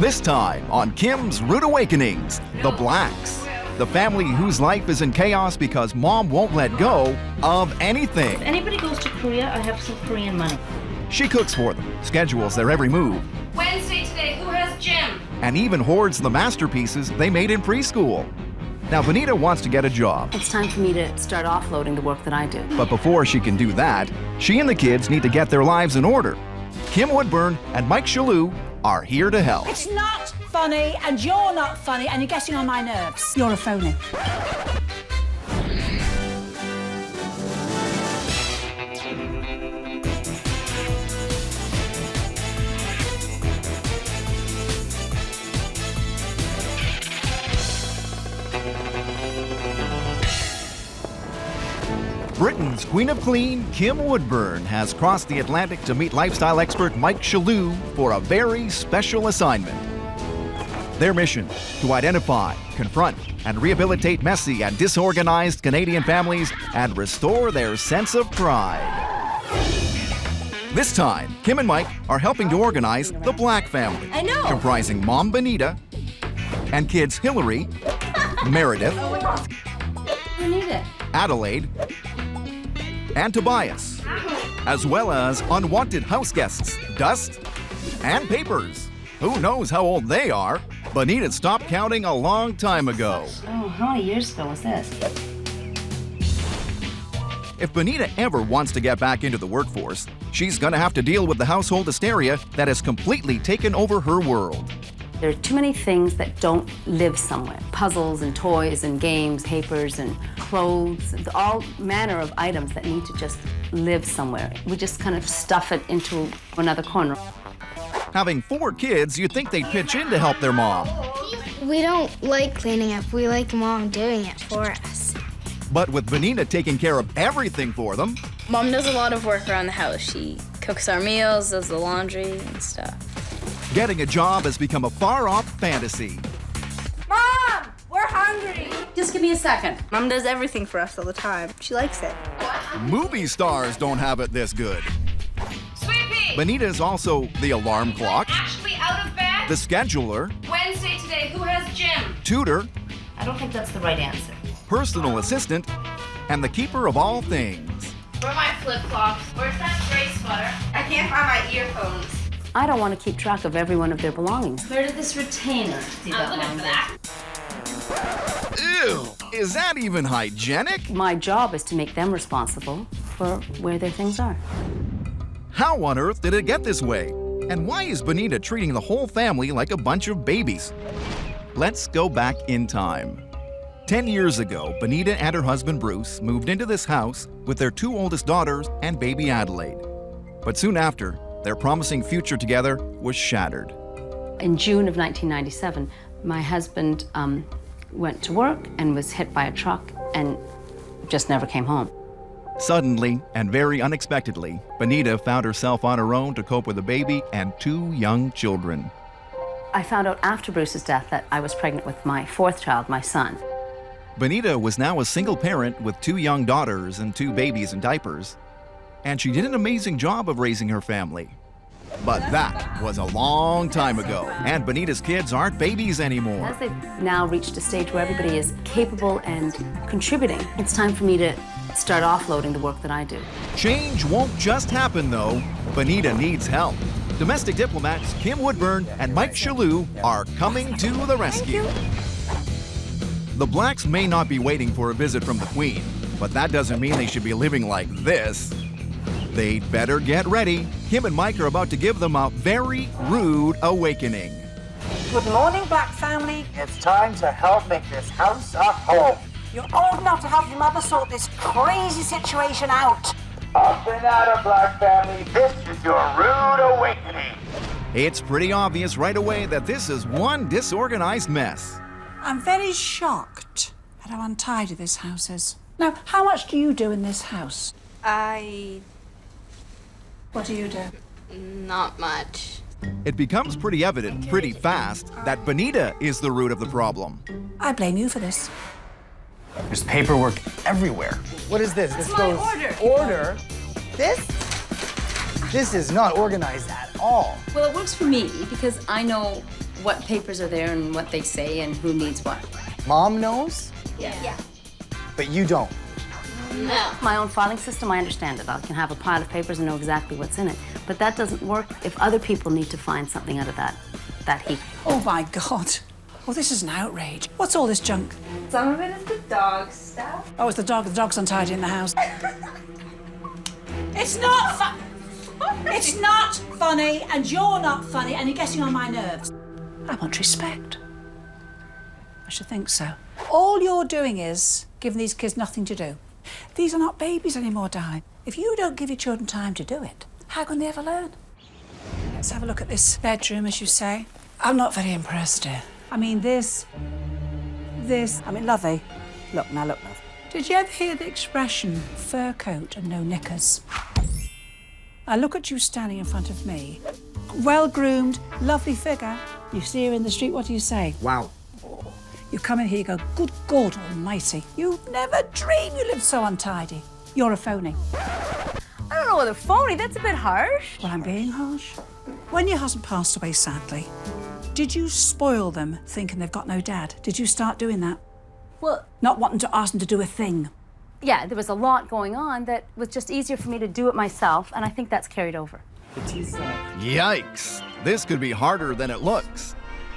This time on Kim's Rude Awakenings, the Blacks. The family whose life is in chaos because mom won't let go of anything. If anybody goes to Korea, I have some Korean money. She cooks for them, schedules their every move, Wednesday today, who has gym? and even hoards the masterpieces they made in preschool. Now, Benita wants to get a job, It's time for me to start offloading the work that I do. but before she can do that, she and the kids need to get their lives in order. Kim Woodburn and Mike Chesur are here to help. It's not funny, and you're not funny, and you're getting on my nerves. You're a phony. Britain's Queen of Clean, Kim Woodburn, has crossed the Atlantic to meet lifestyle expert Mike Chesur for a very special assignment. Their mission: to identify, confront, and rehabilitate messy and disorganized Canadian families and restore their sense of pride. This time, Kim and Mike are helping to organize the Black family, I know. comprising Mom Benita and kids Hillary, Meredith, You need it. Adelaide, and Tobias, as well as unwanted house guests, dust, and papers. Who knows how old they are? Benita stopped counting a long time ago. Oh, how many years ago was this? If Benita ever wants to get back into the workforce, she's gonna have to deal with the household hysteria that has completely taken over her world. There are too many things that don't live somewhere. Puzzles and toys and games, papers and clothes, all manner of items that need to just live somewhere. We just kind of stuff it into another corner. Having 4 kids, you'd think they'd pitch in to help their mom. We don't like cleaning up. We like Mom doing it for us. But with Benita taking care of everything for them, Mom does a lot of work around the house. She cooks our meals, does the laundry and stuff. getting a job has become a far-off fantasy. Mom, we're hungry. Just give me a second. Mom does everything for us all the time. She likes it. Movie stars don't have it this good. Sweet pea! Benita's also the alarm clock, Actually out of bed? the scheduler, Wednesday today, who has gym? tutor, I don't think that's the right answer. personal assistant, and the keeper of all things. Where are my flip-flops? Where's that gray sweater? I can't find my earphones. I don't want to keep track of every one of their belongings. Where did this retainer do I'm looking that for that. Ew, is that even hygienic? My job is to make them responsible for where their things are. How on earth did it get this way? And why is Benita treating the whole family like a bunch of babies? Let's go back in time. 10 years ago, Benita and her husband Bruce moved into this house with their 2 oldest daughters and baby Adelaide. But soon after, their promising future together was shattered. In June of 1997, my husband went to work and was hit by a truck and just never came home. Suddenly, and very unexpectedly, Benita found herself on her own to cope with a baby and 2 young children. I found out after Bruce's death that I was pregnant with my 4th child, my son. Benita was now a single parent with 2 young daughters and 2 babies in diapers. And she did an amazing job of raising her family. But that was a long time ago, and Benita's kids aren't babies anymore. As they've now reached a stage where everybody is capable and contributing, it's time for me to start offloading the work that I do. Change won't just happen, though. Benita needs help. Domestic diplomats Kim Woodburn and Mike Chesur are coming to the rescue. The Blacks may not be waiting for a visit from the Queen, but that doesn't mean they should be living like this. They'd better get ready. Kim and Mike are about to give them a very rude awakening. Good morning, Black family. It's time to help make this house a home. You're old enough to help your mother sort this crazy situation out. Up and out of Black family, this is your rude awakening. It's pretty obvious right away that this is one disorganized mess. I'm very shocked at how untidy this house is. Now, how much do you do in this house? What do you do? Not much. It becomes pretty evident pretty fast that Benita is the root of the problem. I blame you for this. There's paperwork everywhere. What is this? This my goes order. Order? This? This is not organized at all. Well, it works for me because I know what papers are there and what they say and who needs what. Mom knows, Yeah. but you don't. No. My own filing system, I understand it. I can have a pile of papers and know exactly what's in it. But that doesn't work if other people need to find something out of that heap. Oh, my God. Oh, this is an outrage. What's all this junk? Some of it is the dog stuff. Oh, it's the dog. The dog's untidy in the house. It's not fun. It's not funny, and you're not funny, and you're getting on my nerves. I want respect. I should think so. All you're doing is giving these kids nothing to do. These are not babies anymore, darling. If you don't give your children time to do it, how can they ever learn? Let's have a look at this bedroom, as you say. I'm not very impressed, dear. I mean, this, I mean, lovey. Look, now look, love. Did you ever hear the expression, fur coat and no knickers? I look at you standing in front of me. Well-groomed, lovely figure. You see her in the street, what do you say? Wow. You come in here, you go, good God almighty. You'd never dream you lived so untidy. You're a phony. I don't know whether phony, that's a bit harsh. Well, I'm being harsh. When your husband passed away, sadly, did you spoil them thinking they've got no dad? Did you start doing that? Well, Not wanting to ask them to do a thing? yeah, there was a lot going on that was just easier for me to do it myself, and I think that's carried over. Yikes! This could be harder than it looks.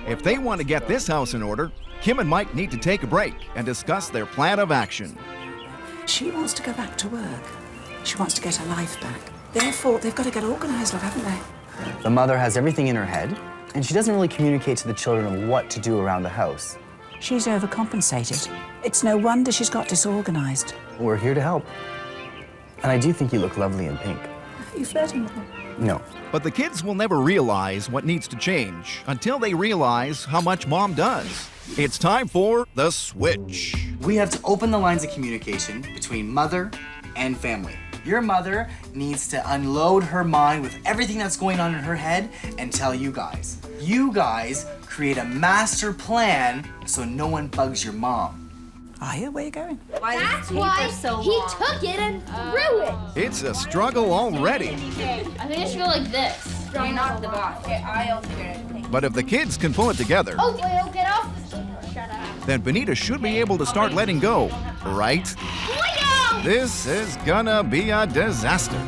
If they want to get this house in order, Kim and Mike need to take a break and discuss their plan of action. She wants to go back to work. She wants to get her life back. Therefore, they've got to get organised, love, haven't they? The mother has everything in her head, and she doesn't really communicate to the children what to do around the house. She's overcompensated. It's no wonder she's got disorganised. We're here to help. And I do think you look lovely in pink. Are you flirting with me? No. But the kids will never realize what needs to change until they realize how much Mom does. It's time for the switch. We have to open the lines of communication between mother and family. Your mother needs to unload her mind with everything that's going on in her head and tell you guys. You guys create a master plan so no one bugs your mom. Are you? Where are you going? That's why he took it and threw it. It's a struggle already. I think it should go like this. You're not the boss. Okay, I'll figure it. But if the kids can pull it together, Oh, Will, get off the table. Shut up. then Benita should be able to start letting go, right? Leo! This is gonna be a disaster.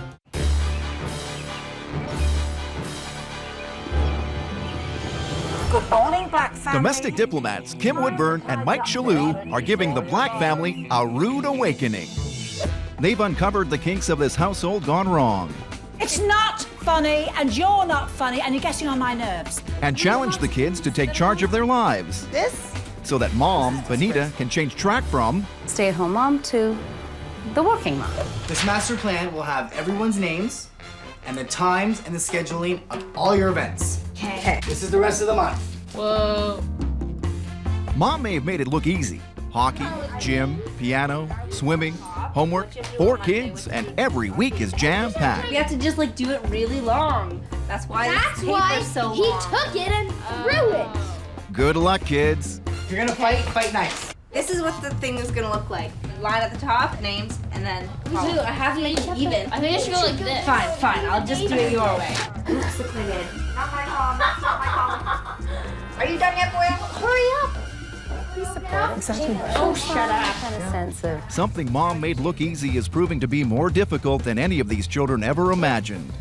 Good morning, Black family. Domestic diplomats Kim Woodburn and Mike Chesur are giving the Black family a rude awakening. They've uncovered the kinks of this household gone wrong It's not funny, and you're not funny, and you're getting on my nerves. and challenged the kids to take charge of their lives so that Mom, Benita, can change track from Stay-at-home mom to the working mom. This master plan will have everyone's names and the times and the scheduling of all your events. Okay. This is the rest of the month. Whoa. Mom may have made it look easy. Hockey, gym, piano, swimming, homework, 4 kids, and every week is jam-packed. We have to just like do it really long. That's why That's this why paper's so he long. took it and threw it. Good luck, kids. If you're gonna fight nice. This is what the thing is gonna look like. Line at the top, names, and then Dude, I have to make it even. I think it should go like this. Fine. I'll just do it your way. Oops, look like it. Not my mom. Not my mom. Are you done yet, boy? Hurry up. Exactly. Oh, shut up. Kind of sense of Something Mom made look easy is proving to be more difficult than any of these children ever imagined.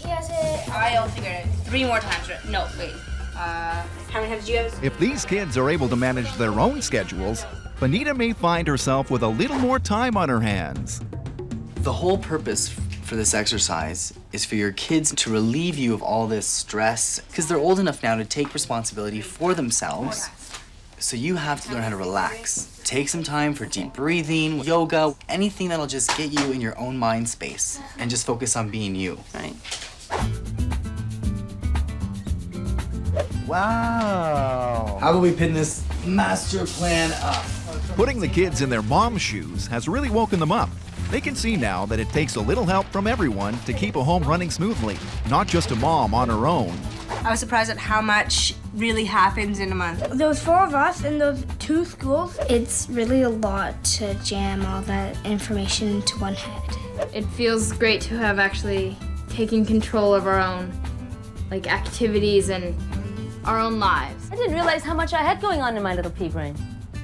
I'll figure it. 3 more times. No, wait. How many times do you have? If these kids are able to manage their own schedules, Benita may find herself with a little more time on her hands. The whole purpose for this exercise is for your kids to relieve you of all this stress because they're old enough now to take responsibility for themselves. So you have to learn how to relax. Take some time for deep breathing, yoga, anything that'll just get you in your own mind space and just focus on being you. right. Wow. How about we pin this master plan up? Putting the kids in their mom's shoes has really woken them up. They can see now that it takes a little help from everyone to keep a home running smoothly, not just a mom on her own. I was surprised at how much really happens in a month. Those 4 of us in those 2 schools. It's really a lot to jam all that information into one head. It feels great to have actually taken control of our own like activities and our own lives. I didn't realize how much I had going on in my little pea brain.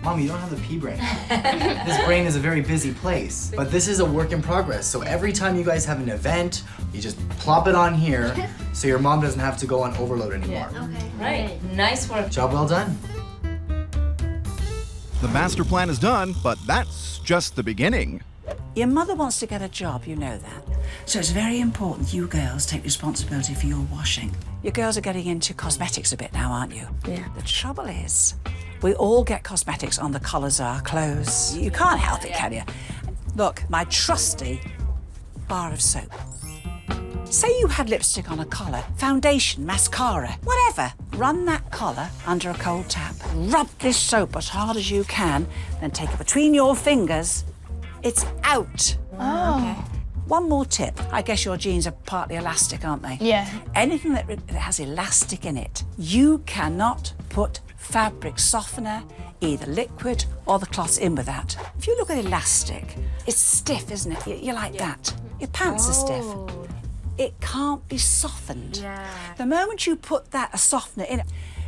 Mom, you don't have the pea brain. This brain is a very busy place, but this is a work in progress. So every time you guys have an event, you just plop it on here so your mom doesn't have to go on overload anymore. Okay. Right. Nice work. Job well done. The master plan is done, but that's just the beginning. Your mother wants to get a job, you know that. So it's very important you girls take responsibility for your washing. You girls are getting into cosmetics a bit now, aren't you? Yeah. The trouble is, we all get cosmetics on the collars of our clothes. You can't help it, can you? Look, my trusty bar of soap. Say you had lipstick on a collar, foundation, mascara, whatever. Run that collar under a cold tap. Rub this soap as hard as you can, then take it between your fingers. It's out. Oh. Okay. One more tip. I guess your jeans are partly elastic, aren't they? Yeah. Anything that has elastic in it, you cannot put fabric softener, either liquid or the cloths in with that. If you look at elastic, it's stiff, isn't it? You're like that. Your pants are stiff. It can't be softened. Yeah. The moment you put a softener in it,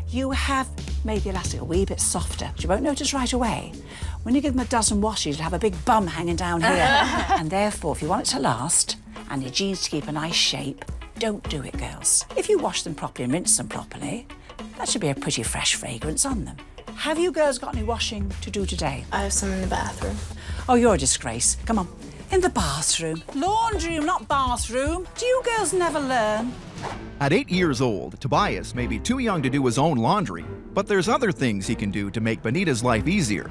you have made the elastic a wee bit softer. You won't notice right away. When you give them a dozen washes, you'll have a big bum hanging down here. And therefore, if you want it to last and your jeans to keep a nice shape, don't do it, girls. If you wash them properly and rinse them properly, that should be a pretty fresh fragrance on them. Have you girls got any washing to do today? I have some in the bathroom. Oh, you're a disgrace. Come on. In the bathroom. Laundry room, not bathroom. Do you girls never learn? At 8 years old, Tobias may be too young to do his own laundry, but there's other things he can do to make Bonita's life easier.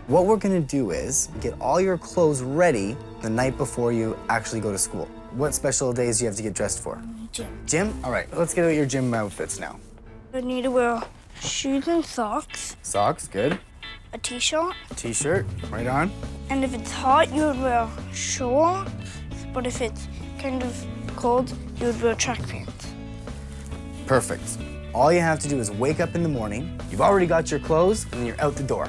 What we're gonna do is get all your clothes ready the night before you actually go to school. What special days do you have to get dressed for? Gym. Gym? All right, let's get out your gym outfits now. I need to wear shoes and socks, Socks, good. a t-shirt, T-shirt, right on. and if it's hot, you would wear shorts, but if it's kind of cold, you would wear track pants. Perfect. All you have to do is wake up in the morning, you've already got your clothes, and then you're out the door.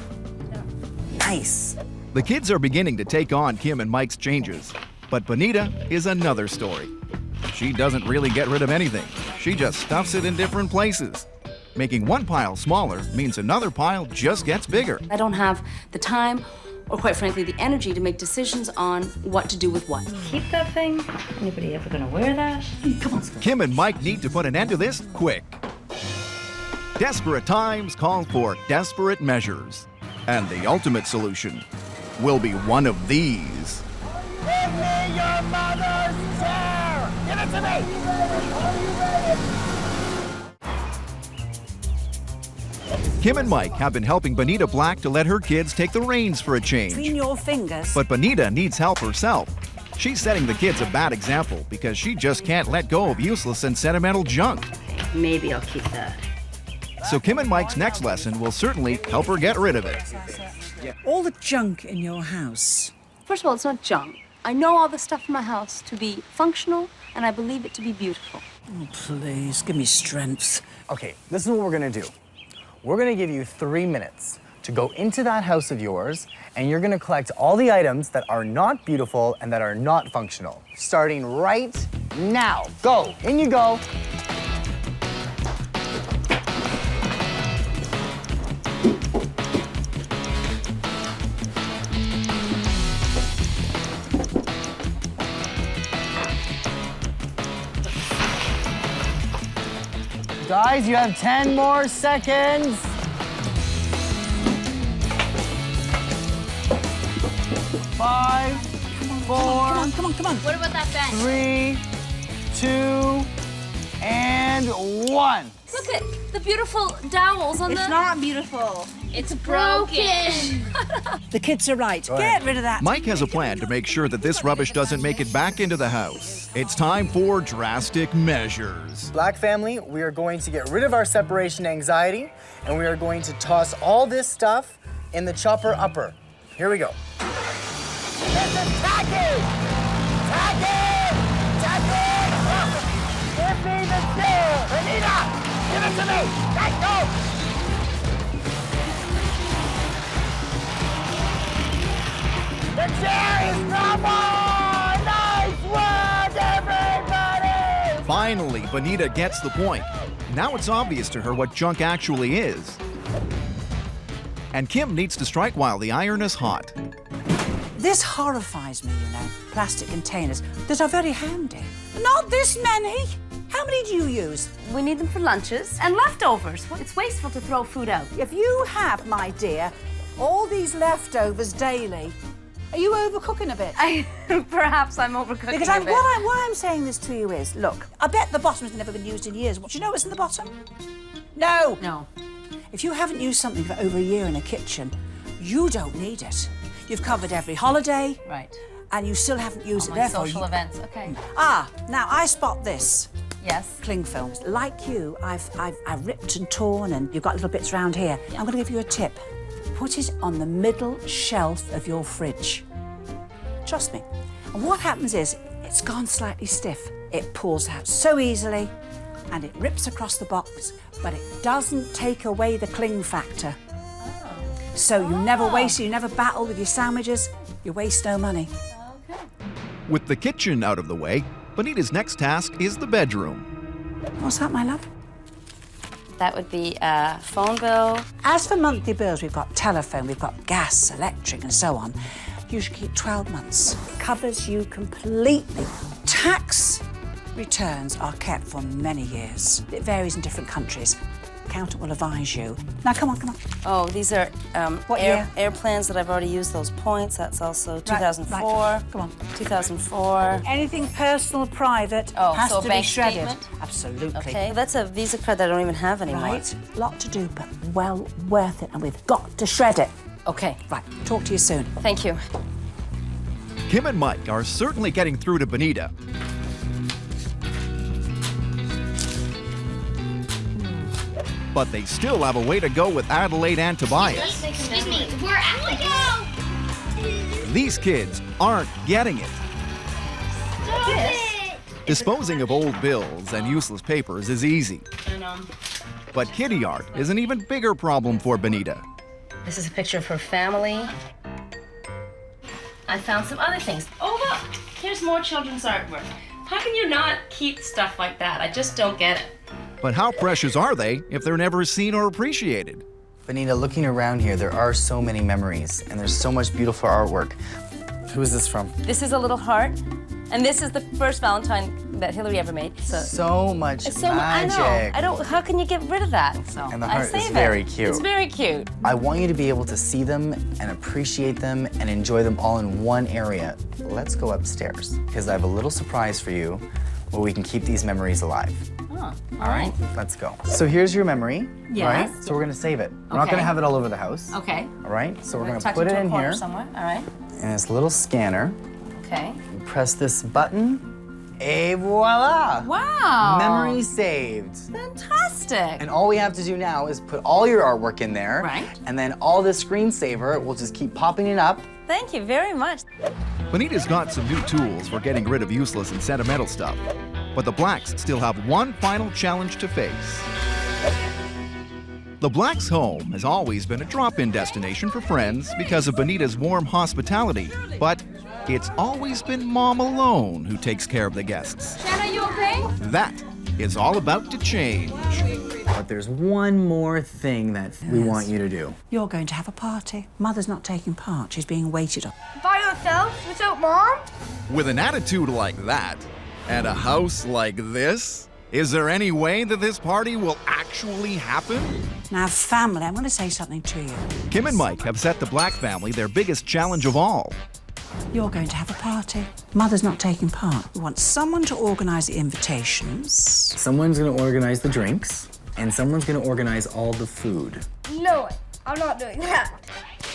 Nice. The kids are beginning to take on Kim and Mike's changes, but Bonita is another story. She doesn't really get rid of anything. She just stuffs it in different places. Making one pile smaller means another pile just gets bigger. I don't have the time or, quite frankly, the energy to make decisions on what to do with what. Keep that thing? Anybody ever gonna wear that? Come on. Kim and Mike need to put an end to this quick. Desperate times call for desperate measures. And the ultimate solution will be one of these. Give me your mother's chair! Give it to me! Kim and Mike have been helping Bonita Black to let her kids take the reins for a change. Between your fingers. But Bonita needs help herself. She's setting the kids a bad example because she just can't let go of useless and sentimental junk. Maybe I'll keep that. So Kim and Mike's next lesson will certainly help her get rid of it. All the junk in your house. First of all, it's not junk. I know all the stuff in my house to be functional, and I believe it to be beautiful. Oh, please, give me strength. Okay, this is what we're gonna do. We're gonna give you 3 minutes to go into that house of yours, and you're gonna collect all the items that are not beautiful and that are not functional. Starting right now. Go, in you go. Guys, you have 10 more seconds. 5, 4, Come on. What about that bench? 3, 2, and 1. Look at the beautiful dowels on It's not beautiful. It's broken. The kids are right. Get rid of that. Mike has a plan to make sure that this rubbish doesn't make it back into the house. It's time for drastic measures. Black family, we are going to get rid of our separation anxiety, and we are going to toss all this stuff in the chopper upper. Here we go. This is tacky! Tacky! Tacky! Give me the chair! Anita! Give it to me! Let go! The chair is gone! Nice work, everybody! Finally, Bonita gets the point. Now it's obvious to her what junk actually is. And Kim needs to strike while the iron is hot. This horrifies me, you know, plastic containers that are very handy. Not this many. How many do you use? We need them for lunches and leftovers. It's wasteful to throw food out. If you have, my dear, all these leftovers daily, are you overcooking a bit? Perhaps I'm overcooking Because a bit. why I'm saying this to you is, look, I bet the bottom's never been used in years. Do you know what's in the bottom? No. No. If you haven't used something for over a year in a kitchen, you don't need it. You've covered every holiday. Right. And you still haven't used All it. my Therefore, social events. Okay. Ah, now I spot this. Yes. Cling films. Like you, I've ripped and torn, and you've got little bits around here. Yeah. I'm going to give you a tip. Put it on the middle shelf of your fridge. Trust me. And what happens is, it's gone slightly stiff. It pulls out so easily, and it rips across the box, but it doesn't take away the cling factor. Oh. So you never waste, you never battle with your sandwiches, you waste no money. Okay. With the kitchen out of the way, Bonita's next task is the bedroom. What's that, my love? That would be a phone bill. As for monthly bills, we've got telephone, we've got gas, electric, and so on. You should keep 12 months. Covers you completely. Tax returns are kept for many years. It varies in different countries. Accountant will advise you. Now, come on, come on. Oh, these are What year? airplanes that I've already used those points. That's also 2004. right. Come on. 2004. Anything personal, private, Oh, has so to bank be shredded. statement? Absolutely. Okay, that's a Visa card that I don't even have anymore. Right. Lot to do, but well worth it, and we've got to shred it. Okay. Right. Talk to you soon. Thank you. Kim and Mike are certainly getting through to Bonita. But they still have a way to go with Adelaide and Tobias. Excuse me, we're at the go! These kids aren't getting it. Stop it! Disposing of old bills and useless papers is easy. But kitty art is an even bigger problem for Bonita. This is a picture of her family. I found some other things. Oh, look, here's more children's artwork. How can you not keep stuff like that? I just don't get it. But how precious are they if they're never seen or appreciated? Bonita, looking around here, there are so many memories, and there's so much beautiful artwork. Who is this from? This is a little heart, and this is the first Valentine that Hillary ever made. So much It's so magic. I know. How can you get rid of that? So And the I heart is save very it. cute. It's very cute. I want you to be able to see them and appreciate them and enjoy them all in one area. Let's go upstairs, because I have a little surprise for you where we can keep these memories alive. Oh, All right, let's go. So here's your memory, Yes. right? So we're gonna save it. We're not Okay. gonna have it all over the house. Okay. All right, so we're gonna Tuck put it into a in corner here somewhere. All right. in this little scanner. Okay. You press this button, et voila! Wow. Memory saved. Fantastic. And all we have to do now is put all your artwork in there. Right. And then all this screensaver will just keep popping it up. Thank you very much. Bonita's got some new tools for getting rid of useless and sentimental stuff. But the Blacks still have one final challenge to face. The Blacks' home has always been a drop-in destination for friends because of Bonita's warm hospitality. But it's always been Mom alone who takes care of the guests. Shanna, you okay? That is all about to change. But there's one more thing that we want you to do. You're going to have a party. Mother's not taking part. She's being waited on. By yourself? Without Mom? With an attitude like that, and a house like this, is there any way that this party will actually happen? Now, family, I'm going to say something to you. Kim and Mike have set the Black family their biggest challenge of all. You're going to have a party. Mother's not taking part. We want someone to organise the invitations. Someone's gonna organize the drinks, and someone's gonna organize all the food. No, I'm not doing that.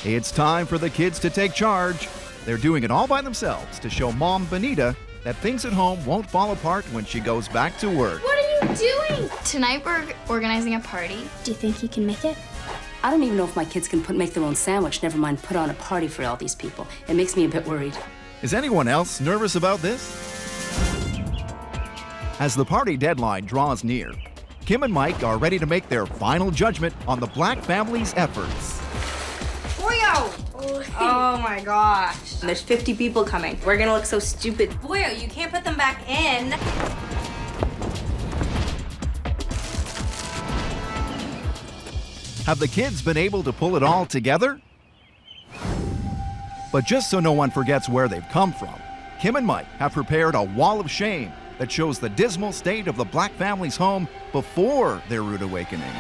It's time for the kids to take charge. They're doing it all by themselves to show Mom Bonita that things at home won't fall apart when she goes back to work. What are you doing? Tonight we're organizing a party. Do you think you can make it? I don't even know if my kids can make their own sandwich, never mind put on a party for all these people. It makes me a bit worried. Is anyone else nervous about this? As the party deadline draws near, Kim and Mike are ready to make their final judgment on the Black family's efforts. Boyo! Oh my gosh. There's 50 people coming. We're gonna look so stupid. Boyo, you can't put them back in. Have the kids been able to pull it all together? But just so no one forgets where they've come from, Kim and Mike have prepared a wall of shame that shows the dismal state of the Black family's home before their rude awakening.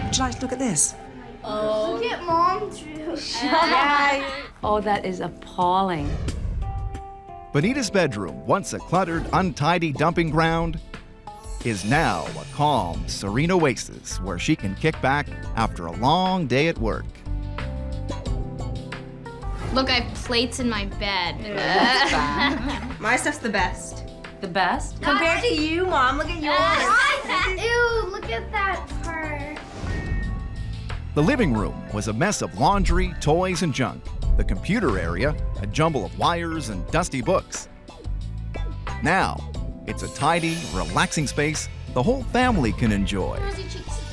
Would you like to look at this? Look at Mom drew. Oh, that is appalling. Bonita's bedroom, once a cluttered, untidy dumping ground, is now a calm, serene oasis where she can kick back after a long day at work. Look, I have plates in my bed. My stuff's the best. The best? Compared to you, Mom, look at yours. Ew, look at that part. The living room was a mess of laundry, toys, and junk. The computer area, a jumble of wires and dusty books. Now, it's a tidy, relaxing space the whole family can enjoy.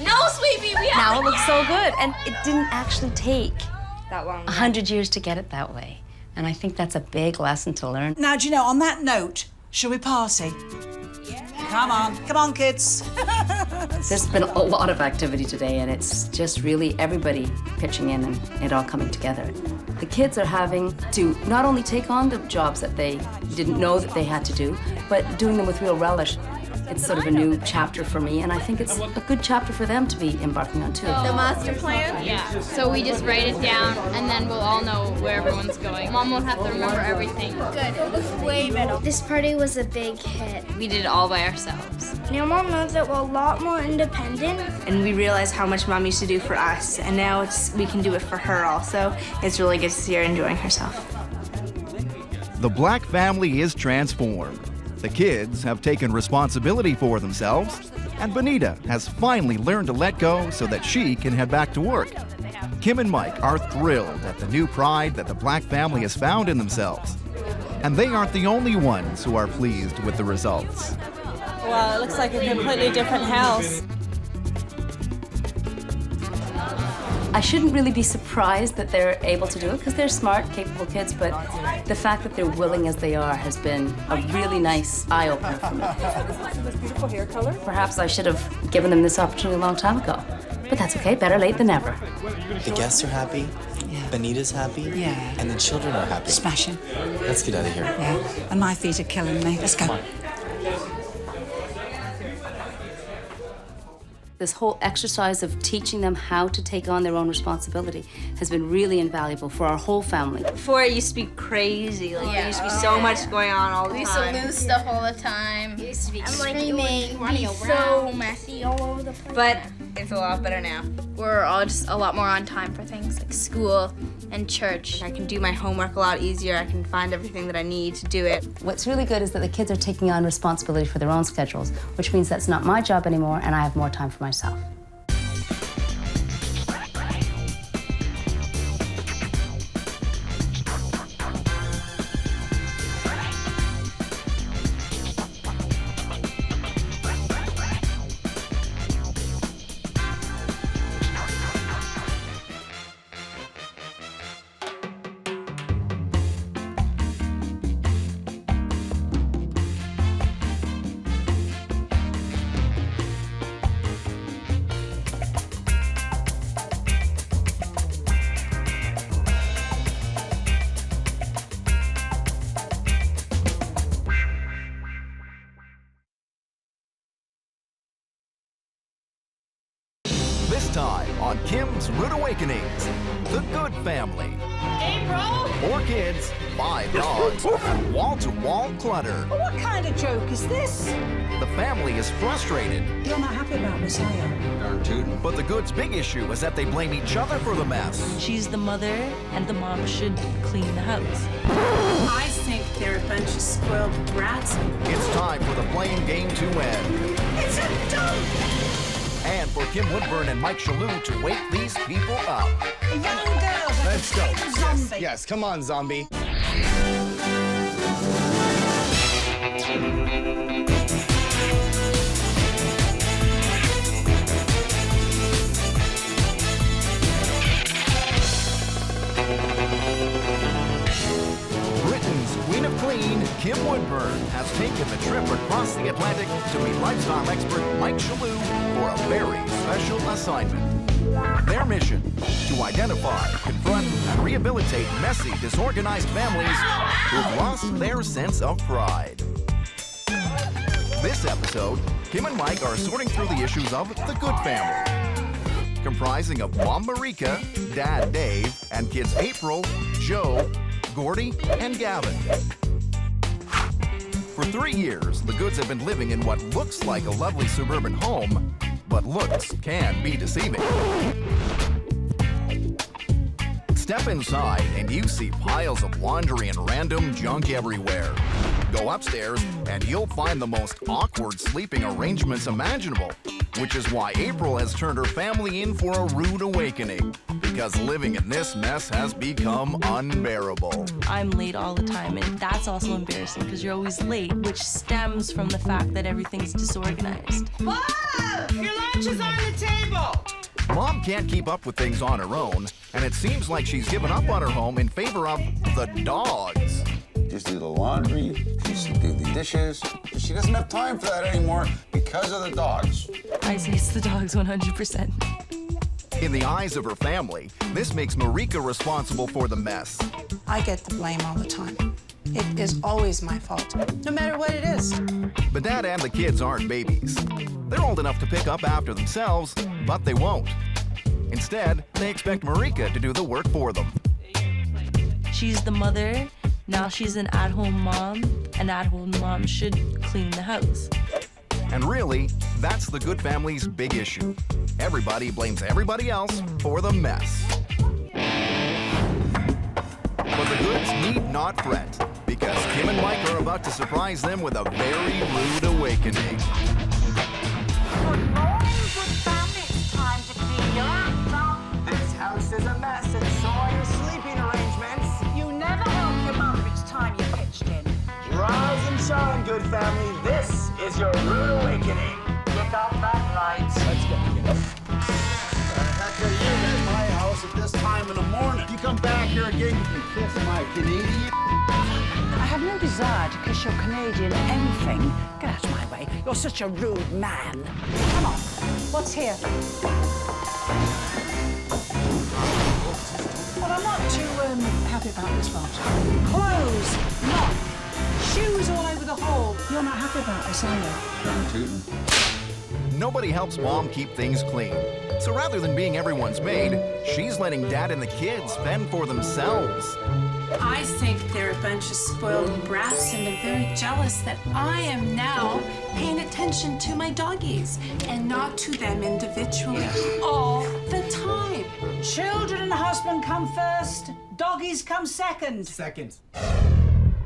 No, sweetie, we have Now it looks so good, and it didn't actually take That long. 100 years to get it that way. And I think that's a big lesson to learn. Now, do you know, on that note, shall we party? Yeah. Come on, kids. There's been a lot of activity today, and it's just really everybody pitching in and it all coming together. The kids are having to not only take on the jobs that they didn't know that they had to do, but doing them with real relish. It's sort of a new chapter for me, and I think it's a good chapter for them to be embarking on, too. the master plan? Yeah. So we just write it down, and then we'll all know where everyone's going. Mom won't have to remember everything. Good, it looks way better. This party was a big hit. We did it all by ourselves. Now Mom knows that we're a lot more independent. And we realized how much Mom used to do for us, and now we can do it for her also. It's really good to see her enjoying herself. The Black family is transformed. The kids have taken responsibility for themselves, and Bonita has finally learned to let go so that she can head back to work. Kim and Mike are thrilled at the new pride that the Black family has found in themselves. And they aren't the only ones who are pleased with the results. Wow, it looks like a completely different house. I shouldn't really be surprised that they're able to do it because they're smart, capable kids, but the fact that they're willing as they are has been a really nice eye-opener for me. This beautiful hair color. Perhaps I should have given them this opportunity a long time ago, but that's okay, better late than never. The guests are happy, Yeah. Bonita's happy, Yeah. and the children are happy. Smashing. Let's get out of here. Yeah. And my feet are killing me. Let's go. This whole exercise of teaching them how to take on their own responsibility has been really invaluable for our whole family. Before it used to be crazy. Like there used to be so much going on all the We used time. to lose stuff all the time. We used to be Screaming, running be around. so messy all over the place. But it's a lot better now. We're all just a lot more on time for things like school and church. I can do my homework a lot easier. I can find everything that I need to do it. What's really good is that the kids are taking on responsibility for their own schedules, which means that's not my job anymore and I have more time for myself. This time on Kim's Rude Awakenings, the Good Family. Hey, bro! 4 kids, 5 dogs, and wall-to-wall clutter. What kind of joke is this? The family is frustrated, You're not happy about this, are you? but the Good's big issue is that they blame each other for the mess. She's the mother, and the mom should clean the house. I think they're a bunch of spoiled brats. It's time for the blame game to end. It's a dump! And for Kim Woodburn and Mike Chesur to wake these people up. A young girl. Let's go. Zombie. Yes, come on, zombie. Britain's Queen of Clean, Kim Woodburn, has taken the trip across the Atlantic to meet lifestyle expert Mike Chesur for a very special assignment. Their mission, to identify, confront, and rehabilitate messy, disorganized families who've lost their sense of pride. This episode, Kim and Mike are sorting through the issues of the good family, comprising of Mom Marika, Dad Dave, and kids April, Joe, Gordy, and Gavin. For 3 years, the Goods have been living in what looks like a lovely suburban home, but looks can be deceiving. Step inside and you see piles of laundry and random junk everywhere. Go upstairs and you'll find the most awkward sleeping arrangements imaginable, which is why April has turned her family in for a rude awakening, because living in this mess has become unbearable. I'm late all the time, and that's also embarrassing because you're always late, which stems from the fact that everything's disorganized. Mom! Your lunch is on the table! Mom can't keep up with things on her own, and it seems like she's given up on her home in favor of the dogs. Just do the laundry, just do the dishes. She doesn't have time for that anymore because of the dogs. I say it's the dogs 100%. In the eyes of her family, this makes Marika responsible for the mess. I get the blame all the time. It is always my fault, no matter what it is. But Dad and the kids aren't babies. They're old enough to pick up after themselves, but they won't. Instead, they expect Marika to do the work for them. She's the mother. Now she's an at-home mom. An at-home mom should clean the house. And really, that's the Good family's big issue. Everybody blames everybody else for the mess. But the Goods need not fret, because Kim and Mike are about to surprise them with a very rude awakening. Good morning, Good family. It's time to clean your house up. This house is a mess, and so are your sleeping arrangements. You never help your mother each time you pitched in. Rise and shine, Good family. This is your rude awakening. Kick off that light. Let's get it. Heck are you at my house at this time in the morning? You come back here again, you can kiss my Canadian. I have no desire to kiss your Canadian anything. Get out of my way. You're such a rude man. Come on. What's here? Well, I'm not too happy about this lot. Clothes, lock, shoes all over the hall. You're not happy about this, are you? I'm tooting. Nobody helps Mom keep things clean. So rather than being everyone's maid, she's letting Dad and the kids fend for themselves. I think they're a bunch of spoiled brats, and they're very jealous that I am now paying attention to my doggies and not to them individually all the time. Children and husband come first. Doggies come second. Second.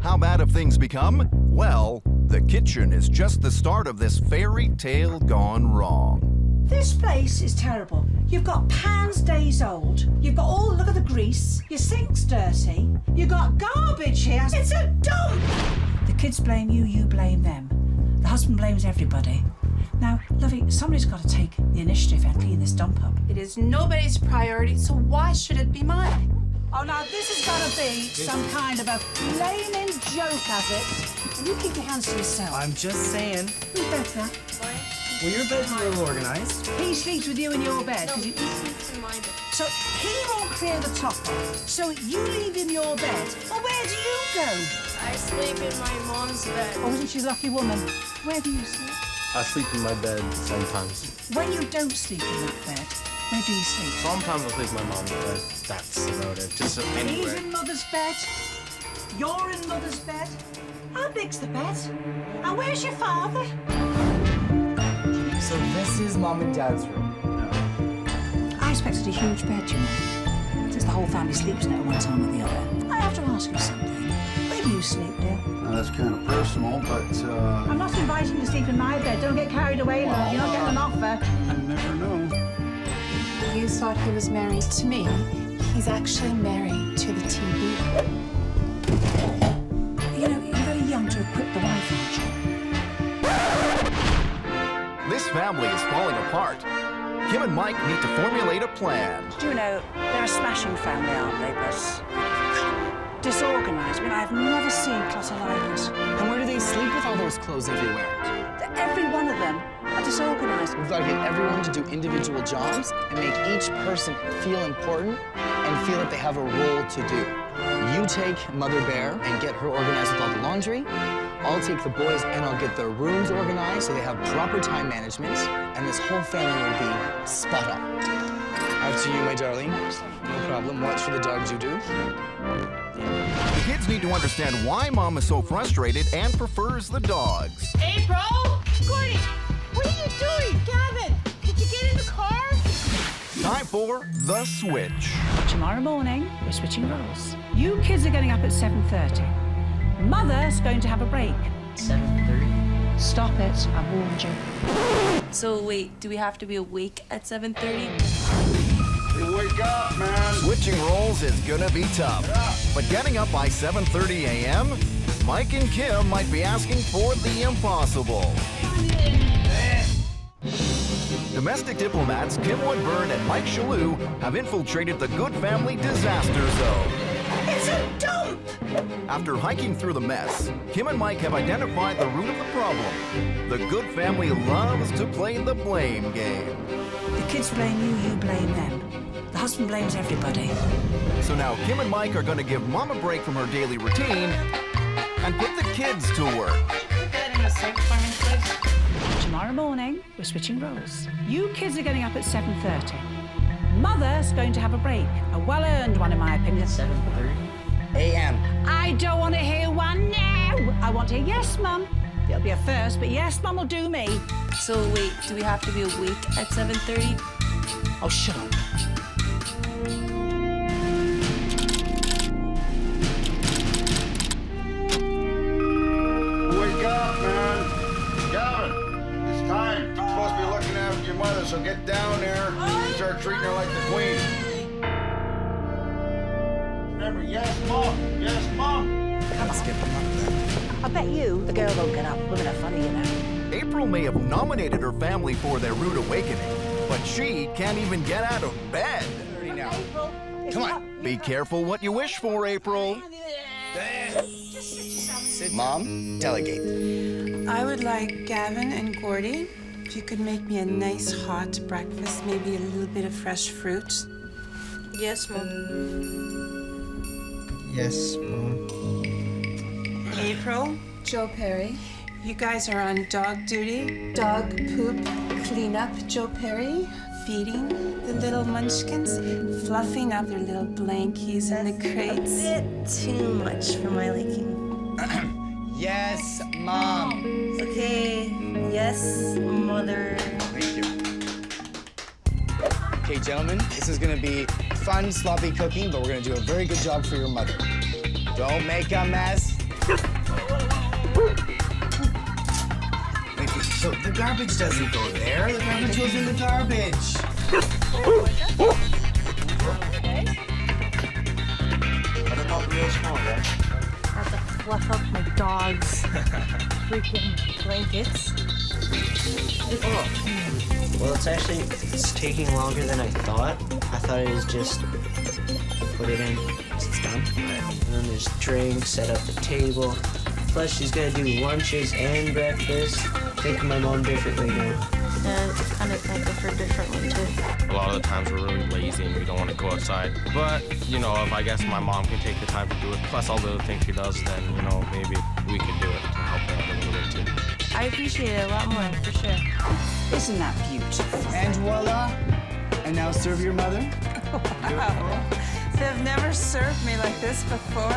How bad have things become? Well, the kitchen is just the start of this fairy tale gone wrong. This place is terrible. You've got pans days old. You've got look at the grease. Your sink's dirty. You've got garbage here. It's a dump! The kids blame you, you blame them. The husband blames everybody. Now, lovey, somebody's got to take the initiative and clean this dump up. It is nobody's priority, so why should it be mine? Oh, now this is going to be some kind of a flaming joke, has it? And you keep your hands to yourself. I'm just saying. Who's better? Well, your bed's real organized. He sleeps with you in your bed. No, he sleeps in my bed. So he won't clear the top off. So you leave him your bed. Well, where do you go? I sleep in my mom's bed. Oh, isn't she a lucky woman? Where do you sleep? I sleep in my bed sometimes. When you don't sleep in that bed, where do you sleep? Sometimes I sleep in my mom's bed. That's about it. Just anywhere. He's in mother's bed. You're in mother's bed. How big's the bed? And where's your father? So this is Mom and Dad's room. I expected a huge bed, you know. Since the whole family sleeps in it at one time or the other. I have to ask you something. Where do you sleep, dear? That's kind of personal, but I'm not inviting you to sleep in my bed. Don't get carried away, love. You're not getting an offer. you never know. You thought he was married to me. He's actually married to the TV. You know, you're very young to equip the wife, aren't you? This family is falling apart. Kim and Mike need to formulate a plan. Do you know, they're a smashing family, aren't they, but disorganised. I mean, I've never seen Clutter like this. And where do they sleep with all those clothes everywhere? Every one of them are disorganised. We've got to get everyone to do individual jobs and make each person feel important and feel that they have a role to do. You take Mother Bear and get her organized with all the laundry. I'll take the boys and I'll get their rooms organized so they have proper time management, and this whole family will be spot on. After you, my darling. No problem. Watch for the dogs you do. The kids need to understand why Mom is so frustrated and prefers the dogs. April! Gordy, what are you doing? Gavin, did you get in the car? Time for The Switch. Tomorrow morning, we're switching roles. You kids are getting up at 7:30. Mother's going to have a break. 7:30. Stop it, I warned you. So wait, do we have to be awake at 7:30? Hey, wake up, man. Switching roles is gonna be tough. But getting up by 7:30 a.m., Mike and Kim might be asking for the impossible. Domestic diplomats Kim Woodburn and Mike Chesur have infiltrated the Good Family disaster zone. It's a dump! After hiking through the mess, Kim and Mike have identified the root of the problem. The Good Family loves to play the blame game. The kids blame you, you blame them. The husband blames everybody. So now Kim and Mike are going to give Mom a break from her daily routine and put the kids to work. Get in the sink for me, please. Tomorrow morning, we're switching roles. You kids are getting up at 7:30. Mother's going to have a break. A well-earned one, in my opinion. 7:30. A.M. I don't want to hear one now. I want to hear yes, Mum. It'll be a first, but yes, Mum will do me. So wait, do we have to be awake at 7:30? Oh, shut up. Wake up, man. Gavin, it's time. You're supposed to be looking after your mother, so get down there and start treating her like the queen. Remember, yes, Mom. Yes, Mom. Let's get them up then. I bet you the girl won't get up. Women are funny, you know. April may have nominated her family for their rude awakening, but she can't even get out of bed. Now. Come on. Be careful what you wish for, April. Mom, delegate. I would like Gavin and Gordy, if you could make me a nice hot breakfast, maybe a little bit of fresh fruit. Yes, Mom. Yes, Mom. April, Joe Perry, you guys are on dog duty. Dog poop cleanup, Joe Perry. Feeding the little munchkins, fluffing up their little blankies in the crates. A bit too much for my liking. Yes, Mom. Okay, yes, Mother. Thank you. Okay, gentlemen, this is gonna be fun, sloppy cooking, but we're gonna do a very good job for your mother. Don't make a mess. Wait, so the garbage doesn't go there. The garbage goes in the garbage. I don't know if you're small, right? I have to fluff up my dog's freaking blankets. Well, it's taking longer than I thought. I thought it was just put it in, it's done. And then there's drinks, set up the table. Plus, she's gonna do lunches and breakfast. Think of my mom differently now. And kind of think of her differently too. A lot of the times we're really lazy and we don't want to go outside. But, you know, if I guess my mom can take the time to do it, plus all the other things she does, then, you know, maybe we could do it to help her out a little bit too. I appreciate it a lot more, for sure. Isn't that beautiful? And voila. And now serve your mother. Wow. They've never served me like this before.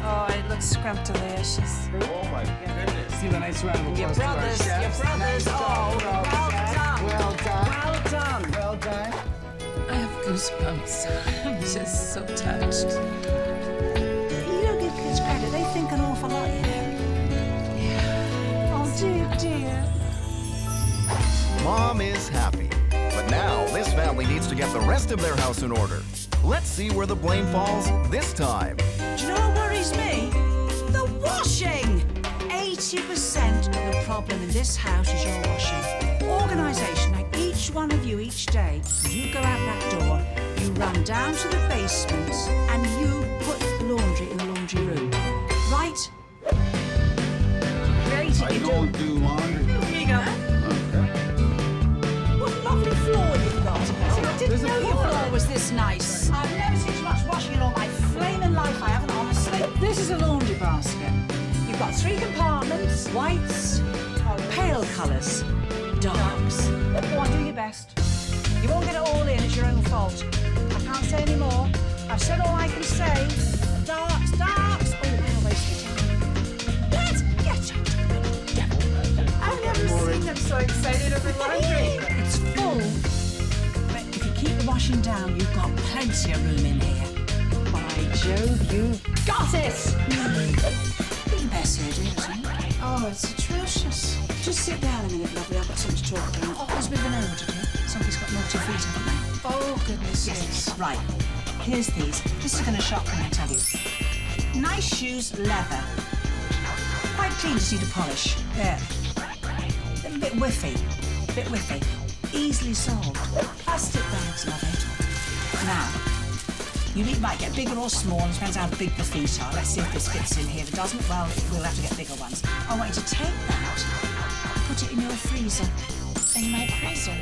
Oh, it looks scrumptious. Oh my goodness. Give a nice round of applause Your brothers, to our chefs. nice Oh, well done. Well done. Well done. Well done. I have goosebumps. I'm just so touched. You don't give kids credit. They think an awful lot, you know. Yeah. Oh, dear. Mom is happy. But now this family needs to get the rest of their house in order. Let's see where the blame falls this time. Do you know what worries me? The washing! 80% of the problem in this house is your washing. Organisation, like each one of you each day, you go out that door, you run down to the basement, and you put the laundry in the laundry room. Right? Great, I you don't do laundry. Here you go. Okay. 3 compartments, whites, pale colours, darks. Go on, do your best. You won't get it all in, it's your own fault. I can't say any more. I've said all I can say. Darks, darks. Oh, you're gonna waste your time. Get out, devil. I've never seen them so excited over laundry. It's full, but if you keep the washing down, you've got plenty of room in here. By Jove, you've got it! Bit messy, isn't it? Oh, it's atrocious. Just sit down a minute, lovely. I've got something to talk about. Oh, there's a bit of an order to do. Somebody's got naughty feet, haven't they? Oh, goodness Yes. Right. Here's these. This is going to shock when I tell you. Nice shoes, leather. Quite clean, just need a polish. There. A bit whiffy. Bit whiffy. Easily solved. Plastic bags, lovey. Now, you might get bigger or small, it depends how big the feet are. Let's see if this fits in here. If it doesn't, well, we'll have to get bigger ones. I want you to take that, put it in your freezer. In my freezer?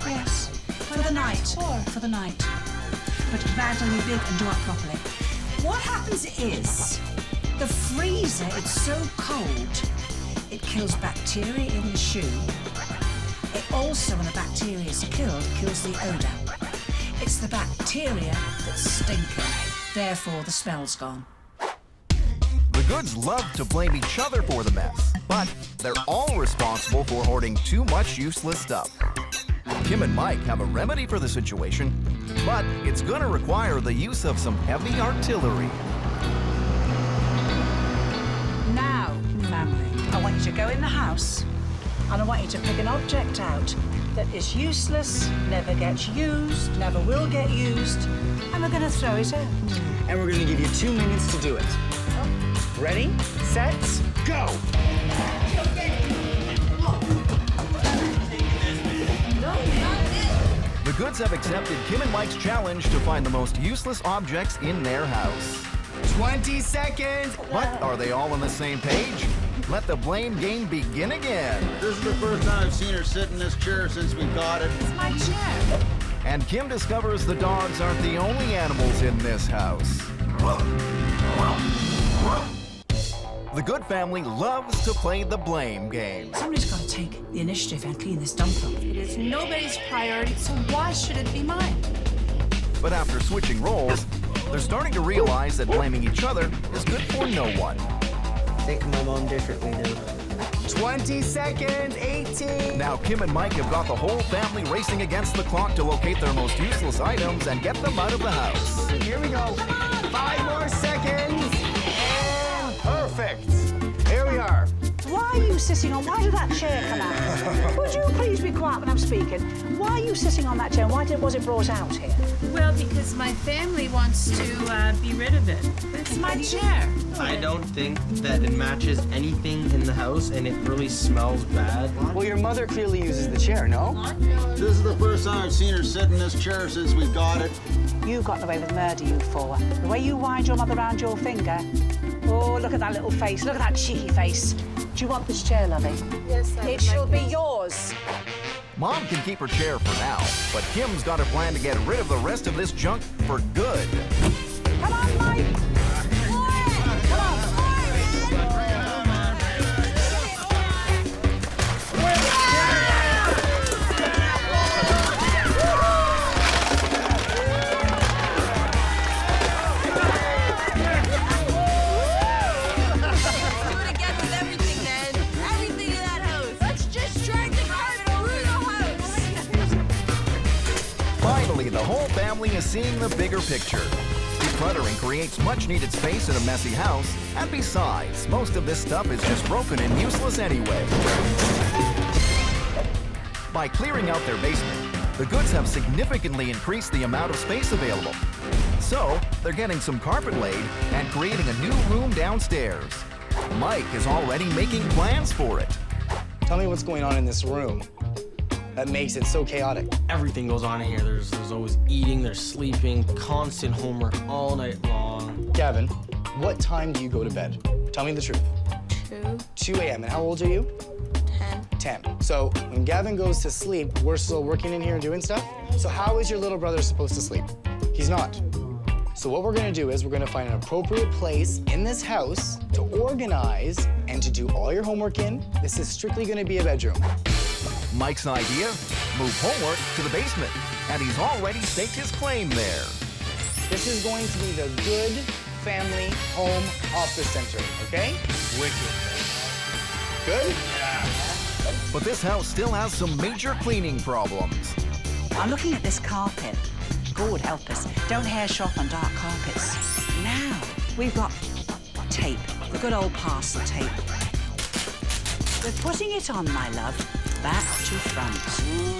Yes. For the night. For the night. But the bags will be big and do it properly. What happens is, the freezer, it's so cold, it kills bacteria in the shoe. It also, when the bacteria is killed, kills the odour. It's the bacteria that's stinking. Therefore, the smell's gone. The Goods love to blame each other for the mess, but they're all responsible for hoarding too much useless stuff. Kim and Mike have a remedy for the situation, but it's gonna require the use of some heavy artillery. Now, family, I want you to go in the house and I want you to pick an object out that is useless, never gets used, never will get used, and we're going to throw it out. And we're going to give you 2 minutes to do it. Ready, set, go! The Goods have accepted Kim and Mike's challenge to find the most useless objects in their house. 20 seconds! But are they all on the same page? Let the blame game begin again. This is the first time I've seen her sit in this chair since we got it. It's my chair. And Kim discovers the dogs aren't the only animals in this house. The Good family loves to play the blame game. Somebody's got to take the initiative and clean this dump up. It is nobody's priority, so why should it be mine? But after switching roles, they're starting to realize that blaming each other is good for no one. I think of my mom differently now. 20 seconds, 18. Now Kim and Mike have got the whole family racing against the clock to locate their most useless items and get them out of the house. Here we go. 5 more seconds. And perfect. Here we are. Why are you sitting on... Why did that chair come out? Would you please be quiet when I'm speaking? Why are you sitting on that chair? Why was it brought out here? Well, because my family wants to be rid of it. It's my chair. I don't think that it matches anything in the house, and it really smells bad. Well, your mother clearly uses the chair, no? This is the first time I've seen her sit in this chair since we got it. You've gotten away with murder, you four. The way you wind your mother around your finger. Oh, look at that little face. Look at that cheeky face. Do you want this chair, lovey? Yes, It shall be yours. Mom can keep her chair for now, but Kim's got a plan to get rid of the rest of this junk for good. Come on, Mike. Come on. Finally, the whole family is seeing the bigger picture. Decluttering creates much-needed space in a messy house, and besides, most of this stuff is just broken and useless anyway. By clearing out their basement, the Goods have significantly increased the amount of space available. So, they're getting some carpet laid and creating a new room downstairs. Mike is already making plans for it. Tell me what's going on in this room that makes it so chaotic. Everything goes on in here. There's always eating, there's sleeping, constant homework all night long. Gavin, what time do you go to bed? Tell me the truth. 2 a.m. And how old are you? 10. So when Gavin goes to sleep, we're still working in here and doing stuff? So how is your little brother supposed to sleep? He's not. So what we're gonna do is we're gonna find an appropriate place in this house to organize and to do all your homework in. This is strictly gonna be a bedroom. Mike's idea? Move homework to the basement, and he's already staked his claim there. This is going to be the good family home office center, okay? Wicked. Good? But this house still has some major cleaning problems. I'm looking at this carpet. God help us. Don't hair shop on dark carpets. Now, we've got tape, the good old parcel tape. We're putting it on, my love, back to front.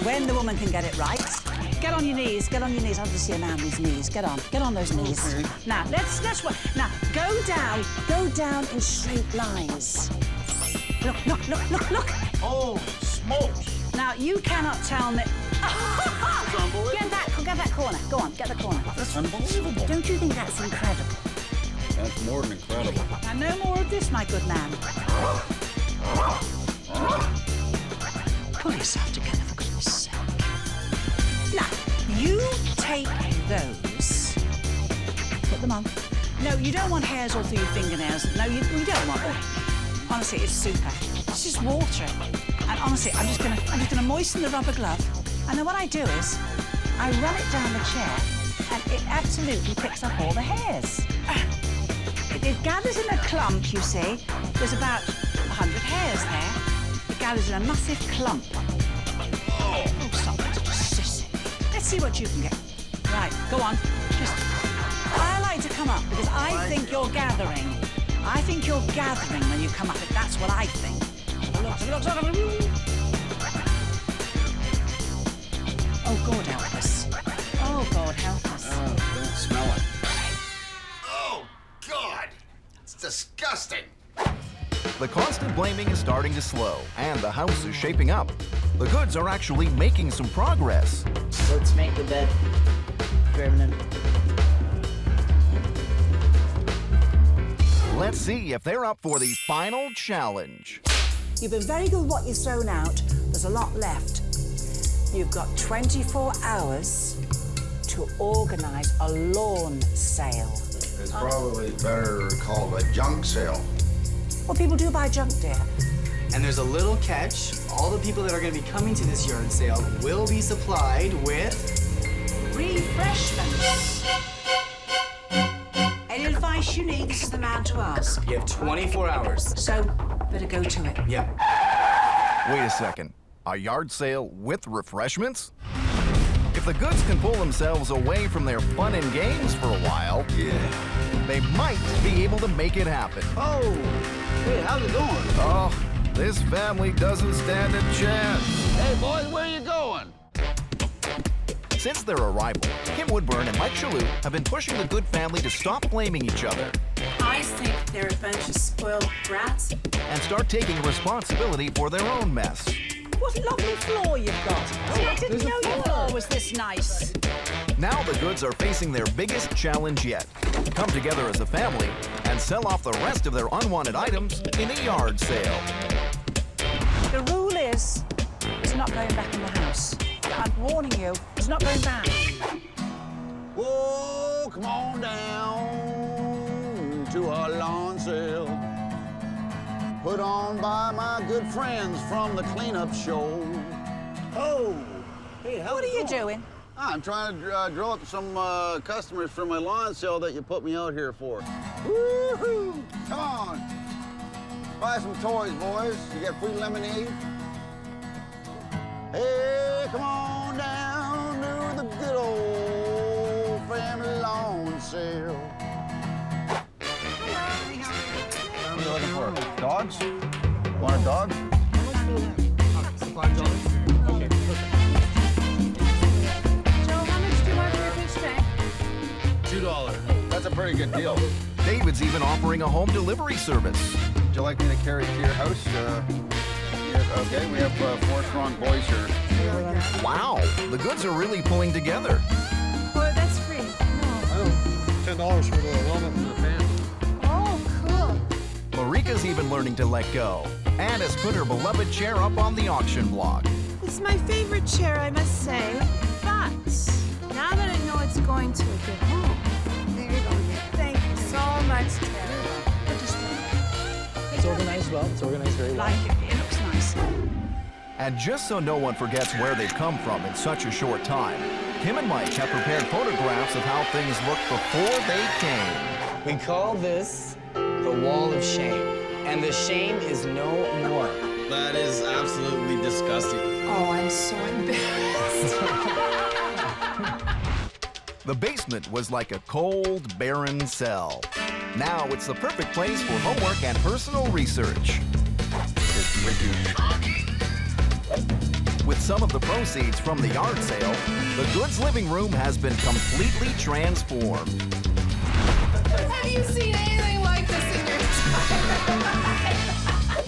When the woman can get it right. Get on your knees, get on your knees. I'd love to see a man on his knees. Get on those knees. Okay. Now, let's now, go down in straight lines. Look. Oh, smokes. Now, you cannot tell me... unbelievable. Get that corner. Go on, get the corner. That's unbelievable. Don't you think that's incredible? That's more than incredible. Now, no more of this, my good man. Pull yourself together, for goodness sake. Now, you take those, put them on. No, you don't want hairs all through your fingernails. No, you don't want them. Honestly, it's super. It's just water. And honestly, I'm just gonna moisten the rubber glove. And then what I do is, I run it down the chair, and it absolutely picks up all the hairs. It gathers in a clump, you see. There's about 100 hairs there. It gathers in a massive clump. Oh, stop it, just sissy. Let's see what you can get. Right, go on. I like to come up because I think you're gathering. I think you're gathering when you come up. That's what I think. Look. Oh, God help us. Oh, God help us. Oh, don't smell it. Oh, God. It's disgusting. The constant blaming is starting to slow, and the house is shaping up. The goods are actually making some progress. Let's make the bed. Grabbing them. Let's see if they're up for the final challenge. You've been very good with what you've thrown out. There's a lot left. You've got 24 hours to organise a lawn sale. It's probably better called a junk sale. What people do buy junk, dear. And there's a little catch. All the people that are gonna be coming to this yard sale will be supplied with... refreshments. Any advice you need, this is the man to ask. You have 24 hours. So, better go to it. Yep. Wait a second. A yard sale with refreshments? If the goods can pull themselves away from their fun and games for a while, they might be able to make it happen. Oh, hey, how's it going? Oh, this family doesn't stand a chance. Hey, boys, where you going? Since their arrival, Kim Woodburn and Mike Chesur have been pushing the Good family to stop blaming each other I think they're a bunch of spoiled brats. and start taking responsibility for their own mess. What a lovely floor you've got. I didn't know your floor was this nice. Now the Goods are facing their biggest challenge yet. Come together as a family and sell off the rest of their unwanted items in a yard sale. The rule is, it's not going back in the house. I'm warning you, it's not going back. Whoa, come on down to our lawn sale. Put on by my good friends from the cleanup show. Oh, hey, how's What are it you going? doing? I'm trying to draw up some customers for my lawn sale that you put me out here for. Woo-hoo! Come on. Buy some toys, boys. You get free lemonade. Hey, come on down to the good old family lawn sale. What are you looking for? Dogs? Want a dog? Supply dogs. Okay, perfect. Joe, how much do you want for your fish tank? $2. That's a pretty good deal. David's even offering a home delivery service. Would you like me to carry it to your house? Okay, we have 4 strong boys here. Wow, the Goods are really pulling together. Well, that's free. $10 for the element and the fan. Oh, cool. Marika's even learning to let go and has put her beloved chair up on the auction block. It's my favorite chair, I must say. But now that I know it's going to a good home, well. It's organized very well. Like it. It looks nice. And just so no one forgets where they've come from in such a short time, Kim and Mike have prepared photographs of how things looked before they came. We call this the wall of shame. And the shame is no more. That is absolutely disgusting. Oh, I'm so embarrassed. The basement was like a cold, barren cell. Now it's the perfect place for homework and personal research. It's pretty shocking. With some of the proceeds from the yard sale, the Goods living room has been completely transformed. Have you seen anything like this in your time?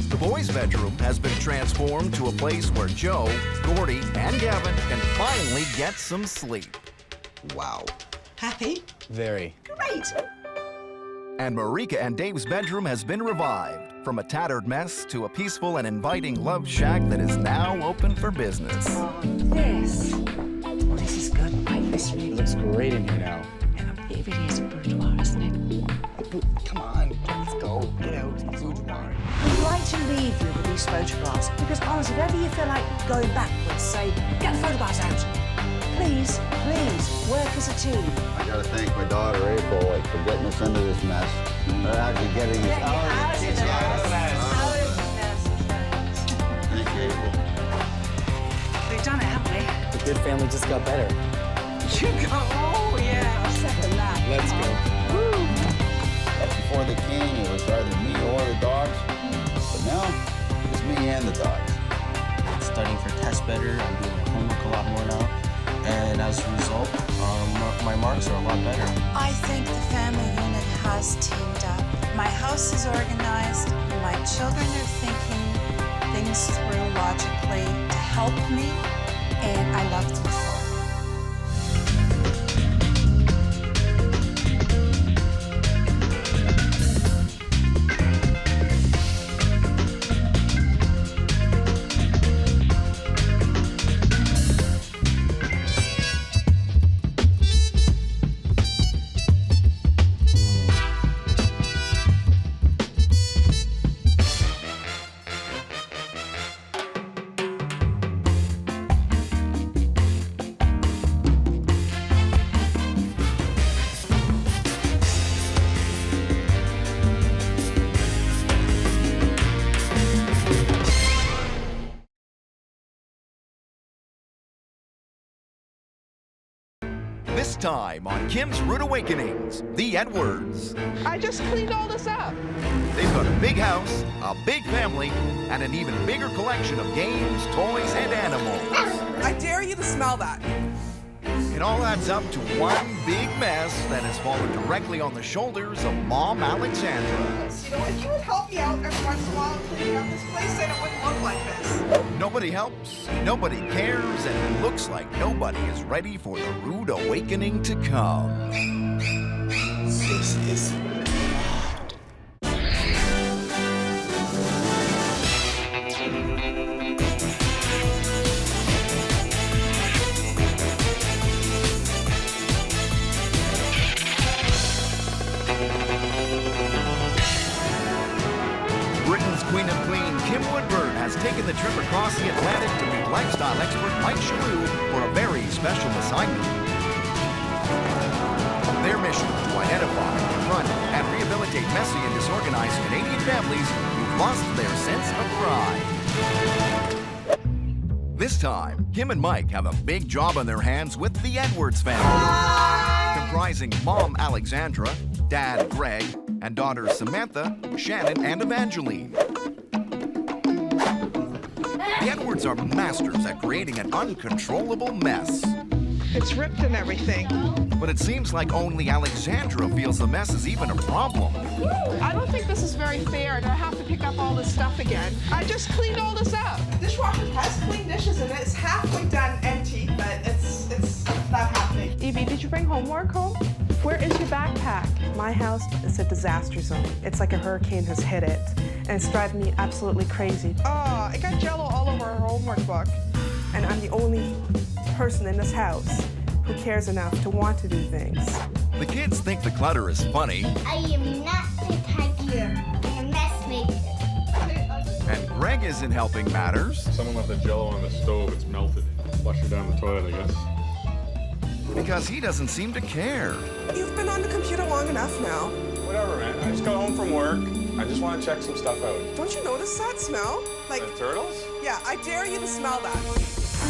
The boys' bedroom has been transformed to a place where Joe, Gordy, and Gavin can finally get some sleep. Wow. Happy? Very. Great. And Marika and Dave's bedroom has been revived, from a tattered mess to a peaceful and inviting love shack that is now open for business. This. Oh, this is good. Like this really. It looks great in here now. It really is a boudoir, isn't it? Come on, let's go. Get out. Boudoir. We'd like to leave you with these photographs because honestly, if ever you feel like going backwards, say, get the photographs out. Please, please, work as a team. I gotta thank my daughter April for getting us into this mess. Or actually getting us out of this mess. Thank you, April. We've done it, haven't we? The good family just got better. You go, oh yeah, I'll second that. Let's go. Woo. Before they came, it was either me or the dogs. But now, it's me and the dogs. I'm studying for tests better. I'm doing my homework a lot more now. And as a result, my marks are a lot better. I think the family unit has teamed up. My house is organized. My children are thinking things through logically to help me, and I love them for it. This time on Kim's Rude Awakenings, the Edwards. I just cleaned all this up. They've got a big house, a big family, and an even bigger collection of games, toys, and animals. I dare you to smell that. It all adds up to one big mess that has fallen directly on the shoulders of Mom Alexandra. You know, if you would help me out every once in a while cleaning up this place, then it wouldn't look like this. Nobody helps, nobody cares, and it looks like nobody is ready for the rude awakening to come. This is Britain's Queen of Clean, Kim Woodburn, has taken the trip across the Atlantic to meet lifestyle expert Mike Chesur for a very special assignment. Their mission to identify, confront, and rehabilitate messy and disorganized Canadian families who've lost their sense of pride. This time, Kim and Mike have a big job on their hands with the Edwards family, comprising Mom Alexandra, Dad Greg, and daughters Samantha, Shannon, and Evangeline. The Edwards are masters at creating an uncontrollable mess. It's ripped and everything. But it seems like only Alexandra feels the mess is even a problem. I don't think this is very fair to have to pick up all this stuff again. I just cleaned all this up. The dishwasher has clean dishes in it. It's halfway done empty, but it's not happening. Evie, did you bring homework home? Where is your backpack? My house is a disaster zone. It's like a hurricane has hit it, and it's driving me absolutely crazy. I got Jell-O all over our homework book, and I'm the only person in this house who cares enough to want to do things. The kids think the clutter is funny. I am not the tidier. I'm a mess maker. Greg isn't helping matters. Someone left the Jell-O on the stove. It's melted. Flush it down the toilet, I guess. Because he doesn't seem to care. You've been on the computer long enough now. Whatever, man. I just got home from work. I just want to check some stuff out. Don't you notice that smell? Like The turtles? Yeah, I dare you to smell that.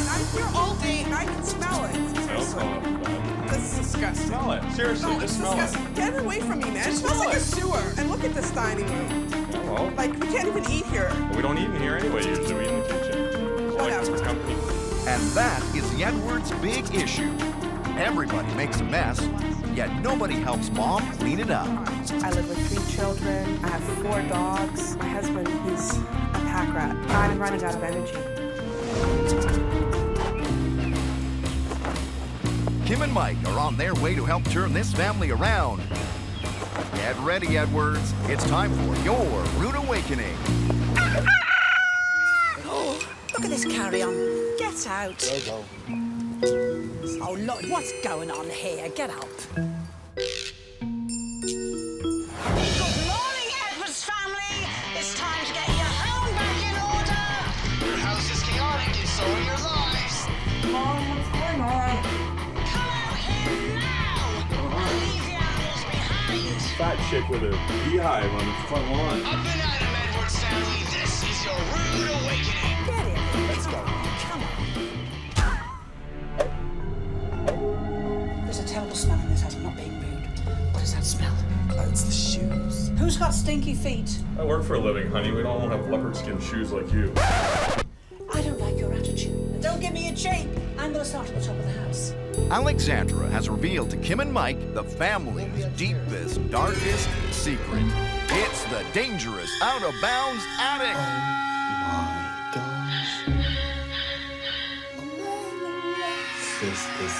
I'm here all day and I can smell it. Smells bad. This is disgusting. Smell it. Seriously, No, just it's smell disgusting. it. Get it away from me, man. Just It smells smell like a it. sewer. And look at this dining room. Yeah, well, Like, we can't even eat here. we don't eat in here anyway, usually. We eat in the kitchen. Like for company. And that is the Edwards' big issue. Everybody makes a mess, yet nobody helps Mom clean it up. I live with 3 children. I have 4 dogs. My husband, he's a pack rat. I'm running out of energy. Kim and Mike are on their way to help turn this family around. Get ready, Edwards. It's time for your rude awakening. Oh, look at this carry-on. Get out. There you go. Oh, look, what's going on here? Get out. Good morning, Edwards family. It's time to get your home back in order. Your house is chaotic and so are your lives. Mom, what's going on? Come out here now. Leave the animals behind. Fat chick with a beehive on the front lawn. Up and at 'em, Edwards family. This is your rude awakening. Get in. Let's go. Come on. There's a terrible smell in this house. I'm not being rude. What is that smell? It's the shoes. Who's got stinky feet? I work for a living, honey. We don't have leopard skin shoes like you. I don't like your attitude. Don't give me a cheek. I'm going to start at the top of the house. Alexandra has revealed to Kim and Mike the family's deepest, darkest secret. It's the dangerous, out-of-bounds attic. This is...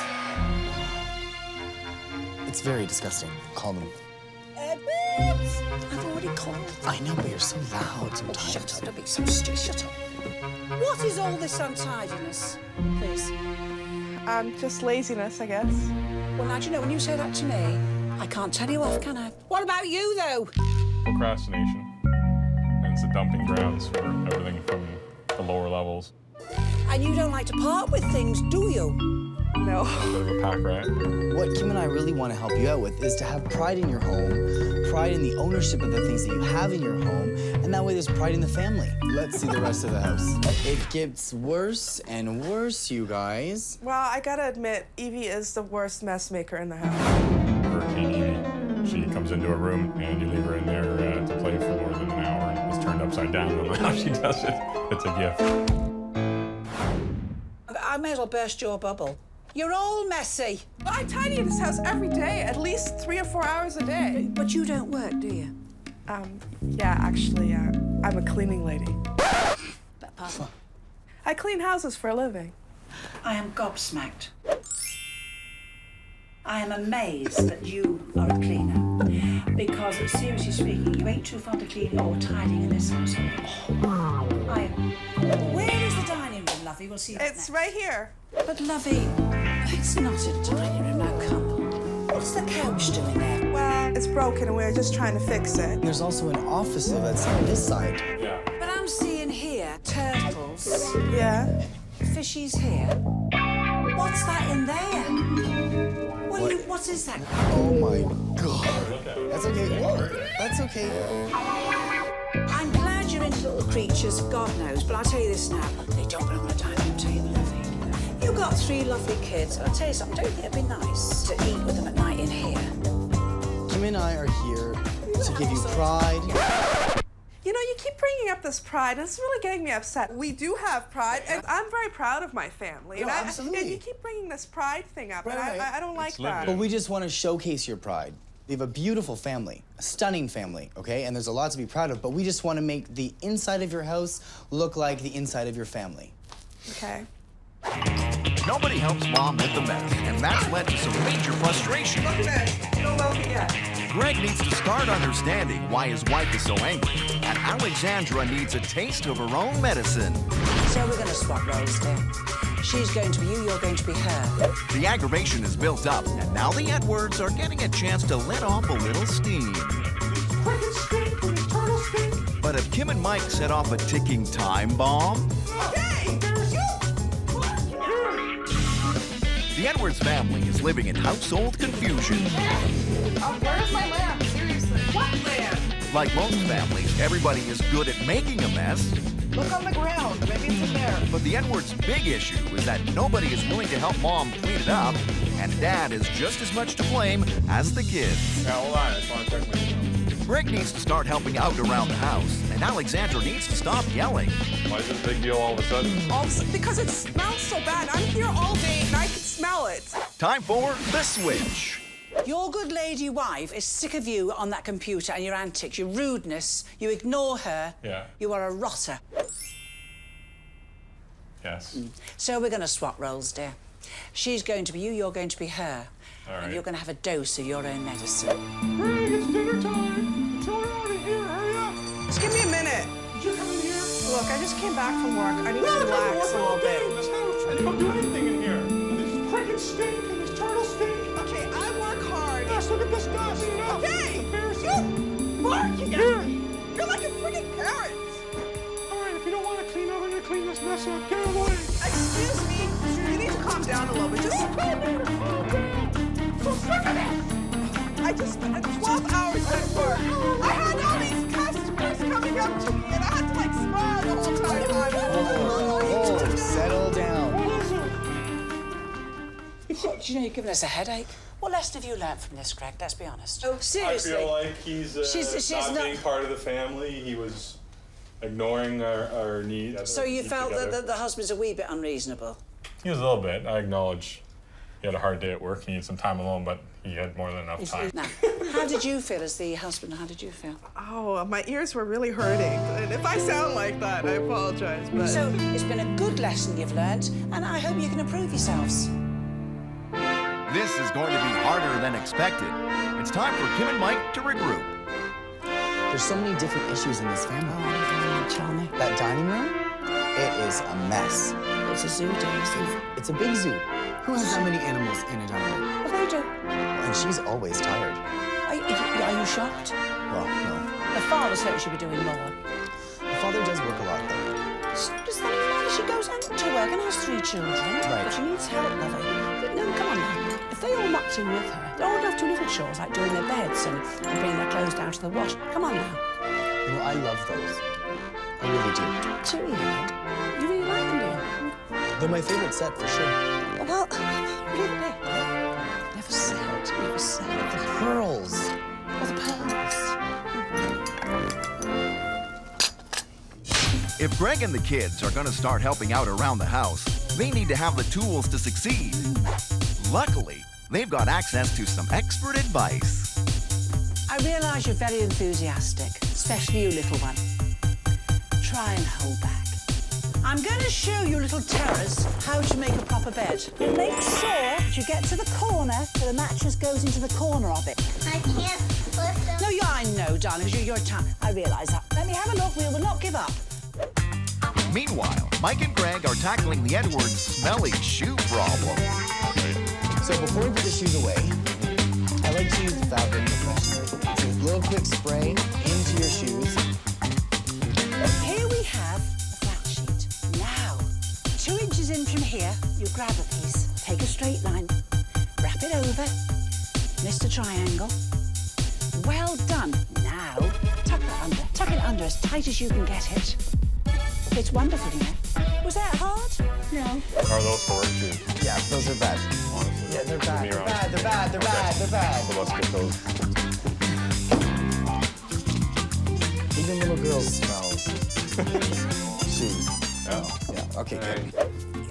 It's very disgusting. Call them. Edwards! I've already called. I know, but you're so loud sometimes. Shut up. Don't be so stupid. Shut up. What is all this untidiness? Please. Just laziness, I guess. Well, now, do you know, when you say that to me, I can't tell you off, can I? What about you, though? Procrastination. And it's the dumping grounds for everything from the lower levels. And you don't like to part with things, do you? No. A bit of a pack rat. What Kim and I really want to help you out with is to have pride in your home, pride in the ownership of the things that you have in your home, and that way there's pride in the family. Let's see the rest of the house. It gets worse and worse, you guys. Well, I gotta admit, Evie is the worst mess maker in the house. Hurricane Evie. She comes into a room and you leave her in there to play for more than an hour and it's turned upside down. I don't know how she does it. It's a gift. I may as well burst your bubble. You're all messy. Well, I tidy this house every day, at least 3 or 4 hours a day. But you don't work, do you? Yeah, actually, I'm a cleaning lady. Pardon? I clean houses for a living. I am gobsmacked. I am amazed that you are a cleaner. Because, seriously speaking, you ain't too fond of cleaning or tidying in this household. I am. Where is the dining room, Lovey? We'll see you It's right here. But, Lovey, it's not a dining room. Now, come on. What's the couch doing there? Well, it's broken and we're just trying to fix it. There's also an office that's on this side. Yeah. But I'm seeing here turtles. Yeah. Fishies here. What's that in there? What is that? Oh my God. That's okay. Whoa, that's okay. I'm glad you're into little creatures, God knows, but I'll tell you this now. They don't belong on a dining room table, Lovey. You've got 3 lovely kids. I'll tell you something, don't you think it'd be nice to eat with them at night in here? Kim and I are here to give you pride. You know, you keep bringing up this pride, and it's really getting me upset. We do have pride, and I'm very proud of my family. No, absolutely. And you keep bringing this pride thing up, and Right. I don't like that. But we just want to showcase your pride. We have a beautiful family, a stunning family, okay? And there's a lot to be proud of, but we just want to make the inside of your house look like the inside of your family. Okay. Nobody helps Mom with the mess, and that's led to some major frustration. Look at this. Don't welcome yet. Greg needs to start understanding why his wife is so angry, and Alexandra needs a taste of her own medicine. So we're going to swap roles here. She's going to be you, you're going to be her. The aggravation is built up, and now the Edwards are getting a chance to let off a little steam. Quick and straight from your turtle street. But if Kim and Mike set off a ticking time bomb, the Edwards family is living in household confusion. Where's my lamp? Seriously. What lamp? Like most families, everybody is good at making a mess. Look on the ground. Maybe it's in there. But the Edwards' big issue is that nobody is willing to help Mom clean it up, and Dad is just as much to blame as the kids. Now, hold on. I just want to check my email. Greg needs to start helping out around the house, and Alexandra needs to stop yelling. Why is it a big deal all of a sudden? Because it smells so bad. I'm here all day and I can smell it. Time for The Switch. Your good lady wife is sick of you on that computer and your antics, your rudeness. You ignore her. Yeah. You are a rotter. Yes. So we're going to swap roles, dear. She's going to be you, you're going to be her. All right. And you're going to have a dose of your own medicine. Greg, it's dinner time. The children are already here. Hurry up. Just give me a minute. Did you come in here? Look, I just came back from work. I need to relax a little bit. I don't do anything in here. There's crickets stink and there's turtles stink. Okay, I work hard. Yes, look at this dust. Okay! Embarrassing. You barking at me! You're like a freaking parrot! All right, if you don't want to clean, I'm going to clean this mess up. Get out of the way. Excuse me, you need to calm down a little bit. Just calm down. So sick of this. I just spent 12 hours at work. I had all these customers coming up to me, and I had to like smile the whole time. Oh, settle down. Do you know you're giving us a headache? What lesson have you learned from this, Greg? Let's be honest. Oh, seriously. I feel like he's She's not not being part of the family. He was ignoring our need. So you felt that the husband's a wee bit unreasonable? He was a little bit. I acknowledge he had a hard day at work. He needed some time alone, but he had more than enough time. Now, how did you feel as the husband? How did you feel? Oh, my ears were really hurting. And if I sound like that, I apologize. But... So it's been a good lesson you've learned, and I hope you can improve yourselves. This is going to be harder than expected. It's time for Kim and Mike to regroup. There's so many different issues in this family. Tell me. That dining room, it is a mess. It's a zoo, Daisy. It's a big zoo. Who has that many animals in a dining room? Well, they do. And she's always tired. Are you shocked? Well, no. The father said she should be doing more. The father does work a lot, though. So does that mean she goes out to work and has 3 children? Right. But she needs help, lovey. But no, come on now. If they all mucked in with her, they're old enough to do little chores like doing their beds and bringing their clothes down to the wash. Come on now. You know, I love those. I really do. Do you? You really like them, do you? They're my favorite set, for sure. Well, really? Never said. Never said. The pearls. Oh, the pearls. If Greg and the kids are going to start helping out around the house, they need to have the tools to succeed. Luckily, they've got access to some expert advice. I realise you're very enthusiastic, especially you, little one. Try and hold back. I'm going to show you little terrors how to make a proper bed. Make sure that you get to the corner so the mattress goes into the corner of it. I can't lift them. No, I know, darling, because you're a child. I realise that. Let me have a look. We will not give up. Meanwhile, Mike and Greg are tackling the Edwards' smelly shoe problem. So before we put the shoes away, I like to use the fabric refreshener. It's a little quick spray into your shoes. Here we have the flat sheet. Now, 2 inches in from here, you grab a piece, take a straight line, wrap it over, missed a triangle. Well done. Now, tuck it under as tight as you can get it. It's wonderful, you know. Was that hard? No. Are those for work shoes? Yeah, those are bad. Honestly. Yeah, they're bad. They're bad. So let's get those. Even little girls smell shoes. Oh. Yeah, okay, good.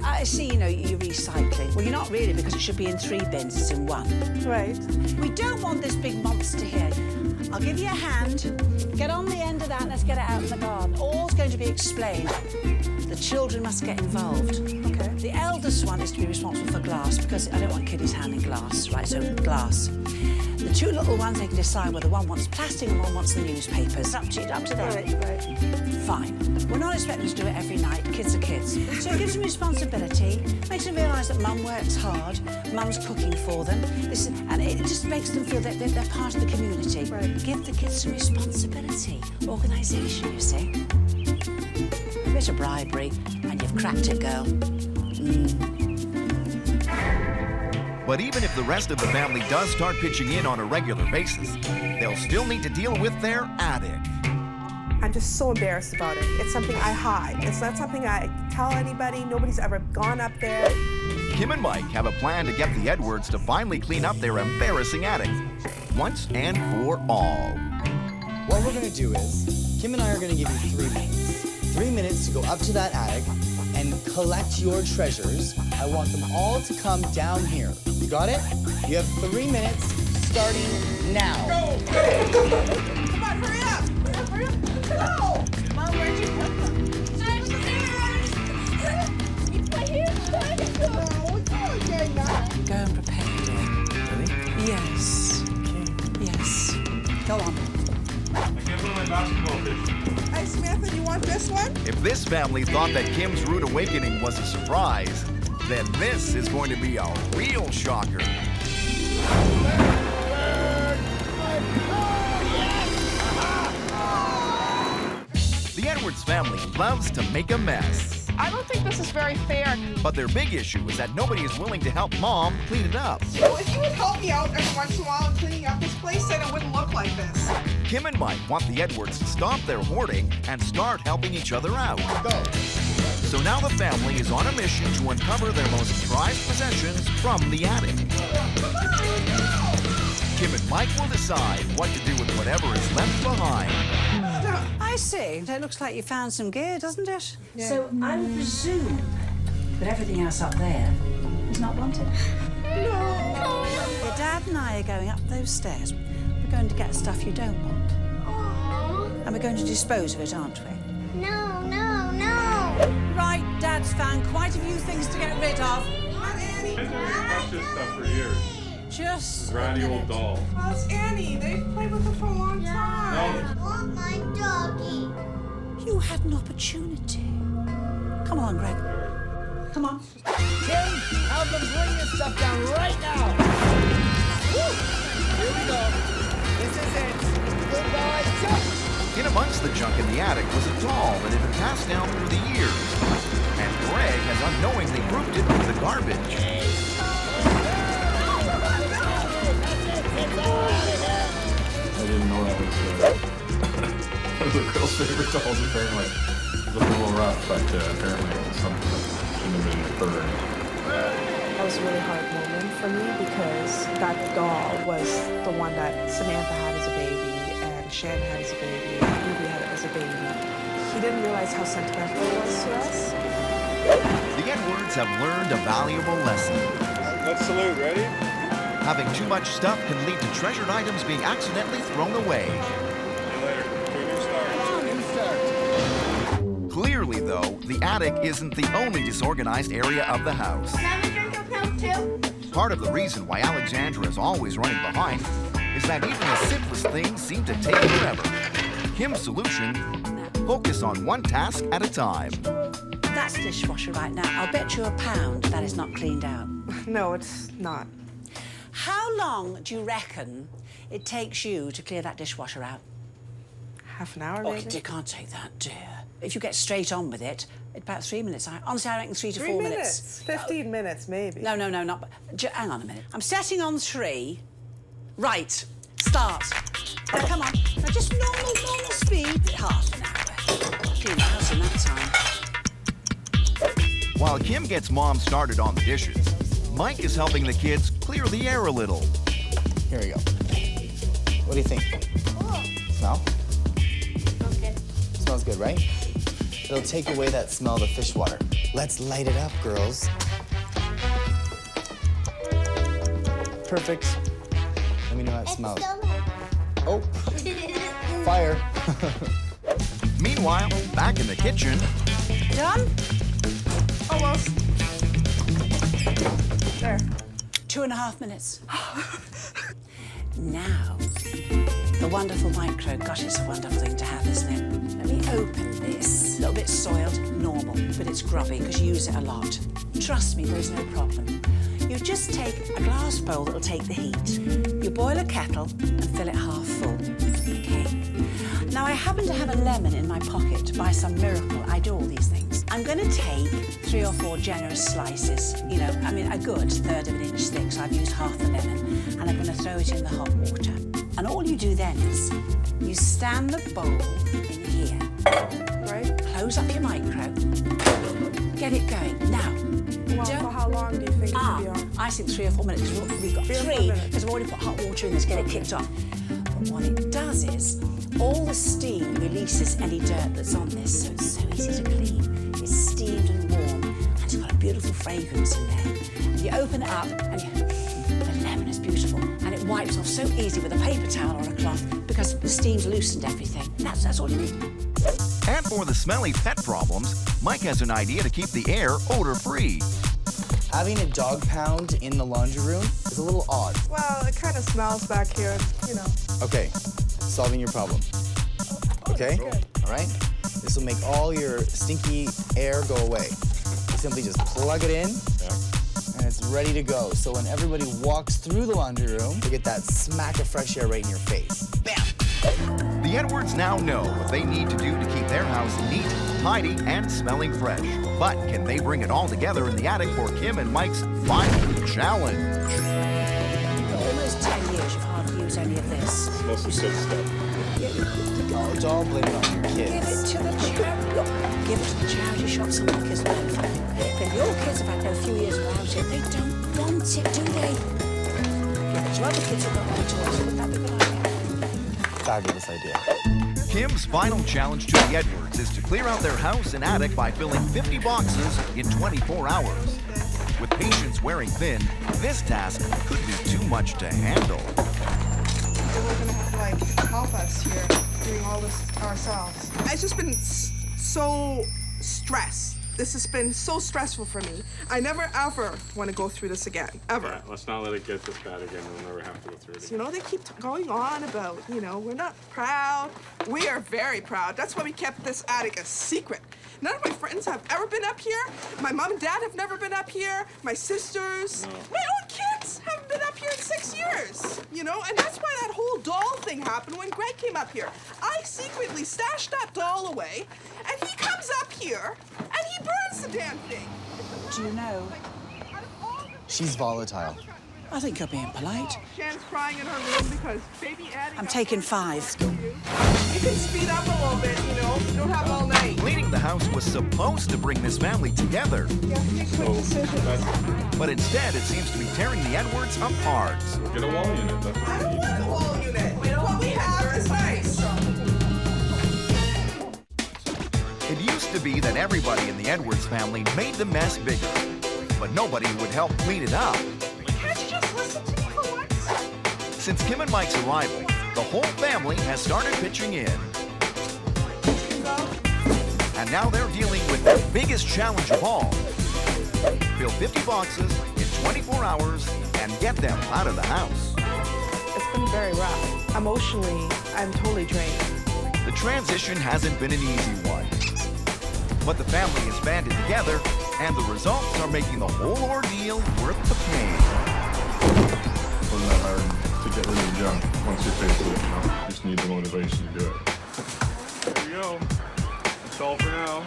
I see, you know, you're recycling. Well, you're not really, because it should be in 3 bins, it's in 1. Right. We don't want this big monster here. I'll give you a hand. Get on the end of that and let's get it out in the garden. All's going to be explained. The children must get involved. Okay. The eldest one is to be responsible for glass, because I don't want kiddies handling glass, right? So glass. The 2 little ones, they can decide whether one wants plastic and one wants the newspapers. Up to them. Right. Fine. We're not expecting to do it every night. Kids are kids. So it gives them responsibility, makes them realise that mum works hard, mum's cooking for them. And it just makes them feel that they're part of the community. Right. Give the kids some responsibility, organisation, you see. A bit of bribery, and you've cracked it, girl. But even if the rest of the family does start pitching in on a regular basis, they'll still need to deal with their attic. I'm just so embarrassed about it. It's something I hide. It's not something I tell anybody. Nobody's ever gone up there. Kim and Mike have a plan to get the Edwards to finally clean up their embarrassing attic, once and for all. What we're gonna do is, Kim and I are gonna give you 3 minutes. 3 minutes to go up to that attic and collect your treasures. I want them all to come down here. You got it? You have 3 minutes, starting now. Go! Come on, hurry up! Hurry up! Go! Mom, where'd you put them? It's my hair. Go and prepare, dear. Really? Yes. Yes. Go on. I can't put my basketball fish. Hey, Samantha, you want this one? If this family thought that Kim's rude awakening was a surprise, then this is going to be a real shocker. The Edwards family loves to make a mess. I don't think this is very fair. But their big issue is that nobody is willing to help Mom clean it up. Well, if you would help me out every once in a while in cleaning up this place, then it wouldn't look like this. Kim and Mike want the Edwards to stop their hoarding and start helping each other out. Go. So now the family is on a mission to uncover their most prized possessions from the attic. Kim and Mike will decide what to do with whatever is left behind. I see. It looks like you found some gear, doesn't it? Yeah. So I would presume that everything else up there is not wanted. No. Your dad and I are going up those stairs. We're going to get stuff you don't want. And we're going to dispose of it, aren't we? No, no, no. Right, Dad's found quite a few things to get rid of. I've been touched this stuff for years. Just Granny old doll. Well, it's Annie. They've played with it for a long time. I want my doggy. You had an opportunity. Come on, Greg. Come on. Kim, have them bring this stuff down right now. Woo! Here we go. This is it. Goodbye, jump. In amongst the junk in the attic was a doll that had been passed down through the years. And Greg has unknowingly grouped it with the garbage. I didn't know that was one of the girls' favorite dolls, apparently. It was a little rough, but apparently it was something that shouldn't have been burned. That was a really hard moment for me because that doll was the one that Samantha had as a baby and Shan had as a baby and Ruby had as a baby. He didn't realize how sentimental it was to us. The Edwards have learned a valuable lesson. Let's salute, ready? Having too much stuff can lead to treasured items being accidentally thrown away. See you later. New start. Clearly, though, the attic isn't the only disorganized area of the house. Have a drink of milk too? Part of the reason why Alexandra is always running behind is that even the simplest things seem to take forever. Kim's solution: focus on one task at a time. That's dishwasher right now. I'll bet you £1 that is not cleaned out. No, it's not. How long do you reckon it takes you to clear that dishwasher out? Half an hour, Oh, maybe? you can't take that, dear. If you get straight on with it, it's about 3 minutes. Honestly, I reckon 3 to 4 3 minutes. 15 minutes, maybe. No, not. Hang on a minute. I'm setting on 3. Right. Start. Now, come on. Now, just normal speed. Half an hour. Clean the house in that time. While Kim gets Mom started on the dishes, Mike is helping the kids clear the air a little. Here we go. What do you think? Smell? Smells good. Smells good, right? It'll take away that smell of the fish water. Let's light it up, girls. Perfect. Let me know how it smells. Oh, fire. Meanwhile, back in the kitchen, Done? Almost. There. 2.5 minutes. Now, the wonderful micro. Gosh, it's a wonderful thing to have, isn't it? Let me open this. A little bit soiled, normal, but it's grubby because you use it a lot. Trust me, there's no problem. You just take a glass bowl that'll take the heat. You boil a kettle and fill it half full. Okay. Now I happen to have a lemon in my pocket. By some miracle, I do all these things. I'm going to take 3 or 4 generous slices, you know, I mean a good 1/3 of an inch thick, so I've used half the lemon, and I'm going to throw it in the hot water. And all you do then is you stand the bowl in here, right? Close up your micro, get it going. Now, For how long do you think it should be on? I think 3 or 4 minutes, because we've got 3, because I've already put hot water in this, get it kicked off. But what it does is, all the steam releases any dirt that's on this, so it's so easy to clean. It's steamed and warm, and it's got a beautiful fragrance in there. And you open it up, and the lemon is beautiful, and it wipes off so easy with a paper towel or a cloth, because the steam's loosened everything. That's all you need. And for the smelly pet problems, Mike has an idea to keep the air odor-free. Having a dog pound in the laundry room is a little odd. Well, it kind of smells back here, you know. Okay, solving your problem. Okay? All right? This will make all your stinky air go away. You simply just plug it in, and it's ready to go. So when everybody walks through the laundry room, they get that smack of fresh air right in your face. Bam! The Edwards now know what they need to do to keep their house neat, tidy, and smelling fresh. But can they bring it all together in the attic for Kim and Mike's final challenge? Almost 10 years you've hardly used any of this. Mostly good stuff. Oh, it's all blamed on your Give it kids. to the charity. Look, give it to the charity shop. Some of the kids learn from it. If your kids have had a few years without it, they don't want it, do they? Give it to other kids who've got no toys. Would that be a good idea? Fabulous idea. Kim's final challenge to the Edwards is to clear out their house and attic by filling 50 boxes in 24 hours. With patience wearing thin, this task could be too much to handle. So we're gonna have to like help us here doing all this ourselves. It's just been so stressed. This has been so stressful for me. I never ever want to go through this again, ever. Yeah, let's not let it get this bad again. We'll never have to go through it again. You know, they keep going on about, you know, we're not proud. We are very proud. That's why we kept this attic a secret. None of my friends have ever been up here. My mom and dad have never been up here. My sisters. No. My own kids haven't been up here in 6 years. You know, and that's why that whole doll thing happened when Greg came up here. I secretly stashed that doll away, and he comes up here, and he burns the damn thing. Do you know? She's volatile. I think you're being polite. Shan's crying in her room because baby Addie... I'm taking 5. You can speed up a little bit, you know? You don't have all night. Cleaning the house was supposed to bring this family together. You have to make quick decisions. But instead, it seems to be tearing the Edwards apart. Get a wall unit. That's I don't want a wall unit. What we have is nice. It used to be that everybody in the Edwards family made the mess bigger, but nobody would help clean it up. Can't you just listen to me for once? Since Kim and Mike's arrival, the whole family has started pitching in. And now they're dealing with the biggest challenge of all. Fill 50 boxes in 24 hours and get them out of the house. It's been very rough. Emotionally, I'm totally drained. The transition hasn't been an easy one. But the family has banded together, and the results are making the whole ordeal worth the pain. Wasn't that hard to get rid of the junk once you're faced with it, you know? You just need the motivation to do it. There you go. That's all for now.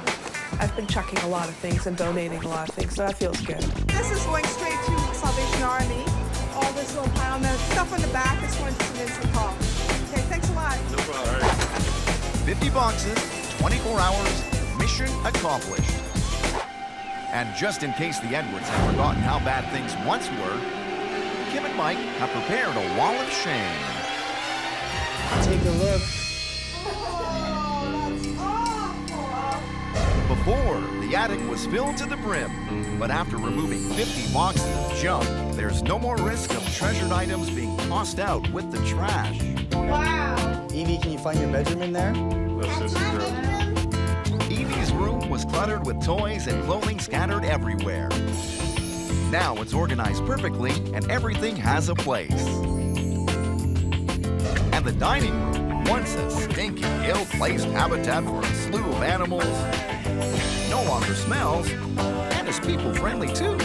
I've been chucking a lot of things and donating a lot of things, so that feels good. This is going straight to Salvation Army. All this little pile, and the stuff on the back is going to Sentimental. Okay, thanks a lot. No problem. All right. 50 boxes, 24 hours, mission accomplished. And just in case the Edwards have forgotten how bad things once were, Kim and Mike have prepared a wall of shame. Take a look. Before, the attic was filled to the brim, but after removing 50 boxes of junk, there's no more risk of treasured items being tossed out with the trash. Wow. Evie, can you find your bedroom in there? That's Sissy's room. Evie's room was cluttered with toys and clothing scattered everywhere. Now it's organized perfectly and everything has a place. And the dining room, once a stinky, ill-placed habitat for a slew of animals, no longer smells and is people-friendly too.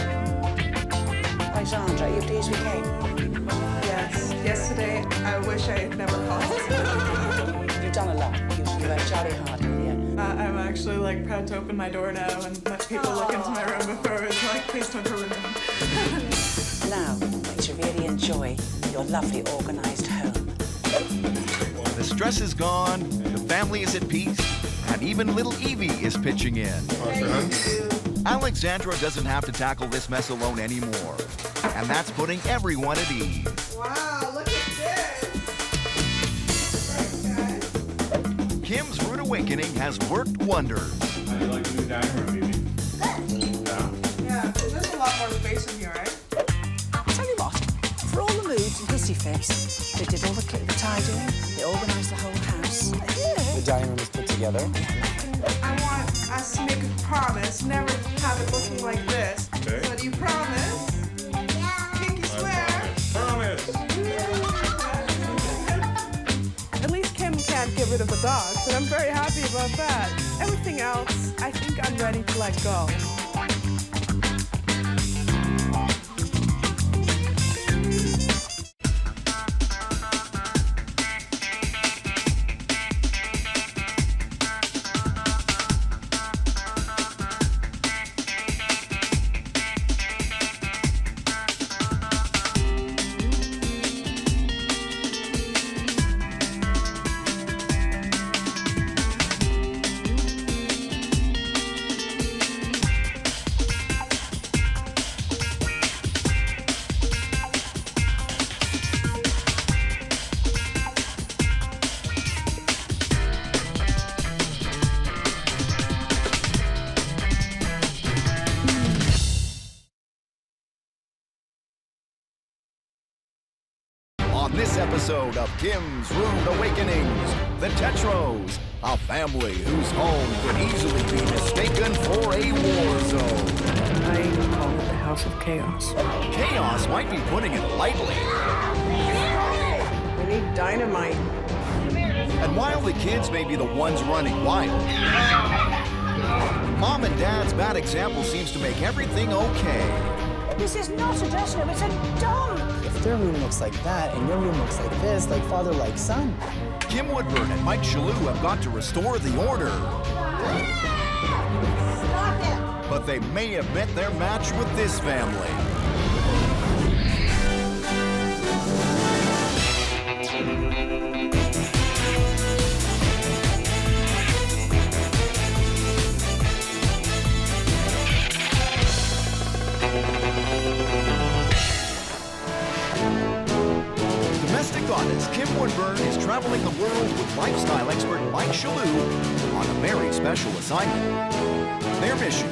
Alexandra, you pleased we came? Yes. Yesterday wish I had never called. You've done a lot. You worked jolly hard, yeah. I'm actually like proud to open my door now and let people look into my room before it's like, please don't ruin them. Now, to really enjoy your lovely organised home. The stress is gone, the family is at peace, and even little Evie is pitching in. Alexandra doesn't have to tackle this mess alone anymore, and that's putting everyone at ease. Wow, look at this! Kim's rude awakening has worked wonders. How do you like the new dining room, Evie? Yeah, there's a lot more space in here, right? Tell you what, for all the moods and hissy fits, they did all the tidying, they organised the whole house. The dining room is put together. I want us to make a promise, never have it looking like this. Okay. So do you promise? Yeah. Pinky swear. Promise. At least Kim can't get rid of the dogs, and I'm very happy about that. Everything else, I think I'm ready to let go. On this episode of Kim's Rude Awakenings, the Tetros, a family whose home could easily be mistaken for a war zone. I call it the House of Chaos. Chaos might be putting it lightly. We need dynamite. And while the kids may be the ones running wild, Mom and Dad's bad example seems to make everything okay. This is not a dressing room, it's a dump. If their room looks like that and your room looks like this, like father, like son. Kim Woodburn and Mike Chesur have got to restore the order. Stop it. But they may have met their match with this family. Domestic goddess Kim Woodburn is traveling the world with lifestyle expert Mike Chesur on a very special assignment. Their mission: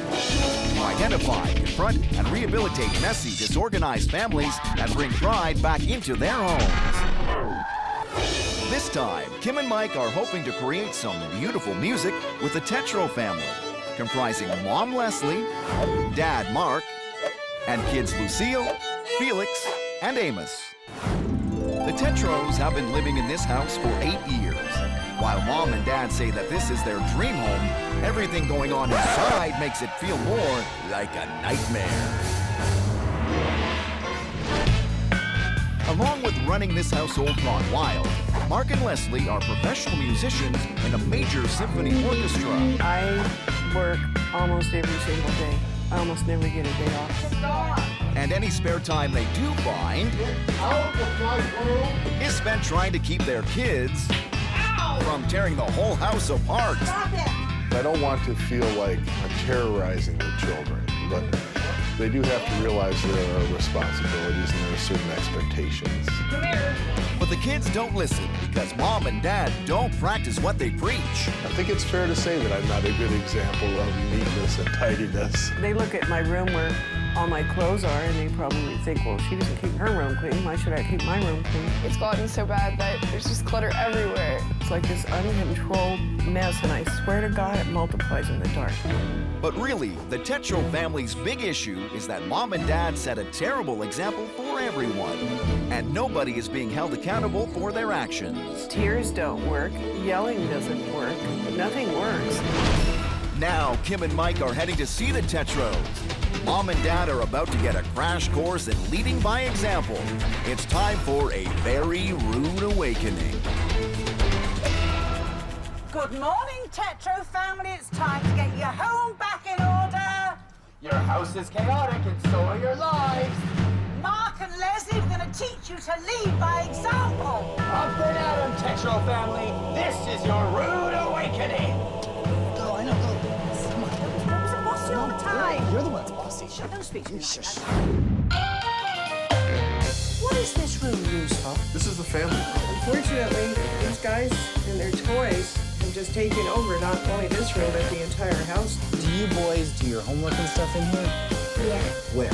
to identify, confront, and rehabilitate messy, disorganized families and bring pride back into their homes. This time, Kim and Mike are hoping to create some beautiful music with the Tetro family, comprising Mom Leslie, Dad Mark, and kids Lucille, Felix, and Amos. The Tetros have been living in this house for 8 years. While Mom and Dad say that this is their dream home, everything going on inside makes it feel more like a nightmare. Along with running this household gone wild, Mark and Leslie are professional musicians in a major symphony orchestra. I work almost every single day. I almost never get a day off. And any spare time they do find is spent trying to keep their kids from tearing the whole house apart. I don't want to feel like I'm terrorizing the children, but they do have to realize there are responsibilities and there are certain expectations. But the kids don't listen because Mom and Dad don't practice what they preach. I think it's fair to say that I'm not a good example of neatness and tidiness. They look at my room where all my clothes are, and they probably think, well, she doesn't keep her room clean. Why should I keep my room clean? It's gotten so bad that there's just clutter everywhere. It's like this uncontrolled mess, and I swear to God, it multiplies in the dark. But really, the Tetro family's big issue is that Mom and Dad set a terrible example for everyone, and nobody is being held accountable for their actions. Tears don't work. Yelling doesn't work. Nothing works. Now, Kim and Mike are heading to see the Tetros. Mom and Dad are about to get a crash course in leading by example. It's time for a very rude awakening. Good morning, Tetro family. It's time to get your home back in order. Your house is chaotic and so are your lives. Mark and Leslie, we're going to teach you to lead by example. Up and at 'em, Tetro family. This is your rude awakening. Go, I know, go. Come on. Don't bossy all the time. You're the one that's bossy. Shut, don't speak to me like that. What is this room used for? This is the family room. Unfortunately, these guys and their toys have just taken over not only this room, but the entire house. Do you boys do your homework and stuff in here? Yeah. Where?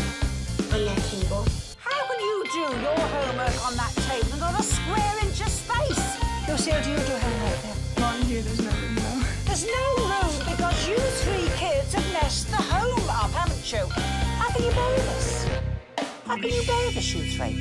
On that table. How can you do your homework on that table and not a square inch of space? Lucy, do you do homework there? Mom, here, there's no room now. There's no room because you three kids have messed the home up, haven't you? How can you bear this? How can you bear this, you three?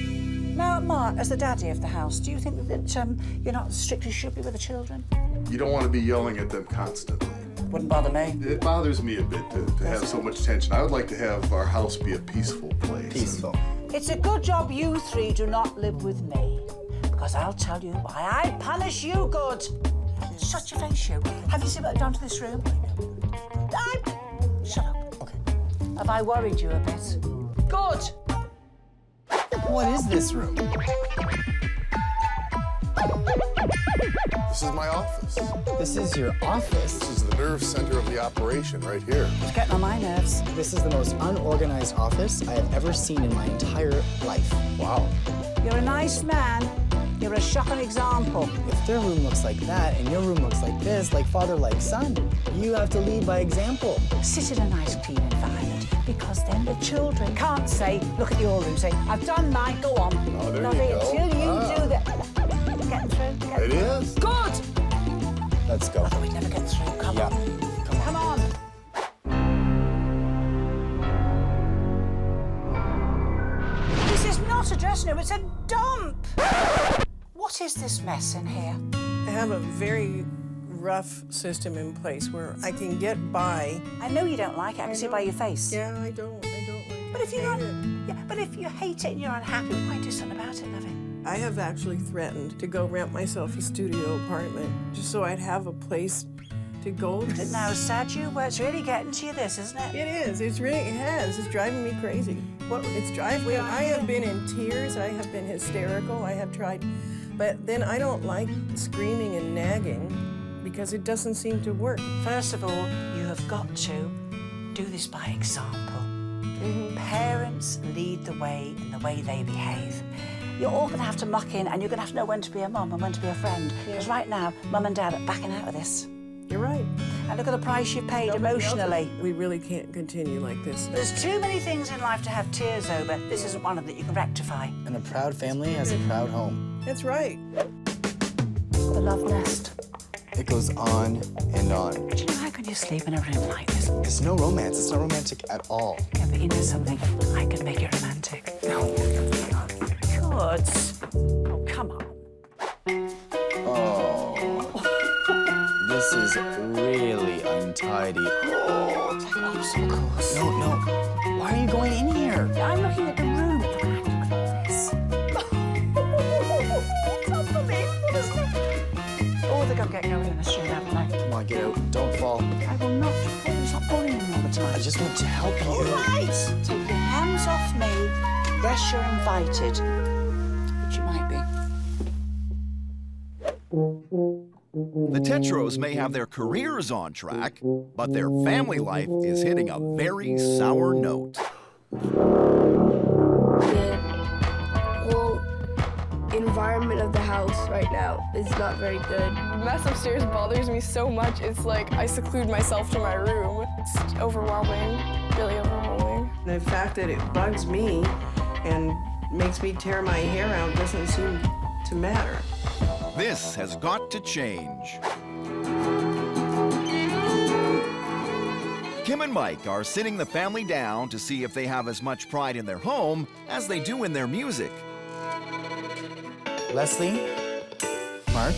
Now, Mark, as the daddy of the house, do you think that you're not as strict as you should be with the children? You don't want to be yelling at them constantly. Wouldn't bother me. It bothers me a bit to have so much tension. I would like to have our house be a peaceful place. Peaceful. It's a good job you three do not live with me, because I'll tell you why I punish you good. Shut your face, you. Have you seen what I've done to this room? Shut up. Okay. Have I worried you a bit? Good. What is this room? This is my office. This is your office? This is the nerve center of the operation right here. It's getting on my nerves. This is the most unorganized office I have ever seen in my entire life. Wow. You're a nice man. You're a shocking example. If their room looks like that and your room looks like this, like father, like son, you have to lead by example. Sit in a nice, clean environment, because then the children can't say, look at your room, say, I've done mine, go on. Oh, there Not you go. until you do that. Getting through? It is. Good! Let's go. Although we'd never get through. Come Yeah. on. Come on. This is not a dressing room, it's a dump. What is this mess in here? I have a very rough system in place where I can get by. I know you don't like it, I can see it by your face. Yeah, I don't like it. But if you're not, yeah, but if you hate it and you're unhappy, why do something about it, lovey? I have actually threatened to go rent myself a studio apartment just so I'd have a place to go. Is it now sad you? Well, it's really getting to you, this, isn't it? It is. It has. It's driving me crazy. Well, it's driving me. I have been in tears. I have been hysterical. I have tried. But then I don't like screaming and nagging because it doesn't seem to work. First of all, you have got to do this by example. Parents lead the way in the way they behave. You're all going to have to muck in, and you're going to have to know when to be a mum and when to be a friend. Because right now, Mum and Dad are backing out of this. You're right. And look at the price you've paid emotionally. We really can't continue like this. There's too many things in life to have tears over. This isn't one of them that you can rectify. And a proud family has a proud home. That's right. The love nest. It goes on and on. Do you know how can you sleep in a room like this? There's no romance. It's not romantic at all. Yeah, but you know something? I can make it romantic. No. Good. Oh, come on. Oh. This is really untidy. Oh, take obstacle course. No, no. Why are you going in here? I'm looking at the room. Look at this. It's unbelievable, isn't it? Oh, they're going to get going in the street, haven't they? Come on, get out. Don't fall. I will not fall. Stop bullying me all the time. I just want to help you. All right. Take your hands off me. Yes, you're invited. Which you might be. The Tetros may have their careers on track, but their family life is hitting a very sour note. The whole environment of the house right now is not very good. The mess upstairs bothers me so much, it's like I seclude myself to my room. It's overwhelming, really overwhelming. The fact that it bugs me and makes me tear my hair out doesn't seem to matter. This has got to change. Kim and Mike are sitting the family down to see if they have as much pride in their home as they do in their music. Leslie, Mark,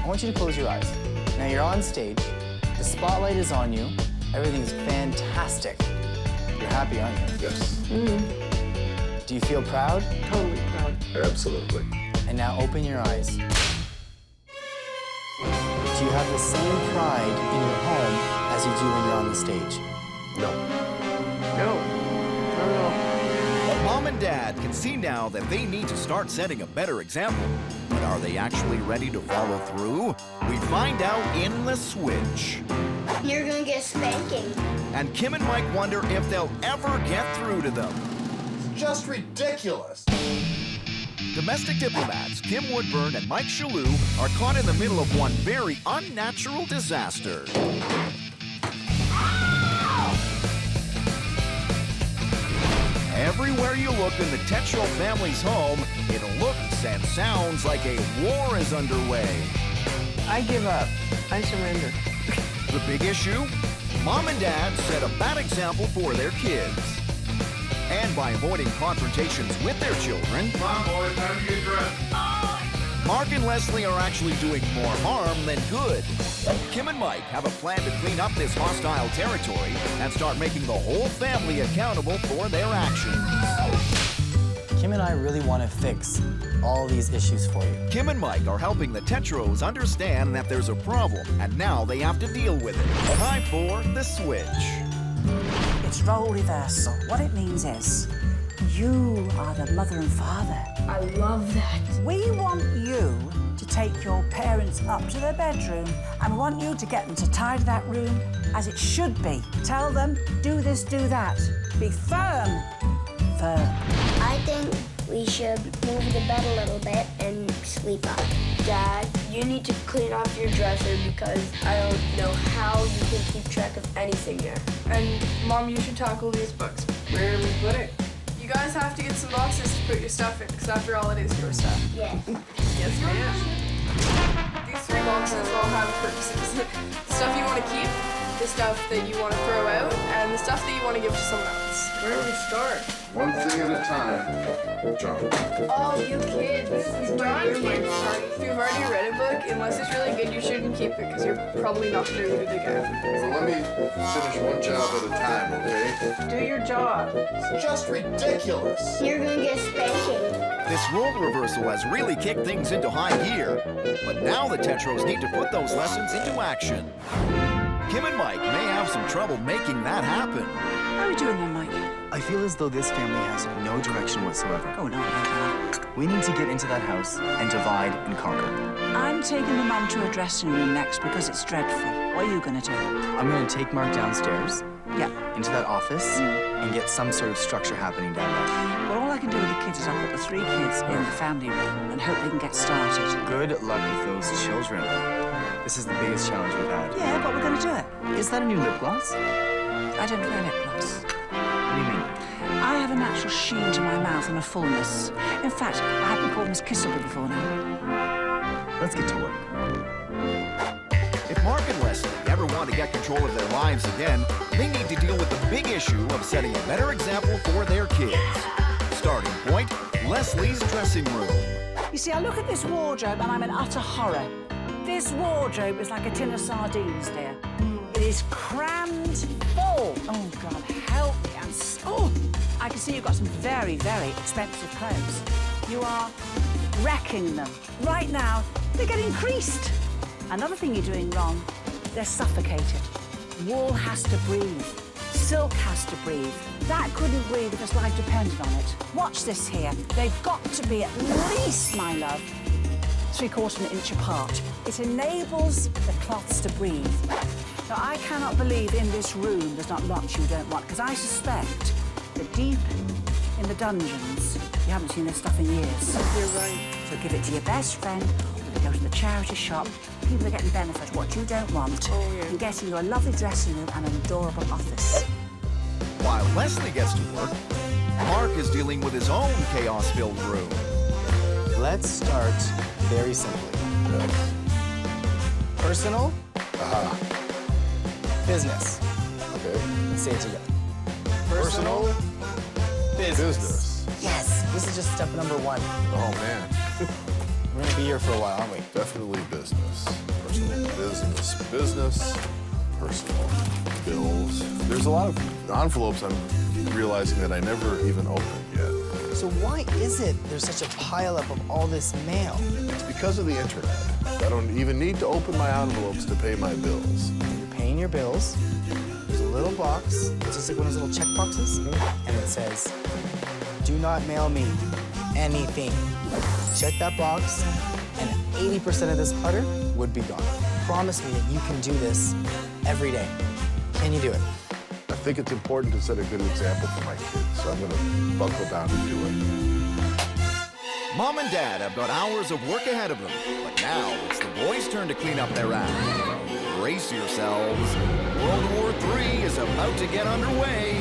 I want you to close your eyes. Now you're on stage. The spotlight is on you. Everything's fantastic. Your happy, aren't you? Yes. Do you feel proud? Totally proud. Absolutely. And now open your eyes. Do you have the same pride in your home as you do when you're on the stage? No. No. Not at all. Mom and Dad can see now that they need to start setting a better example. But are they actually ready to follow through? We find out in the switch. You're gonna get spanking. And Kim and Mike wonder if they'll ever get through to them. Just ridiculous. Domestic diplomats Kim Woodburn and Mike Chesur are caught in the middle of one very unnatural disaster. Everywhere you look in the Tetro family's home, it looks and sounds like a war is underway. I give up. I surrender. The big issue? Mom and Dad set a bad example for their kids. And by avoiding confrontations with their children, Come on, boys, time to get dressed. Mark and Leslie are actually doing more harm than good. Kim and Mike have a plan to clean up this hostile territory and start making the whole family accountable for their actions. Kim and I really want to fix all these issues for you. Kim and Mike are helping the Tetros understand that there's a problem, and now they have to deal with it. Time for the switch. It's role reversal. What it means is you are the mother and father. I love that. We want you to take your parents up to their bedroom and we want you to get them to tidy that room as it should be. Tell them, do this, do that. Be firm. Firm. I think we should move the bed a little bit and sleep up. Dad, you need to clean off your dresser because I don't know how you can keep track of anything there. And Mom, you should tackle these books. Where do we put it? You guys have to get some boxes to put your stuff in, because after all, it is your stuff. Yeah. Yes, ma'am. These 3 boxes all have purposes. Stuff you want to keep, the stuff that you want to throw out, and the stuff that you want to give to someone else. Where do we start? One thing at a time. John. Oh, you kids. If you've already read a book, unless it's really good, you shouldn't keep it, because you're probably not going to read it again. So let me finish one job at a time, okay? Do your job. It's just ridiculous. You're gonna get spanking. This role reversal has really kicked things into high gear. But now the Tetros need to put those lessons into action. Kim and Mike may have some trouble making that happen. How are we doing then, Mike? I feel as though this family has no direction whatsoever. Oh, no. We need to get into that house and divide and conquer. I'm taking the mum to her dressing room next because it's dreadful. What are you going to do? I'm going to take Mark downstairs, Yeah. into that office, and get some sort of structure happening down there. Well, all I can do with the kids is I'll put the 3 kids in the family room and hope they can get started. Good luck with those children. This is the biggest challenge we've had. Yeah, but we're going to do it. Is that a new lip gloss? I don't wear lip gloss. What do you mean? I have a natural sheen to my mouth and a fullness. In fact, I have been called Miss Kissable before now. Let's get to work. If Mark and Leslie ever want to get control of their lives again, they need to deal with the big issue of setting a better example for their kids. Starting point, Leslie's dressing room. You see, I look at this wardrobe and I'm in utter horror. This wardrobe is like a tin of sardines, dear. It is crammed full. Oh, God, help me. I can see you've got some very, very expensive clothes. You are wrecking them. Right now, they're getting creased. Another thing you're doing wrong, they're suffocated. Wool has to breathe. Silk has to breathe. That couldn't breathe if life depended on it. Watch this here. They've got to be at least, my love, 3/4 of an inch apart. It enables the cloths to breathe. Now, I cannot believe in this room there's not lots you don't want, because I suspect that deep in the dungeons, you haven't seen this stuff in years. You're right. So give it to your best friend, or go to the charity shop. People are getting benefit of what you don't want, and getting you a lovely dressing room and an adorable office. While Leslie gets to work, Mark is dealing with his own chaos-filled room. Let's start very simply. Personal, business. Okay. Let's say it together. Personal, business. Yes, this is just step number 1. Oh, man. We're gonna be here for a while, aren't we? Definitely business. Personal, business, business, personal. Bills. There's a lot of envelopes I'm realizing that I never even opened yet. So why is it there's such a pileup of all this mail? It's because of the internet. I don't even need to open my envelopes to pay my bills. You're paying your bills. There's a little box. It's just like one of those little check boxes. And it says, do not mail me anything. Check that box, and 80% of this clutter would be gone. Promise me that you can do this every day. Can you do it? I think it's important to set a good example for my kids, so I'm gonna buckle down and do it. Mom and Dad have got hours of work ahead of them, but now it's the boys' turn to clean up their act. Brace yourselves. World War III is about to get underway.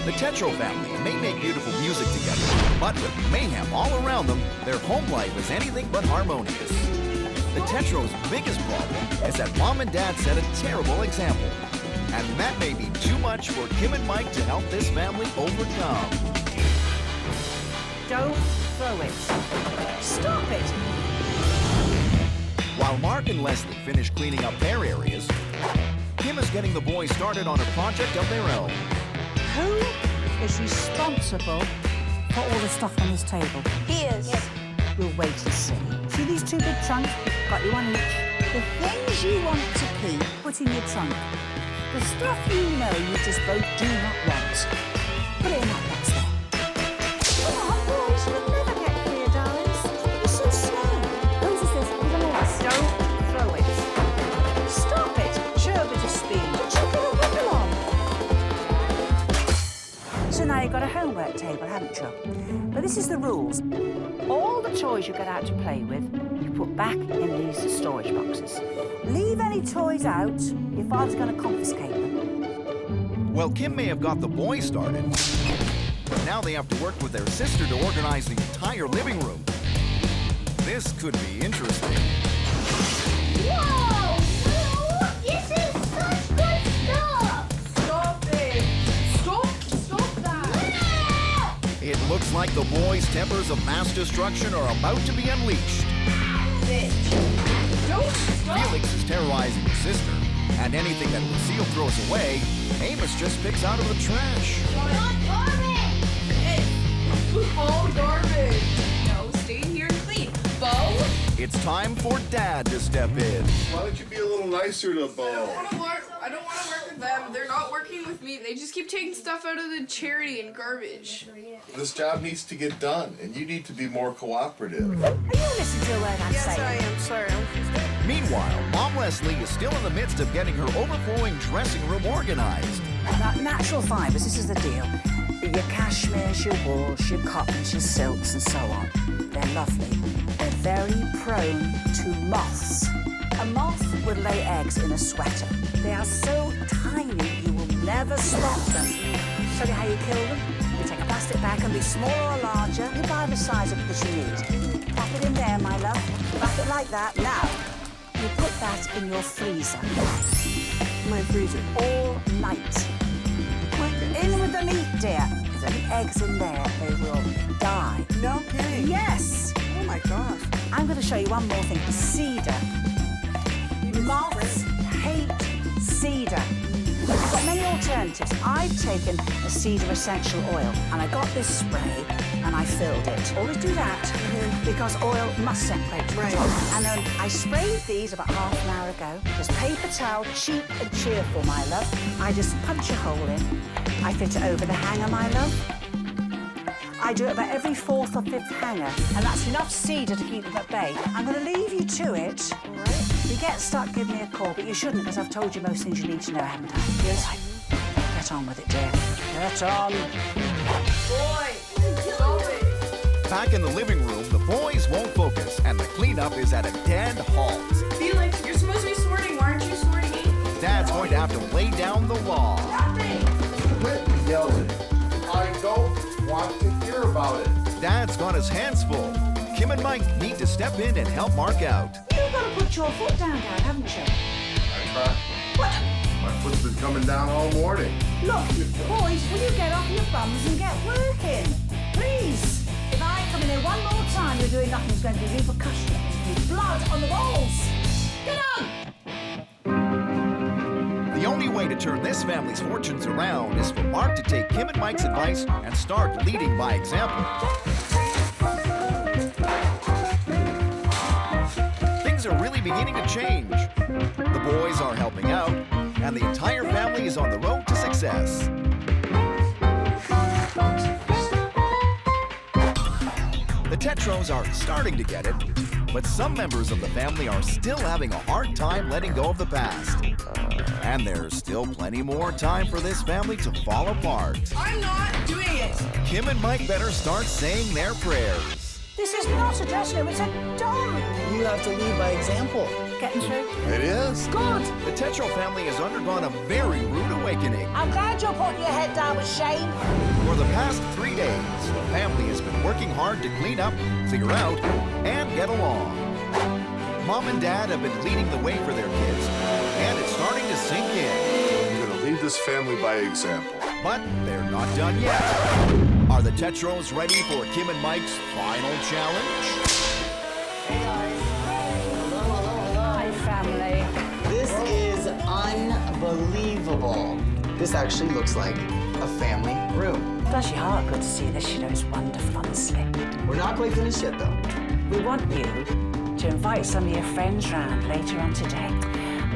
The Tetro family may make beautiful music together, but with mayhem all around them, their home life is anything but harmonious. The Tetro's biggest problem is that Mom and Dad set a terrible example. And that may be too much for Kim and Mike to help this family overcome. Don't throw it. Stop it. While Mark and Leslie finish cleaning up their areas, Kim is getting the boys started on a project of their own. Who is responsible for all the stuff on this table? He is. Yes. We'll wait and see. See these two big trunks? Got you one each. The things you want to keep, put in your trunk. The stuff you know you just both do not want, put it in that box there. Come on, boys, you'll never get clear, darlings. You're so slow. Whose is this? Don't throw it. Stop it. Show a bit of speed. Chuck it a wiggle on. So now you've got a homework table, haven't you? But this is the rules. All the toys you get out to play with, you put back in these storage boxes. Leave any toys out, your father's going to confiscate them. Well, Kim may have got the boys started, but now they have to work with their sister to organize the entire living room. This could be interesting. Whoa! This is such good stuff! Stop it! Stop that! It looks like the boys' tempers of mass destruction are about to be unleashed. Don't stop! Felix is terrorizing his sister, and anything that Lucille throws away, Amos just picks out of the trash. It's all garbage! No, stay here and clean. Bo? It's time for Dad to step in. Why don't you be a little nicer to Bo? I don't want to work with them. They're not working with me. They just keep taking stuff out of the charity and garbage. This job needs to get done, and you need to be more cooperative. Are you listening to a word I'm Yes, saying? I am. Sorry. Meanwhile, Mom Leslie is still in the midst of getting her overflowing dressing room organized. Natural fibres, this is the deal. Your cashmeres, your wools, your cottons, your silks, and so on. They're lovely. They're very prone to moths. A moth would lay eggs in a sweater. They are so tiny you will never spot them. Show you how you kill them? You take a plastic bag, can be smaller or larger. You buy the size of that you need. Pop it in there, my love. Wrap it like that. Now, you put that in your freezer. My freezer. All night. In with the meat, dear. If there's any eggs in there, they will die. No kidding. Yes. Oh my gosh. I'm going to show you one more thing. Cedar. Moths hate cedar. I've got many alternatives. I've taken a cedar essential oil and I got this spray and I filled it. Always do that because oil must separate from the top. And then I sprayed these about half an hour ago. Just paper towel, cheap and cheerful, my love. I just punch a hole in. I fit it over the hanger, my love. I do it about every 4th or 5th hanger, and that's enough cedar to keep them at bay. I'm going to leave you to it. All right. If you get stuck, give me a call, but you shouldn't, because I've told you most things you need to know, haven't I? Yes. Right. Get on with it, dear. Get on. Boy, stop it. Back in the living room, the boys won't focus, and the cleanup is at a dead halt. Felix, you're supposed to be sorting. Why aren't you sorting? Dad's going to have to lay down the law. Quit yelling. I don't want to hear about it. Dad's got his hands full. Kim and Mike need to step in and help Mark out. You've got to put your foot down, Dad, haven't you? I try. What? My foot's been coming down all morning. Look, boys, will you get off your bums and get working? Please. If I come in here one more time, you're doing nothing. There's going to be repercussions. There's going to be blood on the walls. Get up! The only way to turn this family's fortunes around is for Mark to take Kim and Mike's advice and start leading by example. Things are really beginning to change. The boys are helping out, and the entire family is on the road to success. The Tetros are starting to get it, but some members of the family are still having a hard time letting go of the past. And there's still plenty more time for this family to fall apart. I'm not doing it. Kim and Mike better start saying their prayers. This is not a dressing room, it's a dorm. You have to lead by example. Getting through? It is. Good. The Tetro family has undergone a very rude awakening. I'm glad you're putting your head down with shame. For the past 3 days, the family has been working hard to clean up, figure out, and get along. Mom and Dad have been leading the way for their kids, and it's starting to sink in. I'm gonna lead this family by example. But they're not done yet. Are the Tetros ready for Kim and Mike's final challenge? Hi, family. This is unbelievable. This actually looks like a family room. Does your heart good to see this? You know, it's wonderful, honestly. We're not quite finished yet, though. We want you to invite some of your friends round later on today.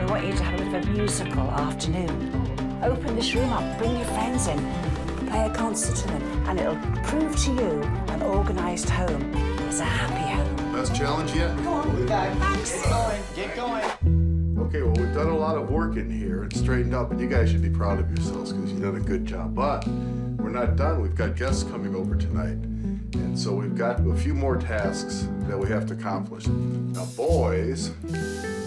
We want you to have a bit of a musical afternoon. Open this room up, bring your friends in, play a concert to them, and it'll prove to you an organised home is a happy home. Best challenge yet? Go on. We'll be back. Thanks. Get going. Get going. Okay, well, we've done a lot of work in here and straightened up, and you guys should be proud of yourselves because you've done a good job. But we're not done. We've got guests coming over tonight. And so we've got a few more tasks that we have to accomplish. Now, boys,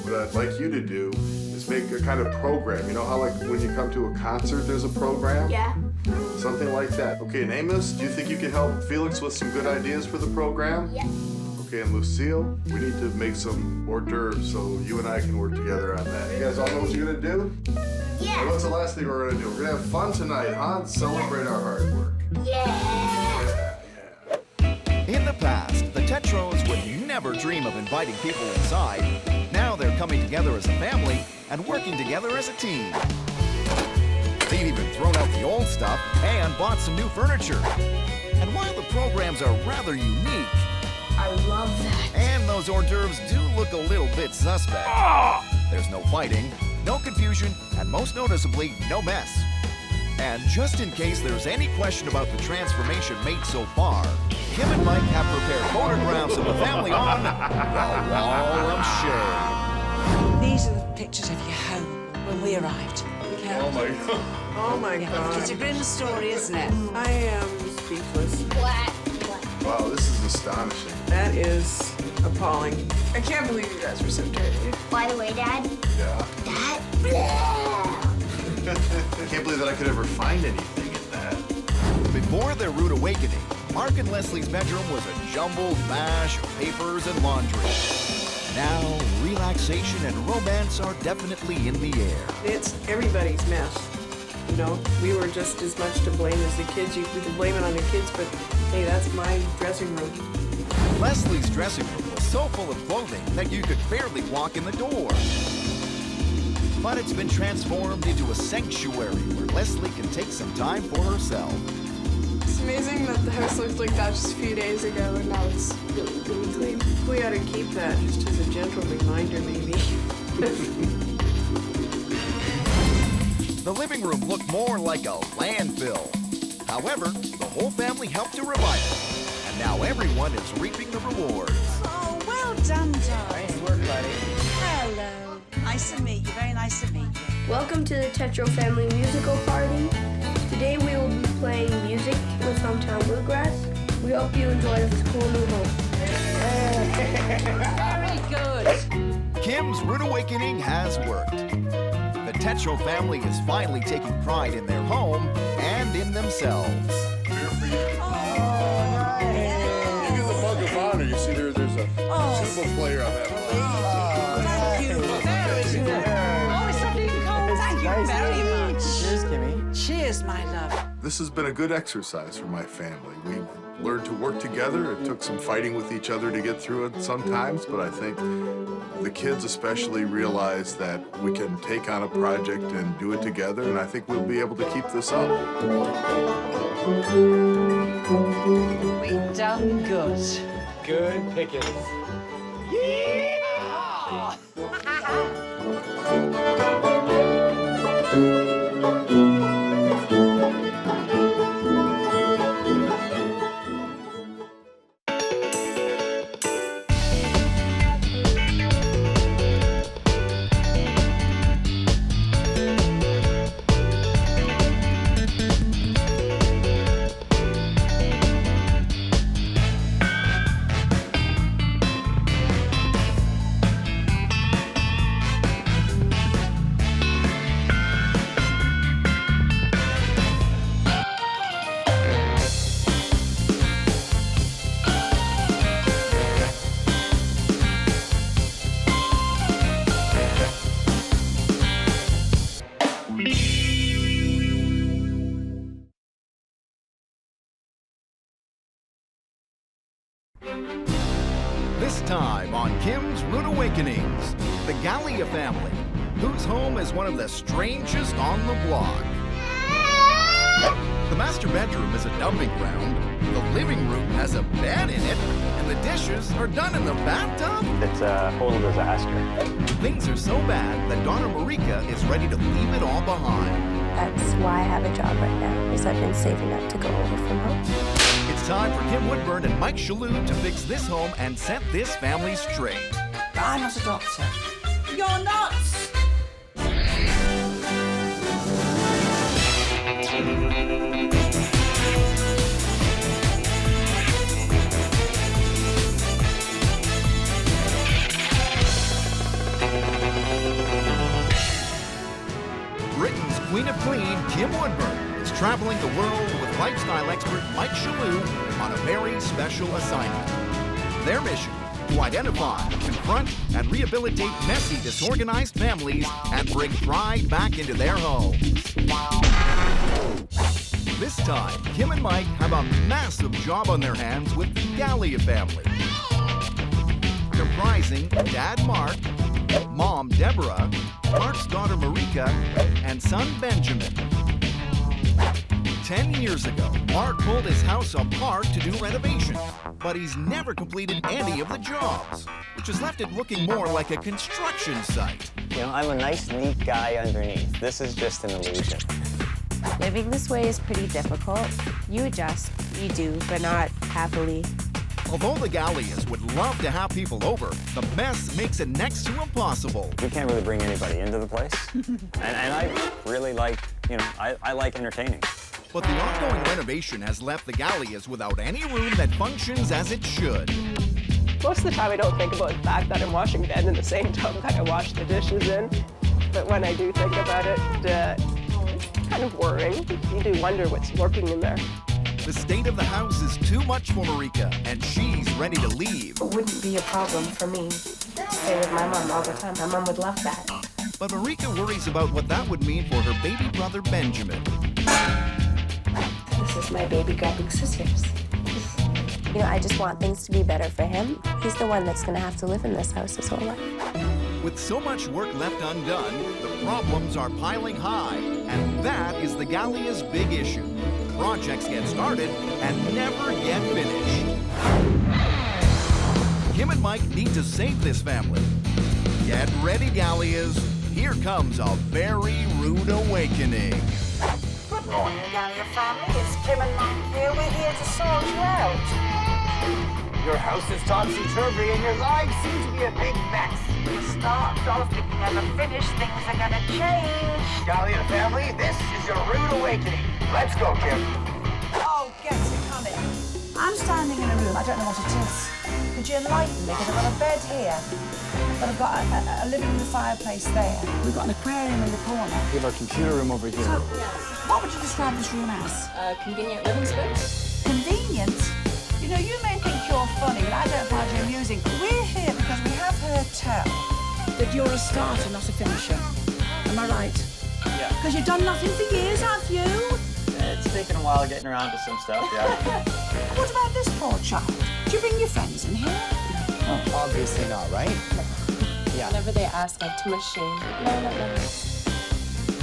what I'd like you to do is make a kind of program. You know how, like, when you come to a concert, there's a program? Yeah. Something like that. Okay, and Amos, do you think you can help Felix with some good ideas for the program? Yeah. Okay, and Lucille, we need to make some hors d'oeuvres so you and I can work together on that. You guys all know what you're gonna do? Yeah. Well, what's the last thing we're gonna do? We're gonna have fun tonight, huh? And celebrate our hard work. Yeah. In the past, the Tetros would never dream of inviting people inside. Now they're coming together as a family and working together as a team. They've even thrown out the old stuff and bought some new furniture. And while the programs are rather unique, I love that. and those hors d'oeuvres do look a little bit suspect, there's no fighting, no confusion, and most noticeably, no mess. And just in case there's any question about the transformation made so far, Kim and Mike have prepared photographs of the family on the Wall of Shame. These are the pictures of your home when we arrived. Oh my God. Oh my God. It's a grim story, isn't it? I am speechless. Wow, this is astonishing. That is appalling. I can't believe you guys were so dirty. By the way, Dad, Yeah. that. I can't believe that I could ever find anything in that. Before their rude awakening, Mark and Leslie's bedroom was a jumbled mash of papers and laundry. Now, relaxation and romance are definitely in the air. It's everybody's mess. You know, we were just as much to blame as the kids. We can blame it on the kids, but hey, that's my dressing room. Leslie's dressing room was so full of clothing that you could barely walk in the door. But it's been transformed into a sanctuary where Leslie can take some time for herself. It's amazing that the house looked like that just a few days ago, and now it's really, really clean. We ought to keep that just as a gentle reminder, maybe. The living room looked more like a landfill. However, the whole family helped to revive it, and now everyone is reaping the rewards. Oh, well done, darling. Nice work, buddy. Hello. Nice to meet you. Very nice to meet you. Welcome to the Tetro Family Musical Party. Today we will be playing music with Hometown Bluegrass. We hope you enjoy this cool new home. Very good. Kim's rude awakening has worked. The Tetro family is finally taking pride in their home and in themselves. Here for you. You get the mug of honor. You see there's a cymbal player on that mug. Thank you very much. Oh, it's something cold. Thank you very much. Cheers, Kimmy. Cheers, my love. This has been a good exercise for my family. learned to work together. It took some fighting with each other to get through it sometimes, but I think the kids especially realize that we can take on a project and do it together, and I think we'll be able to keep this up. We done good. Good pickings. This time on Kim's Rude Awakenings, the Gallia family, whose home is one of the strangest on the block. The master bedroom is a dumping ground, the living room has a bed in it, and the dishes are done in the bathtub? It's a total disaster. Things are so bad that daughter Marika is ready to leave it all behind. That's why I have a job right now, because I've been saving up to go over from home. It's time for Kim Woodburn and Mike Chesur to fix this home and set this family straight. I'm not a doctor. You're nuts! Britain's Queen of Clean, Kim Woodburn, is traveling the world with lifestyle expert Mike Chesur on a very special assignment. Their mission, to identify, confront, and rehabilitate messy, disorganized families and bring pride back into their homes. This time, Kim and Mike have a massive job on their hands with the Gallia family, comprising Dad Mark, Mom Deborah, Mark's daughter Marika, and son Benjamin. 10 years ago, Mark pulled his house apart to do renovation, but he's never completed any of the jobs, which has left it looking more like a construction site. You know, I'm a nice, neat guy underneath. This is just an illusion. Living this way is pretty difficult. You adjust, you do, but not happily. Although the Gallias would love to have people over, the mess makes it next to impossible. We can't really bring anybody into the place. and I really like, you know, I like entertaining. But the ongoing renovation has left the Gallias without any room that functions as it should. Most of the time I don't think about the fact that I'm washing bed in the same tub that I wash the dishes in. But when I do think about it, it's kind of worrying. You do wonder what's lurking in there. The state of the house is too much for Marika, and she's ready to leave. It wouldn't be a problem for me to stay with my mom all the time. My mom would love that. But Marika worries about what that would mean for her baby brother Benjamin. This is my baby grabbing scissors. You know, I just want things to be better for him. He's the one that's going to have to live in this house his whole life. With so much work left undone, the problems are piling high, and that is the Gallia's big issue. Projects get started and never get finished. Kim and Mike need to save this family. Get ready, Gallias. Here comes a very rude awakening. Good morning, Gallia family. It's Kim and Mike here. We're here to sort you out. Your house is topsy-turvy and your lives seem to be a big mess. You start off, if you never finish, things are gonna change. Gallia family, this is your rude awakening. Let's go, Kim. Oh, get it, honey. I'm standing in a room, I don't know what it is. Could you enlighten me? Because I've got a bed here, but I've got a living room fireplace there. We've got an aquarium in the corner. We have our computer room over here. So, what would you describe this room as? Convenient living space. Convenient? You know, you may think you're funny, but I don't find you amusing. We're here because we have heard tell that you're a starter, not a finisher. Am I right? Yeah. Because you've done nothing for years, have you? It's taken a while getting around to some stuff, yeah. What about this poor child? Do you bring your friends in here? Obviously not, right? Yeah. Whenever they ask, I have too much shame. No.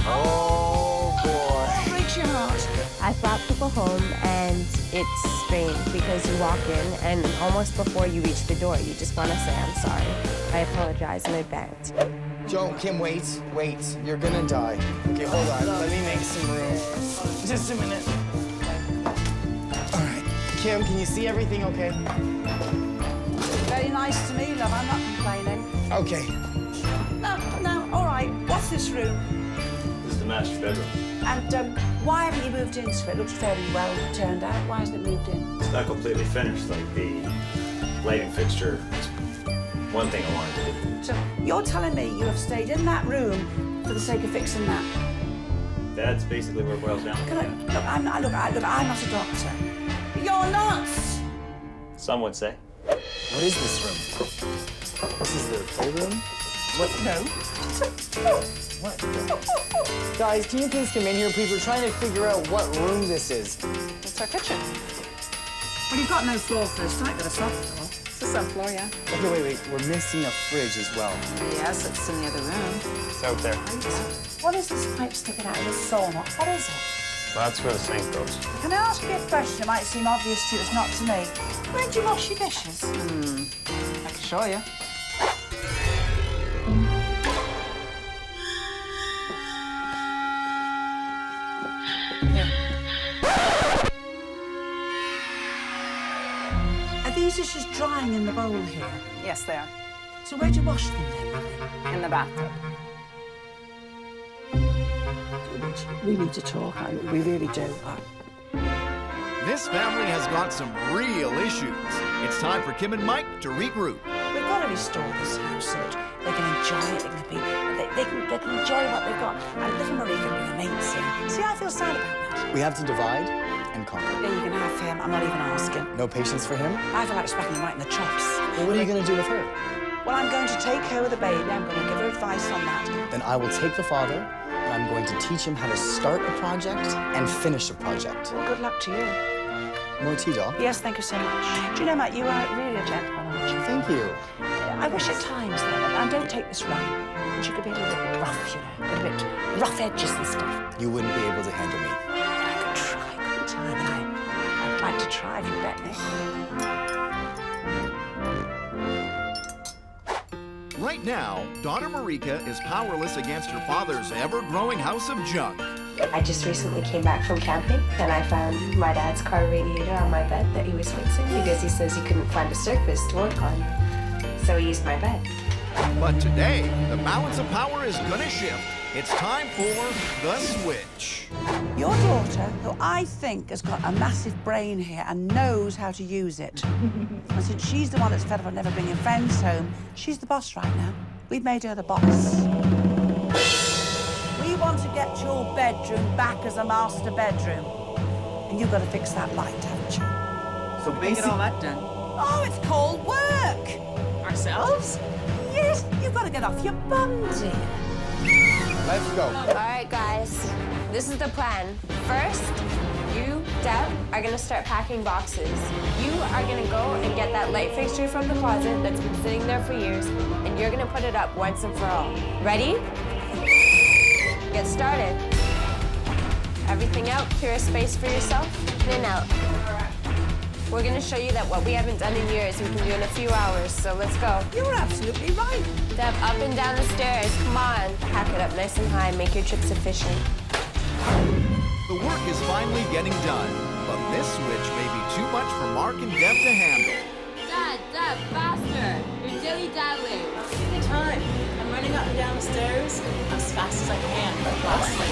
Oh, boy. Breaks your heart. I brought people home and it's strange because you walk in and almost before you reach the door, you just want to say, I'm sorry. I apologize in advance. Joe, Kim, wait. You're gonna die. Okay, hold on. Let me make some room. Just a minute. All right. Kim, can you see everything okay? Very nice to me, love. I'm not complaining. Okay. No, all right. What's this room? This is the master bedroom. And why haven't you moved into it? It looks fairly well turned out. Why hasn't it moved in? It's not completely finished, like the lighting fixture is one thing I wanted to do. So you're telling me you have stayed in that room for the sake of fixing that? That's basically where it boils down. I'm not a doctor. You're nuts! Some would say. What is this room? This is the playroom? What? No. What? Guys, can you please come in here, please? We're trying to figure out what room this is. It's our kitchen. Well, you've got no floor first. You've got a soft floor. It's the subfloor, yeah. Okay, wait. We're missing a fridge as well. Yes, it's in the other room. It's out there. What is this pipe sticking out of the sauna? What is it? That's where the sink goes. Can I ask you a question? It might seem obvious to you, it's not to me. Where do you wash your dishes? I can show you. Are these dishes drying in the bowl here? Yes, they are. So where do you wash them then? In the bathtub. We need to talk. We really do. This family has got some real issues. It's time for Kim and Mike to regroup. We've got to restore this house so that they can enjoy it. They can enjoy what they've got. And little Marie can bring her mates in. See, I feel sad about that. We have to divide and conquer. Yeah, you can have him. I'm not even asking. No patience for him? I feel like smacking him right in the chops. Well, what are you going to do with her? Well, I'm going to take her with the baby. I'm going to give her advice on that. Then I will take the father, and I'm going to teach him how to start a project and finish a project. Well, good luck to you. More tea, doll? Yes, thank you so much. Do you know, Matt, you are really a gentleman, aren't you? Thank you. I wish at times, then, and don't take this wrong, but you could be a little bit rough, you know, a little bit rough edges and stuff. You wouldn't be able to handle me. I could try, couldn't I? I mean, I'd like to try if you bet me. Right now, daughter Marika is powerless against her father's ever-growing house of junk. I just recently came back from camping and I found my dad's car radiator on my bed that he was fixing because he says he couldn't find a surface to work on. So he used my bed. But today, the balance of power is gonna shift. It's time for the switch. Your daughter, who I think has got a massive brain here and knows how to use it. And since she's the one that's fed up on never bringing friends home, she's the boss right now. We've made her the boss. We want to get your bedroom back as a master bedroom. And you've got to fix that light, haven't you? So Get all that done. Oh, it's called work. Ourselves? Yes, you've got to get off your bum, dear. Let's go. All right, guys. This is the plan. First, you, Deb, are gonna start packing boxes. You are gonna go and get that light fixture from the closet that's been sitting there for years, and you're gonna put it up once and for all. Ready? Get started. Everything out, clear a space for yourself, clean out. We're gonna show you that what we haven't done in years, we can do in a few hours, so let's go. You're absolutely right. Deb, up and down the stairs, come on. Pack it up nice and high, make your trips efficient. The work is finally getting done, but this switch may be too much for Mark and Deb to handle. Deb, faster! You're dilly-daddling. Give me time. I'm running up and down the stairs as fast as I can, but lastly.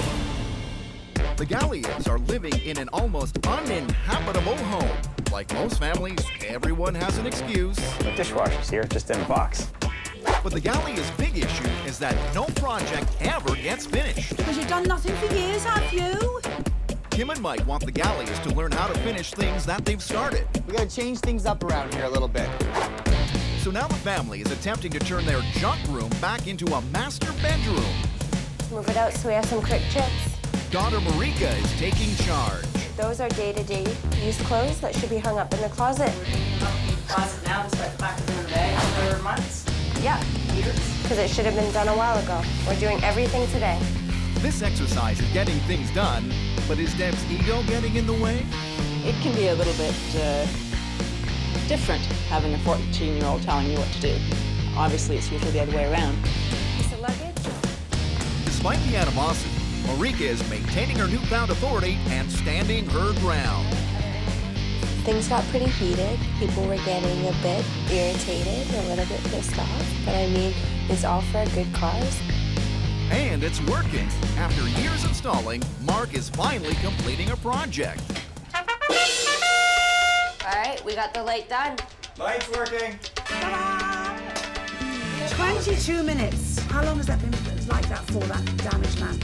The Gallias are living in an almost uninhabitable home. Like most families, everyone has an excuse. The dishwasher's here, just in a box. But the Gallia's big issue is that no project ever gets finished. Because you've done nothing for years, have you? Kim and Mike want the Gallias to learn how to finish things that they've started. We gotta change things up around here a little bit. So now the family is attempting to turn their junk room back into a master bedroom. Move it out so we have some quick trips. Daughter Marika is taking charge. Those are day-to-day use clothes that should be hung up in the closet. Closet now, despite the fact that we're in the bag for months. Yeah, because it should have been done a while ago. We're doing everything today. This exercise is getting things done, but is Deb's ego getting in the way? It can be a little bit different having a 14-year-old telling you what to do. Obviously, it's usually the other way around. Piece of luggage? Despite the animosity, Marika is maintaining her newfound authority and standing her ground. Things got pretty heated. People were getting a bit irritated, a little bit pissed off. But I mean, it's all for a good cause. And it's working. After years of stalling, Mark is finally completing a project. All right, we got the light done. Light's working. 22 minutes. How long has that been like that for, that damaged man?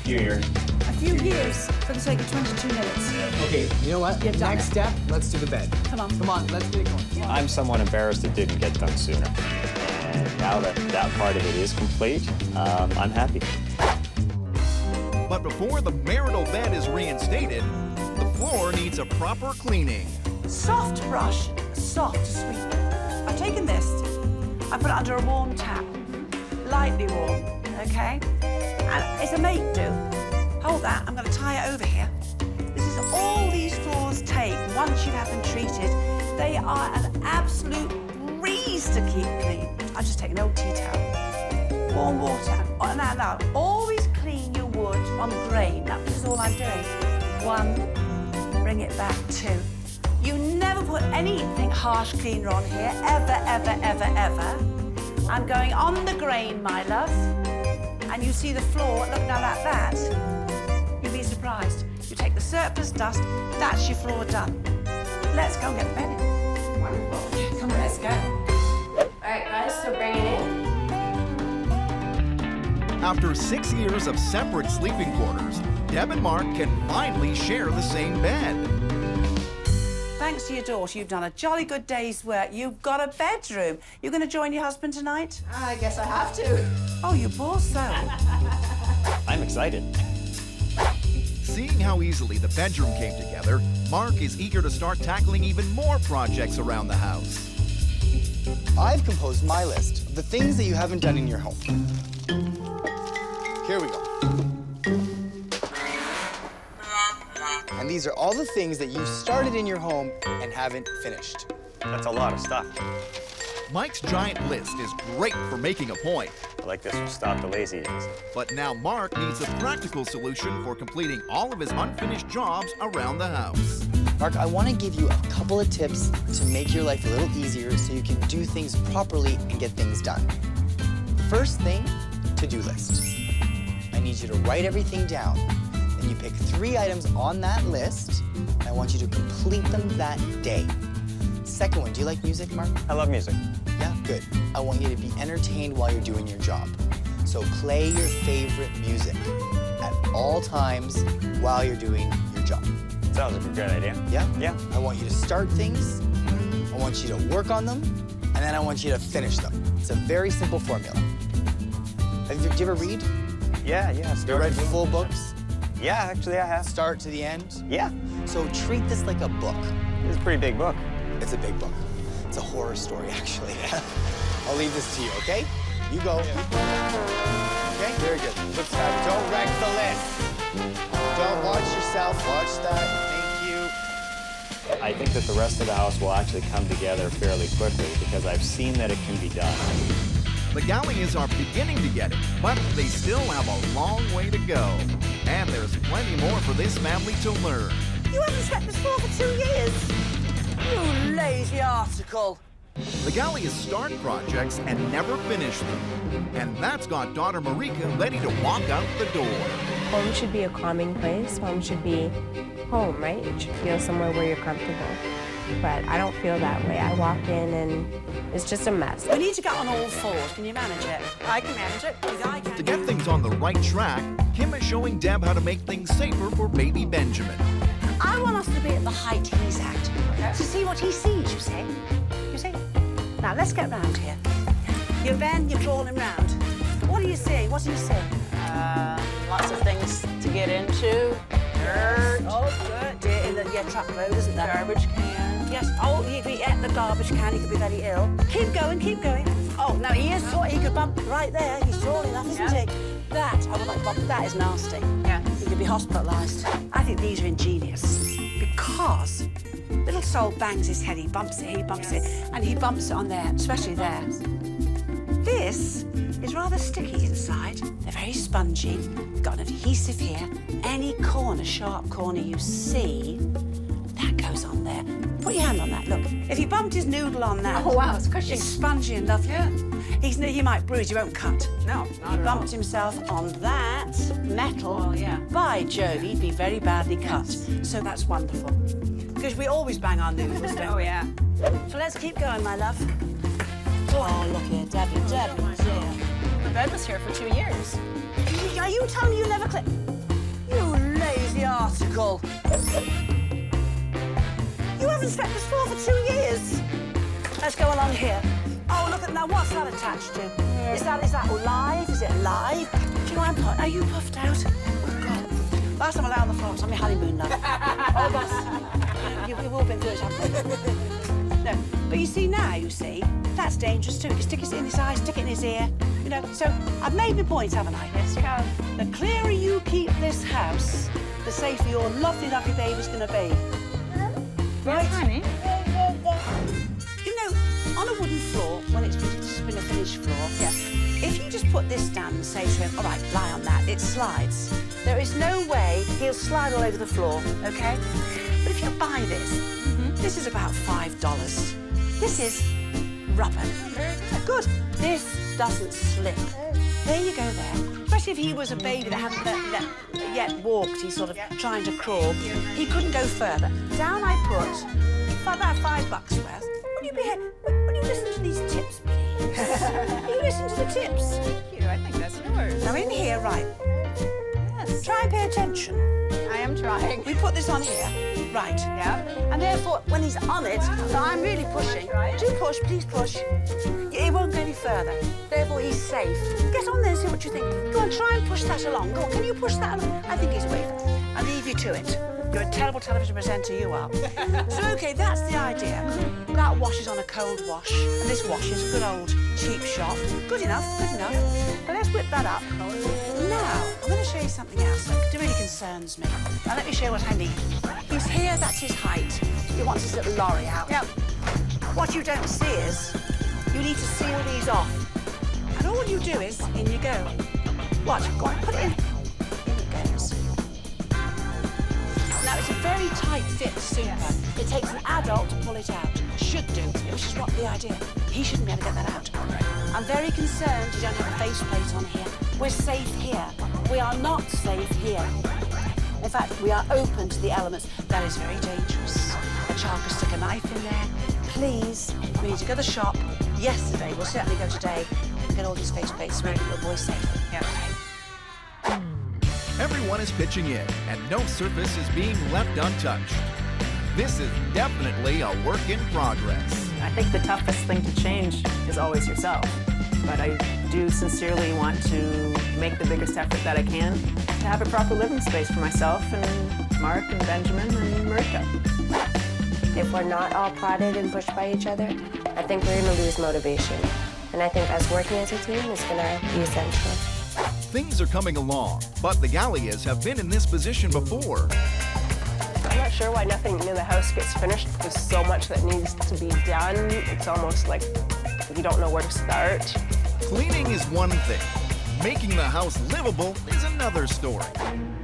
Few years. A few years for the sake of 22 minutes. Okay, you know what? You've done Next it. step, let's do the bed. Come on. Come on, let's get it going. I'm somewhat embarrassed it didn't get done sooner. And now that that part of it is complete, I'm happy. But before the marital bed is reinstated, the floor needs a proper cleaning. Soft brush, soft sweep. I've taken this, I put it under a warm tap, lightly warm, okay? And it's a make-do. Hold that, I'm gonna tie it over here. This is all these floors take once you have them treated. They are an absolute breeze to keep clean. I've just taken an old tea towel, warm water. Oh, now, always clean your wood on grain. That is all I'm doing. 1, bring it back 2. You never put anything harsh cleaner on here, ever, ever, ever, ever. I'm going on the grain, my love. And you see the floor, look now like that. You'd be surprised. You take the surplus dust, that's your floor done. Let's go and get the bed in. Wonderful. Come on, let's go. All right, guys, so bring it in. After 6 years of separate sleeping quarters, Deb and Mark can finally share the same bed. Thanks to your daughter, you've done a jolly good day's work. You've got a bedroom. You going to join your husband tonight? I guess I have to. Oh, you poor soul. I'm excited. Seeing how easily the bedroom came together, Mark is eager to start tackling even more projects around the house. I've composed my list of the things that you haven't done in your home. Here we go. And these are all the things that you started in your home and haven't finished. That's a lot of stuff. Mike's giant list is great for making a point. I like this will stop the laziness. But now Mark needs a practical solution for completing all of his unfinished jobs around the house. Mark, I want to give you a couple of tips to make your life a little easier so you can do things properly and get things done. First thing, to-do list. I need you to write everything down. Then you pick 3 items on that list, and I want you to complete them that day. Second one, do you like music, Mark? I love music. Yeah, good. I want you to be entertained while you're doing your job. So play your favorite music at all times while you're doing your job. Sounds like a good idea. Yeah? Yeah. I want you to start things, I want you to work on them, and then I want you to finish them. It's a very simple formula. Do you ever read? Yeah. Have you read full books? Yeah, actually I have. Start to the end? Yeah. So treat this like a book. It's a pretty big book. It's a big book. It's a horror story, actually. I'll leave this to you, okay? You go. Okay, very good. Looks fabulous. Don't wreck the list. Don't watch yourself. Watch that. Thank you. I think that the rest of the house will actually come together fairly quickly because I've seen that it can be done. The Gallias are beginning to get it, but they still have a long way to go. And there's plenty more for this family to learn. You haven't swept this floor for 2 years. You lazy article. The Gallias start projects and never finish them. And that's got daughter Marika ready to walk out the door. Home should be a calming place. Home should be home, right? It should feel somewhere where you're comfortable. But I don't feel that way. I walk in and it's just a mess. We need to get on all 4s. Can you manage it? I can manage it. I can. To get things on the right track, Kim is showing Deb how to make things safer for baby Benjamin. I want us to be at the height he's at. Okay. To see what he sees, you see? You see? Now, let's get round here. You're drawing him round. What are you seeing? What are you seeing? Lots of things to get into. Dirt. Oh, good. Dirt in the truck road, isn't there? Garbage can. Yes. Oh, he'd be at the garbage can. He could be very ill. Keep going, keep going. Oh, now he is tall. He could bump right there. He's tall enough, isn't he? That, I would like to bump. That is nasty. Yeah. He could be hospitalised. I think these are ingenious because little soul bangs his head. He bumps it, and he bumps it on there, especially there. This is rather sticky inside. They're very spongy. Got an adhesive here. Any corner, sharp corner you see, that goes on there. Put your hand on that, look. If you bumped his noodle on that... Oh, wow, it's cushy. It's spongy and lovely. Yeah. He might bruise, he won't cut. No, He bumped himself on that metal. Oh, yeah. By Jove, he'd be very badly cut. So that's wonderful. Because we always bang our noodles, don't Oh, we? yeah. So let's keep going, my love. Oh, look here, Debbie, dear. The bed was here for 2 years. Are you telling me you never clip? You lazy article. You haven't slept this floor for 2 years. Let's go along here. Oh, look at now. What's that attached to? Is that alive? Is it alive? Do you know I'm puffed? Are you puffed out? Oh God! Last time I lay on the floor was on my honeymoon, love. Oh, boss. We've all been through it, haven't we? No, but you see now. That's dangerous too. You stick it in his eye, stick it in his ear. You know. So I've made my point, haven't I? Yes, you have. The clearer you keep this house, the safer your lovely, lovely baby's going to be. Right, honey. You know, on a wooden floor, when it's just been a finished floor, if you just put this down and say to him, all right, lie on that, it slides. There is no way he'll slide all over the floor, okay? But if you buy this, this is about $5. This is rubber. Very Good. This doesn't slip. There you go there. Especially if he was a baby that hadn't yet walked, he's sort of trying to crawl. He couldn't go further. Down I put about $5 worth. Will you listen to these tips, please? Will you listen to the tips? Thank you. I think that's yours. Now in here, right. Yes. Try and pay attention. I am trying. We put this on here, right. Yeah. And therefore, when he's on it, so I'm really pushing. Do push, please push. He won't go any further. Therefore, he's safe. Get on there and see what you think. Go on, try and push that along. Go on, can you push that along? I think he's away. I'll leave you to it. You're a terrible television presenter, you are. So, OK, that's the idea. That wash is on a cold wash, and this wash is a good old cheap shop. Good enough, good enough. But let's whip that up. Now, I'm going to show you something else that really concerns me. Now, let me show you what I mean. He's here, that's his height. He wants his little lorry out. Yep. What you don't see is you need to seal these off. And all you do is, in you go. What? Go on, put it in. In it goes. Now, it's a very tight fit super. It takes an adult to pull it out. Should do, which is what the idea. He shouldn't be able to get that out. I'm very concerned you don't have a faceplate on here. We're safe here. We are not safe here. In fact, we are open to the elements. That is very dangerous. A child could stick a knife in there. Please, we need to go to the shop yesterday. We'll certainly go today and get all these faceplates to make the boy safe. Yep. Everyone is pitching in, and no surface is being left untouched. This is definitely a work in progress. I think the toughest thing to change is always yourself. But I do sincerely want to make the biggest effort that I can to have a proper living space for myself and Mark and Benjamin and Marika. If we're not all prodded and pushed by each other, I think we're going to lose motivation. And I think us working as a team is going to be essential. Things are coming along, but the Gallias have been in this position before. I'm not sure why nothing in the house gets finished. There's so much that needs to be done. It's almost like you don't know where to start. Cleaning is one thing. Making the house livable is another story.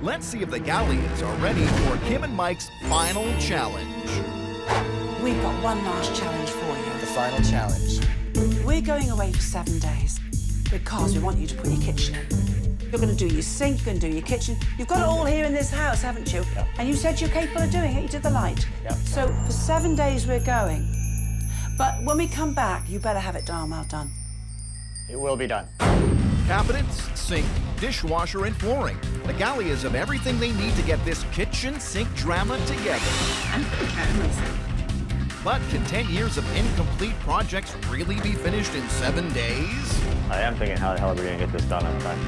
Let's see if the Gallias are ready for Kim and Mike's final challenge. We've got one last challenge for you. The final challenge. We're going away for 7 days because we want you to put your kitchen in. You're going to do your sink, you're going to do your kitchen. You've got it all here in this house, haven't you? Yep. And you said you're capable of doing it. You did the light. Yep. So for 7 days we're going. But when we come back, you better have it darn well done. It will be done. Cabinets, sink, dishwasher, and flooring. The Gallias have everything they need to get this kitchen sink drama together. But can 10 years of incomplete projects really be finished in 7 days? I am thinking, how the hell are we going to get this done on time?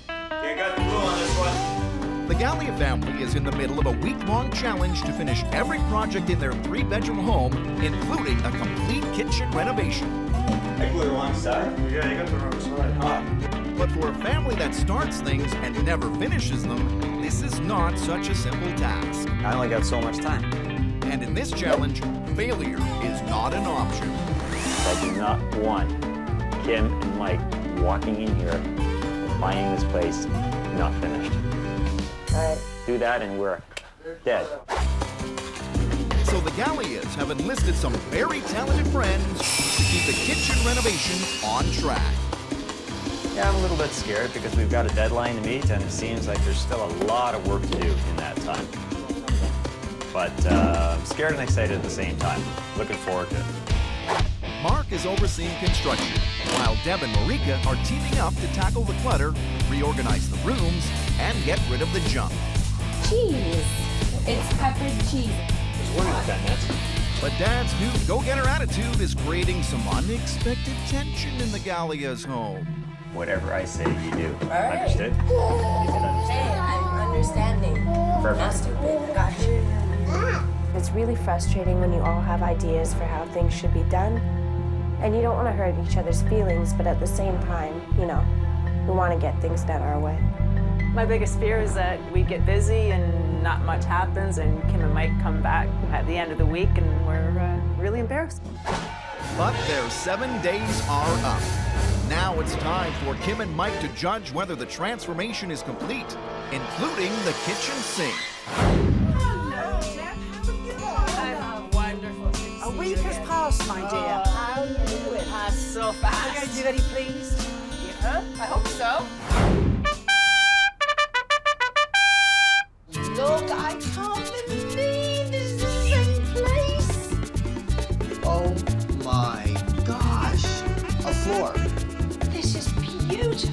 Okay, got the glue on this one. The Gallia family is in the middle of a week-long challenge to finish every project in their 3-bedroom home, including a complete kitchen renovation. I go the wrong side? Yeah, you got the wrong side. But for a family that starts things and never finishes them, this is not such a simple task. I only got so much time. And in this challenge, failure is not an option. I do not want Kim and Mike walking in here and finding this place not finished. Do that and we're dead. So the Gallias have enlisted some very talented friends to keep the kitchen renovation on track. Yeah, I'm a little bit scared because we've got a deadline to meet and it seems like there's still a lot of work to do in that time. But I'm scared and excited at the same time. Looking forward to it. Mark is overseeing construction, while Deb and Marika are teaming up to tackle the clutter, reorganize the rooms, and get rid of the junk. Cheese. It's peppered cheese. But Dad's new go-getter attitude is creating some unexpected tension in the Gallia's home. Whatever I say, you do. All right. Understood? Is it understood? Hey, I'm understanding. Perfect. Not stupid. Gotcha. It's really frustrating when you all have ideas for how things should be done. And you don't want to hurt each other's feelings, but at the same time, you know, we want to get things done our way. My biggest fear is that we get busy and not much happens, and Kim and Mike come back at the end of the week and we're really embarrassed. But their 7 days are up. Now it's time for Kim and Mike to judge whether the transformation is complete, including the kitchen sink. A week has passed, my dear. How are you doing? Passed so fast. Are you very pleased? Yeah, I hope so. Look, I can't believe this is the same place. Oh my gosh. A floor, This is beautiful.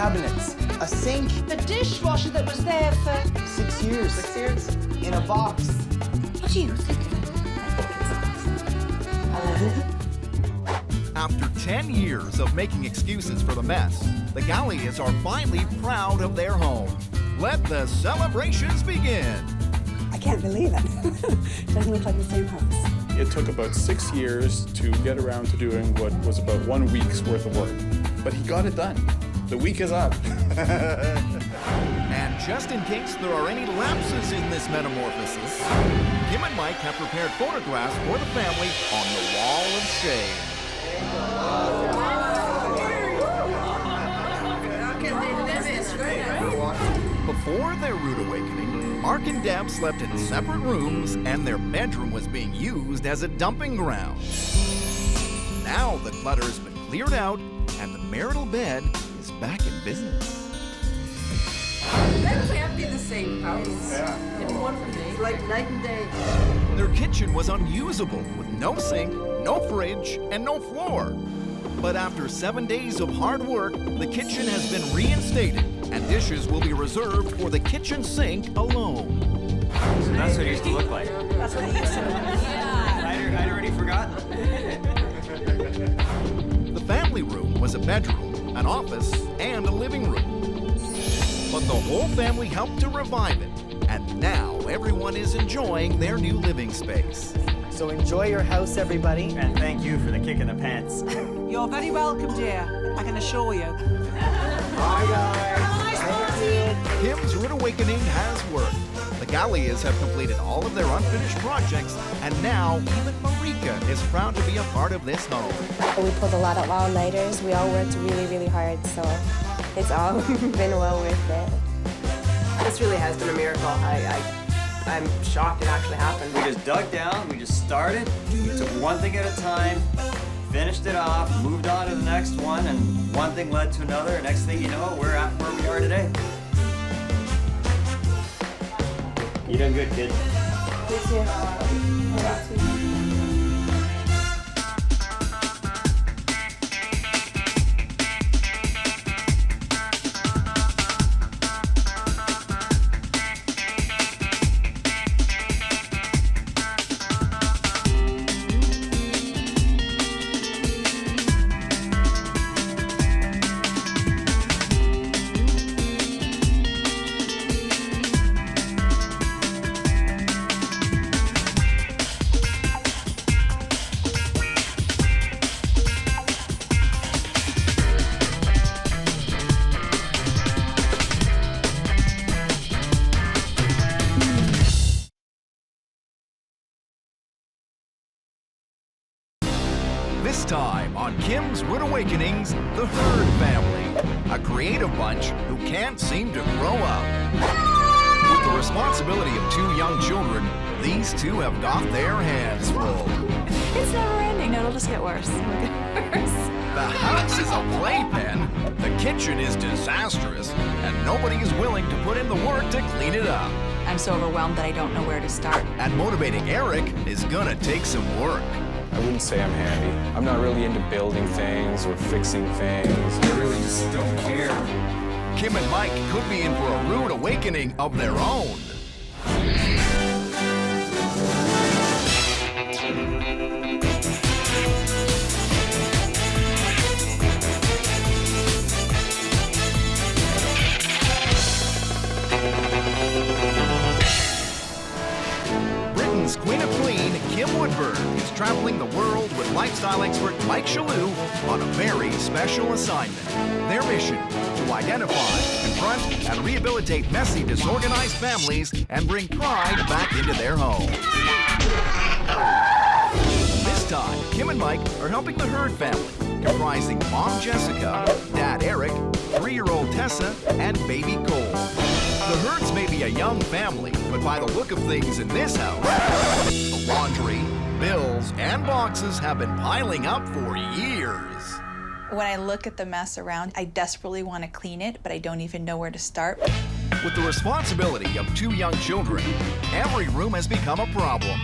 cabinets, a sink, The dishwasher that was there for... 6 years. 6 years? In a box. What do you think of it? After 10 years of making excuses for the mess, the Gallias are finally proud of their home. Let the celebrations begin. I can't believe it. It doesn't look like the same house. It took about 6 years to get around to doing what was about 1 week's worth of work. But he got it done. The week is up. And just in case there are any lapses in this metamorphosis, Kim and Mike have prepared photographs for the family on the wall of shame. Before their rude awakening, Mark and Deb slept in separate rooms and their bedroom was being used as a dumping ground. Now the clutter's been cleared out and the marital bed is back in business. That can't be the same house. It's one for me. It's like night and day. Their kitchen was unusable with no sink, no fridge, and no floor. But after 7 days of hard work, the kitchen has been reinstated and dishes will be reserved for the kitchen sink alone. So that's what it used to look like. That's what it used to look like. I'd already forgotten. The family room was a bedroom, an office, and a living room. But the whole family helped to revive it, and now everyone is enjoying their new living space. So enjoy your house, everybody. And thank you for the kick in the pants. You're very welcome, dear. I can assure you. Bye, guys. Kim's rude awakening has worked. The Gallias have completed all of their unfinished projects, and now even Marika is proud to be a part of this home. We pulled a lot of all-nighters. We all worked really, really hard, so it's all been well worth it. This really has been a miracle. I'm shocked it actually happened. We just dug down, we just started, we took one thing at a time, finished it off, moved on to the next one, and one thing led to another, and next thing you know, we're at where we are today. You done good, kid. You too. This time on Kim's Wood Awakenings, the Herd family, a creative bunch who can't seem to grow up. With the responsibility of 2 young children, these 2 have got their hands full. It's never ending. No, it'll just get worse. The house is a playpen, the kitchen is disastrous, and nobody is willing to put in the work to clean it up. I'm so overwhelmed that I don't know where to start. And motivating Eric is gonna take some work. I wouldn't say I'm handy. I'm not really into building things or fixing things. I really just don't care. Kim and Mike could be in for a rude awakening of their own. Britain's Queen of Clean, Kim Woodburn, is traveling the world with lifestyle expert Mike Chesur on a very special assignment. Their mission, to identify, confront, and rehabilitate messy, disorganized families and bring pride back into their homes. This time, Kim and Mike are helping the Herd family, comprising Mom Jessica, Dad Eric, 3-year-old Tessa, and baby Cole. The Herds may be a young family, but by the look of things in this house, the laundry, bills, and boxes have been piling up for years. When I look at the mess around, I desperately want to clean it, but I don't even know where to start. With the responsibility of 2 young children, every room has become a problem.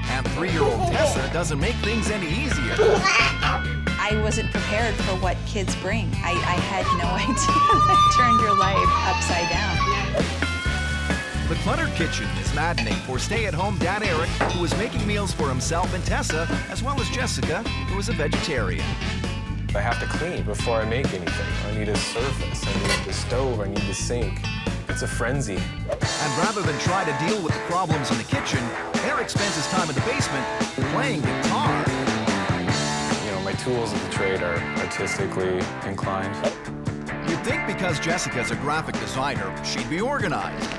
And 3-year-old Tessa doesn't make things any easier. I wasn't prepared for what kids bring. I had no idea that turned your life upside down. The cluttered kitchen is maddening for stay-at-home Dad Eric, who is making meals for himself and Tessa, as well as Jessica, who is a vegetarian. I have to clean before I make anything. I need a surface, I need the stove, I need the sink. It's a frenzy. And rather than try to deal with the problems in the kitchen, Eric spends his time in the basement playing guitar. You know, my tools of the trade are artistically inclined. You'd think because Jessica's a graphic designer, she'd be organized.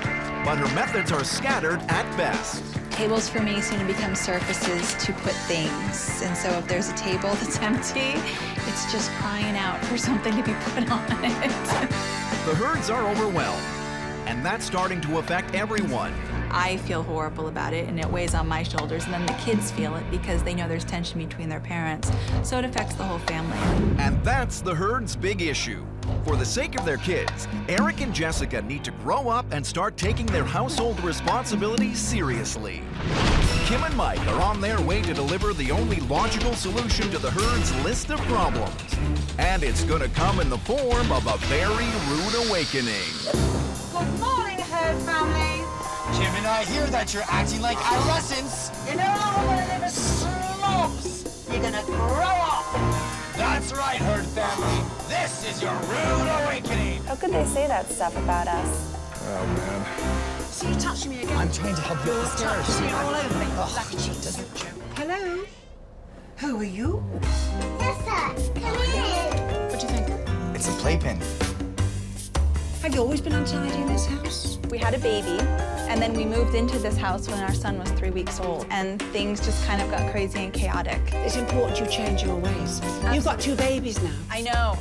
But her methods are scattered at best. Tables for me seem to become surfaces to put things. And so if there's a table that's empty, it's just crying out for something to be put on it. The Herds are overwhelmed, and that's starting to affect everyone. I feel horrible about it, and it weighs on my shoulders, and then the kids feel it because they know there's tension between their parents, so it affects the whole family. And that's the Herd's big issue. For the sake of their kids, Eric and Jessica need to grow up and start taking their household responsibilities seriously. Kim and Mike are on their way to deliver the only logical solution to the Herd's list of problems. And it's gonna come in the form of a very rude awakening. Good morning, Herd family. Kim and I hear that you're acting like adolescents. You know we're gonna live as slobs. You're gonna grow up. That's right, Herd family. This is your rude awakening. How could they say that stuff about us? Oh, man. See you touching me again. I'm trying to help you up the stairs. See you all over me. Lucky cheaters. Hello? Who are you? Tessa, come in. What do you think? It's a playpen. Have you always been untidy in this house? We had a baby, and then we moved into this house when our son was 3 weeks old, and things just kind of got crazy and chaotic. It's important you change your ways. You've got 2 babies now. I know.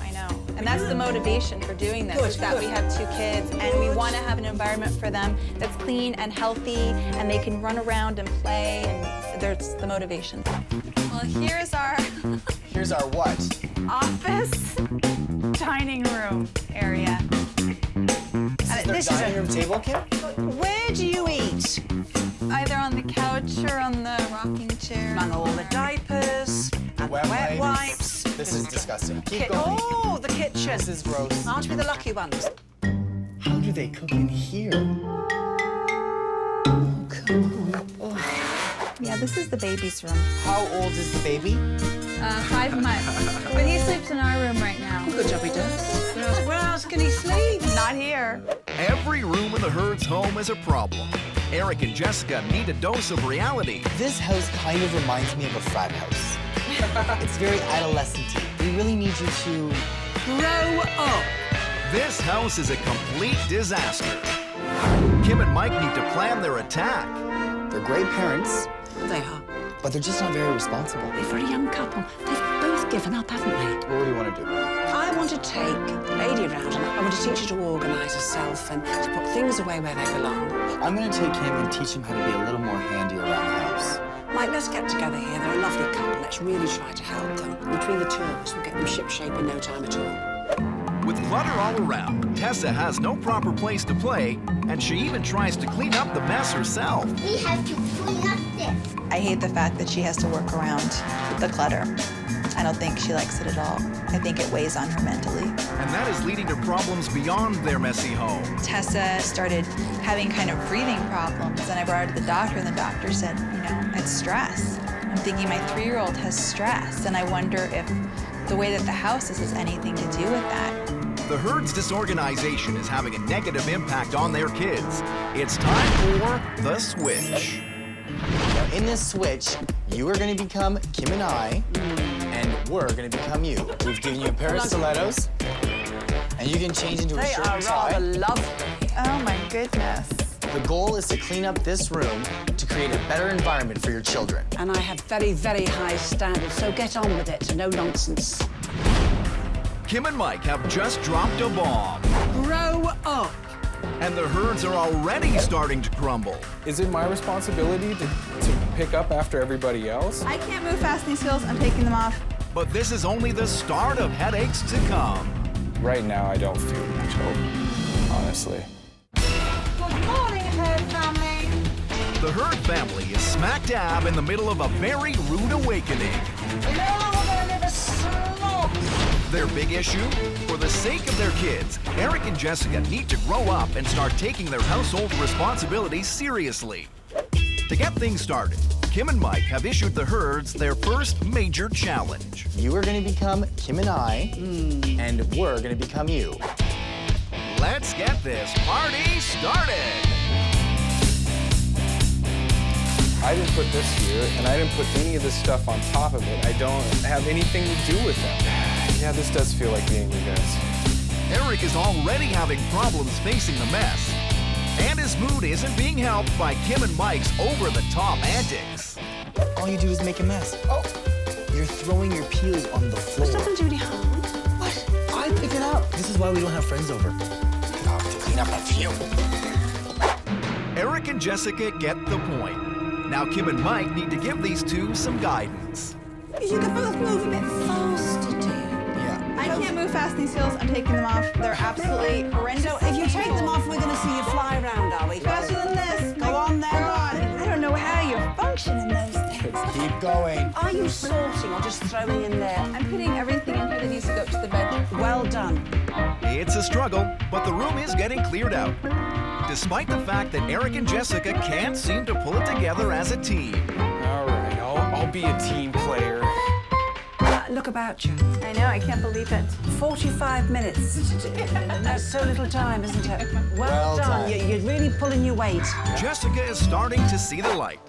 And that's the motivation for doing this, is that we have 2 kids, and we want to have an environment for them that's clean and healthy, and they can run around and play, and there's the motivation. Well, here's our... Here's our what? office dining room area. This is the dining room table, Kim? Where do you eat? Either on the couch or on the rocking chair. Among all the diapers and wet wipes. This is disgusting. Keep going. Oh, the kitchen. This is gross. Aren't we the lucky ones? How do they cook in here? Yeah, this is the baby's room. How old is the baby? 5 months. But he sleeps in our room right now. Good job he does. Where else can he sleep? Not here. Every room in the Herd's home is a problem. Eric and Jessica need a dose of reality. This house kind of reminds me of a frat house. It's very adolescent-y. We really need you to... grow up. This house is a complete disaster. Kim and Mike need to plan their attack. They're great parents. They are. but they're just not very responsible. They're a very young couple. They've both given up, haven't they? What do you want to do? I want to take Lady around and I want to teach her to organise herself and to put things away where they belong. I'm going to take him and teach him how to be a little more handy around the house. Mike, let's get together here. They're a lovely couple. Let's really try to help them. Between the two of us, we'll get them shipshape in no time at all. With clutter all around, Tessa has no proper place to play, and she even tries to clean up the mess herself. We have to clean up this. I hate the fact that she has to work around the clutter. I don't think she likes it at all. I think it weighs on her mentally. And that is leading to problems beyond their messy home. Tessa started having kind of breathing problems, and I brought her to the doctor, and the doctor said, you know, it's stress. I'm thinking my 3-year-old has stress, and I wonder if the way that the house is has anything to do with that. The herd's disorganization is having a negative impact on their kids. It's time for the switch. Now, in this switch, you are going to become Kim and I, and we're going to become you. We've given you a pair of stilettos, and you can change into a shirt and tie. They are rather lovely. Oh my goodness. The goal is to clean up this room to create a better environment for your children. And I have very, very high standards, so get on with it. No nonsense. Kim and Mike have just dropped a bomb. Grow up. And the herds are already starting to crumble. Is it my responsibility to pick up after everybody else? I can't move fast these heels. I'm taking them off. But this is only the start of headaches to come. Right now, I don't feel much hope, honestly. Good morning, herd family. The herd family is smack dab in the middle of a very rude awakening. No, we're gonna live a slog. Their big issue? For the sake of their kids, Eric and Jessica need to grow up and start taking their household responsibilities seriously. To get things started, Kim and Mike have issued the herds their first major challenge. You are going to become Kim and I, and we're going to become you. Let's get this party started! I didn't put this here, and I didn't put any of this stuff on top of it. I don't have anything to do with it. Yeah, this does feel like being you guys. Eric is already having problems facing the mess. And his mood isn't being helped by Kim and Mike's over-the-top antics. All you do is make a mess. Oh, you're throwing your peels on the floor. There's nothing really hard. What? I pick it up. This is why we don't have friends over. I'll have to clean up after you. Eric and Jessica get the point. Now Kim and Mike need to give these two some guidance. You can both move a bit faster, dear. Yeah. I can't move fast these heels. I'm taking them off. They're absolutely horrendous. So if you take them off, we're going to see you fly around, are we? Faster than this. Go on then. I don't know how you function in those things. Keep going. Are you sorting or just throwing in there? I'm putting everything in here that needs to go up to the bed. Well done. It's a struggle, but the room is getting cleared out. Despite the fact that Eric and Jessica can't seem to pull it together as a team. All right, I'll be a team player. Look about you. I know, I can't believe it. 45 minutes. That's so little time, isn't it? Well done. You're really pulling your weight. Jessica is starting to see the light.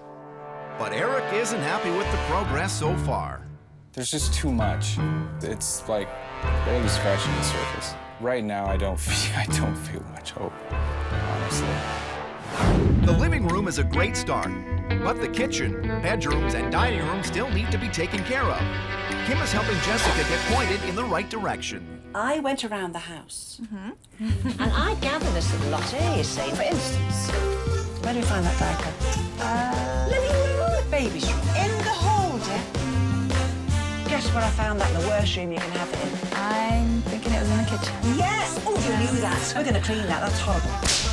But Eric isn't happy with the progress so far. There's just too much. It's like barely scratching the surface. Right now, I don't feel much hope, honestly. The living room is a great start, but the kitchen, bedrooms, and dining room still need to be taken care of. Kim is helping Jessica get pointed in the right direction. I went around the house, and I gathered this little lot here, you see. For instance, where do we find that diaper? Living room, baby's room, in the hall, dear. Guess where I found that in the worst room you can have it in? I'm thinking it was in the kitchen. Yes! Oh, you knew that. We're going to clean that. That's horrible.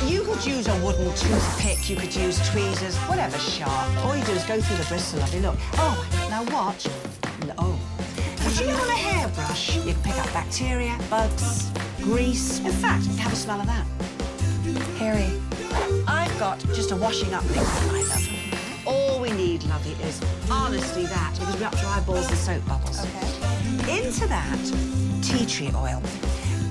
You could use a wooden toothpick. You could use tweezers, whatever sharp. All you do is go through the bristle, lovely. Look. Oh, now watch. Oh. If you on a hairbrush, you can pick up bacteria, bugs, grease. In fact, have a smell of that. Harry. I've got just a washing up liquid, my love. All we need, lovey, is honestly that, because we have to eyeballs and soap bubbles. Okay. Into that, tea tree oil.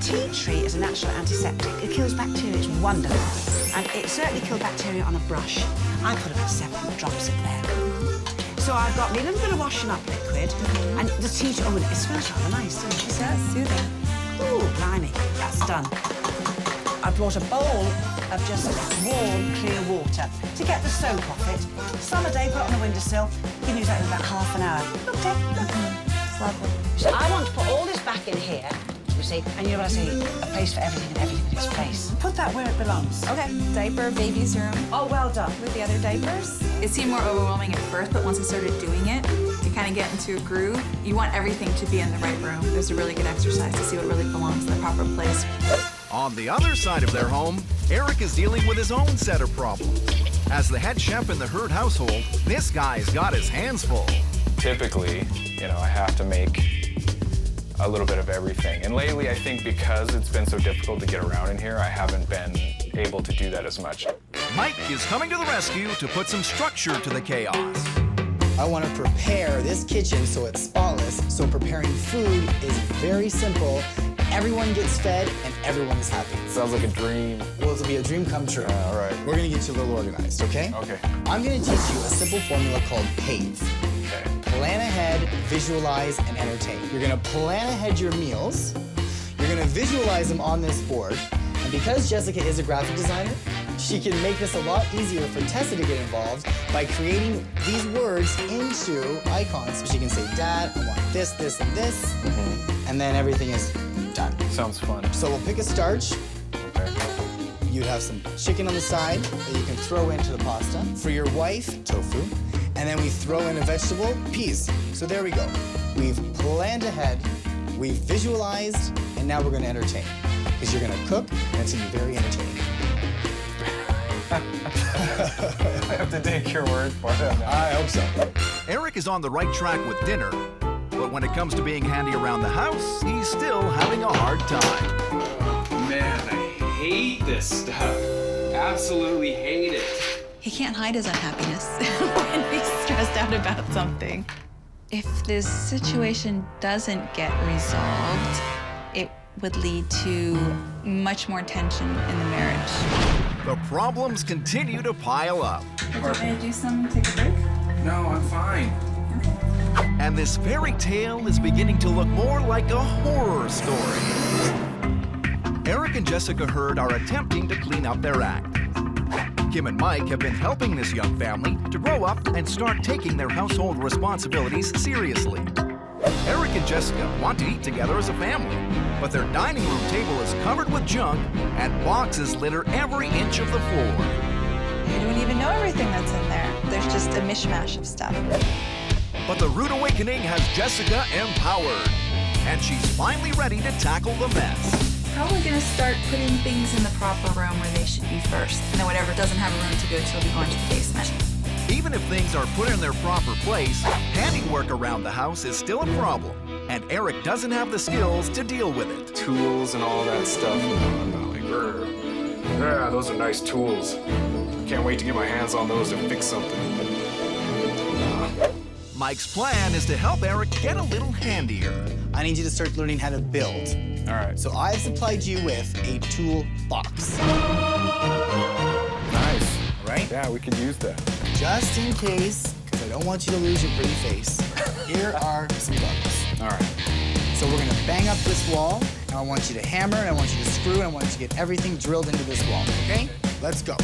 Tea tree is a natural antiseptic. It kills bacteria. It's wonderful. And it certainly killed bacteria on a brush. I put about 7 drops in there. So I've got me a little bit of washing up liquid, and the tea tree, oh, it smells rather nice, doesn't it? It does, soothing. Ooh, blimey, that's done. I brought a bowl of just warm, clear water to get the soap off it. Summer day, put it on the windowsill, can use that in about half an hour. Okay. It's lovely. So I want to put all this back in here, you see, and you know what I say, a place for everything and everything in its place. Put that where it belongs. Okay, diaper, baby's room. Oh, well done. With the other diapers. It seemed more overwhelming at first, but once I started doing it, you kind of get into a groove. You want everything to be in the right room. There's a really good exercise to see what really belongs in the proper place. On the other side of their home, Eric is dealing with his own set of problems. As the head chef in the Hurd household, this guy's got his hands full. Typically, you know, I have to make a little bit of everything. And lately, I think because it's been so difficult to get around in here, I haven't been able to do that as much. Mike is coming to the rescue to put some structure to the chaos. I want to prepare this kitchen so it's spotless, so preparing food is very simple. Everyone gets fed and everyone is happy. Sounds like a dream. Well, it'll be a dream come true. All right. We're gonna get you a little organized, okay? Okay. I'm gonna teach you a simple formula called PAVE. Okay. Plan ahead, visualize, and entertain. You're gonna plan ahead your meals. You're gonna visualize them on this board. And because Jessica is a graphic designer, she can make this a lot easier for Tessa to get involved by creating these words into icons. So she can say, Dad, I want this, this, and this. And then everything is done. Sounds fun. So we'll pick a starch. Okay. You'd have some chicken on the side that you can throw into the pasta. For your wife, tofu. And then we throw in a vegetable, peas. So there we go. We've planned ahead, we've visualized, and now we're gonna entertain. Because you're gonna cook, and it's gonna be very entertaining. I have to take your word for it. I hope so. Eric is on the right track with dinner, but when it comes to being handy around the house, he's still having a hard time. Man, I hate this stuff. Absolutely hate it. He can't hide his unhappiness when he's stressed out about something. If this situation doesn't get resolved, it would lead to much more tension in the marriage. The problems continue to pile up. Would you want me to do some, take a break? No, I'm fine. And this fairy tale is beginning to look more like a horror story. Eric and Jessica Hurd are attempting to clean up their act. Kim and Mike have been helping this young family to grow up and start taking their household responsibilities seriously. Eric and Jessica want to eat together as a family, but their dining room table is covered with junk and boxes litter every inch of the floor. You don't even know everything that's in there. There's just a mishmash of stuff. But the rude awakening has Jessica empowered, and she's finally ready to tackle the mess. How are we gonna start putting things in the proper room where they should be first? And then whatever doesn't have a room to go to will be going to the basement. Even if things are put in their proper place, handiwork around the house is still a problem, and Eric doesn't have the skills to deal with it. Tools and all that stuff. I'm not like, yeah, those are nice tools. Can't wait to get my hands on those to fix something. Mike's plan is to help Eric get a little handier. I need you to start learning how to build. All right. So I've supplied you with a tool box. Nice. Right? Yeah, we could use that. Just in case, because I don't want you to lose your pretty face, here are some bugs. All right. So we're gonna bang up this wall, and I want you to hammer, and I want you to screw, and I want you to get everything drilled into this wall, okay? Let's go.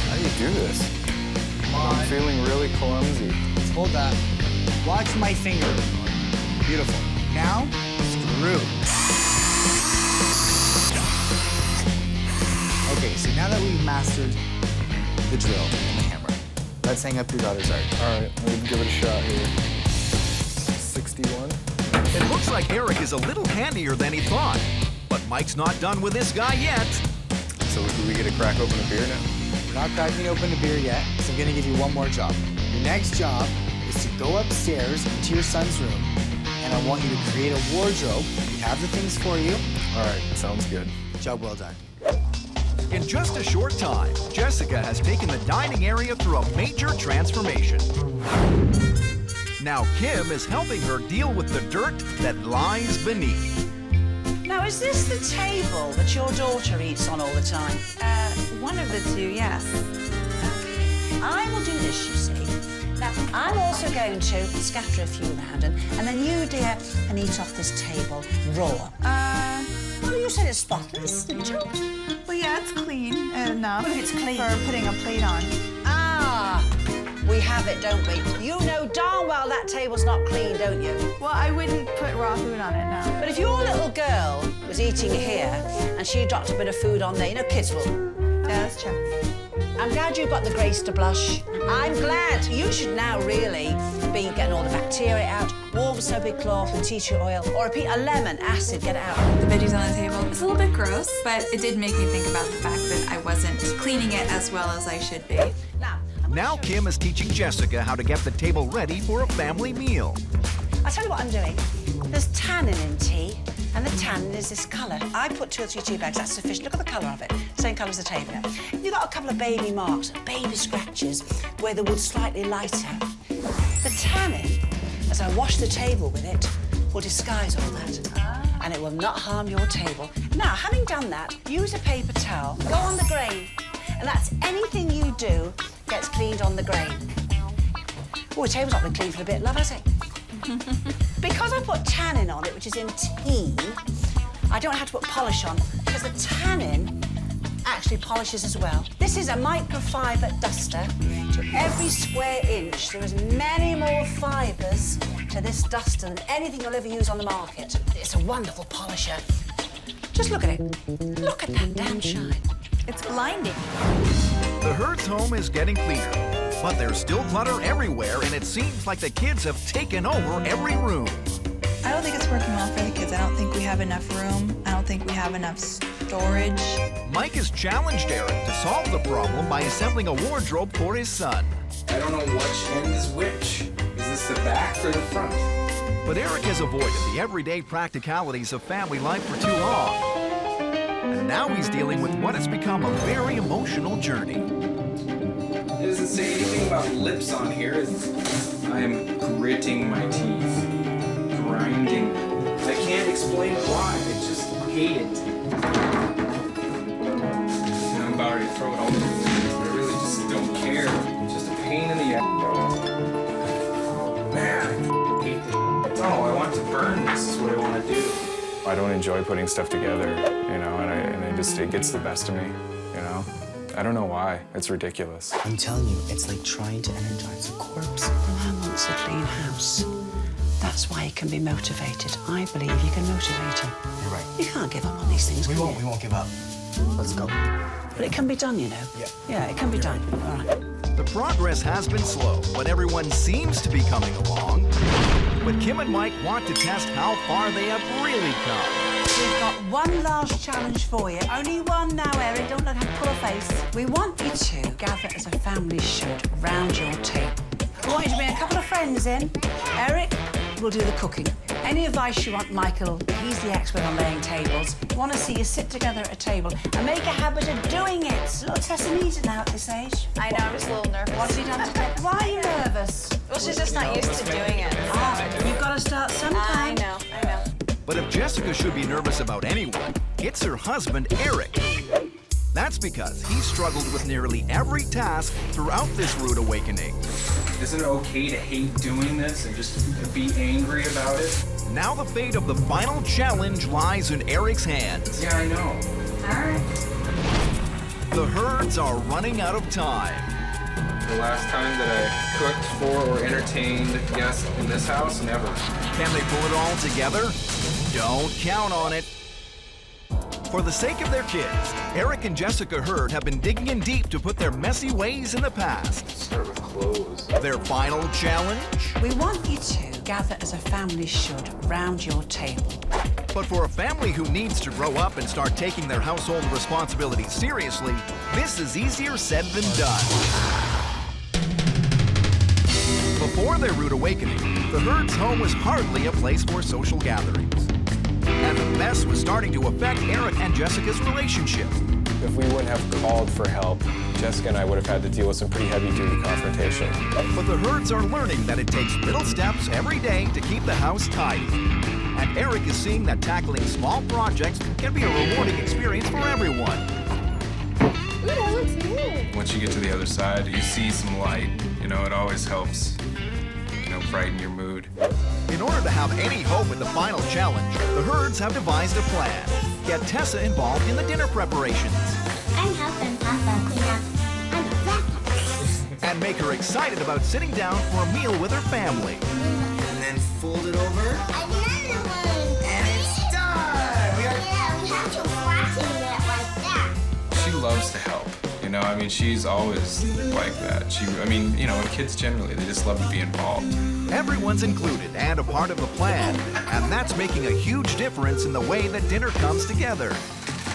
How do you do this? I'm feeling really clumsy. Let's hold that. Watch my finger. Beautiful. Now, screw. Okay, so now that we've mastered the drill and the hammer, let's hang up your daughter's art. All right, let me give it a shot here. 61. It looks like Eric is a little handier than he thought, but Mike's not done with this guy yet. So do we get to crack open a beer now? We're not cracking open a beer yet, so I'm gonna give you one more job. Your next job is to go upstairs into your son's room, and I want you to create a wardrobe. We have the things for you. All right, sounds good. Job well done. In just a short time, Jessica has taken the dining area through a major transformation. Now Kim is helping her deal with the dirt that lies beneath. Now, is this the table that your daughter eats on all the time? One of the two, yes. I will do this, you see. Now, I'm also going to scatter a few around, and then you, dear, can eat off this table raw. Well, you said it's spotless, didn't you? Well, yeah, it's clean enough. Well, if it's clean. For putting a plate on. Ah, We have it, don't we? You know darn well that table's not clean, don't you? Well, I wouldn't put raw food on it, no. But if your little girl was eating here and she dropped a bit of food on there, you know kids will. Yeah, that's true. I'm glad you've got the grace to blush. I'm glad. You should now really be getting all the bacteria out, warm soapy cloth with tea tree oil, or a lemon acid, get it out. The veggies on the table, it's a little bit gross, but it did make me think about the fact that I wasn't cleaning it as well as I should be. Now Kim is teaching Jessica how to get the table ready for a family meal. I'll tell you what I'm doing. There's tannin in tea, and the tannin is this colour. I put 2 or 3 tea bags, that's sufficient. Look at the colour of it, same colour as the table. You've got a couple of baby marks, baby scratches, where the wood's slightly lighter. The tannin, as I wash the table with it, will disguise all that, and it will not harm your table. Now, having done that, use a paper towel, go on the grain, and that's anything you do gets cleaned on the grain. Oh, the table's not been cleaned for a bit, love, has it? Because I put tannin on it, which is in tea, I don't have to put polish on, because the tannin actually polishes as well. This is a microfiber duster. To every square inch, there is many more fibres to this duster than anything you'll ever use on the market. It's a wonderful polisher. Just look at it. Look at that damn shine. It's blinding. The Herd's home is getting cleaner, but there's still clutter everywhere, and it seems like the kids have taken over every room. I don't think it's working well for the kids. I don't think we have enough room. I don't think we have enough storage. Mike has challenged Eric to solve the problem by assembling a wardrobe for his son. I don't know which end is which. Is this the back or the front? But Eric has avoided the everyday practicalities of family life for too long. And now he's dealing with what has become a very emotional journey. It doesn't say anything about lips on here. I am gritting my teeth, grinding. I can't explain why. I just hate it. And I'm about ready to throw it all away. I really just don't care. It's just a pain in the ass. Man, I hate this. Oh, I want to burn. This is what I want to do. I don't enjoy putting stuff together, you know, and it gets the best of me, you know? I don't know why. It's ridiculous. I'm telling you, it's like trying to energize a corpse. Man wants a clean house. That's why he can be motivated. I believe you can motivate him. You're right. You can't give up on these things, We won't give up. Let's go. But it can be done, you know. Yeah. Yeah, it can be done. All right. The progress has been slow, but everyone seems to be coming along. But Kim and Mike want to test how far they have really come. We've got one last challenge for you. Only one now, Eric. Don't let him pull a face. We want you to gather as a family should round your table. We want you to bring a couple of friends in. Eric will do the cooking. Any advice you want, Michael, he's the expert on laying tables. We want to see you sit together at a table and make a habit of doing it. Little Tessa needs it now at this age. I know, I'm just a little nervous. What have you done today? Why are you nervous? Well, she's just not used to doing it. You've got to start sometime. I know. But if Jessica should be nervous about anyone, it's her husband, Eric. That's because he struggled with nearly every task throughout this rude awakening. Isn't it okay to hate doing this and just be angry about it? Now the fate of the final challenge lies in Eric's hands. Yeah, I know. All right. The Herds are running out of time. The last time that I cooked for or entertained guests in this house, never. Can they pull it all together? Don't count on it. For the sake of their kids, Eric and Jessica Hurd have been digging in deep to put their messy ways in the past. Start with clothes. Their final challenge? We want you to gather as a family should round your table. But for a family who needs to grow up and start taking their household responsibilities seriously, this is easier said than done. Before their rude awakening, the Herd's home was hardly a place for social gatherings. And the mess was starting to affect Eric and Jessica's relationship. If we wouldn't have called for help, Jessica and I would have had to deal with some pretty heavy-duty confrontation. But the Herds are learning that it takes little steps every day to keep the house tidy. And Eric is seeing that tackling small projects can be a rewarding experience for everyone. Ooh, that looks good. Once you get to the other side, you see some light. You know, it always helps, you know, brighten your mood. In order to have any hope at the final challenge, the Herds have devised a plan. Get Tessa involved in the dinner preparations. I'm helping Papa clean up. I'm a vacuum. And make her excited about sitting down for a meal with her family. And then fold it over. Another one. And it's done. Yeah, we have to flatten it like that. She loves to help. You know, I mean, she's always like that. You know, kids generally, they just love to be involved. Everyone's included and a part of the plan, and that's making a huge difference in the way that dinner comes together.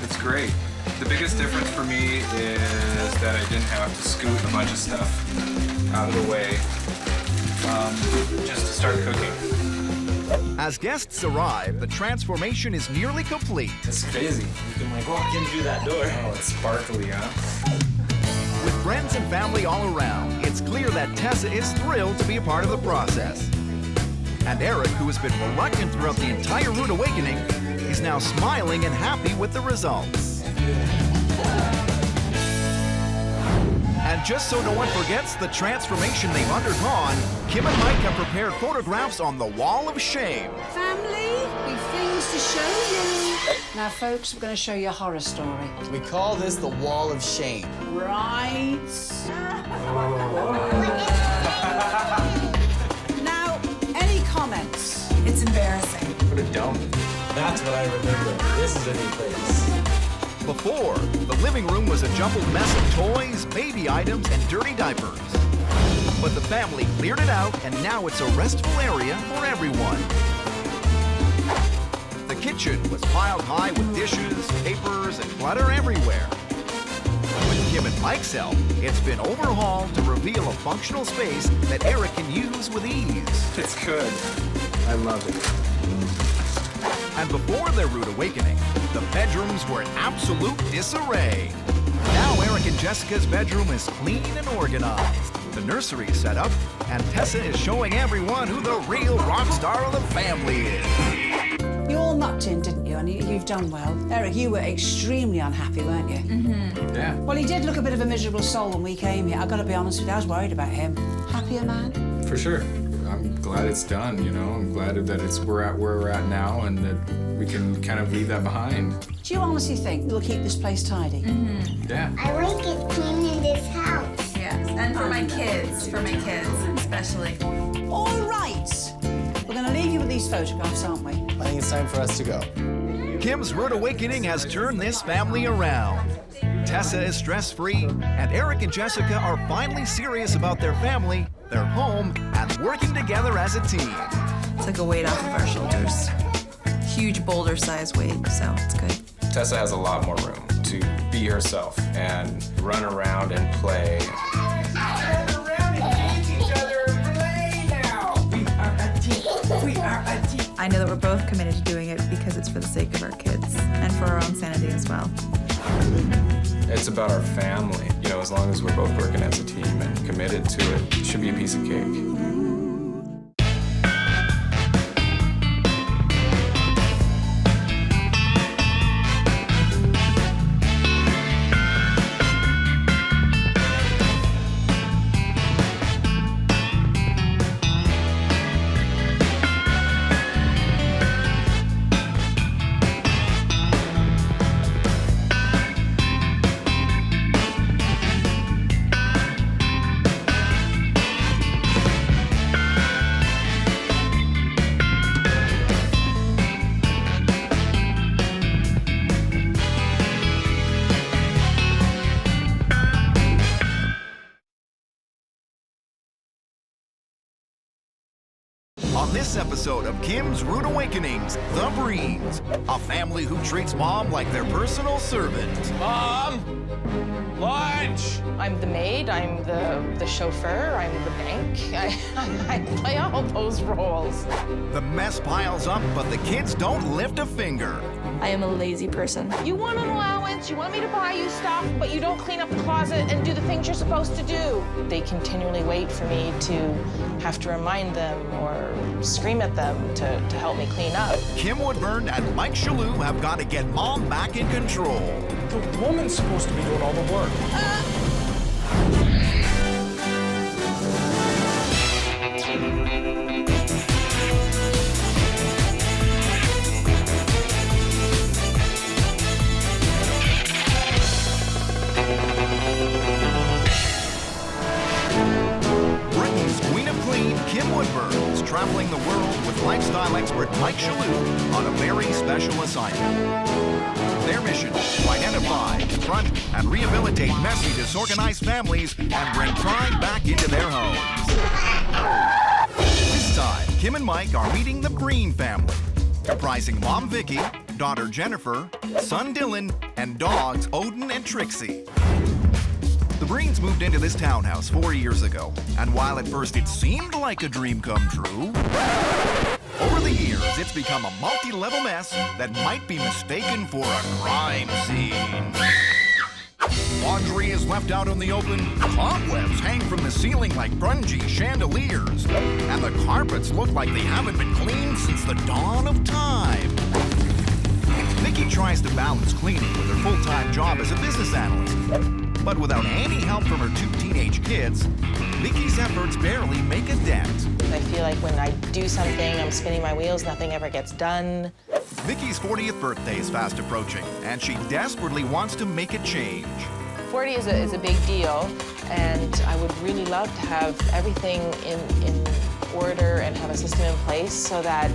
It's great. The biggest difference for me is that I didn't have to scoot a bunch of stuff out of the way just to start cooking. As guests arrive, the transformation is nearly complete. It's crazy. You can walk in through that door. Oh, it's sparkly, huh? With friends and family all around, it's clear that Tessa is thrilled to be a part of the process. And Eric, who has been reluctant throughout the entire rude awakening, is now smiling and happy with the results. And just so no one forgets the transformation they've undergone, Kim and Mike have prepared photographs on the wall of shame. Family, we've things to show you. Now, folks, we're going to show you a horror story. We call this the wall of shame. Right. Now, any comments? It's embarrassing. What a dump. That's what I remember. This is a new place. Before, the living room was a jumbled mess of toys, baby items, and dirty diapers. But the family cleared it out, and now it's a restful area for everyone. The kitchen was piled high with dishes, papers, and clutter everywhere. With Kim and Mike's help, it's been overhauled to reveal a functional space that Eric can use with ease. It's good. I love it. And before their rude awakening, the bedrooms were in absolute disarray. Now Eric and Jessica's bedroom is clean and organized. The nursery is set up, and Tessa is showing everyone who the real rock star of the family is. You all mucked in, didn't you? And you've done well. Eric, you were extremely unhappy, weren't you? Mm-hmm. Yeah. Well, he did look a bit of a miserable soul when we came here. I've got to be honest with you, I was worried about him. Happier man? For sure. I'm glad it's done, you know. I'm glad that we're at where we're at now and that we can kind of leave that behind. Do you honestly think you'll keep this place tidy? Mm-hmm. Yeah. I like it clean in this house. Yes, and for my kids especially. All right. We're going to leave you with these photographs, aren't we? I think it's time for us to go. Kim's rude awakening has turned this family around. Tessa is stress-free, and Eric and Jessica are finally serious about their family, their home, and working together as a team. It's like a weight off of our shoulders. Huge boulder-sized weight, so it's good. Tessa has a lot more room to be herself and run around and play. I know that we're both committed to doing it because it's for the sake of our kids and for our own sanity as well. It's about our family. You know, as long as we're both working as a team and committed to it, it should be a piece of cake. On this episode of Kim's Rude Awakenings, the Breens, a family who treats Mom like their personal servant. Mom! Lunch! I'm the maid, I'm the chauffeur, I'm the bank. I play all those roles. The mess piles up, but the kids don't lift a finger. I am a lazy person. You want an allowance, you want me to buy you stuff, but you don't clean up the closet and do the things you're supposed to do. They continually wait for me to have to remind them or scream at them to help me clean up. Kim Woodburn and Mike Chesur have got to get Mom back in control. The woman's supposed to be doing all the work. Woodburn is traveling the world with lifestyle expert Mike Chesur on a very special assignment. Their mission, to identify, confront, and rehabilitate messy, disorganized families and bring pride back into their homes. This time, Kim and Mike are meeting the Breen family, comprising Mom Vicky, daughter Jennifer, son Dylan, and dogs Odin and Trixie. The Breens moved into this townhouse 4 years ago, and while at first it seemed like a dream come true, over the years it's become a multi-level mess that might be mistaken for a crime scene. Laundry is left out in the open, cobwebs hang from the ceiling like grungy chandeliers, and the carpets look like they haven't been cleaned since the dawn of time. Vicky tries to balance cleaning with her full-time job as a business analyst. But without any help from her 2 teenage kids, Vicky's efforts barely make a dent. I feel like when I do something, I'm spinning my wheels, nothing ever gets done. Vicky's 40th birthday is fast approaching, and she desperately wants to make a change. 40 is a big deal, and I would really love to have everything in order and have a system in place so that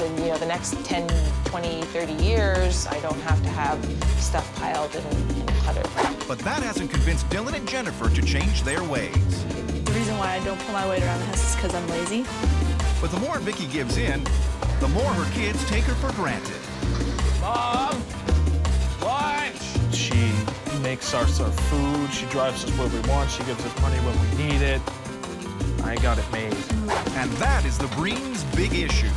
the next 10, 20, 30 years, I don't have to have stuff piled in clutter. But that hasn't convinced Dylan and Jennifer to change their ways. The reason why I don't pull my weight around the house is because I'm lazy. But the more Vicky gives in, the more her kids take her for granted. Mom! Lunch! She makes us our food, she drives us where we want, she gives us money when we need it. I got it made. And that is the Breen's big issue.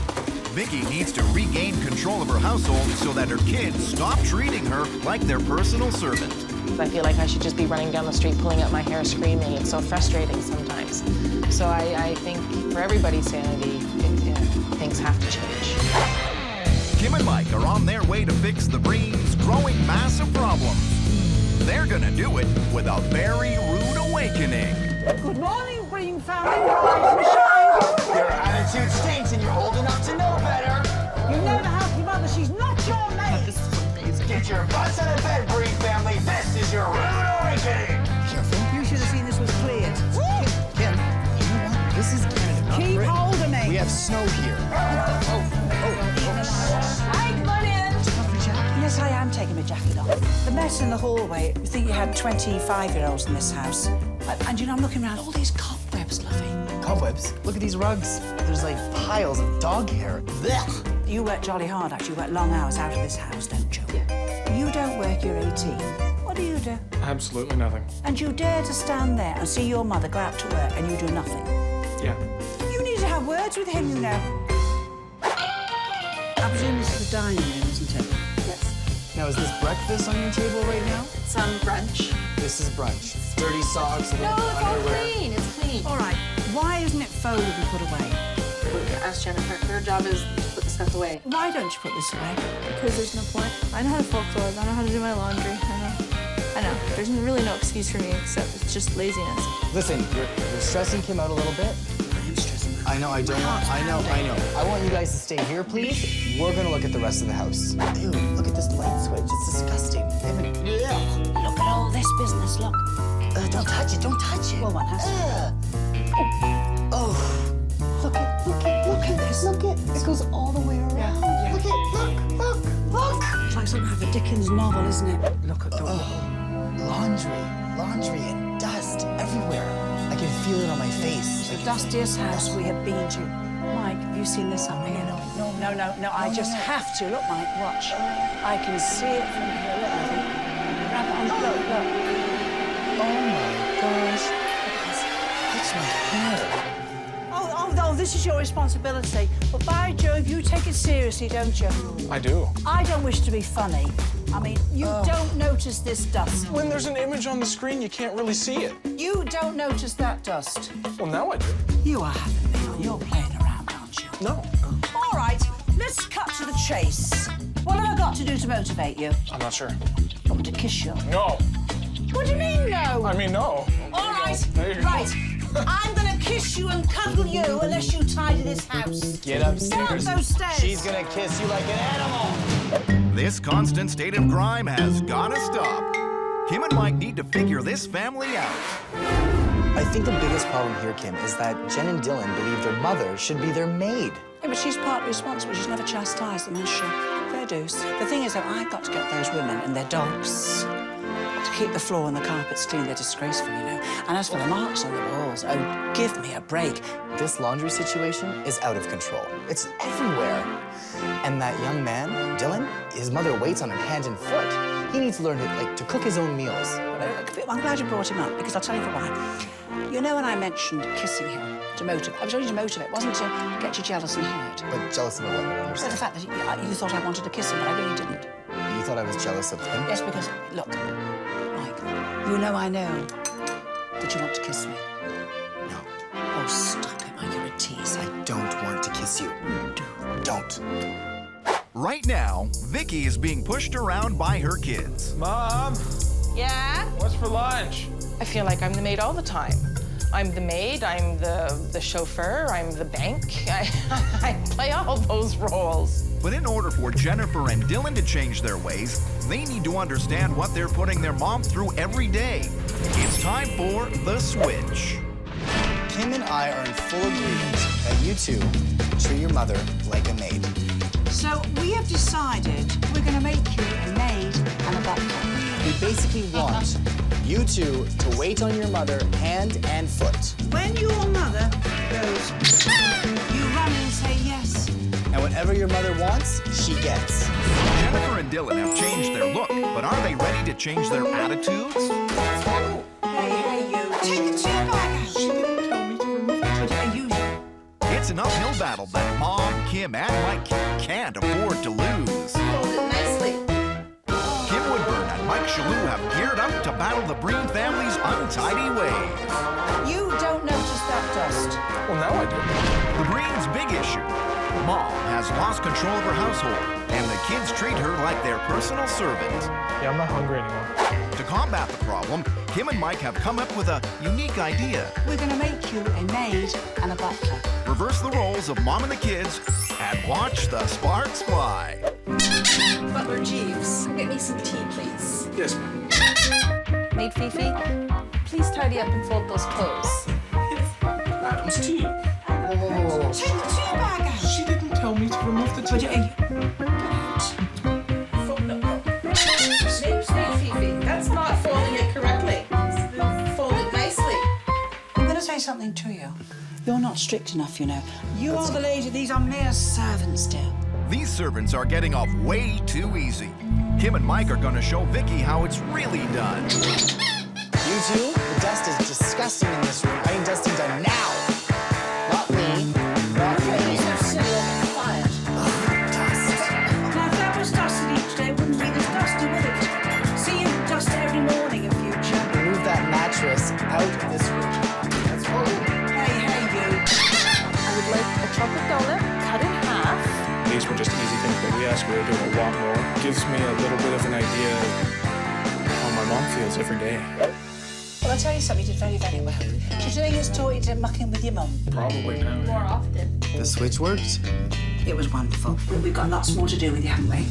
Vicky needs to regain control of her household so that her kids stop treating her like their personal servant. I feel like I should just be running down the street, pulling up my hair, screaming. It's so frustrating sometimes. So I think for everybody's sanity, things have to change. Kim and Mike are on their way to fix the Breen's growing massive problems. They're gonna do it with a very rude awakening. Good morning, Breen family. Rise and shine. Your attitude stinks and you're old enough to know better. You never have your mother. She's not your mate. This is amazing. Get your butts out of bed, Breen family. This is your rude awakening. Careful. You should have seen this was cleared. Kim, you know what? This is Canada. Not Keep Britain. hold of me. We have snow here. Hi, come on in. Yes, I am taking my jacket off. The mess in the hallway, you think you had 25-year-olds in this house. And you know, I'm looking around, all these cobwebs, Lovey. Cobwebs? Look at these rugs. There's like piles of dog hair. Blech. You work jolly hard, actually. You work long hours out of this house, don't you? Yeah. You don't work, you're 18. What do you do? Absolutely nothing. And you dare to stand there and see your mother go out to work and you do nothing? Yeah. You need to have words with him, you know. I presume this is the dining room, isn't it? Yes. Now, is this breakfast on your table right now? Some brunch. This is brunch. Dirty socks, a little it's all underwear. clean. It's clean. All right. Why isn't it folded and put away? Ask Jennifer. Her job is to put the stuff away. Why don't you put this away? Because there's no point. I know how to fold clothes. I know how to do my laundry. I know. There's really no excuse for me except it's just laziness. Listen, you're stressing Kim out a little bit. I am stressing her. I know, I don't want, I know. I want you guys to stay here, please. We're gonna look at the rest of the house. Ew, look at this light switch. It's disgusting. Look at all this business, look. Don't touch it, don't touch it. Well, one has to. Oh. Look at this. Look at it. It goes all the way around. Yeah. Look. It's like something out of a Dickens novel, isn't it? Look at the Laundry and dust everywhere. I can feel it on my face. It's the dustiest house we have been to. Mike, have you seen this up here? No, I just have to. Look, Mike, watch. I can see it from here. Look, Lovey. Grab it on. Look. Oh my gosh. That's my hair. Oh, this is your responsibility. But by Jove, you take it seriously, don't you? I do. I don't wish to be funny. I mean, you don't notice this dust. When there's an image on the screen, you can't really see it. You don't notice that dust. Well, now I do. You are having me on. You're playing around, aren't you? No. All right, let's cut to the chase. What have I got to do to motivate you? I'm not sure. I want to kiss you. No. What do you mean, no? I mean, no. All right, There you go. right. I'm gonna kiss you and cuddle you unless you tidy this house. Get upstairs. Get up those stairs. She's gonna kiss you like an animal. This constant state of grime has gotta stop. Kim and Mike need to figure this family out. I think the biggest problem here, Kim, is that Jen and Dylan believe their mother should be their maid. Yeah, but she's partly responsible. She's never chastised them, has she? Fair dues. The thing is, though, I've got to get those women and their dogs to keep the floor and the carpets clean. They're disgraceful, you know. And as for the marks on the walls, oh, give me a break. This laundry situation is out of control. It's everywhere. And that young man, Dylan, his mother waits on him hand and foot. He needs to learn to cook his own meals. I'm glad you brought him up, because I'll tell you for why. You know when I mentioned kissing him to motivate, I was only to motivate, it wasn't to get you jealous and hurt. But jealous of what? I don't So understand. the fact that you thought I wanted to kiss him, but I really didn't. You thought I was jealous of him? Yes, because, look, Mike, you know I know that you want to kiss me. No. Oh, stop it, Mike, you're a tease. I don't want to kiss you. Don't. Right now, Vicky is being pushed around by her kids. Mom, Yeah? what's for lunch? I feel like I'm the maid all the time. I'm the maid, I'm the chauffeur, I'm the bank. I play all those roles. But in order for Jennifer and Dylan to change their ways, they need to understand what they're putting their mom through every day. It's time for the switch. Kim and I are in full agreement that you two treat your mother like a maid. So we have decided we're going to make you a maid and a butler. We basically want you two to wait on your mother hand and foot. When your mother goes, you run in and say yes. And whatever your mother wants, she gets. Jennifer and Dylan have changed their look, but are they ready to change their attitudes? Hey, you. Take the chair back out. She didn't tell me to remove it. It's an uphill battle that Mom, Kim, and Mike can't afford to lose. Hold it nicely. Kim Woodburn and Mike Chesur have geared up to battle the Breen family's untidy ways. You don't notice that dust. Well, now I do. The Breen's big issue. Mom has lost control of her household, and the kids treat her like their personal servant. Yeah, I'm not hungry anymore. To combat the problem, Kim and Mike have come up with a unique idea. We're going to make you a maid and a butler. Reverse the roles of Mom and the kids, and watch the sparks fly. Butler Jeeves, get me some tea, please. Yes, ma'am. Maid Fifi, please tidy up and fold those clothes. Madam's tea. Take the chair back out. She didn't tell me to remove the tea. Maid Fifi, that's not folding it correctly. Fold it nicely. I'm going to say something to you. You're not strict enough, you know. You are the lady. These are mere servants, dear. These servants are getting off way too easy. Kim and Mike are going to show Vicky how it's really done. You two, the dust is disgusting in this room. I need dusting done now. Not me. Not me. Fired. Dust. Now, if that was dusted each day, it wouldn't be this dusty, would it? See you dust it every morning in future. Remove that mattress out of this room. That's all. Hey, you. I would like a chocolate donut cut in half. These were just easy things, but we asked her to do a lot more. Gives me a little bit of an idea of how my mom feels every day. Well, I'll tell you something, you did very, very well. Considering it's taught you to muck in with your mum. Probably now. More often. The switch worked. It was wonderful. We've got lots more to do with you, haven't we?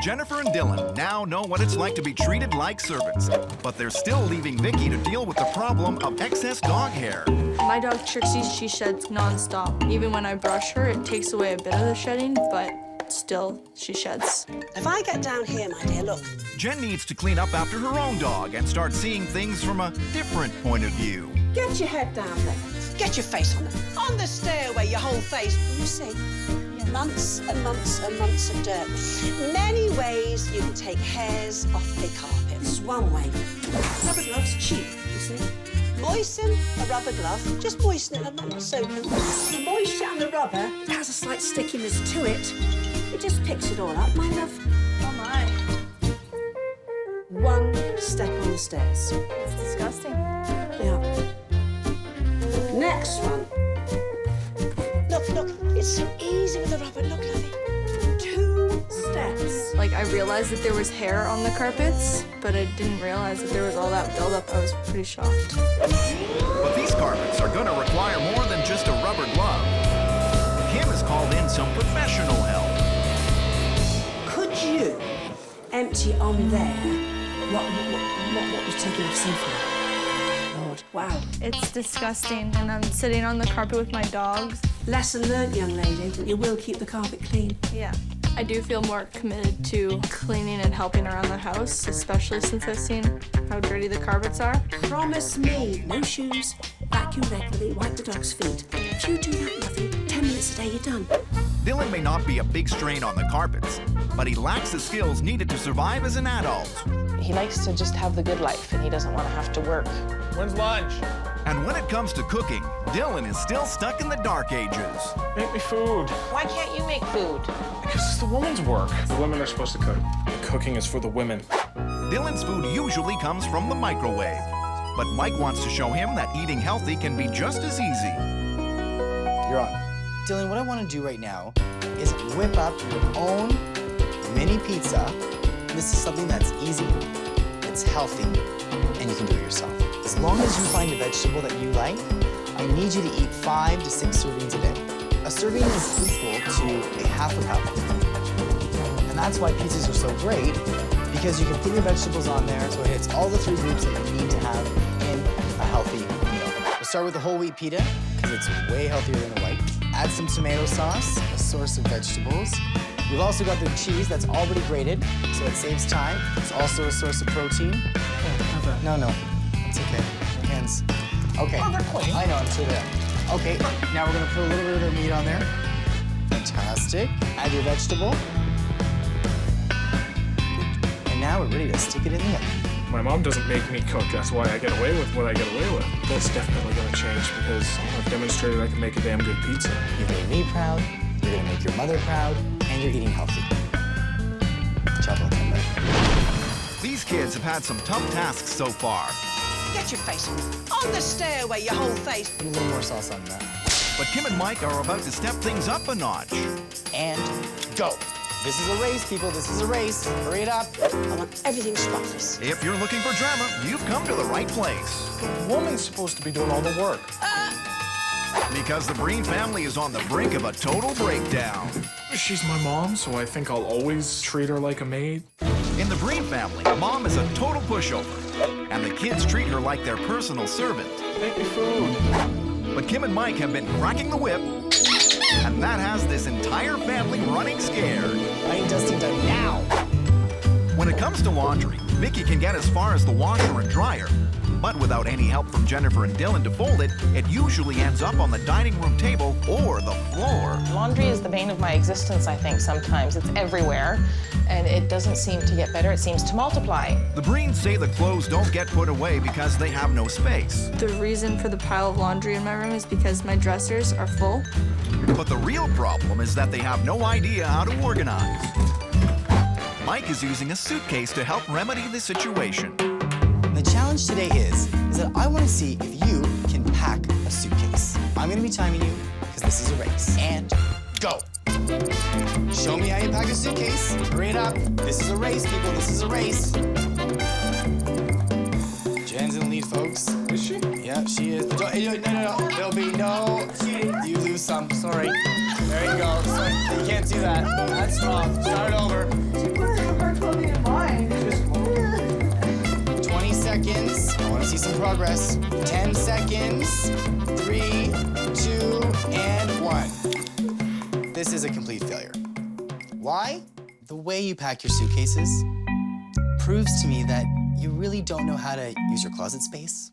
Jennifer and Dylan now know what it's like to be treated like servants, but they're still leaving Vicky to deal with the problem of excess dog hair. My dog Trixie, she sheds nonstop. Even when I brush her, it takes away a bit of the shedding, but still, she sheds. If I get down here, my dear, look. Jen needs to clean up after her own dog and start seeing things from a different point of view. Get your head down there. Get your face on the stairway, your whole face. You see, months and months and months of dirt. Many ways you can take hairs off a carpet. This is one way. Rubber gloves, cheap, you see. Moisten a rubber glove. Just moisten it, not soaking. The moisture and the rubber has a slight stickiness to it. It just picks it all up, my love. Oh my. One step on the stairs. It's disgusting. Yeah. Next one. Look, it's so easy with the rubber. Look, lovey. 2 steps. Like, I realized that there was hair on the carpets, but I didn't realize that there was all that buildup. I was pretty shocked. But these carpets are going to require more than just a rubber glove. Kim has called in some professional help. Could you empty on there what was taken off so far? Lord, Wow. It's disgusting, and I'm sitting on the carpet with my dogs. Lesson learned, young lady. You will keep the carpet clean. Yeah. I do feel more committed to cleaning and helping around the house, especially since I've seen how dirty the carpets are. Promise me, no shoes, vacuum regularly, wipe the dog's feet. If you do that, lovey, 10 minutes a day, you're done. Dylan may not be a big strain on the carpets, but he lacks the skills needed to survive as an adult. He likes to just have the good life, and he doesn't want to have to work. When's lunch? And when it comes to cooking, Dylan is still stuck in the dark ages. Make me food. Why can't you make food? Because it's the woman's work. The women are supposed to cook. Cooking is for the women. Dylan's food usually comes from the microwave, but Mike wants to show him that eating healthy can be just as easy. You're on. Dylan, what I want to do right now is whip up your own mini pizza. This is something that's easy, it's healthy, and you can do it yourself. As long as you find a vegetable that you like, I need you to eat 5 to 6 servings a day. A serving is equal to a half a cup. And that's why pizzas are so great, because you can put your vegetables on there so it hits all the 3 groups that you need to have in a healthy meal. We'll start with the whole wheat pita, because it's way healthier than the white. Add some tomato sauce, a source of vegetables. We've also got the cheese that's already grated, so it saves time. It's also a source of protein. No, it's okay. My hands. Okay. Oh, they're quick. I know, I'm sure they are. Okay, now we're gonna put a little bit of the meat on there. Fantastic. Add your vegetable. And now we're ready to stick it in the oven. My mom doesn't make me cook. That's why I get away with what I get away with. That's definitely going to change because I've demonstrated I can make a damn good pizza. You've made me proud, you're gonna make your mother proud, and you're eating healthy. Chop on that. These kids have had some tough tasks so far, Get your face on the stairway, your whole face. Put a little more sauce on that. but Kim and Mike are about to step things up a notch. And go. This is a race, people. This is a race. Hurry it up. I want everything spotless. If you're looking for drama, you've come to the right place. The woman's supposed to be doing all the work. Because the Breen family is on the brink of a total breakdown. She's my mom, so I think I'll always treat her like a maid. In the Breen family, mom is a total pushover, and the kids treat her like their personal servant. Make me food. But Kim and Mike have been cracking the whip, and that has this entire family running scared. I need dusting done now. When it comes to laundry, Vicky can get as far as the washer and dryer, but without any help from Jennifer and Dylan to fold it, it usually ends up on the dining room table or the floor. Laundry is the bane of my existence, I think, sometimes. It's everywhere, and it doesn't seem to get better. It seems to multiply. The Breens say the clothes don't get put away because they have no space. The reason for the pile of laundry in my room is because my dressers are full. But the real problem is that they have no idea how to organize. Mike is using a suitcase to help remedy the situation. The challenge today is that I want to see if you can pack a suitcase. I'm going to be timing you because this is a race. And go. Show me how you pack a suitcase. Hurry it up. This is a race, people. This is a race. Jen's in the lead, folks. Is she? Yeah, she is. No. There'll be no. You lose some. Sorry. There you go. Sorry. You can't do that. That's wrong. Start over. 20 seconds. I want to see some progress. 10 seconds. 3, 2, and 1. This is a complete failure. Why? The way you pack your suitcases proves to me that you really don't know how to use your closet space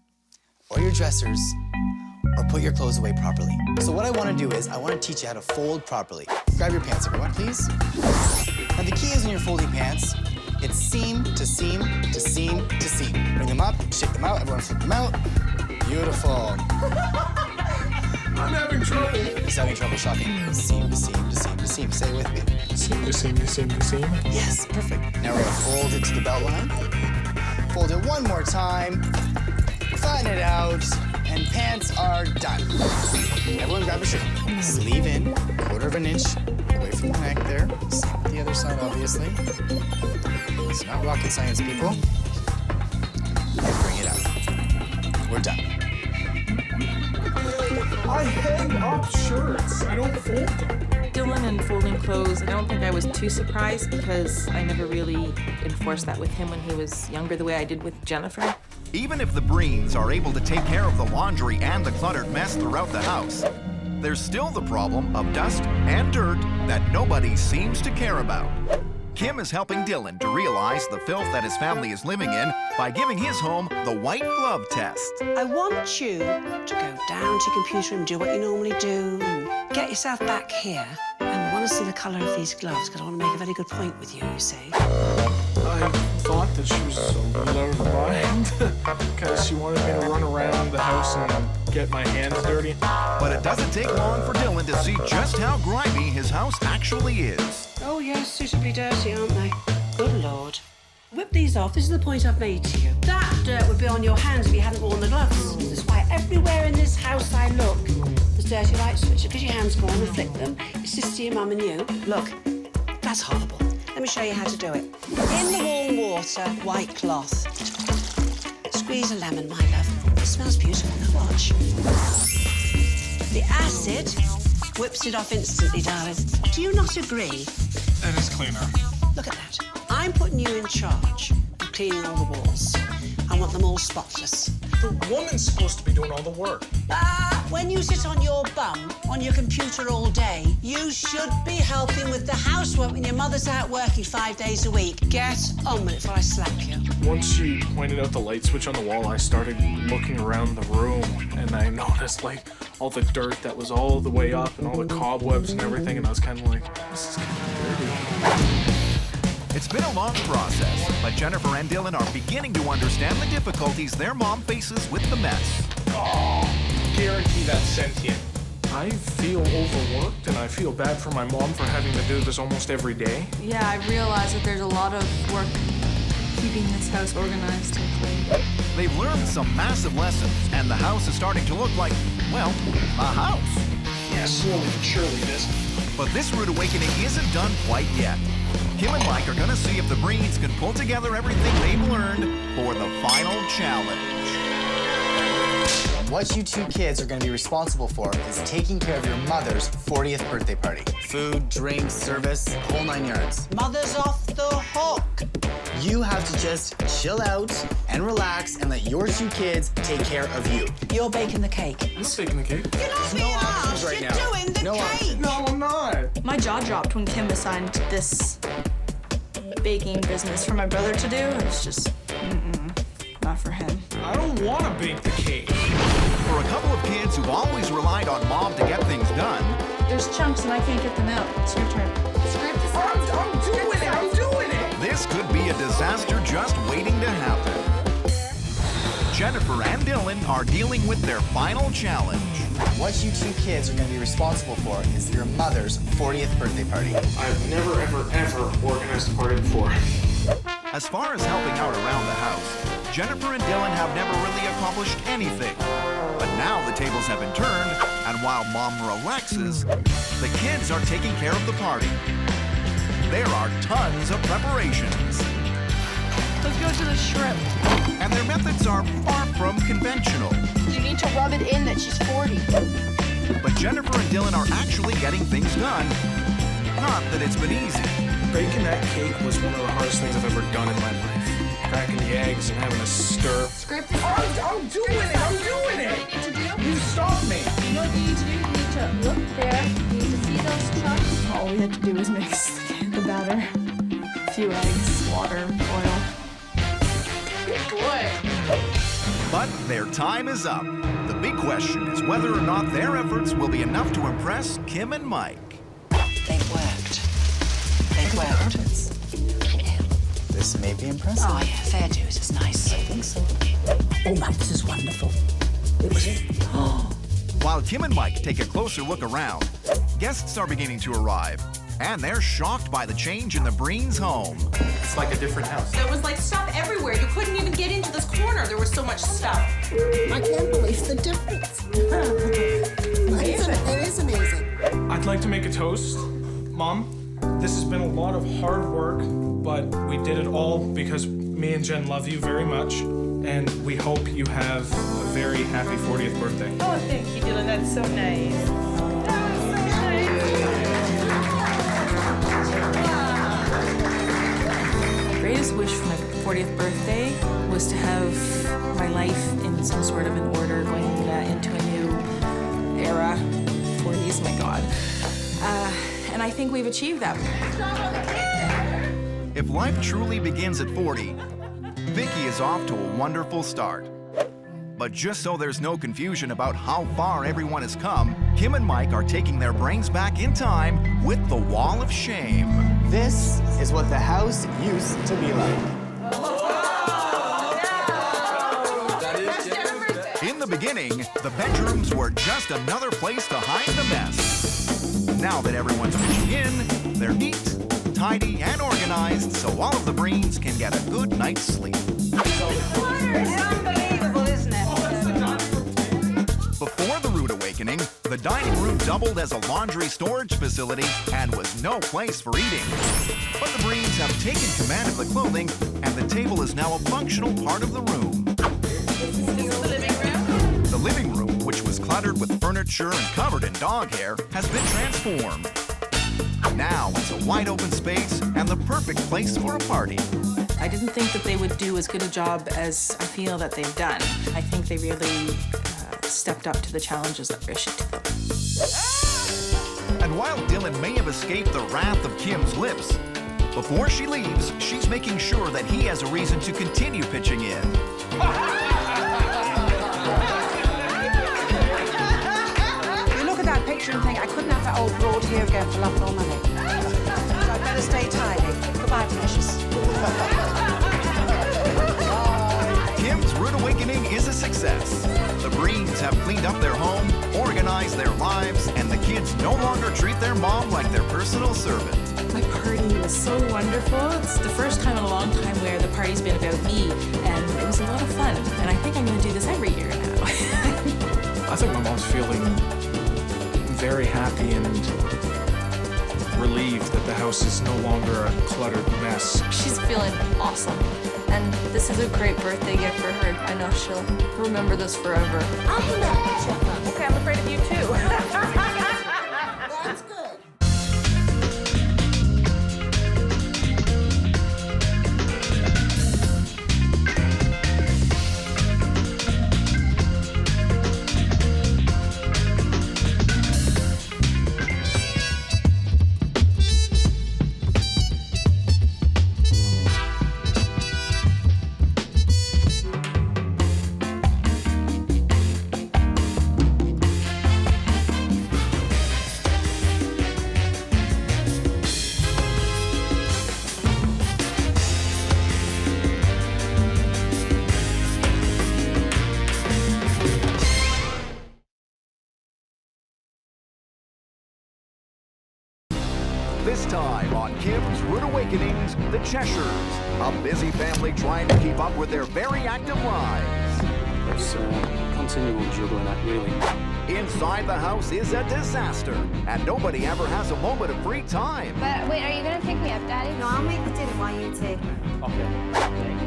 or your dressers or put your clothes away properly. So what I want to do is I want to teach you how to fold properly. Grab your pants, everyone, please. Now the key is in your folding pants. It's seam to seam to seam to seam. Bring them up, shake them out, everyone flip them out. Beautiful. I'm having trouble. He's having trouble shocking. Seam to seam to seam to seam. Say it with me. Seam to seam to seam to seam. Yes, perfect. Now we're gonna fold it to the belt line. Fold it one more time. Flatten it out. And pants are done. Everyone grab a shirt. Sleeve in, 1/4 inch away from the neck there. Same with the other side, obviously. It's not rocket science, people. And bring it out. We're done. I hang up shirts. I don't fold them. Dylan and folding clothes, I don't think I was too surprised because I never really enforced that with him when he was younger the way I did with Jennifer. Even if the Breens are able to take care of the laundry and the cluttered mess throughout the house, there's still the problem of dust and dirt that nobody seems to care about. Kim is helping Dylan to realize the filth that his family is living in by giving his home the white glove test. I want you to go down to your computer and do what you normally do and get yourself back here. And I want to see the colour of these gloves because I want to make a very good point with you, you see. I thought that she was a little out of her mind because she wanted me to run around the house and get my hands dirty. But it doesn't take long for Dylan to see just how grimy his house actually is. Oh, yes, suitably dirty, aren't they? Good Lord. Whip these off. This is the point I've made to you. That dirt would be on your hands if you hadn't worn the gloves. That's why everywhere in this house I look, there's dirty light switches because your hands go on and flick them. It's just to your mum and you. Look, that's horrible. Let me show you how to do it. In the warm water, white cloth. Squeeze a lemon, my love. It smells beautiful. Now watch. The acid whips it off instantly, darling. Do you not agree? That is cleaner. Look at that. I'm putting you in charge of cleaning all the walls. I want them all spotless. The woman's supposed to be doing all the work. When you sit on your bum on your computer all day, you should be helping with the housework when your mother's out working 5 days a week. Get on with it before I slap you. Once she pointed out the light switch on the wall, I started looking around the room and I noticed like all the dirt that was all the way up and all the cobwebs and everything, and I was kind of like, this is kind of dirty. It's been a long process, but Jennifer and Dylan are beginning to understand the difficulties their mom faces with the mess. Oh, guarantee that's sentient. I feel overworked and I feel bad for my mom for having to do this almost every day. Yeah, I realize that there's a lot of work keeping this house organized and clean. They've learned some massive lessons, and the house is starting to look like, well, a house. Yeah, slowly but surely it is. But this rude awakening isn't done quite yet. Kim and Mike are gonna see if the Breens can pull together everything they've learned for the final challenge. What you two kids are going to be responsible for is taking care of your mother's 40th birthday party. Food, drinks, service, the whole 9 yards. Mother's off the hook. You have to just chill out and relax and let your two kids take care of you. You're baking the cake. I'm baking the cake. You're not No options right now. You're doing the No cake. options. No, I'm not. My jaw dropped when Kim assigned this baking business for my brother to do. It was just, not for him. I don't want to bake the cake. For a couple of kids who've always relied on mom to get things done, There's chunks and I can't get them out. It's your turn. I'm doing it. this could be a disaster just waiting to happen. Jennifer and Dylan are dealing with their final challenge. What you two kids are going to be responsible for is your mother's 40th birthday party. I've never, ever organized a party before. As far as helping out around the house, Jennifer and Dylan have never really accomplished anything. But now the tables have been turned, and while mom relaxes, the kids are taking care of the party. There are tons of preparations. Let's go to the shrimp. And their methods are far from conventional. You need to rub it in that she's 40. But Jennifer and Dylan are actually getting things done. Not that it's been easy. Baking that cake was one of the hardest things I've ever done in my life. Cracking the eggs and having to stir. Script. I'm doing it! You stop me! You know what you need to do? You need to look there. You need to see those chunks. All we have to do is mix the batter. A few eggs, water, oil. Good boy. But their time is up. The big question is whether or not their efforts will be enough to impress Kim and Mike. They've worked. They've worked. This may be impressive. Oh, yeah, fair dues. It's nice. I think so. Oh, Mike, this is wonderful. It was it. Oh. While Kim and Mike take a closer look around, guests are beginning to arrive, and they're shocked by the change in the Breen's home. It's like a different house. There was like stuff everywhere. You couldn't even get into this corner. There was so much stuff. I can't believe the difference. It is amazing. I'd like to make a toast. Mom, this has been a lot of hard work, but we did it all because me and Jen love you very much, and we hope you have a very happy 40th birthday. Oh, thank you, Dylan. That's so nice. That was so nice. My greatest wish for my 40th birthday was to have my our life in some sort of an order, going into a new era. 40s, my God. And I think we've achieved that. If life truly begins at 40, Vicky is off to a wonderful start. But just so there's no confusion about how far everyone has come, Kim and Mike are taking their brains back in time with the wall of shame. This is what the house used to be like. In the beginning, the bedrooms were just another place to hide the mess. Now that everyone's pitching in, they're neat, tidy, and organized, so all of the Breens can get a good night's sleep. Unbelievable, isn't it? Before the rude awakening, the dining room doubled as a laundry storage facility and was no place for eating. But the Breens have taken command of the clothing, and the table is now a functional part of the room. This is the living room? The living room, which was cluttered with furniture and covered in dog hair, has been transformed. Now it's a wide open space and the perfect place for a party. I didn't think that they would do as good a job as I feel that they've done. I think they really stepped up to the challenges that were issued to them. And while Dylan may have escaped the wrath of Kim's lips, before she leaves, she's making sure that he has a reason to continue pitching in. You look at that picture and think, I couldn't have that old broad here again for love nor money. So I'd better stay tidy. Goodbye, precious. Kim's rude awakening is a success. The Breens have cleaned up their home, organized their lives, and the kids no longer treat their mom like their personal servant. My party was so wonderful. It's the first time in a long time where the party's been about me, and it was a lot of fun. And I think I'm going to do this every year now. I think my mom's feeling very happy and relieved that the house is no longer a cluttered mess. She's feeling awesome. And this is a great birthday gift for her. I know she'll remember this forever. Okay, I'm afraid of you too. That's good. This time on Kim's Rude Awakenings, the Chesurs, a busy family trying to keep up with their very active lives. It's continual juggling act, really. Inside the house is a disaster, and nobody ever has a moment of free time. But wait, are you gonna pick me up, Daddy? No, I'll make the dinner while you two.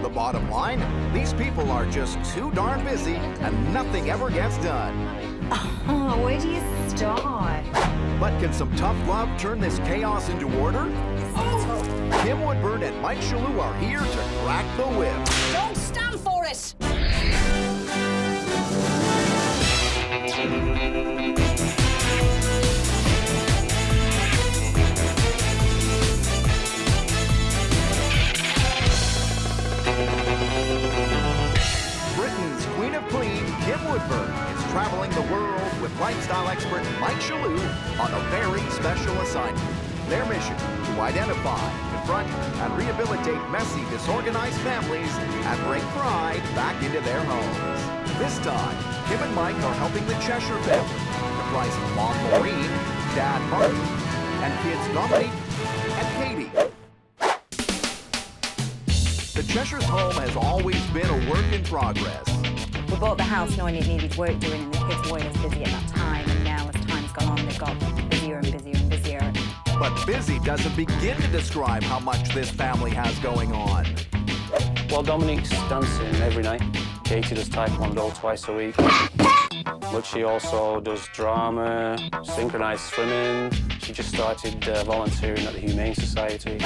The bottom line, these people are just too darn busy, and nothing ever gets done. Oh, where do you start? But can some tough love turn this chaos into order? Kim Woodburn and Mike Chesur are here to crack the whip. Don't stand for it! Britain's Queen of Clean, Kim Woodburn, is traveling the world with lifestyle expert Mike Chesur on a very special assignment. Their mission, to identify, confront, and rehabilitate messy, disorganized families and bring pride back into their homes. This time, Kim and Mike are helping the Chesur family, comprising Mom Maureen, Dad Martin, and kids Dominique and Katie. The Chesurs' home has always been a work in progress. We bought the house knowing it needed work doing, and the kids weren't as busy at that time. And now, as time's gone on, they've got busier and busier and busier. But busy doesn't begin to describe how much this family has going on. Well, Dominique's dancing every night. Katie does taekwondo twice a week. But she also does drama, synchronized swimming. She just started volunteering at the Humane Society.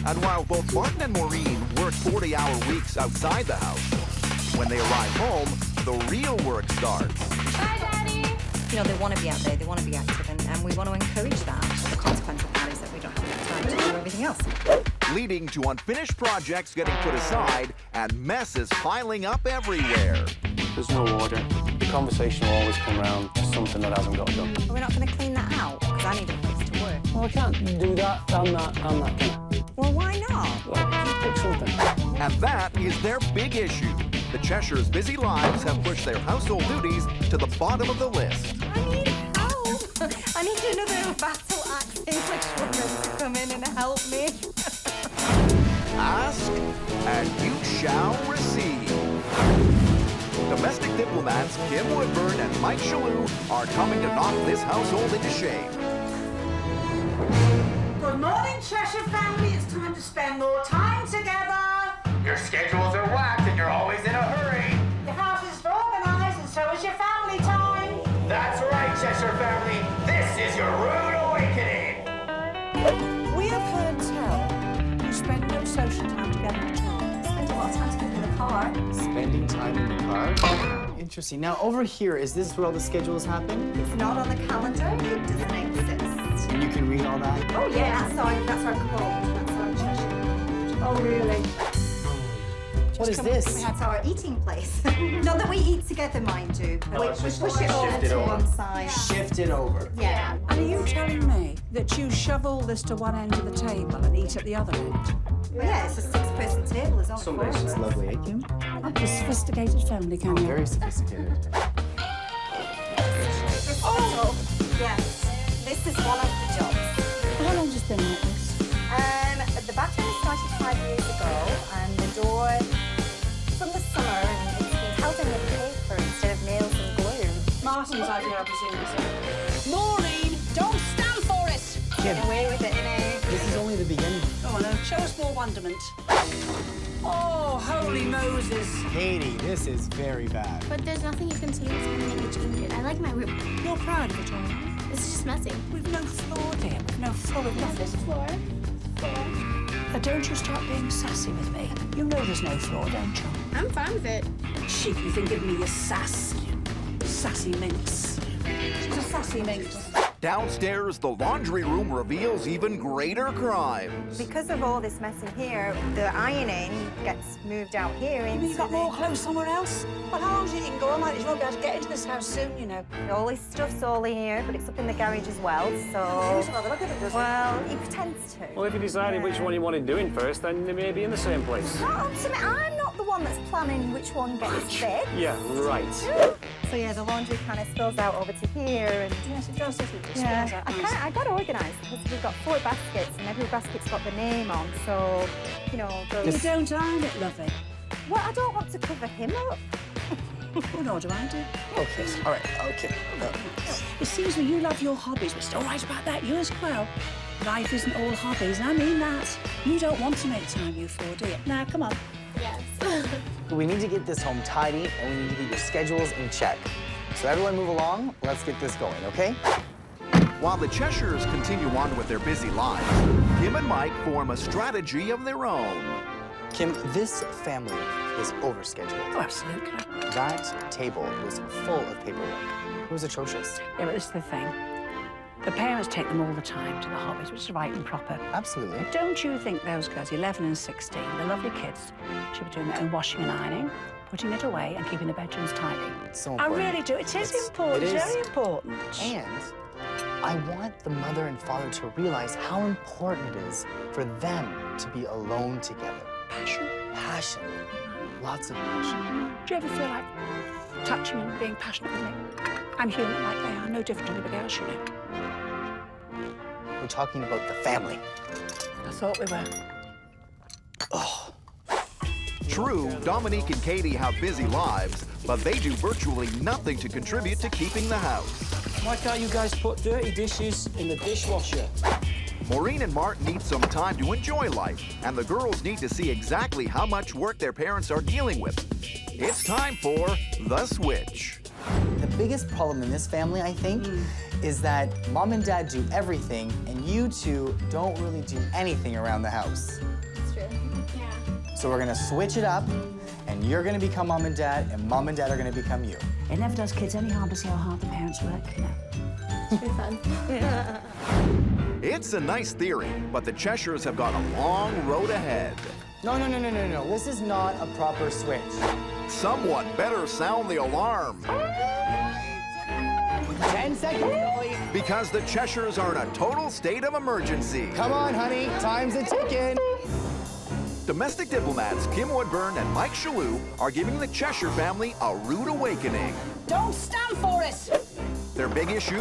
And while both Martin and Maureen work 40-hour weeks outside the house, When they arrive home, the real work starts. Bye, Daddy. You know, they want to be out there, they want to be active, and we want to encourage that. The consequence of that is that we don't have enough time to do everything else. Leading to unfinished projects getting put aside and messes piling up everywhere. There's no order. The conversation will always come around to something that hasn't got done. We're not going to clean that out, because I need a place to work. Well, I can't do that and that and that, can I? Well, why not? Well, just pick something. And that is their big issue. The Cheshires' busy lives have pushed their household duties to the bottom of the list. I need help. I need another battle axe English woman to come in and help me. Ask, and you shall receive. Domestic diplomats Kim Woodburn and Mike Chesur are coming to knock this household into shape. Good morning, Cheshire family. It's time to spend more time together. Your schedules are whacked and you're always in a hurry. Your house is organised and so is your family time. That's right, Cheshire family. This is your rude awakening. We have heard tell you spend no social time together at all. Spend a lot of time together in the car. Spending time in the car? Interesting. Now, over here, is this where all the schedules happen? It's not on the calendar. It doesn't exist. And you can read all that? Oh, yeah. That's our code. That's our Cheshire. Oh, really? What is this? That's our eating place. Not that we eat together, mind you. But we push it over Shift it to over. one side. Shift it over. Yeah. And are you telling me that you shove all this to one end of the table and eat at the other end? Well, yeah, it's a six-person table. It's all Some days it's lovely, eh, Kim? Like a sophisticated family, can you? Very sophisticated. Oh! Yes. This is one of the jobs. How long has it been like this? The bathroom started 5 years ago, and the door from the summer, and it's been held in with paper instead of nails and glue. Martin's idea, I presume, is it? Maureen, don't stand for it! Kim, Get away with it, innit? this is only the beginning. Go on, then. Show us more wonderment. Oh, holy Moses. Katie, this is very bad. But there's nothing you can say that's gonna make me change it. I like my room. You're proud of it all. It's just messy. We've no floor, dear. We've no floor. We've nothing. There's floor. Now, don't you start being sassy with me. You know there's no floor, don't you? I'm fine with it. Cheeky thing, give me your sass. Sassy minx. She's a sassy minx. Downstairs, the laundry room reveals even greater crimes. Because of all this mess in here, the ironing gets moved out here into You got more clothes somewhere else? Well, how long do you think you can go on like this? You won't be able to get into this house soon, you know. All his stuff's all in here, but it's up in the garage as well, so... Here's another look at it, does it? Well, he pretends to. Well, if you decided which one you wanted doing first, then they may be in the same place. Not up to me. I'm not the one that's planning which one gets fixed. Yeah, right. So yeah, the laundry kind of spills out over to here, and Yes, it does, doesn't it? It yeah, spills out I got organised because we've got 4 baskets, and every basket's got the name on. So, you know, You don't iron it, lovey. well, I don't want to cover him up. Well, nor do I do. Okay, all right, okay. It seems that you love your hobbies, but it's all right about that, you as well. Life isn't all hobbies, and I mean that. You don't want to make time, you four, do you? Now, come on. Yes. We need to get this home tidy, and we need to get your schedules in check. So everyone move along. Let's get this going, okay? While the Cheshires continue on with their busy lives, Kim and Mike form a strategy of their own. Kim, this family is overscheduled. Oh, absolutely. That table was full of paperwork. It was atrocious. Yeah, but this is the thing. The parents take them all the time to the hobbies, which is right and proper. Absolutely. Don't you think those girls, 11 and 16, the lovely kids, should be doing their own washing and ironing, putting it away and keeping the bedrooms tidy? It's so I important. really do. It is important. It It's is. very important. And I want the mother and father to realize how important it is for them to be alone together. Passion. Passion. Lots of passion. Do you ever feel like touching and being passionate with me? I'm human like they are, no different to anybody else, you know. We're talking about the family. I thought we were. True, Dominique and Katie have busy lives, but they do virtually nothing to contribute to keeping the house. Why can't you guys put dirty dishes in the dishwasher? Maureen and Martin need some time to enjoy life, and the girls need to see exactly how much work their parents are dealing with. It's time for The Switch. The biggest problem in this family, I think, is that mom and dad do everything, and you two don't really do anything around the house. It's true. Yeah. So we're gonna switch it up, and and you're gonna become mom and dad are gonna become you. It never does kids any harm to see how hard the parents work, you know. It's pretty fun. It's a nice theory, but the Cheshires have got a long road ahead. No. This is not a proper switch. Someone better sound the alarm. 10 seconds, Ollie. Because the Cheshires are in a total state of emergency. Come on, honey, time's a ticking. Domestic diplomats Kim Woodburn and Mike Chesur are giving the Cheshire family a rude awakening. Don't stand for it! Their big issue?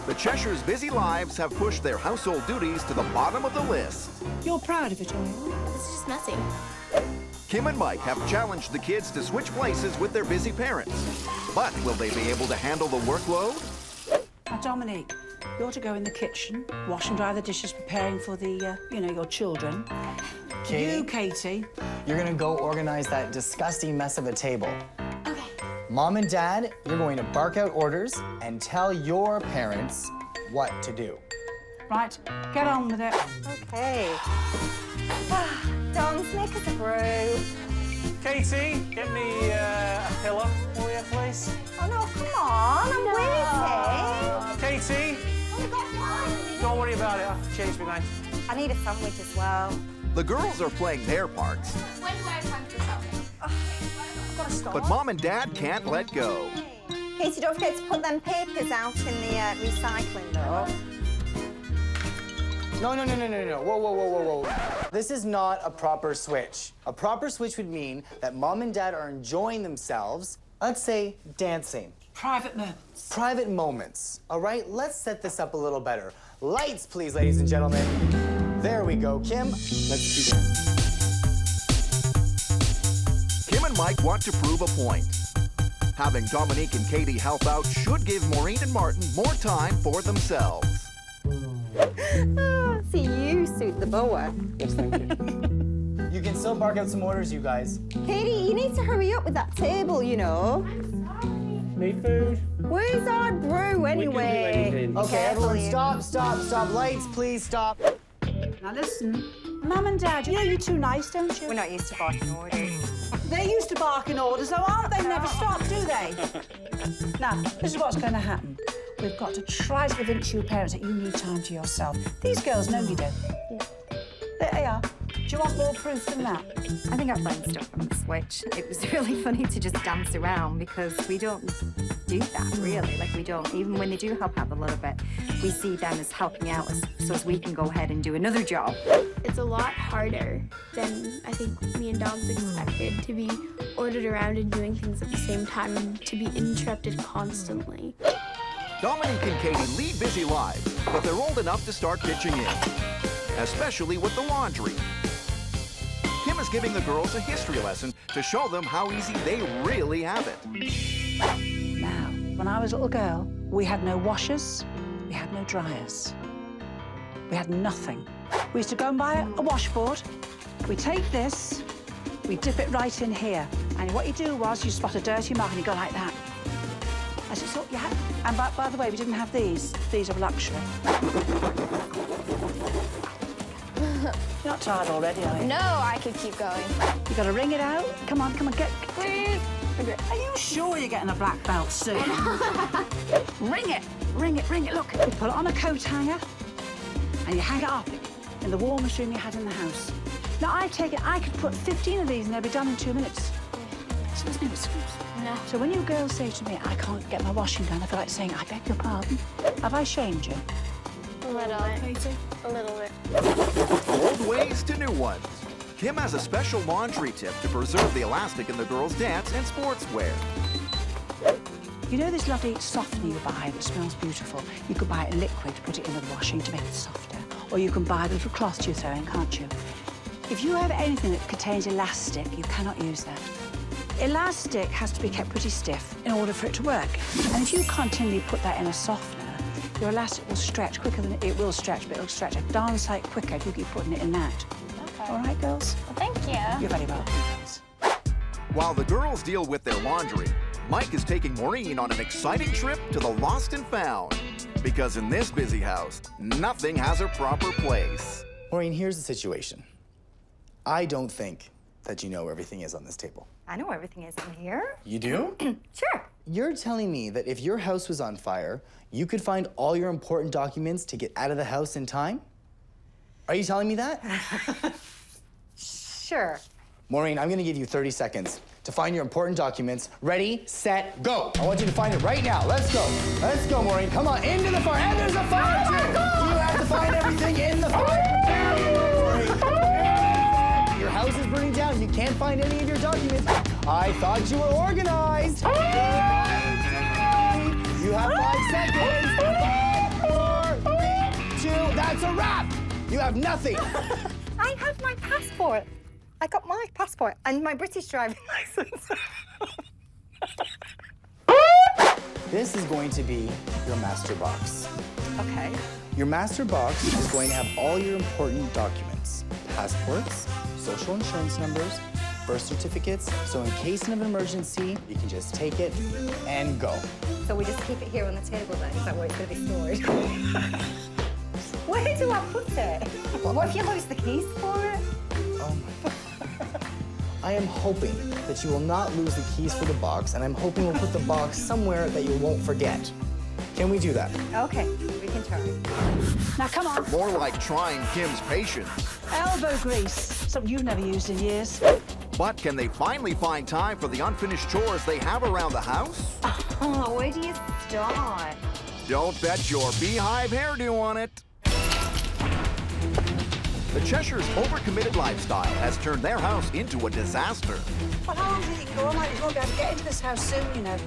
The Cheshires' busy lives have pushed their household duties to the bottom of the list. You're proud of it, are you? It's just messy. Kim and Mike have challenged the kids to switch places with their busy parents. But will they be able to handle the workload? Now, Dominique, you're to go in the kitchen, wash and dry the dishes, preparing for the, your children. Katie? You, Katie. You're gonna go organize that disgusting mess of a table. Okay. Mom and Dad, you're going to bark out orders and tell your parents what to do. Right, get on with it. Okay. Don's make us a brew. Katie, get me a pillow, will you, please? Oh no, come on, I'm waiting. Katie, don't worry about it. I'll change my mind. I need a sandwich as well. The girls are playing their parts, When do I have time for shopping? I've got to stop. but Mom and Dad can't let go. Katie, don't forget to put them papers out in the recycling though. No. Whoa. This is not a proper switch. A proper switch would mean that Mom and Dad are enjoying themselves, let's say dancing. Private moments. Private moments. All right, let's set this up a little better. Lights, please, ladies and gentlemen. There we go. Kim, let's begin. Kim and Mike want to prove a point. Having Dominique and Katie help out should give Maureen and Martin more time for themselves. See, you suit the boa. Yes, thank you. You can still bark out some orders, you guys. Katie, you need to hurry up with that table, you know. Need food? Where's our brew anyway? Okay, everyone, stop. Lights, please, stop. Now listen, Mum and Dad, you know you're too nice, don't you? We're not used to barking orders. They're used to barking orders, though, aren't they? Never stop, do they? Now, this is what's going to happen. We've got to try to convince you parents that you need time to yourself. These girls know you don't. Yeah. There they are. Do you want more proof than that? I think I've learned stuff from the switch. It was really funny to just dance around because we don't do that, really. Like, we don't, even when they do help out a little bit, we see them as helping out so as we can go ahead and do another job. It's a lot harder than I think me and Dom's expected to be ordered around and doing things at the same time and to be interrupted constantly. Dominique and Katie lead busy lives, but they're old enough to start pitching in, especially with the laundry. Kim is giving the girls a history lesson to show them how easy they really have it. Now, when I was a little girl, we had no washers, we had no dryers. We had nothing. We used to go and buy a washboard. We take this, we dip it right in here. And what you do was you spot a dirty mark and you go like that. As it's all you had. And by the way, we didn't have these. These are luxury. You're not tired already, are you? No, I could keep going. You got to wring it out. Come on, get. Please. Are you sure you're getting a black belt soon? Ring it. Look, you put it on a coat hanger and you hang it up in the warmest room you had in the house. Now, I take it, I could put 15 of these and they'll be done in 2 minutes. So there's no excuse. No. So when you girls say to me, I can't get my washing done, I feel like saying, I beg your pardon. Have I shamed you? A little bit. A little bit. Old ways to new ones. Kim has a special laundry tip to preserve the elastic in the girls' dance and sportswear. You know this lovely softener you buy that smells beautiful? You could buy it in liquid, put it in the washing to make it softer. Or you can buy the little cloths you throw in, can't you? If you have anything that contains elastic, you cannot use that. Elastic has to be kept pretty stiff in order for it to work. And if you continually put that in a softener, your elastic will stretch quicker than it will stretch, but it'll stretch a darn sight quicker if you keep putting it in that. Okay. All right, girls? Well, thank you. You're very welcome, girls. While the girls deal with their laundry, Mike is taking Maureen on an exciting trip to the Lost and Found. Because in this busy house, nothing has a proper place. Maureen, here's the situation. I don't think that you know where everything is on this table. I know everything is in here. You do? Sure. You're telling me that if your house was on fire, you could find all your important documents to get out of the house in time? Are you telling me that? Sure. Maureen, I'm gonna give you 30 seconds to find your important documents. Ready, set, go. I want you to find it right now. Let's go. Let's go, Maureen. Come on, into the fire. And there's a fire, too. You have to find everything in the fire. Your house is burning down. You can't find any of your documents. I thought you were organized. You have 5 seconds. 5, 4, 3, 2. That's a wrap. You have nothing. I have my passport. I got my passport and my British driving license. This is going to be your master box. Okay. Your master box is going to have all your important documents. Passports, social insurance numbers, birth certificates, so in case of an emergency, you can just take it and go. So we just keep it here on the table then? Is that where it's going to be stored? Where do I put it? What if you lose the keys for it? Oh my God. I am hoping that you will not lose the keys for the box, and I'm hoping we'll put the box somewhere that you won't forget. Can we do that? Okay, we can try. Now, come on. More like trying Kim's patience. Elbow grease. Something you've never used in years. But can they finally find time for the unfinished chores they have around the house? Oh, where do you start? Don't bet your beehive hairdo on it. The Cheshur's overcommitted lifestyle has turned their house into a disaster. Well, how long do you think you go on like this? We'll be able to get into this house soon, you know.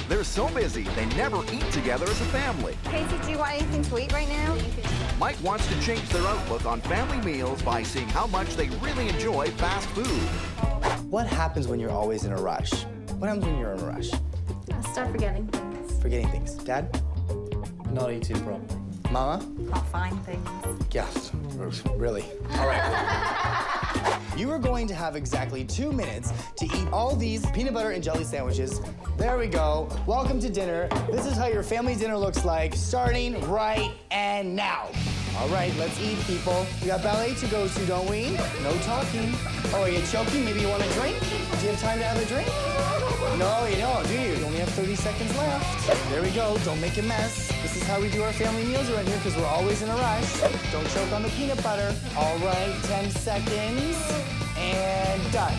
They're so busy, they never eat together as a family. Katie, do you want anything to eat right now? Mike wants to change their outlook on family meals by seeing how much they really enjoy fast food. What happens when you're always in a rush? What happens when you're in a rush? I'll start forgetting things. Forgetting things. Dad? Not eating properly. Mama? Can't find things. Yes, really. All right. You are going to have exactly 2 minutes to eat all these peanut butter and jelly sandwiches. There we go. Welcome to dinner. This is how your family dinner looks like, starting right and now. All right, let's eat, people. We got ballet to go to, don't we? No talking. Oh, are you choking? Maybe you want a drink? Do you have time to have a drink? No, you don't, do you? You only have 30 seconds left. There we go. Don't make a mess. This is how we do our family meals around here because we're always in a rush. Don't choke on the peanut butter. All right, 10 seconds. And done.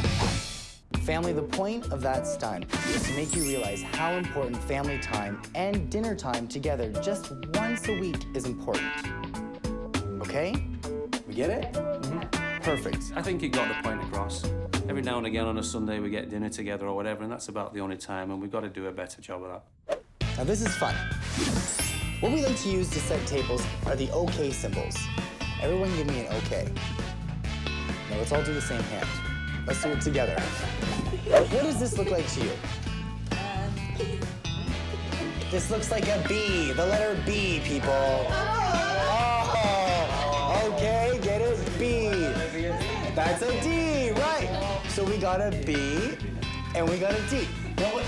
Family, the point of that stunt is to make you realize how important family time and dinner time together just once a week is important. Okay? We get it? Mm-hmm. Perfect. I think it got the point across. Every now and again on a Sunday we get dinner together or whatever, and that's about the only time, and we've got to do a better job of that. Now this is fun. What we like to use to set tables are the OK symbols. Everyone give me an OK. Now let's all do the same hand. Let's do it together. What does this look like to you? This looks like a B, the letter B, people. Oh, okay, get it? B. That's a D, right. So we got a B and we got a D. Now what?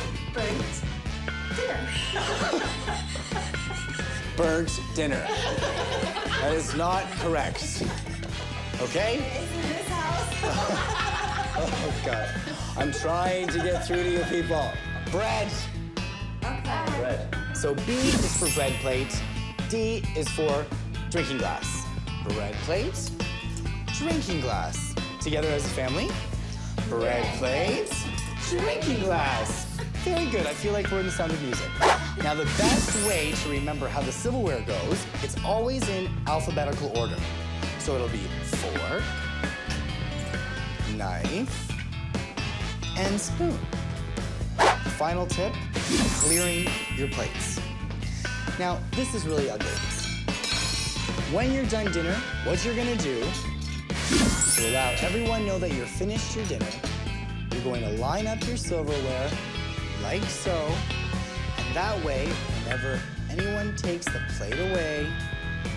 Burnt dinner. That is not correct. Okay? Oh, God. I'm trying to get through to you people. Bread. Okay. Bread. So B is for bread plate. D is for drinking glass. Bread plate, drinking glass. Together as a family. Bread plate, drinking glass. Very good. I feel like we're in The Sound of Music. Now, the best way to remember how the silverware goes, it's always in alphabetical order. So it'll be fork, knife, and spoon. Final tip, clearing your plates. Now, this is really ugly. When you're done dinner, what you're gonna do is to let everyone know that you're finished your dinner. You're going to line up your silverware like so, and that way, whenever anyone takes the plate away,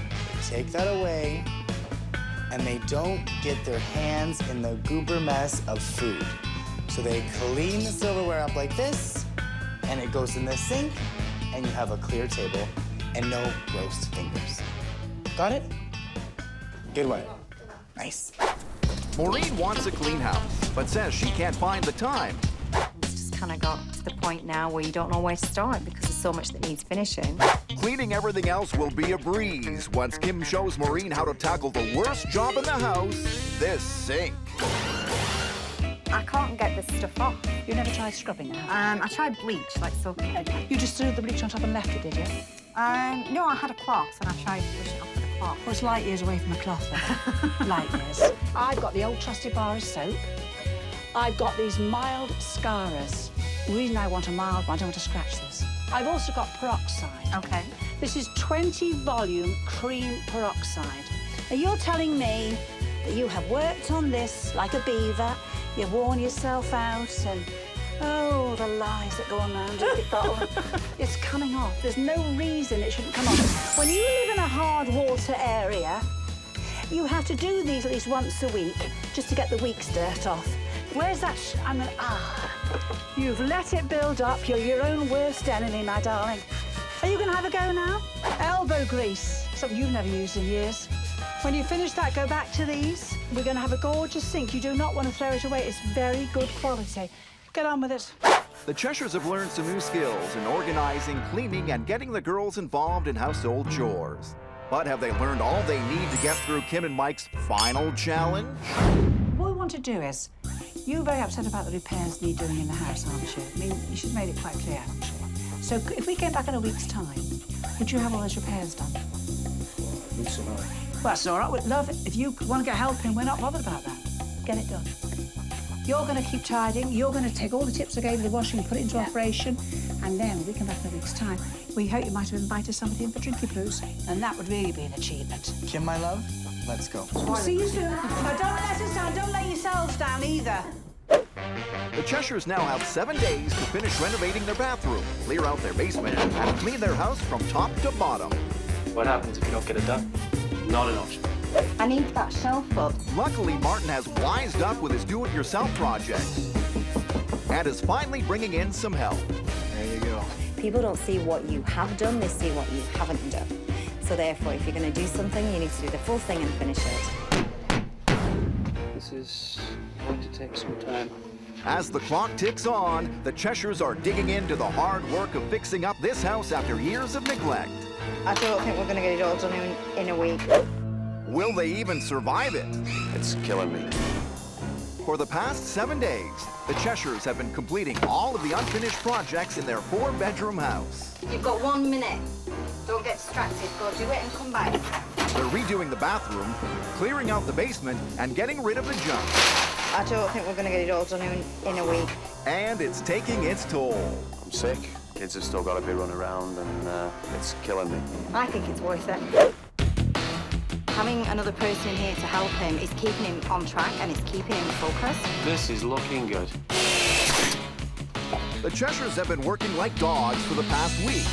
they take that away, and they don't get their hands in the goober mess of food. So they clean the silverware up like this, and it goes in the sink, and you have a clear table and no gross fingers. Got it? Good one. Nice. Maureen wants a clean house, but says she can't find the time. kind of got to the point now where you don't know where to start because there's so much that needs finishing. Cleaning everything else will be a breeze once Kim shows Maureen how to tackle the worst job in the house, this sink. I can't get this stuff off. You never tried scrubbing it? I tried bleach, like soaking it. You just threw the bleach on top and left it, did you? No, I had a cloth and I tried pushing it off with a cloth. Well, it's light years away from a cloth, then. Light years. I've got the old trusty bar of soap. I've got these mild scarers. The reason I want a mild one, I don't want to scratch this. I've also got peroxide. Okay. This is 20 volume cream peroxide. Now, you're telling me that you have worked on this like a beaver, you've worn yourself out, and oh, the lies that go on around it. It's coming off. There's no reason it shouldn't come off. When you live in a hard water area, you have to do these at least once a week just to get the week's dirt off. Where's that? You've let it build up. You're your own worst enemy, my darling. Are you going to have a go now? Elbow grease, something you've never used in years. When you finish that, go back to these. We're going to have a gorgeous sink. You do not want to throw it away. It's very good quality. Get on with it. The Cheshires have learned some new skills in organizing, cleaning, and getting the girls involved in household chores. But have they learned all they need to get through Kim and Mike's final challenge? What we want to do is, you're very upset about the repairs need doing in the house, aren't you? I mean, you should have made it quite clear, haven't you? So if we came back in a week's time, would you have all those repairs done? Well, that's all right. We'd love it. If you want to get help in, we're not bothered about that. Get it done. You're going to keep tidying. You're going to take all the tips I gave you, the washing, and put it into operation. And then when we come back in a week's time, we hope you might have invited somebody in for drinky blues. And that would really be an achievement. Kim, my love, let's go. We'll see you soon. Now, don't let us down. Don't let yourselves down either. The Cheshires now have 7 days to finish renovating their bathroom, clear out their basement, and clean their house from top to bottom. What happens if you don't get it done? Not an option. I need that shelf up. Luckily, Martin has wised up with his do-it-yourself projects and is finally bringing in some help. There you go. People don't see what you have done, they see what you haven't done. So therefore, if you're going to do something, you need to do the full thing and finish it. This is going to take some time. As the clock ticks on, the Cheshires are digging into the hard work of fixing up this house after years of neglect. I don't think we're going to get it all done in a week. Will they even survive it? It's killing me. For the past 7 days, the Cheshires have been completing all of the unfinished projects in their 4-bedroom house. You've got 1 minute. Don't get distracted. Go do it and come back. They're redoing the bathroom, clearing out the basement, and getting rid of the junk. I don't think we're going to get it all done in a week. And it's taking its toll. I'm sick. Kids have still got to be run around, and it's killing me. I think it's worth it. Having another person in here to help him is keeping him on track and it's keeping him focused. This is looking good. The Cheshires have been working like dogs for the past week.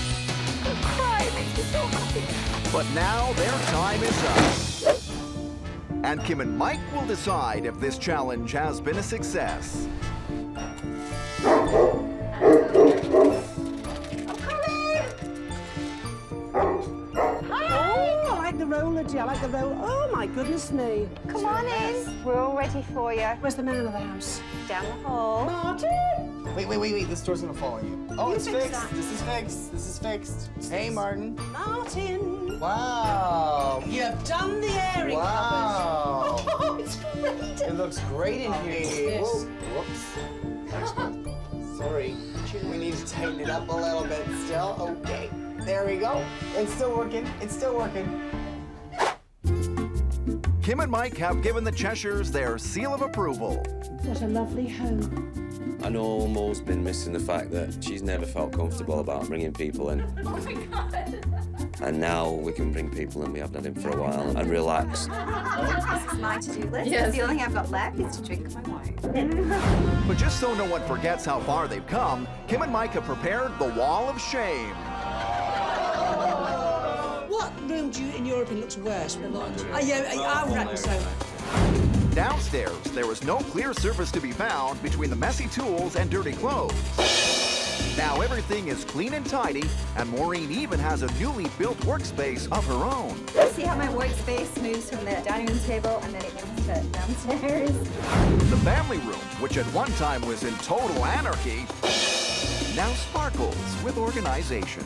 I'm crying. It makes me so happy. But now their time is up. And Kim and Mike will decide if this challenge has been a success. I like the roll. Oh, my goodness me. Come on in. We're all ready for you. Where's the man of the house? Down the hall. Martin! Wait. This door's gonna fall on you. Oh, You it's fix fixed. that. This is fixed. Hey, Martin. Martin! Wow. You've done the airing Wow. cupboard. Oh, it's great. It looks great in here. Yes. Whoops. Thanks, man. Sorry. We need to tighten it up a little bit still. Okay. There we go. It's still working. It's still working. Kim and Mike have given the Cheshires their seal of approval. What a lovely home. I know Mo's been missing the fact that she's never felt comfortable about bringing people in. Oh my God. And now we can bring people in, we haven't had him for a while, and relax. This is my to-do list. Yes. The only thing I've got left is to drink my wine. But just so no one forgets how far they've come, Kim and Mike have prepared the Wall of Shame. What room in your opinion looks worse? The laundry. I reckon so. Downstairs, there was no clear surface to be found between the messy tools and dirty clothes. Now everything is clean and tidy, and Maureen even has a newly built workspace of her own. See how my workspace moves from the dining room table and then it comes to downstairs? The family room, which at one time was in total anarchy, now sparkles with organization.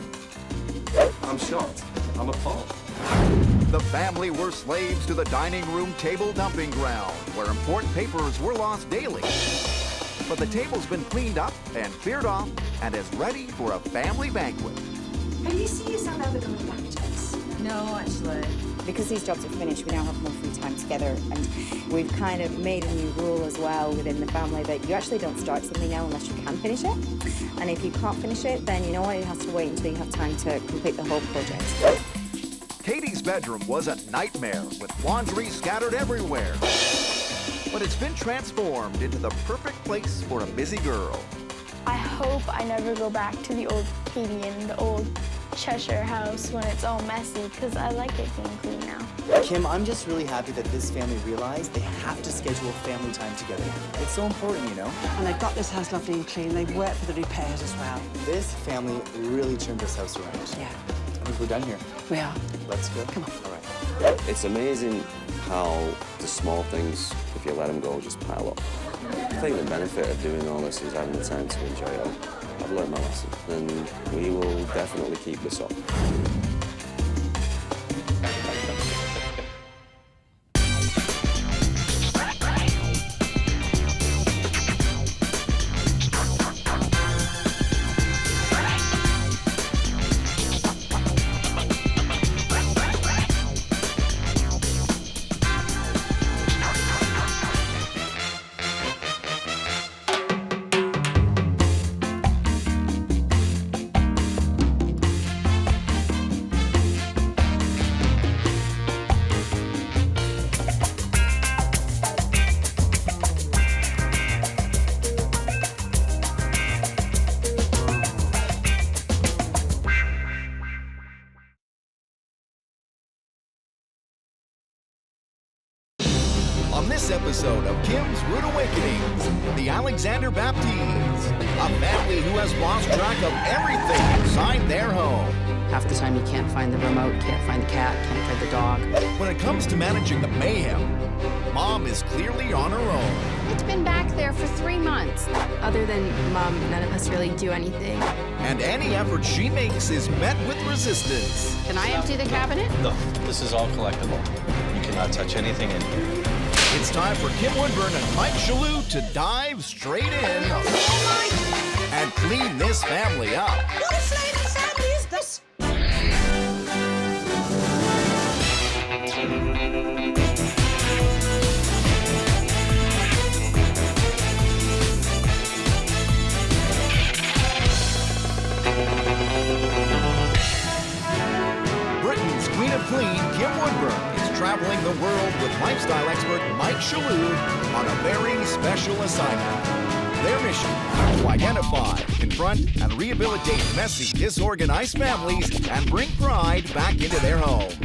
I'm shocked. I'm appalled. The family were slaves to the dining room table dumping ground, where important papers were lost daily. But the table's been cleaned up and cleared off and is ready for a family banquet. Can you see yourself ever going back to this? No, actually. Because these jobs are finished, we now have more free time together, and we've kind of made a new rule as well within the family that you actually don't start something now unless you can finish it. And if you can't finish it, then you know what, it has to wait until you have time to complete the whole project. Katie's bedroom was a nightmare with laundry scattered everywhere. But it's been transformed into the perfect place for a busy girl. I hope I never go back to the old Katie and the old Cheshire house when it's all messy, because I like it being clean now. Kim, I'm just really happy that this family realized they have to schedule family time together. It's so important, you know? And they've got this house lovely and clean. They've worked for the repairs as well. This family really turned this house around. Yeah. I think we're done here. We are. Let's go. Come on. All right. It's amazing how the small things, if you let them go, just pile up. I think the benefit of doing all this is having the time to enjoy it all. I've learned my lesson, and we will definitely keep this up. On this episode of Kim's Rude Awakenings, the Alexander Baptis, a family who has lost track of everything inside their home. Half the time you can't find the remote, can't find the cat, can't find the dog. When it comes to managing the mayhem, Mom is clearly on her own. It's been back there for 3 months. Other than Mom, none of us really do anything. And any effort she makes is met with resistance. Can I empty the cabinet? No, this is all collectible. You cannot touch anything in here. It's time for Kim Woodburn and Mike Chesur to dive straight in and clean this family up. What a flaming family is this? Britain's Queen of Clean, Kim Woodburn, is traveling the world with lifestyle expert Mike Chesur on a very special assignment. Their mission, to identify, confront, and rehabilitate messy, disorganized families and bring pride back into their homes.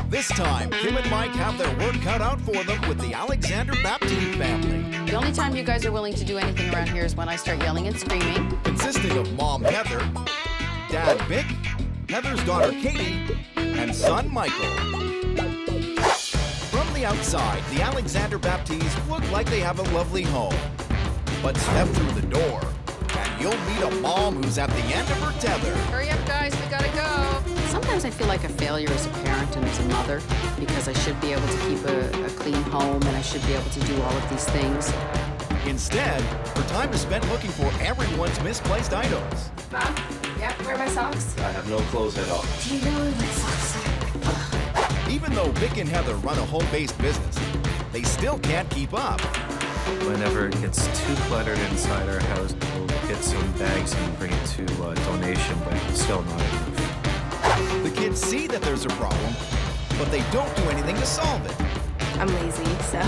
This time, Kim and Mike have their work cut out for them with the Alexander Baptiste family. The only time you guys are willing to do anything around here is when I start yelling and screaming. Consisting of Mom Heather, Dad Vic, Heather's daughter Katie, and son Michael. From the outside, the Alexander Baptistes look like they have a lovely home. But step through the door, and you'll meet a mom who's at the end of her tether. Hurry up, guys, we gotta go. Sometimes I feel like a failure as a parent and as a mother because I should be able to keep a clean home and I should be able to do all of these things. Instead, her time is spent looking for everyone's misplaced items. Mom? Yeah, where are my socks? I have no clothes at all. Do you know where my socks are? Even though Vic and Heather run a home-based business, they still can't keep up. Whenever it gets too cluttered inside our house, we'll get some bags and bring it to donation, but it's still not enough. The kids see that there's a problem, but they don't do anything to solve it. I'm lazy, so.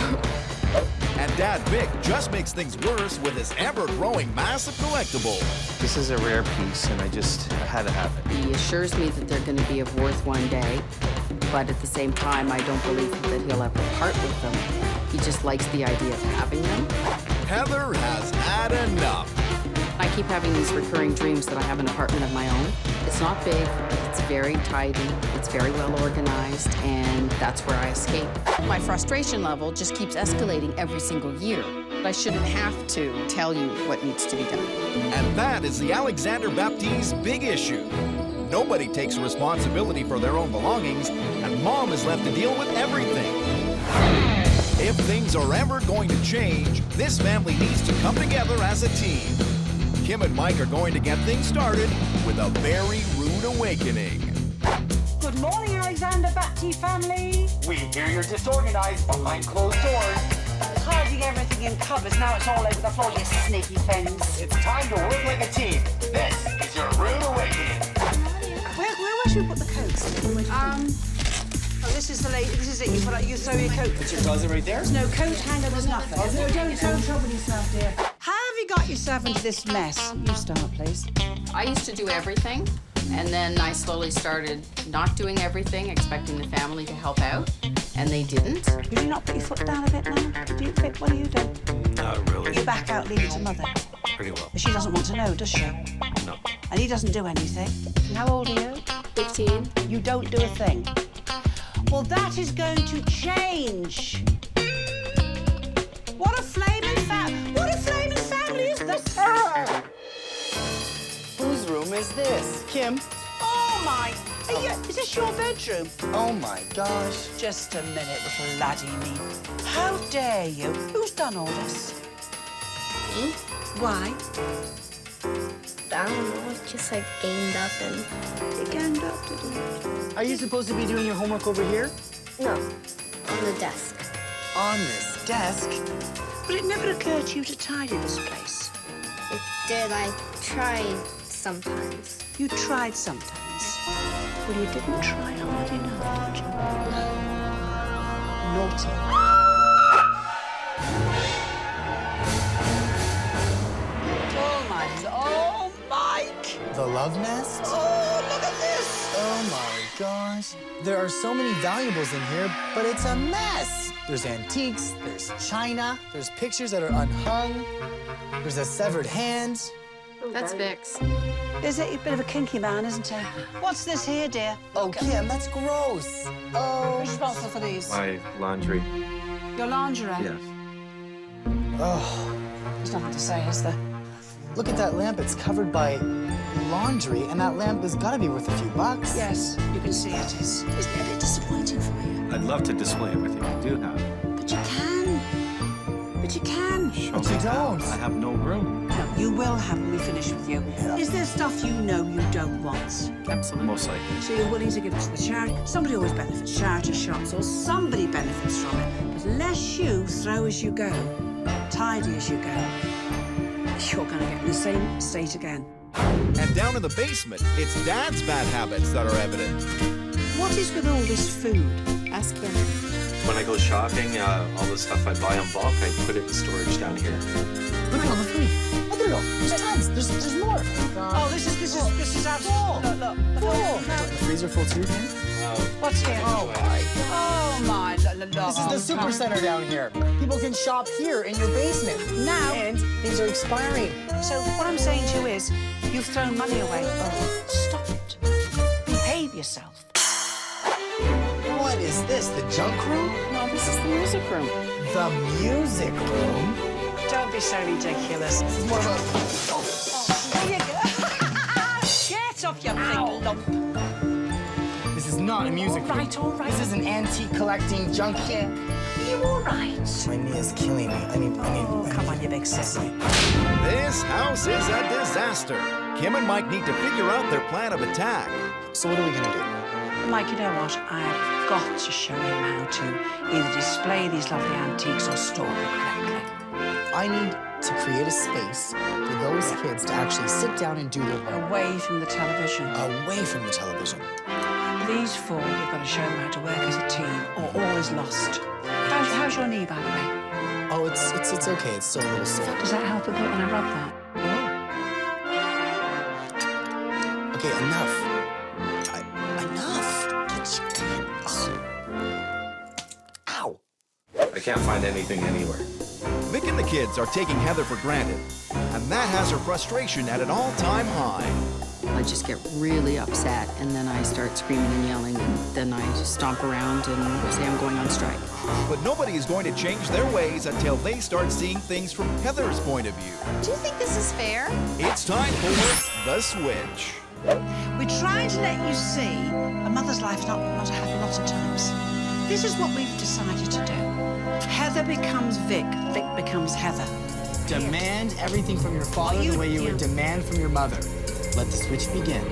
And Dad Vic just makes things worse with his ever-growing mass of collectibles. This is a rare piece, and I had to have it. He assures me that they're going to be of worth one day, but at the same time, I don't believe that he'll ever part with them. He just likes the idea of having them. Heather has had enough. I keep having these recurring dreams that I have an apartment of my own. It's not big, but it's very tidy, it's very well organized, and that's where I escape. My frustration level just keeps escalating every single year. I shouldn't have to tell you what needs to be done. And that is the Alexander Bapti's big issue. Nobody takes responsibility for their own belongings, and Mom is left to deal with everything. If things are ever going to change, this family needs to come together as a team. Kim and Mike are going to get things started with a very rude awakening. Good morning, Alexander Bapti family. We hear you're disorganized behind closed doors. Hiding everything in cupboards, now it's all over the floor, you sneaky things. It's time to work like a team. This is your rude awakening. Where should we put the coats? Oh, this is the lady. This is it. You put out. You throw your coat. Put your closet right there. There's no coat hanger. There's nothing. Oh, don't trouble yourself, dear. How have you got yourself into this mess? You start, please. I used to do everything, and then I slowly started not doing everything, expecting the family to help out, and they didn't. Could you not put your foot down a bit now? Do you think? What do you do? Not really. You back out, leave it to Mother. Pretty well. But she doesn't want to know, does she? No. And he doesn't do anything. And how old are you? 15. You don't do a thing. Well, that is going to change. What a flaming family is this? Whose room is this? Kim? Oh my! Is this your bedroom? Oh my gosh. Just a minute, little laddie me. How dare you? Who's done all this? Me? Why? I don't know, it's just like gamed up and... It gamed up, didn't it? Are you supposed to be doing your homework over here? No, on the desk. On this desk? But it never occurred to you to tidy this place. It did, I tried sometimes. You tried sometimes. Well, you didn't try hard enough, did you? Naughty. Oh, Mike! The love nest? Oh, look at this! Oh my gosh. There are so many valuables in here, but it's a mess. There's antiques, there's china, there's pictures that are unhung, there's a severed hand. That's Vix. Is it a bit of a kinky man, isn't he? What's this here, dear? Oh, Kim, that's gross. Oh. Who's responsible for these? My laundry. Your lingerie? Yes. Oh. There's nothing to say, is there? Look at that lamp. It's covered by laundry, and that lamp has got to be worth a few bucks. Yes, you can see it is. Isn't it a bit disappointing for you? I'd love to display everything I do have. But you can. But you can. But you don't. I have no room. No, you will have when we finish with you. Yeah. Is there stuff you know you don't want? Absolutely. Most likely. So you're willing to give it to the charity? Somebody always benefits, charity shops, or somebody benefits from it. But unless you throw as you go, tidy as you go, you're going to get in the same state again. And down in the basement, it's Dad's bad habits that are evident. What is with all this food? Ask him. When I go shopping, all the stuff I buy in bulk, I put it in storage down here. Look at all the food. Look at it all. There's tons. There's more. Oh, this is absolutely... Look. Full. The freezer full too, Kim? What's here? Oh my. Oh my. This is the super center down here. People can shop here in your basement. Now. And these are expiring. So what I'm saying to you is, you've thrown money away. Oh, stop it. Behave yourself. What is this? The junk room? No, this is the music room. The music room? Don't be so ridiculous. This is more of a... There you go. Get off your big lump. This is not a music room. All right. This is an antique collecting junk here. Are you all right? My knee is killing me. I need. Come on, you big sissy. This house is a disaster. Kim and Mike need to figure out their plan of attack. So what are we gonna do? Mike, you know what? I've got to show him how to either display these lovely antiques or store them correctly. I need to create a space for those kids to actually sit down and do their work. Away from the television. Away from the television. These four, you've got to show them how to work as a team, or all is lost. How's your knee, by the way? Oh, it's okay. It's still a little sore. Does that help a bit when I rub that? Okay, enough. Ow! I can't find anything anywhere. Vic and the kids are taking Heather for granted, and and that has her frustration at an all-time high. I just get really upset, and then I start screaming and yelling, and then I just stomp around and say I'm going on strike. But nobody is going to change their ways until they start seeing things from Heather's point of view. Do you think this is fair? It's time for The Switch. We're trying to let you see a mother's life is not a happy lot of times. This is what we've decided to do. Heather becomes Vic, Vic becomes Heather. Demand everything from your father the way you would demand from your mother. Let the switch begin.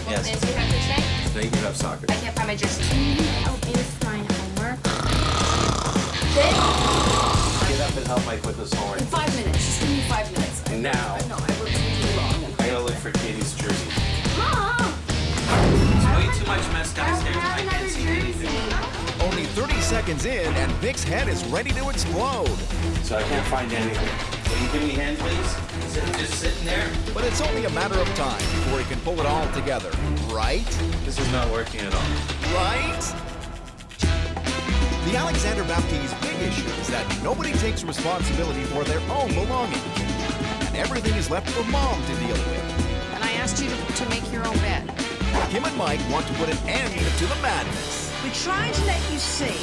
Yes. Is you have to check? Today you have soccer. I can't find my jersey. Can you help me with my homework? Get up and help Mike with his homework. In 5 minutes. Just give me 5 minutes. Now. No, I worked really long. I'm gonna look for Katie's jersey. Mom! There's way too much mess downstairs. I can't see anything. Only 30 seconds in, and Vic's head is ready to explode. So I can't find anything. Will you give me a hand, please? Is it just sitting there? But it's only a matter of time before he can pull it all together, right? This is not working at all. Right? The Alexander Bapti's big issue is that nobody takes responsibility for their own belongings. And everything is left for Mom to deal with. And I asked you to make your own bed. Kim and Mike want to put an end to the madness. We're trying to let you see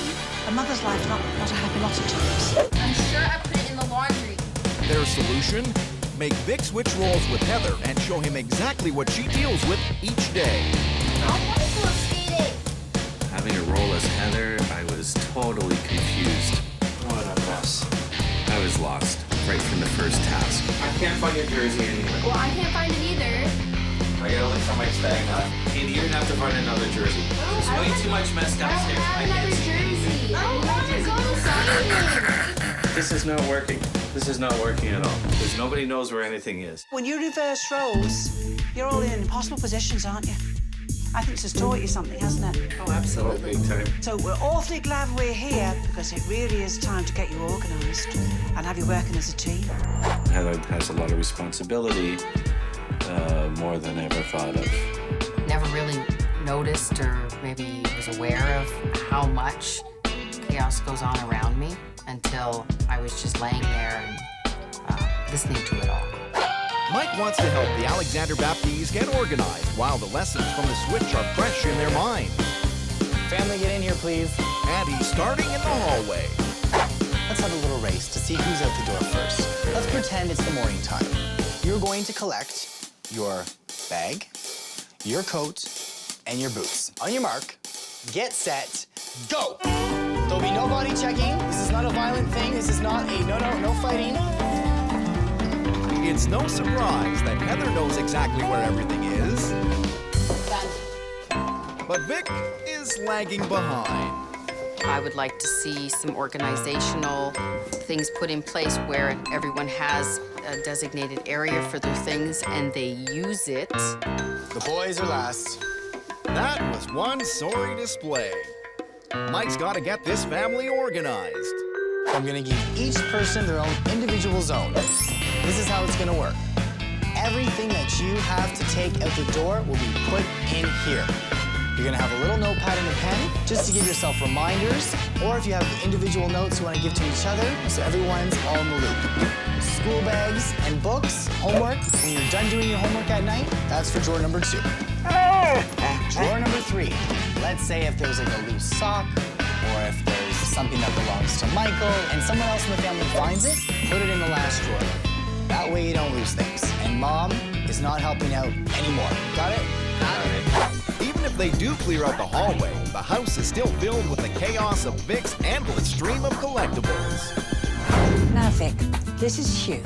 a mother's life is not a happy lot of times. I'm sure I put it in the laundry. Their solution? Make Vic switch roles with Heather and show him exactly what she deals with each day. I want to go skating. Having a role as Heather, I was totally confused. What a mess. I was lost right from the first task. I can't find your jersey anywhere. Well, I can't find it either. I gotta look for Mike's bag now. Katie, you're gonna have to find another jersey. There's way too much mess downstairs. I can't see anything. I want to go skating. This is not working. This is not working at all. Because nobody knows where anything is. When you reverse roles, you're all in impossible positions, aren't you? I think this has taught you something, hasn't it? Oh, absolutely. Big time. So we're awfully glad we're here because it really is time to get you organised and have you working as a team. Heather has a lot of responsibility, more than I ever thought of. Never really noticed or maybe was aware of how much chaos goes on around me until I was just laying there and listening to it all. Mike wants to help the Alexander Baptis get organized while the lessons from the switch are fresh in their mind. Family, get in here, please. And he's starting in the hallway. Let's have a little race to see who's out the door first. Let's pretend it's the morning time. You're going to collect your bag, your coat, and your boots. On your mark, get set, go! There'll be no body checking. This is not a violent thing. This is not a no fighting. It's no surprise that Heather knows exactly where everything is. But Vic is lagging behind. I would like to see some organizational things put in place where everyone has a designated area for their things and they use it. The boys are last. That was one sorry display. Mike's got to get this family organized. I'm gonna give each person their own individual zone. This is how it's gonna work. Everything that you have to take out the door will be put in here. You're gonna have a little notepad and a pen just to give yourself reminders, or if you have individual notes you wanna give to each other, so everyone's all in the loop. School bags and books, homework, when you're done doing your homework at night, that's for drawer number 2. Drawer number 3, let's say if there's like a loose sock, or if there's something that belongs to Michael, and someone else in the family finds it, put it in the last drawer. That way you don't lose things. And Mom is not helping out anymore. Got it? Got it. Even if they do clear out the hallway, the house is still filled with the chaos of Vic's endless stream of collectibles. Now, Vic, this is Hugh,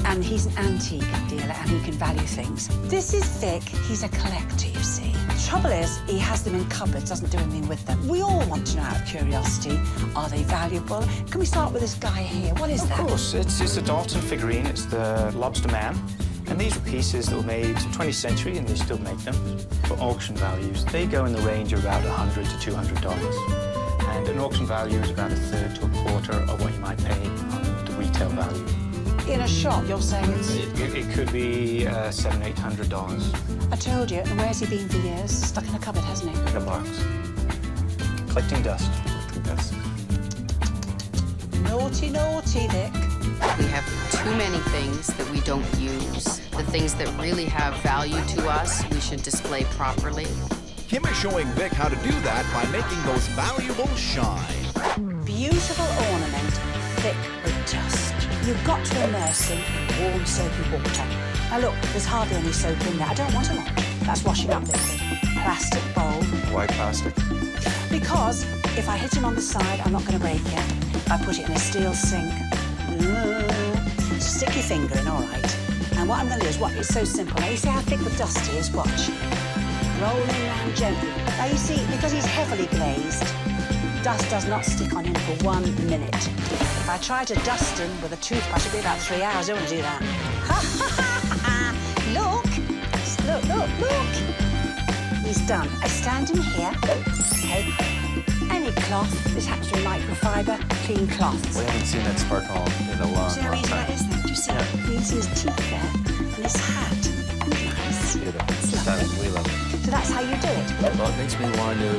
and he's an antique dealer and he can value things. This is Vic, he's a collector, you see. The trouble is, he has them in cupboards, doesn't do anything with them. We all want to know out of curiosity, are they valuable? Can we start with this guy here? What is that? Of course, it's a Dalton figurine, it's the Lobster Man. And these were pieces that were made in the 20th century, and they still make them for auction values. They go in the range of about $100 to $200. And an auction value is about a third to a quarter of what you might pay on the retail value. In a shop, you're saying it's... It could be $700, $800. I told you, and where's he been for years? Stuck in a cupboard, hasn't he? In a box. Collecting dust. Naughty, naughty, Vic. We have too many things that we don't use. The things that really have value to us, we should display properly. Kim is showing Vic how to do that by making those valuables shine. Beautiful ornament, thick with dust. You've got to immerse him in warm soapy water. Now look, there's hardly any soap in there. I don't want a lot. That's washing up liquid. Plastic bowl. Why plastic? Because if I hit him on the side, I'm not going to break it. I put it in a steel sink. Stick your finger in, all right. And what I'm going to do is, it's so simple. Now, you see how thick the dust is? Watch. Rolling around gently. Now, you see, because he's heavily glazed, dust does not stick on him for 1 minute. If I try to dust him with a toothbrush, it'll be about 3 hours. I don't want to do that. Look. He's done. I stand him here. Okay. Any cloth. This happens to be microfiber, clean cloth. We haven't seen that sparkle in a long, See how long easy that time. is then? Do you see? Yeah. You see his teeth there and his hat. Nice. It's lovely. We love it. So that's how you do it. Well, it makes me want to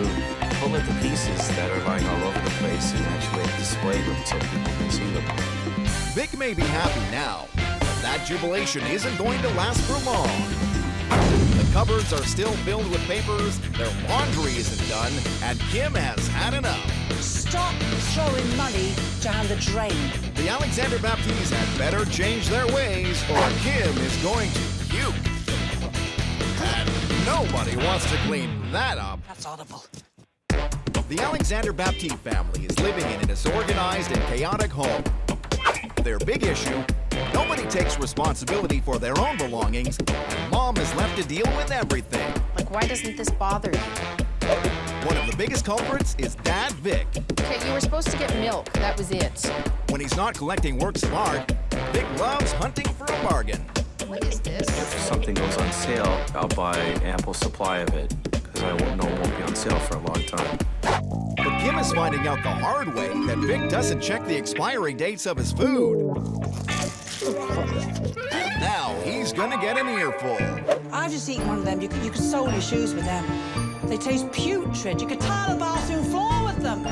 pull at the pieces that are lying all over the place and actually display them so people can see them. Vic may be happy now, but that jubilation isn't going to last for long. The cupboards are still filled with papers, their laundry isn't done, and Kim has had enough. Stop throwing money down the drain. The Alexander Baptiste had better change their ways, or Kim is going to puke. And nobody wants to clean that up. That's audible. The Alexander Baptiste family is living in a disorganized and chaotic home. Their big issue, nobody takes responsibility for their own belongings, and Mom is left to deal with everything. Like, why doesn't this bother you? One of the biggest culprits is Dad Vic. Okay, you were supposed to get milk. That was it. When he's not collecting works of art, Vic loves hunting for a bargain. What is this? If something goes on sale, I'll buy ample supply of it because I won't know it won't be on sale for a long time. But Kim is finding out the hard way that Vic doesn't check the expiry dates of his food. Now he's gonna get an earful. I've just eaten one of them. You could sole your shoes with them. They taste putrid. You could tile a bathroom floor with them.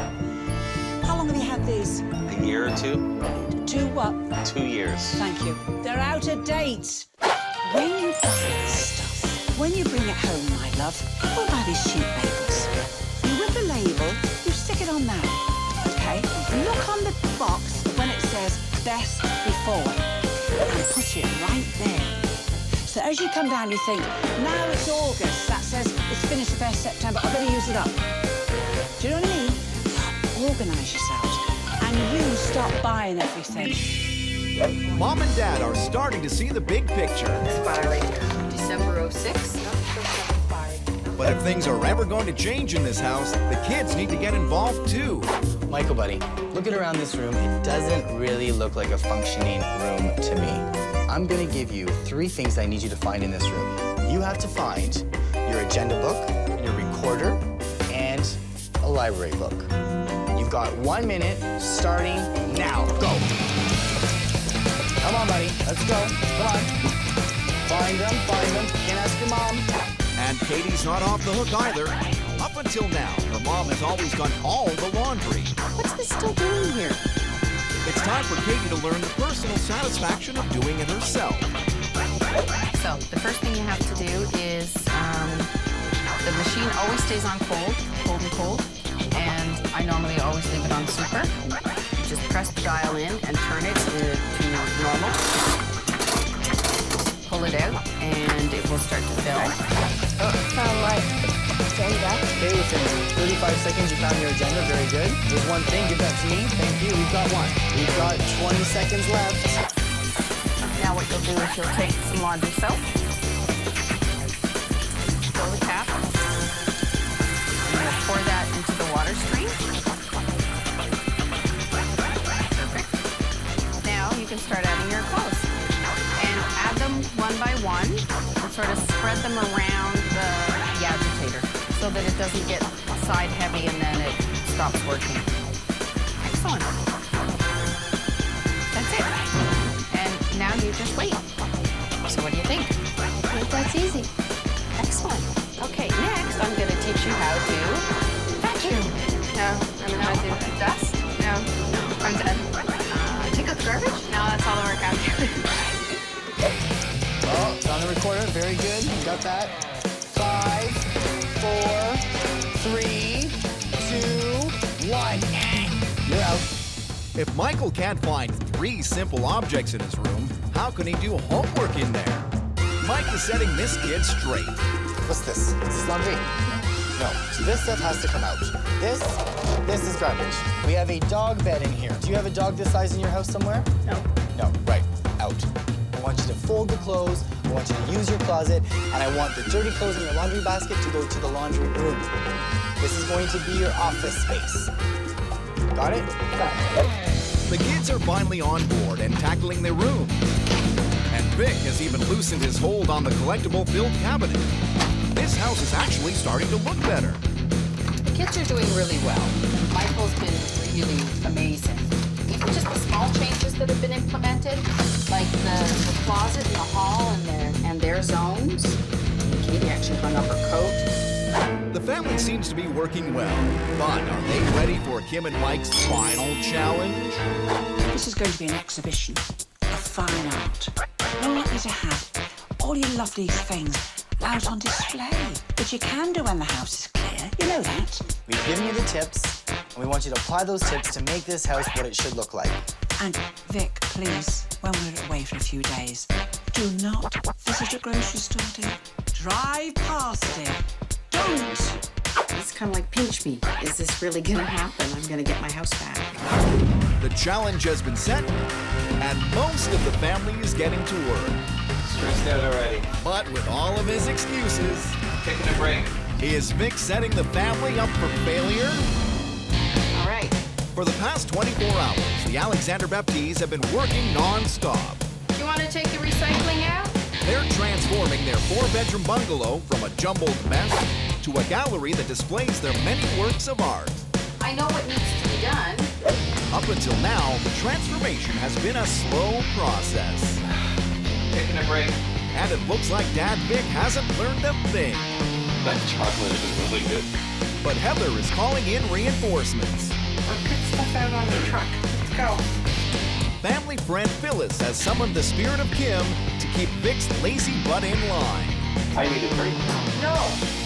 How long have you had these? A year or two? 2 what? 2 years. Thank you. They're out of date. When you buy stuff, when you bring it home, my love, what about these sheet labels? You rip a label, you stick it on that, okay? Look on the box when it says best before and put it right there. So as you come down, you think, now it's August, that says it's finished the 1st September, I better use it up. Do you know what I mean? Organise yourselves and you stop buying everything. Mom and Dad are starting to see the big picture. Expiring December 06. But if things are ever going to change in this house, the kids need to get involved too. Michael, buddy, looking around this room, it doesn't really look like a functioning room to me. I'm gonna give you 3 things I need you to find in this room. You have to find your agenda book, your recorder, and a library book. You've got 1 minute, starting now. Go. Come on, buddy, let's go. Come on. Find them, Can't ask your mom. And Katie's not off the hook either. Up until now, her mom has always done all the laundry. What's this still doing here? It's time for Katie to learn the personal satisfaction of doing it herself. So, the first thing you have to do is, the machine always stays on cold and cold, and I normally always leave it on super. Just press the dial in and turn it to normal. Pull it out, and it will start to fill. Oh, found my agenda. Okay, within 35 seconds you found your agenda, very good. There's one thing, give that to me, thank you, we've got one. We've got 20 seconds left. Now what you'll do is you'll take some laundry soap, fill the cap, and you'll pour that into the water stream. Perfect. Now you can start adding your clothes. And add them one by one and sort of spread them around the agitator so that it doesn't get side heavy and then it stops working. Excellent. That's it. And now you just wait. So what do you think? I think that's easy. Excellent. Okay, next I'm going to teach you how to vacuum. No, I'm not doing dust. No, I'm done. Take out the garbage. No, about that. 5, 4, 3, 2, 1. You're out. If Michael can't find 3 simple objects in his room, how can he do homework in there? Mike is setting this kid straight. What's this? Is this laundry? No. So this stuff has to come out. This is garbage. We have a dog bed in here. Do you have a dog this size in your house somewhere? No. No, right. Out. I want you to fold the clothes, I want you to use your closet, and I want the dirty clothes in your laundry basket to go to the laundry room. This is going to be your office space. Got it? Got it. The kids are finally on board and tackling their room. And Vic has even loosened his hold on the collectible-filled cabinet. This house is actually starting to look better. The kids are doing really well. Michael's been really amazing. Even just the small changes that have been implemented, like the closet in the hall and their zones. Katie actually hung up her coat. The family seems to be working well, but are they ready for Kim and Mike's final challenge? This is going to be an exhibition of fine art. I want you to have all your lovely things out on display, which you can do when the house is clear. You know that. We've given you the tips, and we want you to apply those tips to make this house what it should look like. And Vic, please, when we're away for a few days, do not visit a grocery store, dear. Drive past it. Don't. It's kind of like, pinch me. Is this really going to happen? I'm going to get my house back. The challenge has been set, and most of the family is getting to work. Stressed out already. But with all of his excuses, Taking a break. is Vic setting the family up for failure? All right. For the past 24 hours, the Alexander Baptis have been working non-stop. You want to take the recycling out? They're transforming their 4-bedroom bungalow from a jumbled mess to a gallery that displays their many works of art. I know what needs to be done. Up until now, the transformation has been a slow process. Taking a break. And it looks like Dad Vic hasn't learned a thing. That chocolate is really good. But Heather is calling in reinforcements. Or put stuff out on the truck. Let's go. Family friend Phyllis has summoned the spirit of Kim to keep Vic's lazy butt in line. I need a break. No.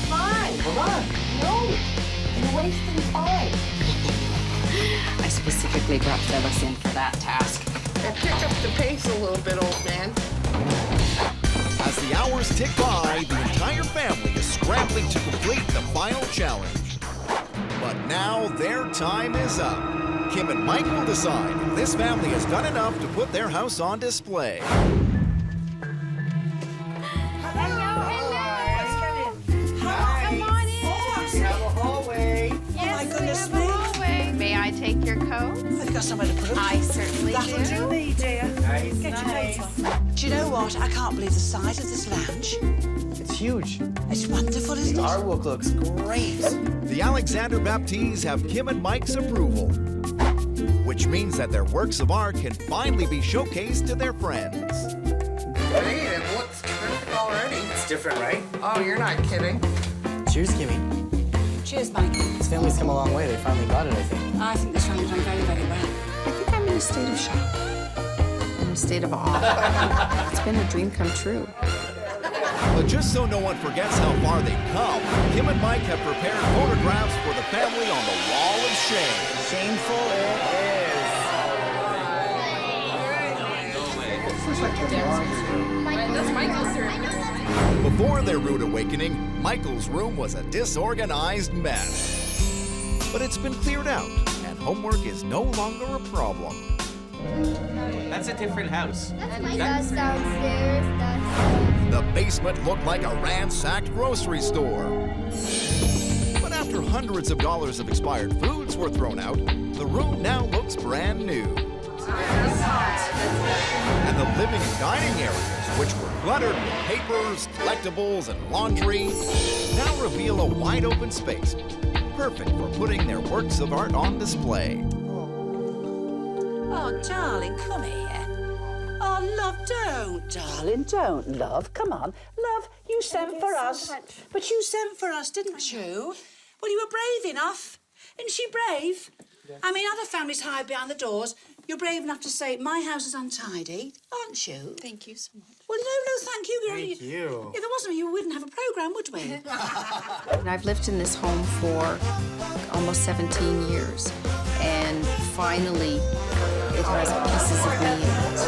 Fine. Come on. No. You're wasting time. I specifically brought Phyllis in for that task. And pick up the pace a little bit, old man. As the hours tick by, the entire family is scrambling to complete the final challenge. But now their time is up. Kim and Mike will decide if this family has done enough to put their house on display. May I take your coat? Have you got somewhere to put it? I certainly That'll do me, dear. Nice, Get your coat on. Do you know what? I can't believe the size of this lounge. It's huge. It's wonderful, isn't The it? artwork looks great. The Alexander Baptis have Kim and Mike's approval, which means that their works of art can finally be showcased to their friends. Great, it looks terrific already. It's different, right? Oh, you're not kidding. Cheers, Kimmy. Cheers, Mike. This family's come a long way. They finally got it, I think. I think this family's done very, very well. I think I'm in a state of shock. I'm in a state of awe. It's been a dream come true. But just so no one forgets how far they've come, Kim and Mike have prepared photographs for the family on the wall of shame. Shameful it That's Michael's room. Before their rude awakening, Michael's room was a disorganized mess. But it's been cleared out, and homework is no longer a problem. That's a different house. That's downstairs. The basement looked like a ransacked grocery store. But after hundreds of dollars of expired foods were thrown out, the room now looks brand new. And the living and dining areas, which were cluttered with papers, collectibles, and laundry, now reveal a wide open space, perfect for putting their works of art on display. Oh, darling, come here. Oh, love, don't, darling, don't, love. Come on. Love, you sent for us. But you sent for us, didn't you? Well, you were brave enough. Isn't she brave? I mean, other families hide behind the doors. You're brave enough to say, my house is untidy, aren't you? Thank you so much. Well, no, thank you. Thank you. If it wasn't you, we wouldn't have a programme, would we? And I've lived in this home for almost 17 years, and finally, it has pieces of me in it.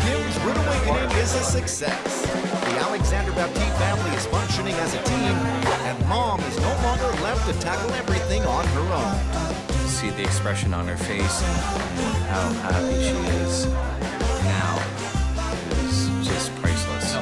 Kim's Renovating is a success. The Alexander Bapti family is functioning as a team, and Mom is no longer left to tackle everything on her own. See the expression on her face and how happy she is now is just priceless.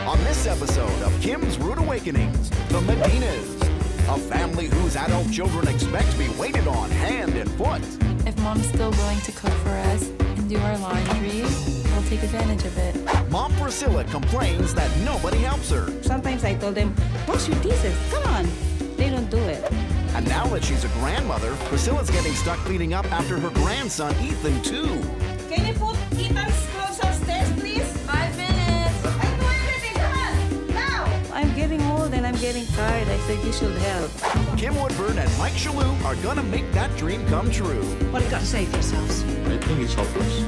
On this episode of Kim's Rude Awakenings, the Medinas, a family whose adult children expect to be waited on hand and foot. If Mom's still willing to cook for us and do our laundry, we'll take advantage of it. Mom Priscilla complains that nobody helps her. Sometimes I told them, wash your dishes, come on. They don't do it. And now that she's a grandmother, Priscilla's getting stuck cleaning up after her grandson, Ethan, too. Can you put Ethan's clothes upstairs, please? 5 minutes. I do everything, come on, now. I'm getting old and I'm getting tired. I said you should help. Kim Woodburn and Mike Chesur are gonna make that dream come true. What have you got to say for yourselves? I think it's hopeless.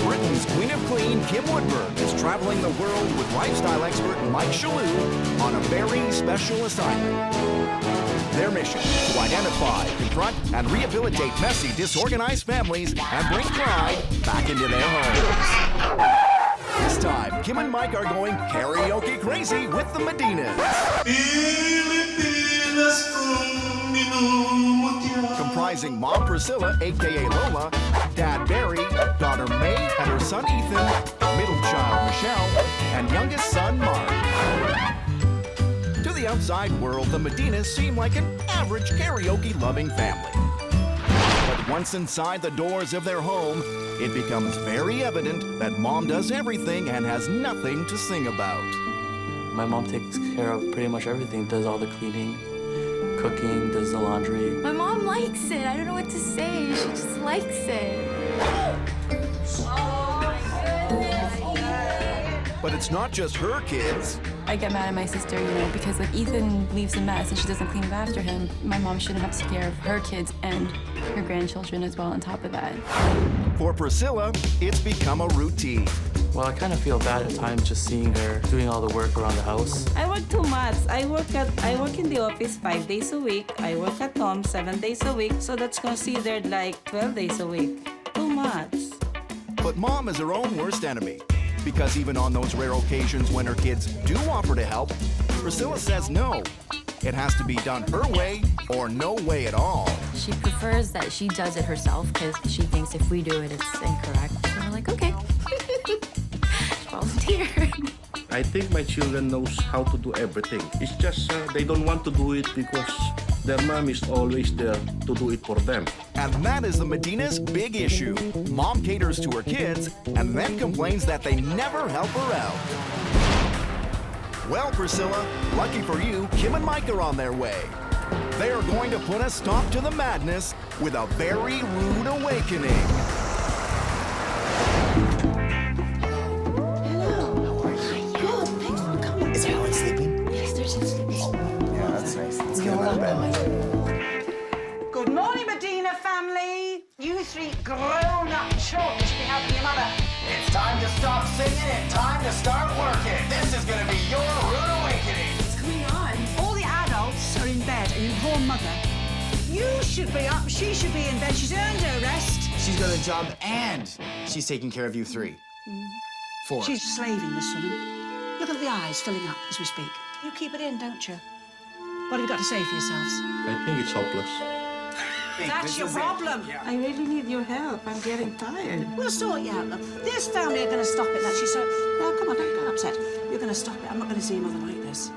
Britain's Queen of Clean, Kim Woodburn, is traveling the world with lifestyle expert Mike Chesur on a very special assignment. Their mission, to identify, confront, and rehabilitate messy, disorganized families and bring pride back into their homes. This time, Kim and Mike are going karaoke crazy with the Medinas. Comprising Mom Priscilla, a.k.a. Lola, Dad Barry, daughter May, and her son Ethan, middle child Michelle, and youngest son Mark. To the outside world, the Medinas seem like an average karaoke-loving family. But once inside the doors of their home, it becomes very evident that Mom does everything and has nothing to sing about. My mom takes care of pretty much everything, does all the cleaning, cooking, does the laundry. My mom likes it. I don't know what to say. She just likes it. But it's not just her kids. I get mad at my sister, because if Ethan leaves a mess and she doesn't clean up after him, my mom shouldn't have to take care of her kids and her grandchildren as well on top of that. For Priscilla, it's become a routine. Well, I kind of feel bad at times just seeing her doing all the work around the house. I work too much. I work in the office 5 days a week. I work at home 7 days a week. So that's considered like 12 days a week. Too much. But Mom is her own worst enemy. Because even on those rare occasions when her kids do offer to help, Priscilla says no. It has to be done her way or no way at all. She prefers that she does it herself because she thinks if we do it, it's incorrect. So we're like, okay. Volunteer. I think my children knows how to do everything. It's just they don't want to do it because their mom is always there to do it for them. And that is the Medina's big issue. Mom caters to her kids and then complains that they never help her out. Well, Priscilla, lucky for you, Kim and Mike are on their way. They are going to put a stop to the madness with a very rude awakening. Is Helen sleeping? Yes, they're just sleeping. Yeah, that's nice. Let's get him out of bed. Good morning, Medina family. You three grown-up children. You should be helping your mother. It's time to stop singing and time to start working. This is gonna be your rude awakening. What's going on? All the adults are in bed, and your poor mother. You should be up. She should be in bed. She's earned her rest. She's got a job and she's taking care of you three. 4. She's slaving, this woman. Look at the eyes filling up as we speak. You keep it in, don't you? What have you got to say for yourselves? I think it's hopeless. That's your problem. I really need your help. I'm getting tired. We'll sort you out, love. This family are going to stop it. That's so. Now, come on, don't get upset. You're going to stop it. I'm not going to see your mother like this.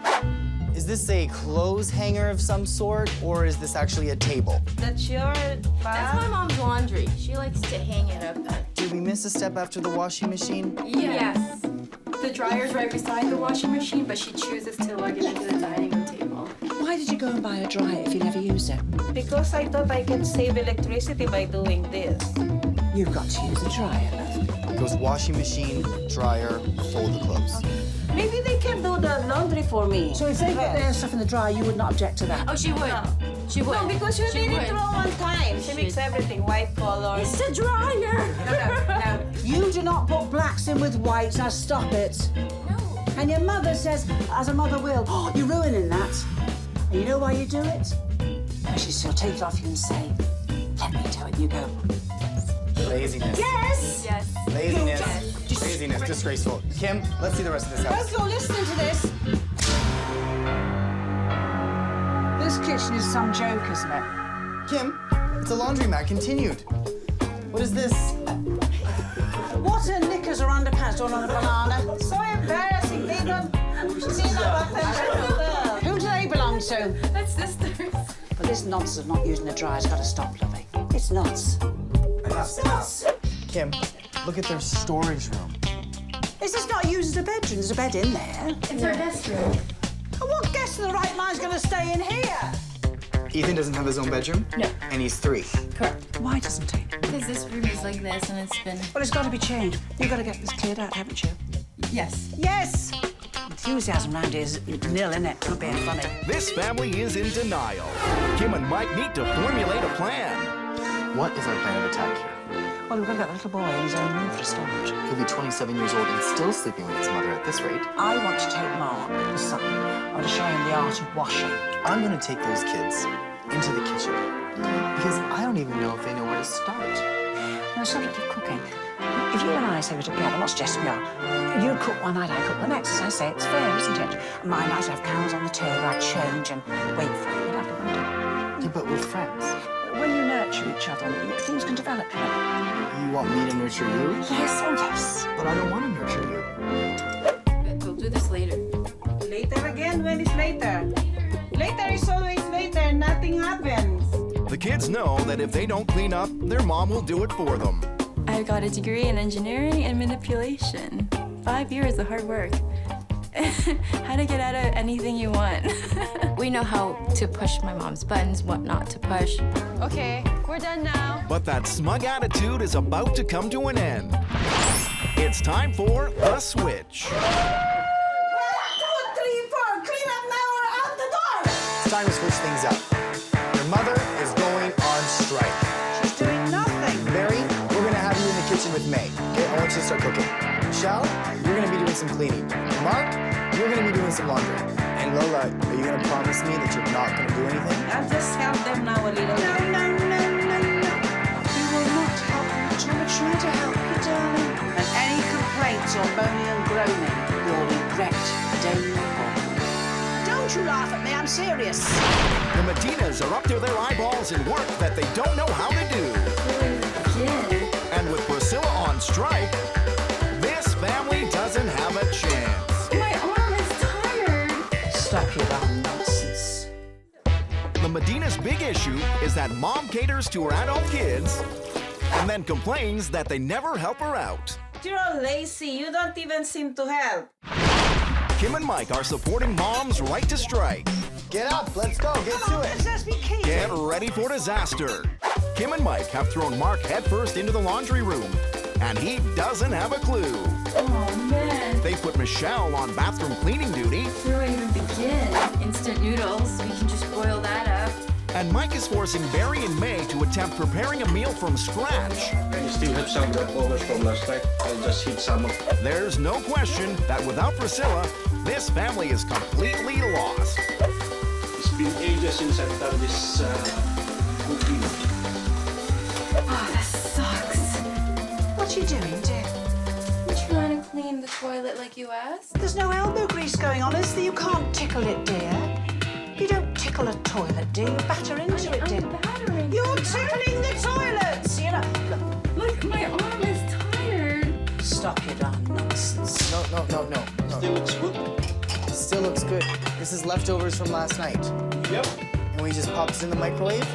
Is this a clothes hanger of some sort, or is this actually a table? That's your That's my mom's laundry. She likes to hang it up. Did we miss a step after the washing machine? Yes. The dryer's right beside the washing machine, but she chooses to lug it into the dining room table. Why did you go and buy a dryer if you never use it? Because I thought I can save electricity by doing this. You've got to use a dryer, love. It goes washing machine, dryer, fold the clothes. Maybe they can do the laundry for me. So if they put their stuff in the dryer, you would not object to that? Oh, she would. No. She would. No, because you She did would. it all one time. She makes everything white color. It's a dryer. No. You do not put blacks in with whites. Now stop it. No. And your mother says, as a mother will, oh, you're ruining that. And you know why you do it? Because she'll take it off you and say, let me do it. You go, Laziness. yes! Yes. Laziness. Just- Laziness. Disgraceful. Kim, let's see the rest of this house. Let's go listening to this. This kitchen is some joke, isn't it? Kim, it's a laundromat continued. What is this? What are knickers or underpants doing on a banana? So embarrassing. They don't see the button. Who do they belong to? That's sisters. But this nonsense of not using the dryer's got to stop, lovey. It's nuts. It's nuts. Kim, look at their storage room. Is this not used as a bedroom? There's a bed in there. It's our guest room. And what guest in the right mind's going to stay in here? Ethan doesn't have his own bedroom? No. And he's 3. Correct. Why doesn't he? Because this room is like this, and it's been... Well, it's got to be changed. You've got to get this cleared out, haven't you? Yes. Yes! Enthusiasm round here is nil, isn't it? Not being funny. This family is in denial. Kim and Mike need to formulate a plan. What is our plan of attack here? Well, we've got to get the little boy in his own room for a start. He'll be 27 years old and still sleeping with his mother at this rate. I want to take Mark, the son. I want to show him the art of washing. I'm going to take those kids into the kitchen because I don't even know if they know where to start. On the subject of cooking, if you and I say we're together, I'm not suggesting we are, you cook one night, I cook the next. As I say, it's fair, isn't it? My night, I'd have cows on the table, I'd change and wait for you. You'd have to wonder. Yeah, but with friends. When you nurture each other, things can develop, you know. You want me to nurture you? Yes, oh yes. But I don't want to nurture you. We'll do this later. Later again? When is later? Later is always later. Nothing happens. The kids know that if they don't clean up, their mom will do it for them. I got a degree in engineering and manipulation. 5 years of hard work. How to get out of anything you want. We know how to push my mom's buttons, what not to push. Okay, we're done now. But that smug attitude is about to come to an end. It's time for the switch. 1, 2, 3, 4, clean up now or out the door! It's time to switch things up. Your mother is going on strike. She's doing nothing. Mary, we're going to have you in the kitchen with May. Okay, I want you to start cooking. Michelle, you're going to be doing some cleaning. Mark, you're going to be doing some laundry. And Lola, are you going to promise me that you're not going to do anything? I'll just help them now a little. No. You will not help much. I'm trying to help you, darling. And any complaints or moaning and groaning, you'll regret day one. Don't you laugh at me, I'm serious. The Medinas are up to their eyeballs in work that they don't know how to do. And with Priscilla on strike, this family doesn't have a chance. My arm is tired. Stop your damn nonsense. The Medina's big issue is that mom caters to her adult kids and then complains that they never help her out. You're all lazy. You don't even seem to help. Kim and Mike are supporting mom's right to strike. Get up, let's go, get to it. Let's be keen. Get ready for disaster. Kim and Mike have thrown Mark headfirst into the laundry room, and he doesn't have a clue. Oh, man. They put Michelle on bathroom cleaning duty. Where do I even begin? Instant noodles. We can just boil that up. And Mike is forcing Barry and May to attempt preparing a meal from scratch. I still have some leftovers from last night. I'll just heat some up. There's no question that without Priscilla, this family is completely lost. It's been ages since I've done this cooking. Oh, this sucks. What are you doing, dear? I'm trying to clean the toilet like you asked. There's no elbow grease going on, is there? You can't tickle it, dear. You don't tickle a toilet, dear. You batter into it, dear. You're tickling the toilets, you know. Look, my arm is tired. Stop your darn nonsense. No. Still looks good. Still looks good. This is leftovers from last night. Yep. And we just popped it in the microwave.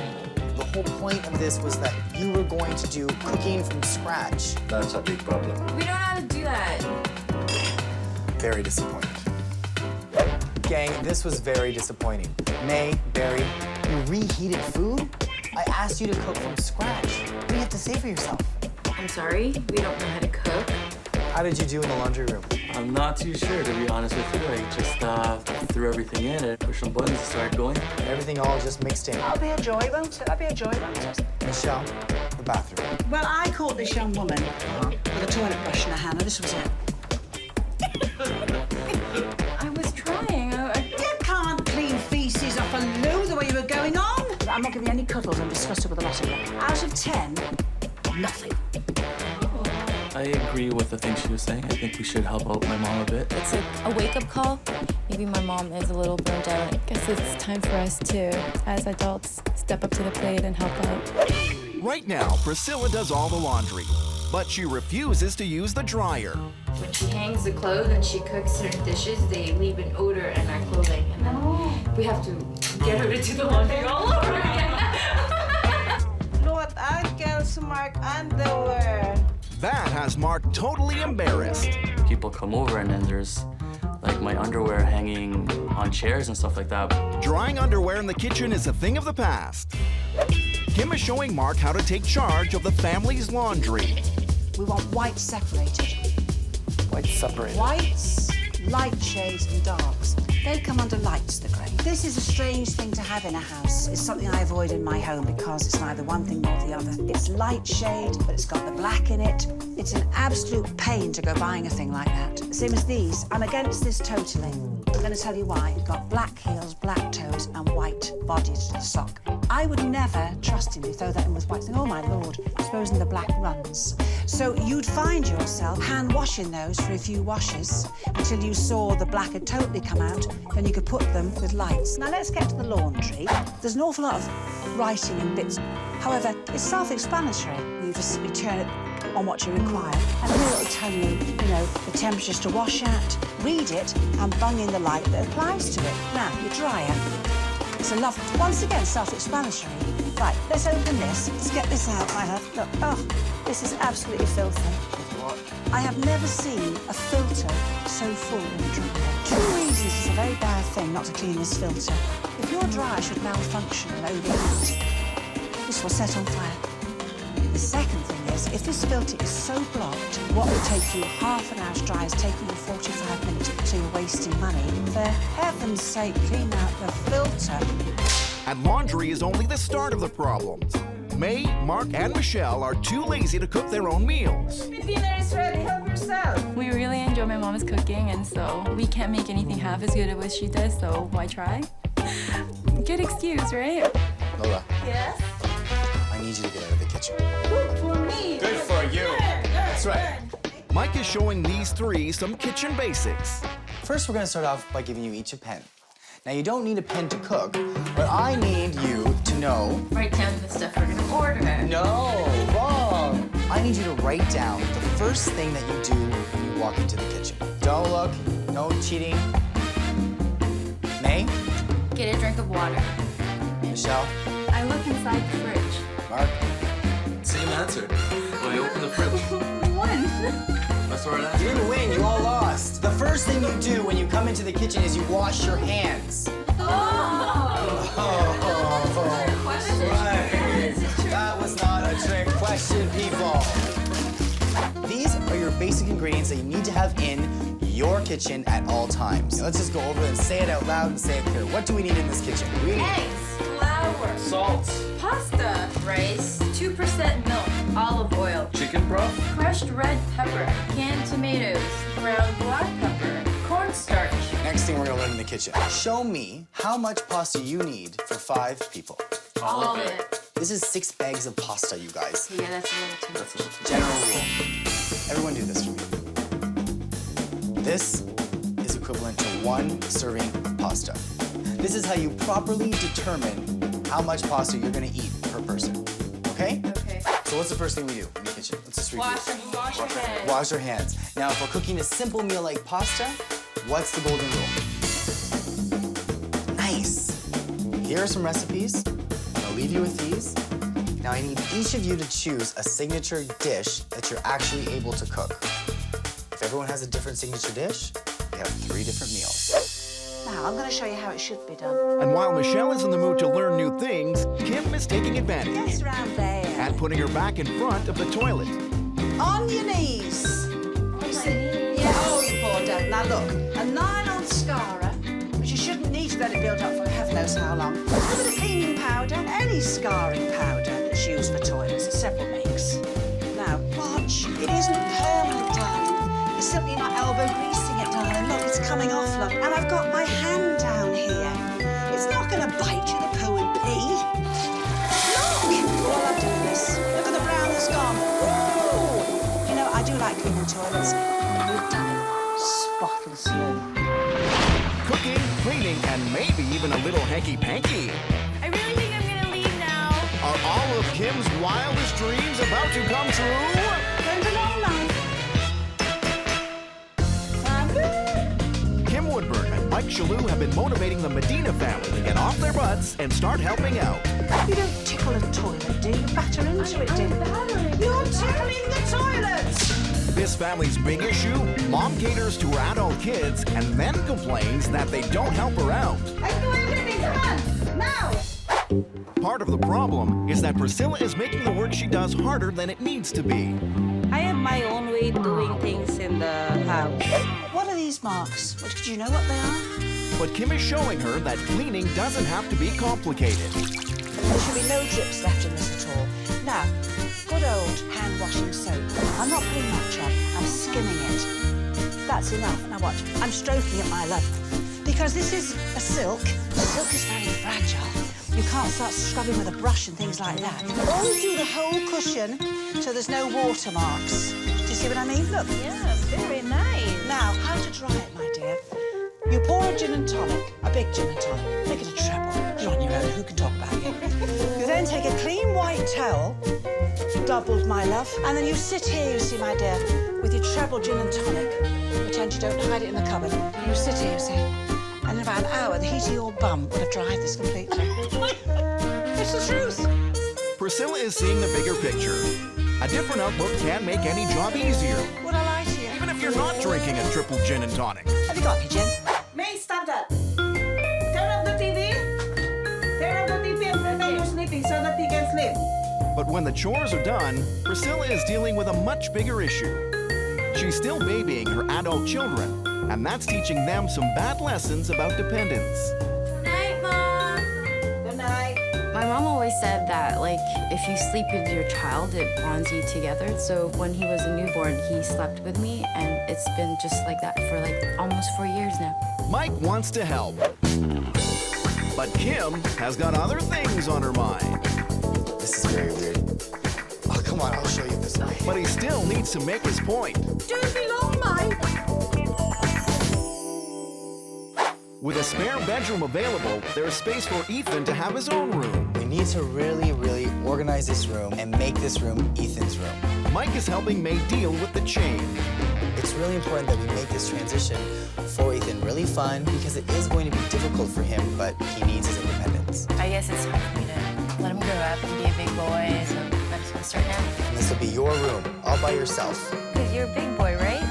The whole point of this was that you were going to do cooking from scratch. That's a big problem. We don't know how to do that. Very disappointed. Gang, this was very disappointing. May, Barry, you reheated food? I asked you to cook from scratch. What do you have to say for yourself? I'm sorry, we don't know how to cook. How did you do in the laundry room? I'm not too sure, to be honest with you. I just threw everything in and pushed some buttons and started going. Everything all just mixed in. That'll be a joy, won't it? That'll be a joy, won't it? Michelle, the bathroom. Well, I caught this young woman with a toilet brush in her hand, and this was it. I was trying. You can't clean feces off a loo the way you were going on. I'm not giving you any cuddles. I'm disgusted with the lot of you. Out of 10, nothing. I agree with the things she was saying. I think we should help out my mom a bit. It's like a wake-up call. Maybe my mom is a little burnt out. I guess it's time for us to, as adults, step up to the plate and help out. Right now, Priscilla does all the laundry, but she refuses to use the dryer. When she hangs the clothes and she cooks certain dishes, they leave an odor in our clothing, and then we have to get her to do the laundry all over again. Look at girls mark underwear. That has Mark totally embarrassed. People come over and then there's like my underwear hanging on chairs and stuff like that. Drying underwear in the kitchen is a thing of the past. Kim is showing Mark how to take charge of the family's laundry. We want whites separated. White separated. Whites, light shades, and darks. They come under lights, the grey. This is a strange thing to have in a house. It's something I avoid in my home because it's neither one thing nor the other. It's light shade, but it's got the black in it. It's an absolute pain to go buying a thing like that. Same as these. I'm against this totally. I'm going to tell you why. You've got black heels, black toes, and white bodied sock. I would never trustingly throw that in with white. Think, oh my lord, supposing the black runs. So you'd find yourself hand washing those for a few washes until you saw the black had totally come out, then you could put them with lights. Now let's get to the laundry. There's an awful lot of writing and bits. However, it's self-explanatory. You just turn it on what you require, and then it'll tell you, the temperatures to wash at. Read it and bung in the light that applies to it. Now, your dryer. It's a lovely, once again, self-explanatory. Right, let's open this. Let's get this out, my love. Look, oh, this is absolutely filthy. I have never seen a filter so full in a dryer. 2 reasons it's a very bad thing not to clean this filter. If your dryer should malfunction and overheat, this will set on fire. The second thing is, if this filter is so blocked, what would take you half an hour's dry is taking you 45 minutes, so you're wasting money. For heaven's sake, clean out the filter. And laundry is only the start of the problems. May, Mark, and Michelle are too lazy to cook their own meals. Dinner is ready, help yourself. We really enjoy my mom's cooking, and so we can't make anything half as good as she does, so why try? Good excuse, right? Lola, Yes? I need you to get out of the kitchen. Good for me. Good for you. That's right. Mike is showing these three some kitchen basics. First, we're going to start off by giving you each a pen. Now, you don't need a pen to cook, but I need you to know... Write down the stuff we're gonna order. No, wrong. I need you to write down the first thing that you do when you walk into the kitchen. Don't look, no cheating. May? Get a drink of water. Michelle? I look inside the fridge. Mark? Same answer. When I open the fridge. We won. That's what I You didn't win, you all lost. The first thing you do when you come into the kitchen is you wash your hands. That was not a trick question, people. These are your basic ingredients that you need to have in your kitchen at all times. Let's just go over and say it out loud and say it clear. What do we need in this kitchen? We need Eggs, flour, Salt. Pasta, rice, 2% milk, olive oil, Chicken broth. crushed red pepper, canned tomatoes, ground black pepper, cornstarch. Next thing we're gonna learn in the kitchen. Show me how much pasta you need for 5 people. All of it. This is 6 bags of pasta, you guys. Yeah, that's a little too much. General rule. Everyone do this for me. This is equivalent to 1 serving of pasta. This is how you properly determine how much pasta you're gonna eat per person. Okay? Okay. So what's the first thing we do in the kitchen? Let's just review. Wash your hands. Wash our hands. Now, if we're cooking a simple meal like pasta, what's the golden rule? Nice. Here are some recipes. I'll leave you with these. Now, I need each of you to choose a signature dish that you're actually able to cook. If everyone has a different signature dish, we have 3 different meals. Now, I'm going to show you how it should be done. And while Michelle is in the mood to learn new things, Kim is taking advantage Yes, round there. and putting her back in front of the toilet. On your knees. You see? Yeah, oh, you poor devil. Now look, a nylon scara, which you shouldn't need to let it build up for heaven knows how long. A bit of cleaning powder, any scarring powder that's used for toilets. There's several makes. Now, watch. It isn't permanent, darling. It's simply my elbow greasing it, darling. Look, it's coming off, look. And I've got my hand down here. It's not going to bite you, the poo and pee. Look! All I'm doing is, look at the brown that's gone. Ooh! You know, I do like cleaning toilets. You've done it spotlessly. Cooking, cleaning, and maybe even a little hanky-panky. I really think I'm gonna leave now. Are all of Kim's wildest dreams about to come true? Went a long night. Kim Woodburn and Mike Chesur have been motivating the Medina family to get off their butts and start helping out. You don't tickle a toilet, do you? Batter into it, do you? You're tickling the toilet! This family's big issue, mom caters to her adult kids and then complains that they don't help her out. I do everything, come on, now! Part of the problem is that Priscilla is making the work she does harder than it needs to be. I have my own way doing things in the house. What are these marks? Do you know what they are? But Kim is showing her that cleaning doesn't have to be complicated. There should be no drips left in this at all. Now, good old hand washing soap. I'm not putting much on, I'm skimming it. That's enough. Now watch, I'm stroking it, my love. Because this is a silk. Silk is very fragile. You can't start scrubbing with a brush and things like that. All through the whole cushion, so there's no watermarks. Do you see what I mean? Look. Yeah, very nice. Now, how to dry it, my dear? You pour a gin and tonic, a big gin and tonic. Make it a treble. You're on your own. Who can talk about you? You then take a clean white towel, doubled, my love, and then you sit here, you see, my dear, with your treble gin and tonic. Pretend you don't hide it in the cupboard. You sit here, you see. And in about an hour, the heat of your bum would have dried this completely. It's the truth. Priscilla is seeing the bigger picture. A different outlook can make any job easier, Would I lie to you? even if you're not drinking a triple gin and tonic. Have you got any gin? May, stop that. Turn off the TV. Turn off the TV and pretend you're sleeping so that you can sleep. But when the chores are done, Priscilla is dealing with a much bigger issue. She's still babying her adult children, and that's teaching them some bad lessons about dependence. Night, Mom. Good night. My mom always said that, like, if you sleep with your child, it bonds you together. So when he was a newborn, he slept with me, and it's been just like that for, like, almost 4 years now. Mike wants to help, but Kim has got other things on her mind. This is very weird. Oh, come on, I'll show you this way. But he still needs to make his point. Don't be long, Mike. With a spare bedroom available, there's space for Ethan to have his own room. We need to really, really organize this room and make this room Ethan's room. Mike is helping May deal with the change. It's really important that we make this transition for Ethan really fun because it is going to be difficult for him, but he needs his independence. I guess it's hard for me to let him grow up and be a big boy, so I just want to start now. And this will be your room, all by yourself. Because you're a big boy, right?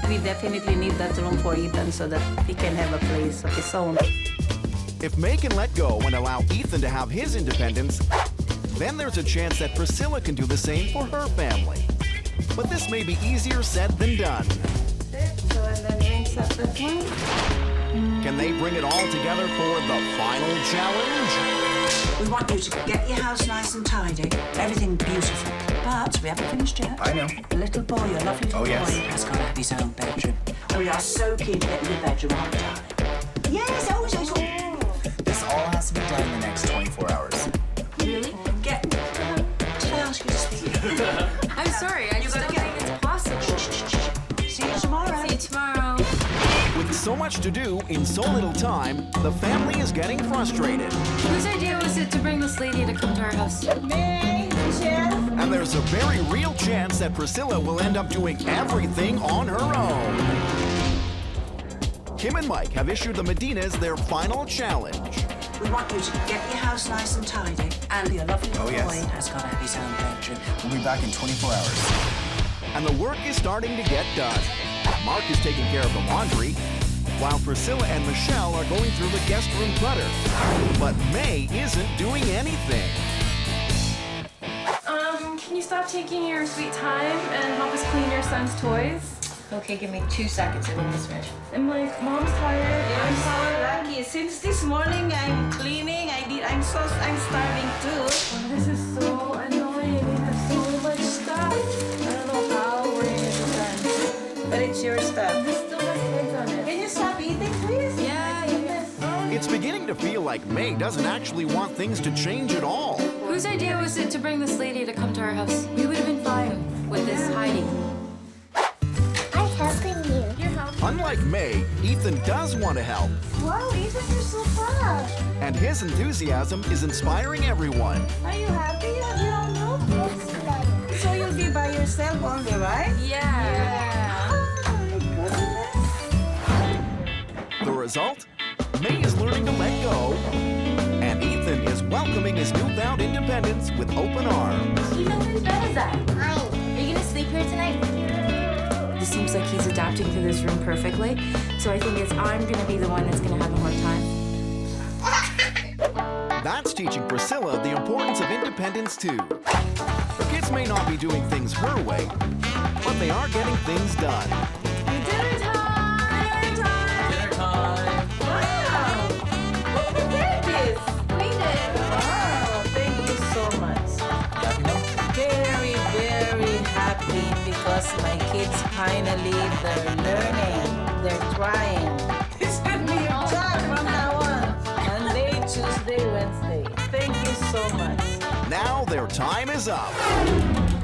We definitely need that room for Ethan so that he can have a place of his own. If May can let go and allow Ethan to have his independence, then there's a chance that Priscilla can do the same for her family. But this may be easier said than done. So, and then rinse up that one. Can they bring it all together for the final challenge? We want you to get your house nice and tidy, everything beautiful. But we haven't finished yet. I know. The little boy, your lovely little Oh, yes. boy, has got to have his own bedroom. And we are so keen to get your bedroom on time. Yes, always. This all has to be done in the next 24 hours. Really? Did I ask you to speak? I'm sorry, I just don't think it's possible. See you tomorrow. See you tomorrow. With so much to do in so little time, the family is getting frustrated. Whose idea was it to bring this lady to come to our house? Me, Chef. And there's a very real chance that Priscilla will end up doing everything on her own. Kim and Mike have issued the Medinas their final challenge. We want you to get your house nice and tidy, and your lovely little yes. boy has got to have his own bedroom. We'll be back in 24 hours. And the work is starting to get done. Mark is taking care of the laundry, while Priscilla and Michelle are going through the guest room clutter. But May isn't doing anything. Can you stop taking your sweet time and help us clean your son's toys? Okay, give me 2 seconds and we'll finish. I'm like, Mom's tired. I'm so lucky. Since this morning I'm cleaning. I'm starving too. Oh, this is so annoying. We have so much stuff. I don't know how we're gonna get this done. But it's your stuff. This still has kids on it. Can you stop eating, please? Yeah, yes. It's beginning to feel like May doesn't actually want things to change at all. Whose idea was it to bring this lady to come to our house? We would have been fine with this hiding. I'm helping you. You're helping. Unlike May, Ethan does want to help. Wow, Ethan, you're so fast. And his enthusiasm is inspiring everyone. Are you happy? You don't know? So you'll be by yourself only, right? Yeah. The result? May is learning to let go, and Ethan is welcoming his newfound independence with open arms. Ethan, whose bed is that? Mine. Are you gonna sleep here tonight? It seems like he's adapting to this room perfectly, so I think I'm gonna be the one that's gonna have a hard time. That's teaching Priscilla the importance of independence too. Her kids may not be doing things her way, but they are getting things done. Dinner time! Dinner time! Dinner time. Wow! Who prepared this? We did. Wow, thank you so much. Very, very happy because my kids finally, they're learning, they're trying. This is gonna be your job from now on. Monday, Tuesday, Wednesday. Thank you so much. Now their time is up.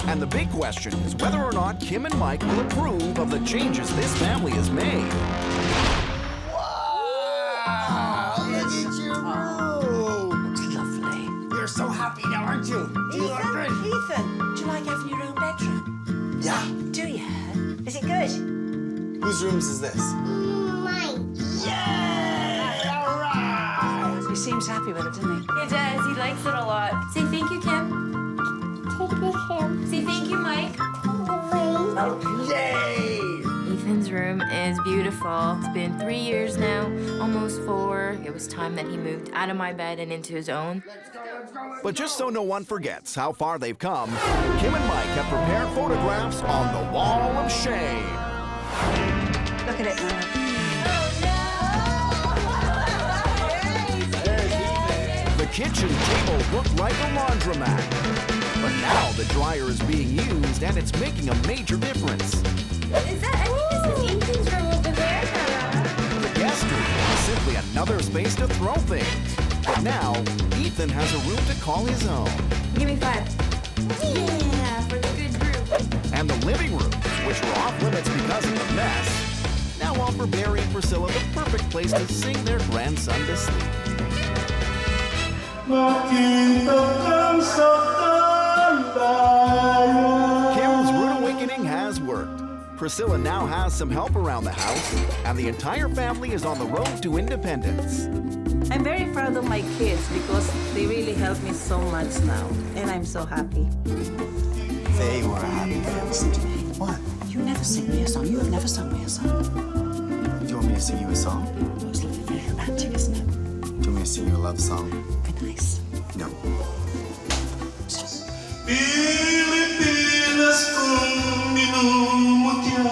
And the big question is whether or not Kim and Mike will approve of the changes this family has made. Wow! Look at your room! It's lovely. You're so happy now, aren't you? Do you look good? Ethan, do you like having your own bedroom? Yeah. Do you? Is it good? Whose rooms is this? Mine. Yay! All right! He seems happy with it, doesn't he? He does. He likes it a lot. Say thank you, Kim. Take him. Say thank you, Mike. Yay! Ethan's room is beautiful. It's been 3 years now, almost 4. It was time that he moved out of my bed and into his own. But just so no one forgets how far they've come, Kim and Mike have prepared photographs on the wall of shame. Look at it, Mama. The kitchen table looked like a laundromat. But now the dryer is being used and it's making a major difference. Is that, I think this is Ethan's room over there. The guest room is simply another space to throw things. But now, Ethan has a room to call his own. Give me 5. Yeah, for the good group. And the living rooms, which were off limits because of the mess, now offer Barry and Priscilla the perfect place to sing their grandson to sleep. Kim's Rude Awakening has worked. Priscilla now has some help around the house, and the entire family is on the road to independence. I'm very proud of my kids because they really helped me so much now, and I'm so happy. They were happy. Listen to me. What? You never sing me a song. You have never sung me a song. Do you want me to sing you a song? Oh, it's looking very romantic, isn't it? Do you want me to sing you a love song? Be nice. No. Pilipinas kong minumutya.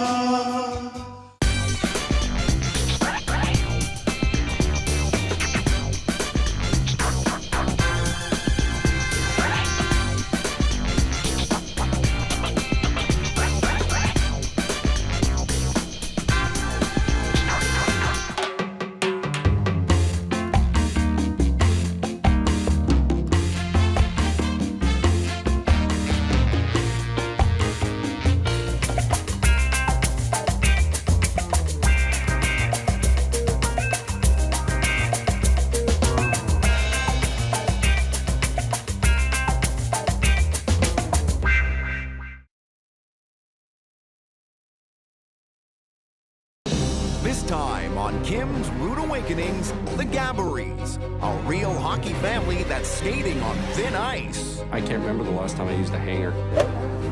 This time on Kim's Rude Awakenings, the Gabberys, a real hockey family that's skating on thin ice. I can't remember the last time I used a hanger.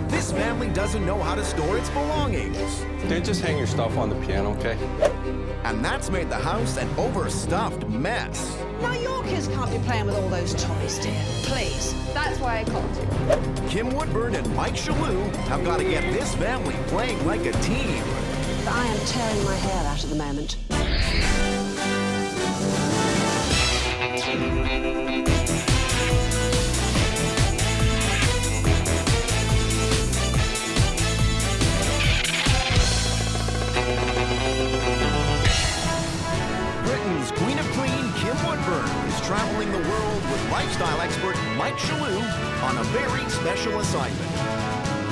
This family doesn't know how to store its belongings. Dude, just hang your stuff on the piano, okay? And that's made the house an overstuffed mess. Now your kids can't be playing with all those toys, dear. Please. That's why I called you. Kim Woodburn and Mike Chalou have got to get this family playing like a team. I am tearing my hair out at the moment. Britain's Queen of Clean, Kim Woodburn, is traveling the world with lifestyle expert Mike Chalou on a very special assignment.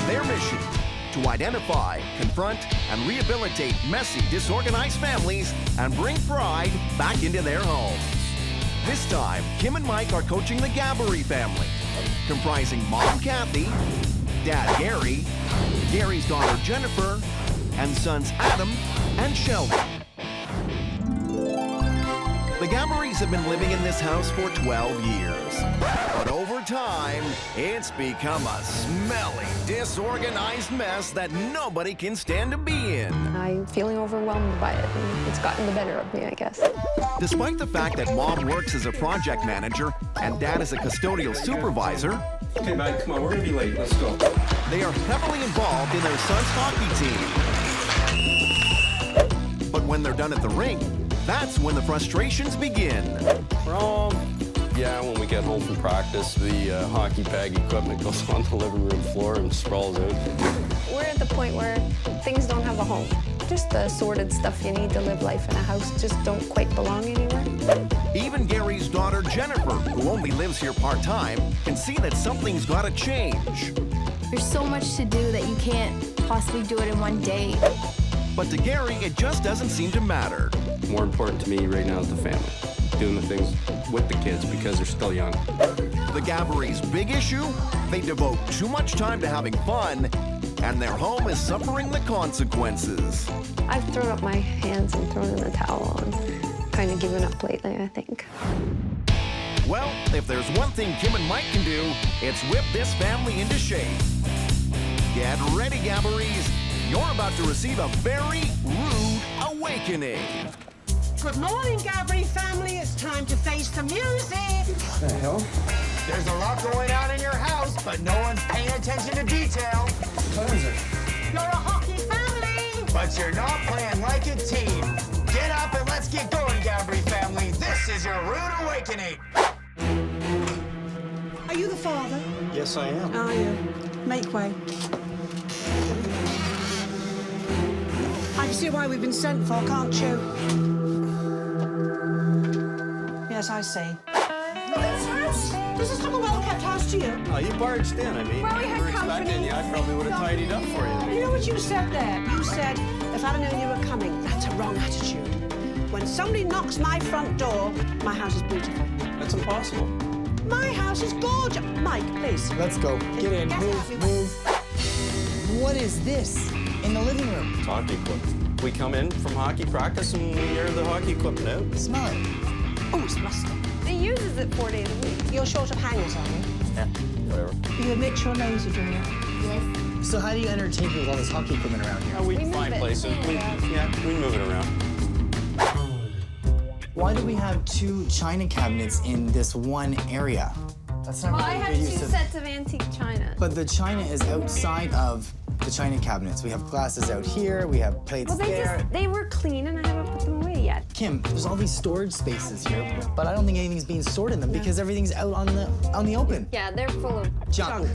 Their mission: to identify, confront, and rehabilitate messy, disorganized families and bring pride back into their homes. This time, Kim and Mike are coaching the Gabbery family, comprising Mom Kathy, Dad Gary, Gary's daughter Jennifer, and sons Adam and Sheldon. The Gabberys have been living in this house for 12 years. But over time, it's become a smelly, disorganized mess that nobody can stand to be in. I'm feeling overwhelmed by it, and it's gotten the better of me, I guess. Despite the fact that Mom works as a project manager and Dad is a custodial supervisor, Okay, man, come on, we're gonna be late. Let's go. they are heavily involved in their son's hockey team. But when they're done at the rink, that's when the frustrations begin. Yeah, when we get home from practice, the hockey bag equipment goes on the living room floor and sprawls out. We're at the point where things don't have a home. Just the assorted stuff you need to live life in a house just don't quite belong anywhere. Even Gary's daughter Jennifer, who only lives here part-time, can see that something's gotta change. There's so much to do that you can't possibly do it in one day. But to Gary, it just doesn't seem to matter. More important to me right now is the family. Doing the things with the kids because they're still young. The Gabberys' big issue? They devote too much time to having fun, and their home is suffering the consequences. I've thrown up my hands and thrown in the towel and kind of given up lately, I think. Well, if there's one thing Kim and Mike can do, it's whip this family into shape. Get ready, Gabberys. You're about to receive a very rude awakening. Good morning, Gabbery family. It's time to face the music. What the hell? There's a lot going on in your house, but no one's paying attention to detail. What is it? You're a hockey family. But you're not playing like a team. Get up and let's get going, Gabbery family. This is your rude awakening. Are you the father? Yes, I am. Are you? Make way. I can see why we've been sent for, can't you? Yes, I see. This house? Does this look a well-kept house to you? Oh, you barged in. I mean, Well, we if had you were company. expecting you, I probably would have tidied up for you. You know what you said there? You said, if I'd have known you were coming, that's a wrong attitude. When somebody knocks my front door, my house is beautiful. That's impossible. My house is gorgeous. Mike, please. Let's go. Get in. Move. What is this in the living room? It's hockey equipment. We come in from hockey practice and we air the hockey equipment out. Smell it. Oh, it's musty. He uses it 4 days a week. You're short of hangers, are you? Yeah, whatever. You admit you're lazy, do you? Yes. So how do you entertain people with all this hockey equipment around here? We move find it. places. We move it around. Why do we have 2 china cabinets in this one area? That's not Well, I really have good 2 use of... sets of antique china. But the china is outside of the china cabinets. We have glasses out here, we have plates Well, they were clean and I haven't put them away yet. Kim, there's all these storage spaces here, but I don't think anything's being stored in them because everything's out on the open. Yeah, they're full of Junk.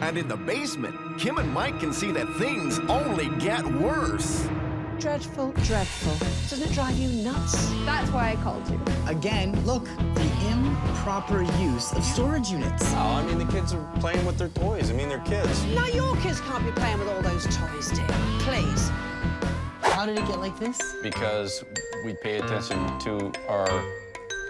And in the basement, Kim and Mike can see that things only get worse. Dreadful, dreadful. Doesn't it drive you nuts? That's why I called you. Again, look, the improper use of storage units. Oh, I mean, the kids are playing with their toys. I mean, they're kids. Now your kids can't be playing with all those toys, dear. Please. How did it get like this? Because we pay attention to our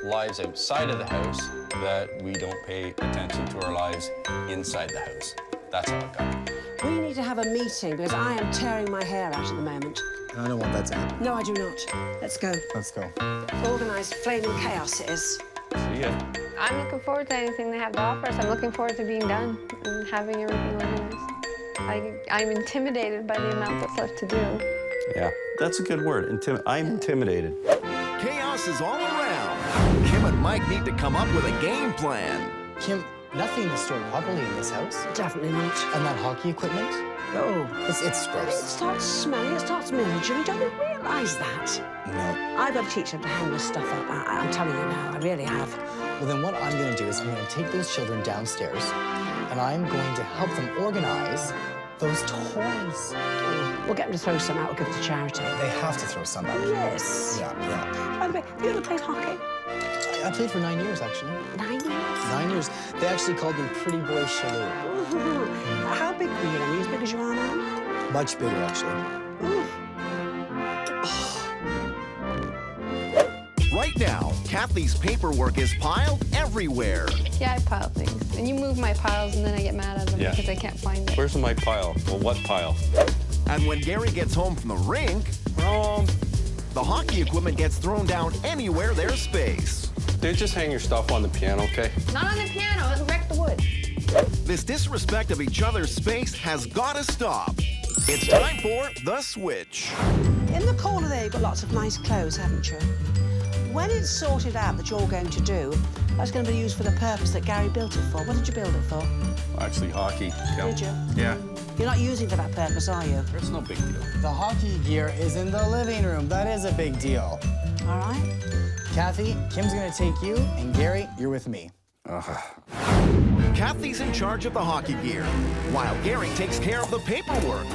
lives outside of the house, that we don't pay attention to our lives inside the house. That's how it got. We need to have a meeting because I am tearing my hair out at the moment. I don't want that to happen. No, I do not. Let's go. Let's go. Organised flaming chaos it is. See ya. I'm looking forward to anything they have to offer us. I'm looking forward to being done and having everything organized. I'm intimidated by the amount that's left to do. Yeah, that's a good word. I'm intimidated. Chaos is all around. Kim and Mike need to come up with a game plan. Kim, nothing is stored properly in this house. Definitely not. And that hockey equipment? Oh. It's gross. It starts smelling, it starts mildewing. Don't they realise that? No. I've got to teach them to hang this stuff up. I'm telling you now, I really have. Well, then what I'm going to do is I'm going to take those children downstairs and I'm going to help them organize those toys. We'll get them to throw some out, we'll give it to charity. They have to throw some out. Yes. Yeah. By the way, have you ever played hockey? I played for 9 years, actually. 9 years? 9 years. They actually called me Pretty Boy Chesur. How big were you? Are you as big as you are now? Much bigger, actually. Right now, Kathy's paperwork is piled everywhere. Yeah, I pile things. And you move my piles and then I get mad at them because I can't find it. Where's my pile? Well, what pile? And when Gary gets home from the rink, the hockey equipment gets thrown down anywhere there's space. Dude, just hang your stuff on the piano, okay? Not on the piano, it'll wreck the wood. This disrespect of each other's space has got to stop. It's time for The Switch. In the corner there, you've got lots of nice clothes, haven't you? When it's sorted out that you're going to do, that's going to be used for the purpose that Gary built it for. What did you build it for? Actually, hockey. Yeah. Did you? Yeah. You're not using it for that purpose, are you? It's no big deal. The hockey gear is in the living room. That is a big deal. All right. Kathy, Kim's going to take you, and Gary, you're with me. Kathy's in charge of the hockey gear, while Gary takes care of the paperwork.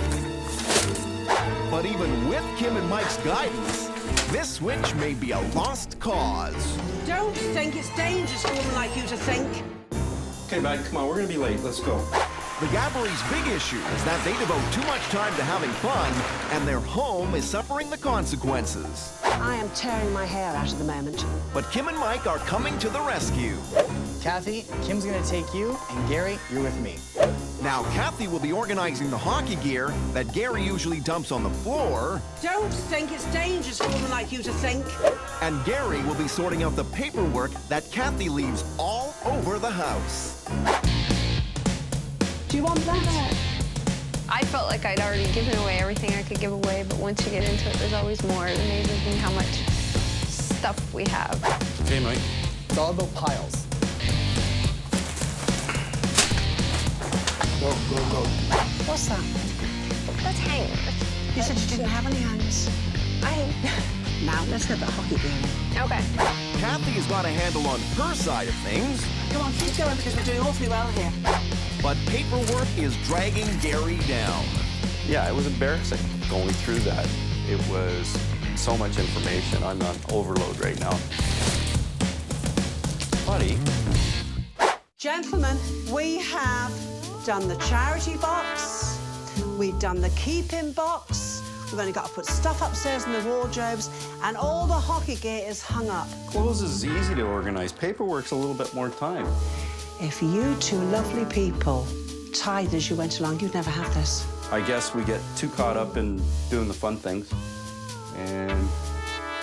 But even with Kim and Mike's guidance, this switch may be a lost cause. Don't think it's dangerous for a woman like you to think. Okay, man, come on, we're gonna be late. Let's go. The Gabberies' big issue is that they devote too much time to having fun, and their home is suffering the consequences. I am tearing my hair out at the moment. But Kim and Mike are coming to the rescue. Kathy, Kim's going to take you, and Gary, you're with me. Now, Kathy will be organizing the hockey gear that Gary usually dumps on the floor. Don't think it's dangerous for a woman like you to think. And Gary will be sorting out the paperwork that Kathy leaves all over the house. Do you want that? I felt like I'd already given away everything I could give away, but once you get into it, there's always more. It amazes me how much stuff we have. Okay, Mike. It's all about piles. Go, go, go. What's that? That's hangers. You said you didn't have any hangers. Now, let's get the hockey gear in. Okay. Kathy has got a handle on her side of things. Come on, keep going because we're doing awfully well here. But paperwork is dragging Gary down. Yeah, it was embarrassing going through that. It was so much information. I'm on overload right now. Buddy. Gentlemen, we have done the charity box. We've done the keep-in box. We've only got to put stuff upstairs in the wardrobes, and all the hockey gear is hung up. Clothes is easy to organize. Paperwork's a little bit more time. If you two lovely people tied as you went along, you'd never have this. I guess we get too caught up in doing the fun things, and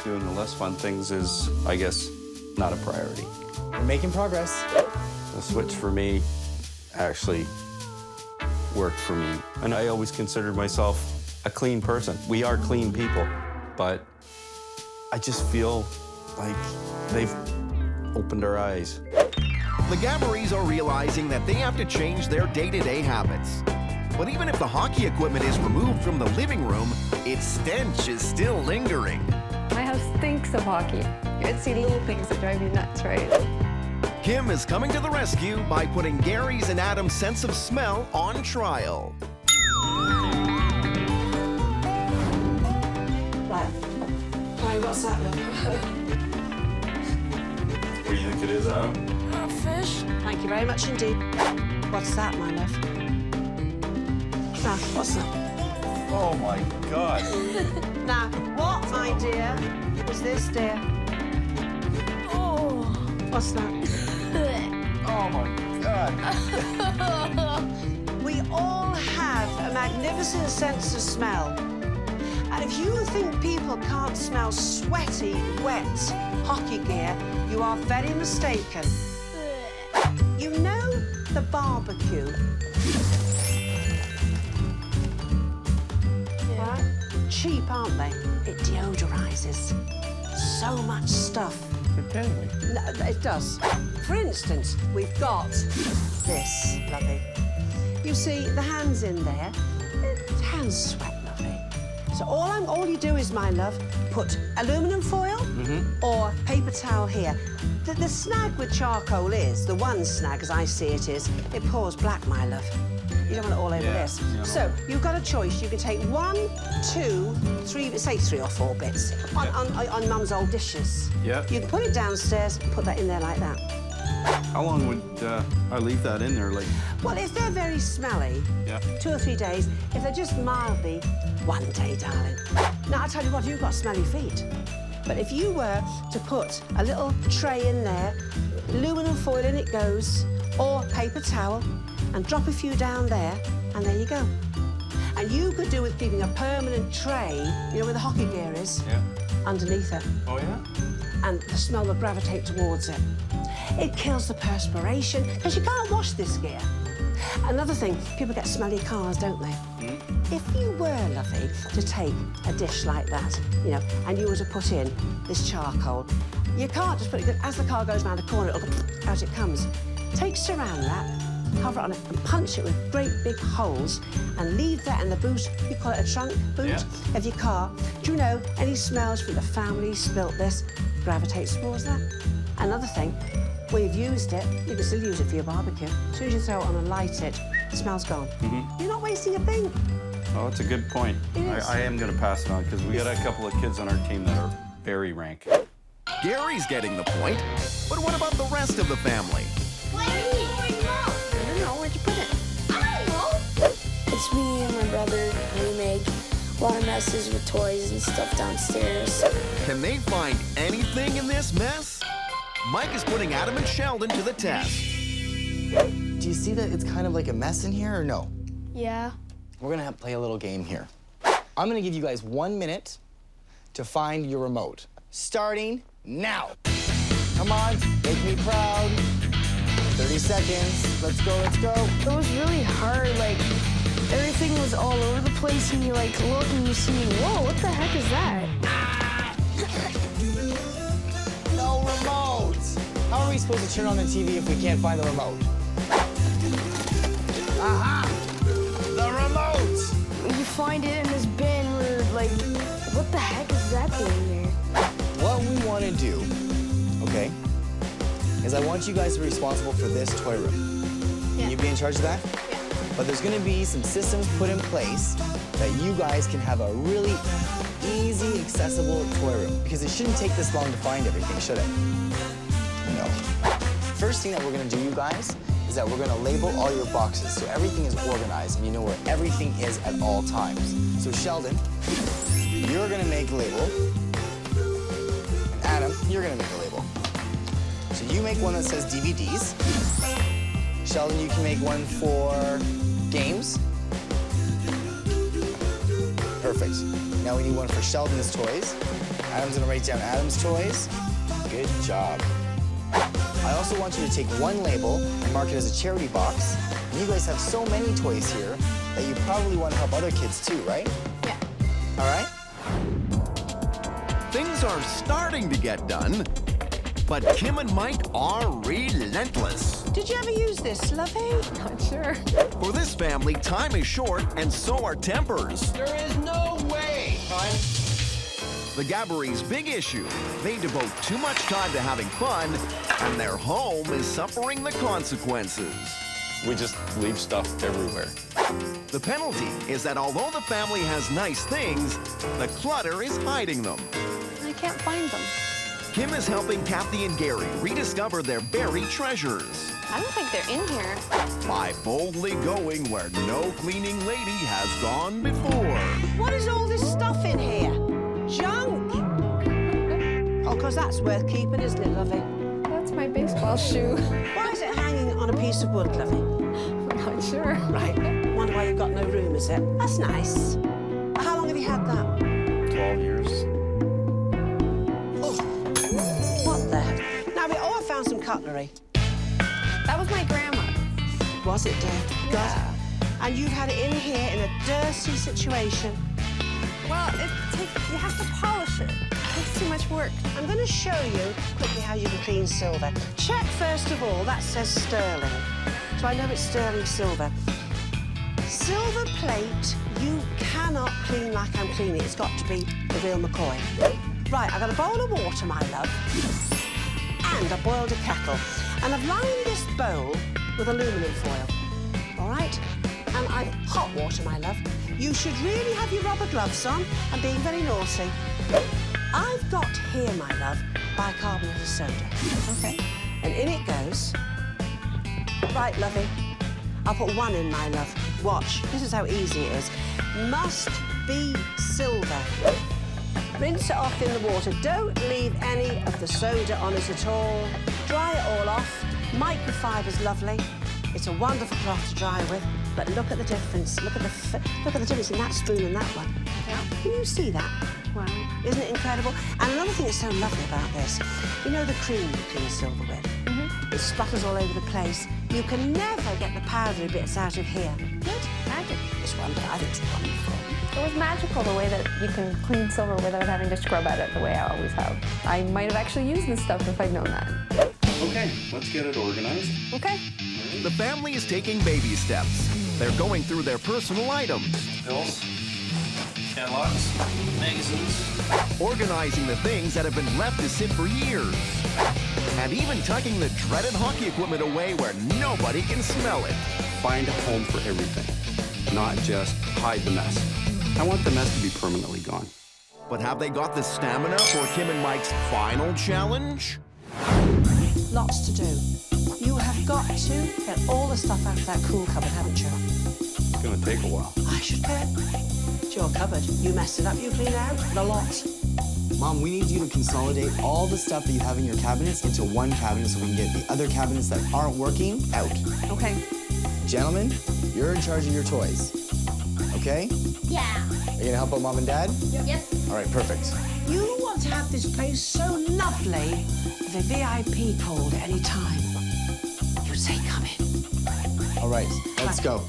doing the less fun things is, I guess, not a priority. We're making progress. The switch for me actually worked for me. And I always considered myself a clean person. We are clean people, but I just feel like they've opened our eyes. The Gabberies are realizing that they have to change their day-to-day habits. But even if the hockey equipment is removed from the living room, its stench is still lingering. My house stinks of hockey. It's the little things that drive you nuts, right? Kim is coming to the rescue by putting Gary's and Adam's sense of smell on trial. Right. Right, what's that, love? What do you think it is, Adam? A fish. Thank you very much indeed. What's that, my love? Now, what's that? Oh, my God. Now, what, my dear, is this, dear? Oh. What's that? Oh, my God. We all have a magnificent sense of smell. And if you think people can't smell sweaty, wet hockey gear, you are very mistaken. You know the barbecue? Right? Cheap, aren't they? It deodorizes. So much stuff. You're kidding me. No, it does. For instance, we've got this, lovey. You see, the hands in there, hands sweat, lovey. So all you do is, my love, put aluminum foil or paper towel here. The snag with charcoal is, the one snag, as I see it is, it pours black, my love. You don't want it all over this. Yeah, so you've got a choice. You can take 1, 2, 3, say 3 or 4 bits on Mum's old dishes. Yeah. You can put it downstairs and put that in there like that. How long would I leave that in there? Like, Well, if they're very smelly, 2 or 3 days. If they're just mildly, 1 day, darling. Now, I tell you what, you've got smelly feet. But if you were to put a little tray in there, aluminum foil in it goes, or paper towel, and drop a few down there, and there you go. And you could do with keeping a permanent tray, you know where the hockey gear is? Underneath it. Oh, yeah? And the smell will gravitate towards it. It kills the perspiration, because you can't wash this gear. Another thing, people get smelly cars, don't they? If you were, lovey, to take a dish like that, you know, and you were to put in this charcoal, you can't just put it, as the car goes round the corner, it'll go out it comes. Take Saran wrap, cover it on it, and punch it with great big holes, and leave that in the boot, you call it a trunk boot, of your car. Do you know, any smells from the family spilt this gravitates towards that? Another thing, when you've used it, you can still use it for your barbecue. As soon as you throw it on and light it, the smell's gone. You're not wasting a thing. Oh, that's a good point. I am going to pass it on, because we got a couple of kids on our team that are very rank. Gary's getting the point, but what about the rest of the family? I don't know, where'd you put it? I don't know. It's me and my brother. We make a lot of messes with toys and stuff downstairs. Can they find anything in this mess? Mike is putting Adam and Sheldon to the test. Do you see that it's kind of like a mess in here, or no? Yeah. We're gonna play a little game here. I'm gonna give you guys 1 minute to find your remote. Starting now. Come on, make me proud. 30 seconds. Let's go, let's go. It was really hard, like, everything was all over the place, and you, like, look and you see, whoa, what the heck is that? No remote. How are we supposed to turn on the TV if we can't find the remote? Aha! The remote! You find it in this bin where, like, what the heck is that doing there? What we want to do, okay, is I want you guys to be responsible for this toy room. Can you be in charge of that? Yeah. But there's going to be some systems put in place that you guys can have a really easy, accessible toy room. Because it shouldn't take this long to find everything, should it? No. First thing that we're going to do, you guys, is that we're going to label all your boxes so everything is organized and you know where everything is at all times. So Sheldon, you're going to make a label. And Adam, you're going to make a label. So you make one that says DVDs. Sheldon, you can make one for games. Perfect. Now we need one for Sheldon's toys. Adam's gonna write down Adam's toys. Good job. I also want you to take one label and mark it as a charity box. And you guys have so many toys here that you probably want to help other kids too, right? Yeah. All right? Things are starting to get done, but Kim and Mike are relentless. Did you ever use this, lovey? Not sure. For this family, time is short, and so are tempers. There is no way, hon. The Gabberies' big issue. They devote too much time to having fun, and their home is suffering the consequences. We just leave stuff everywhere. The penalty is that although the family has nice things, the clutter is hiding them. I can't find them. Kim is helping Kathy and Gary rediscover their buried treasures I don't think they're in here. by boldly going where no cleaning lady has gone before. What is all this stuff in here? Junk! Oh, because that's worth keeping, isn't it, lovey? That's my baseball shoe. Why is it hanging on a piece of wood, lovey? about, sure. Right. Wonder why you've got no room, is it? That's nice. How long have you had that? 12 years. Oh, what the heck? Now, I found some cutlery. That was my grandma. Was it, dear? Yeah. God. And you've had it in here in a dirty situation. Well, you have to polish it. It takes too much work. I'm going to show you quickly how you can clean silver. Check, first of all, that says sterling. So I know it's sterling silver. Silver plate, you cannot clean like I'm cleaning. It's got to be the real McCoy. Right, I've got a bowl of water, my love. And I boiled a kettle. And I've lined this bowl with aluminium foil. All right? And I've hot water, my love. You should really have your rubber gloves on. I'm being very naughty. I've got here, my love, bicarbonate of soda. Okay. And in it goes. Right, lovey. I'll put one in, my love. Watch. This is how easy it is. Must be silver. Rinse it off in the water. Don't leave any of the soda on it at all. Dry it all off. Microfiber's lovely. It's a wonderful cloth to dry with. But look at the difference. Look at the difference in that spoon and that one. Yeah. Can you see that? Wow. Isn't it incredible? And another thing that's so lovely about this, you know the cream you clean silver with? Mm-hmm. It splatters all over the place. You can never get the powdery bits out of here. Good. Magic. It's wonderful. I think it's wonderful. It was magical the way that you can clean silver without having to scrub at it the way I always have. I might have actually used this stuff if I'd known that. Okay, let's get it organized. Okay. The family is taking baby steps. They're going through their personal items. Pills, catalogs, magazines. Organizing the things that have been left to sit for years. And even tucking the dreaded hockey equipment away where nobody can smell it. Find a home for everything, not just hide the mess. I want the mess to be permanently gone. But have they got the stamina for Kim and Mike's final challenge? Lots to do. You have got to get all the stuff out of that cool cupboard, haven't you? It's gonna take a while. I should bet. It's your cupboard. You messed it up, you clean it out. The lot. Mom, we need you to consolidate all the stuff that you have in your cabinets into one cabinet so we can get the other cabinets that aren't working out. Okay. Gentlemen, you're in charge of your toys. Okay? Yeah. Are you gonna help out Mom and Dad? Yep. All right, perfect. You want to have this place so lovely with a VIP called at any time. You say come in. All right, let's go.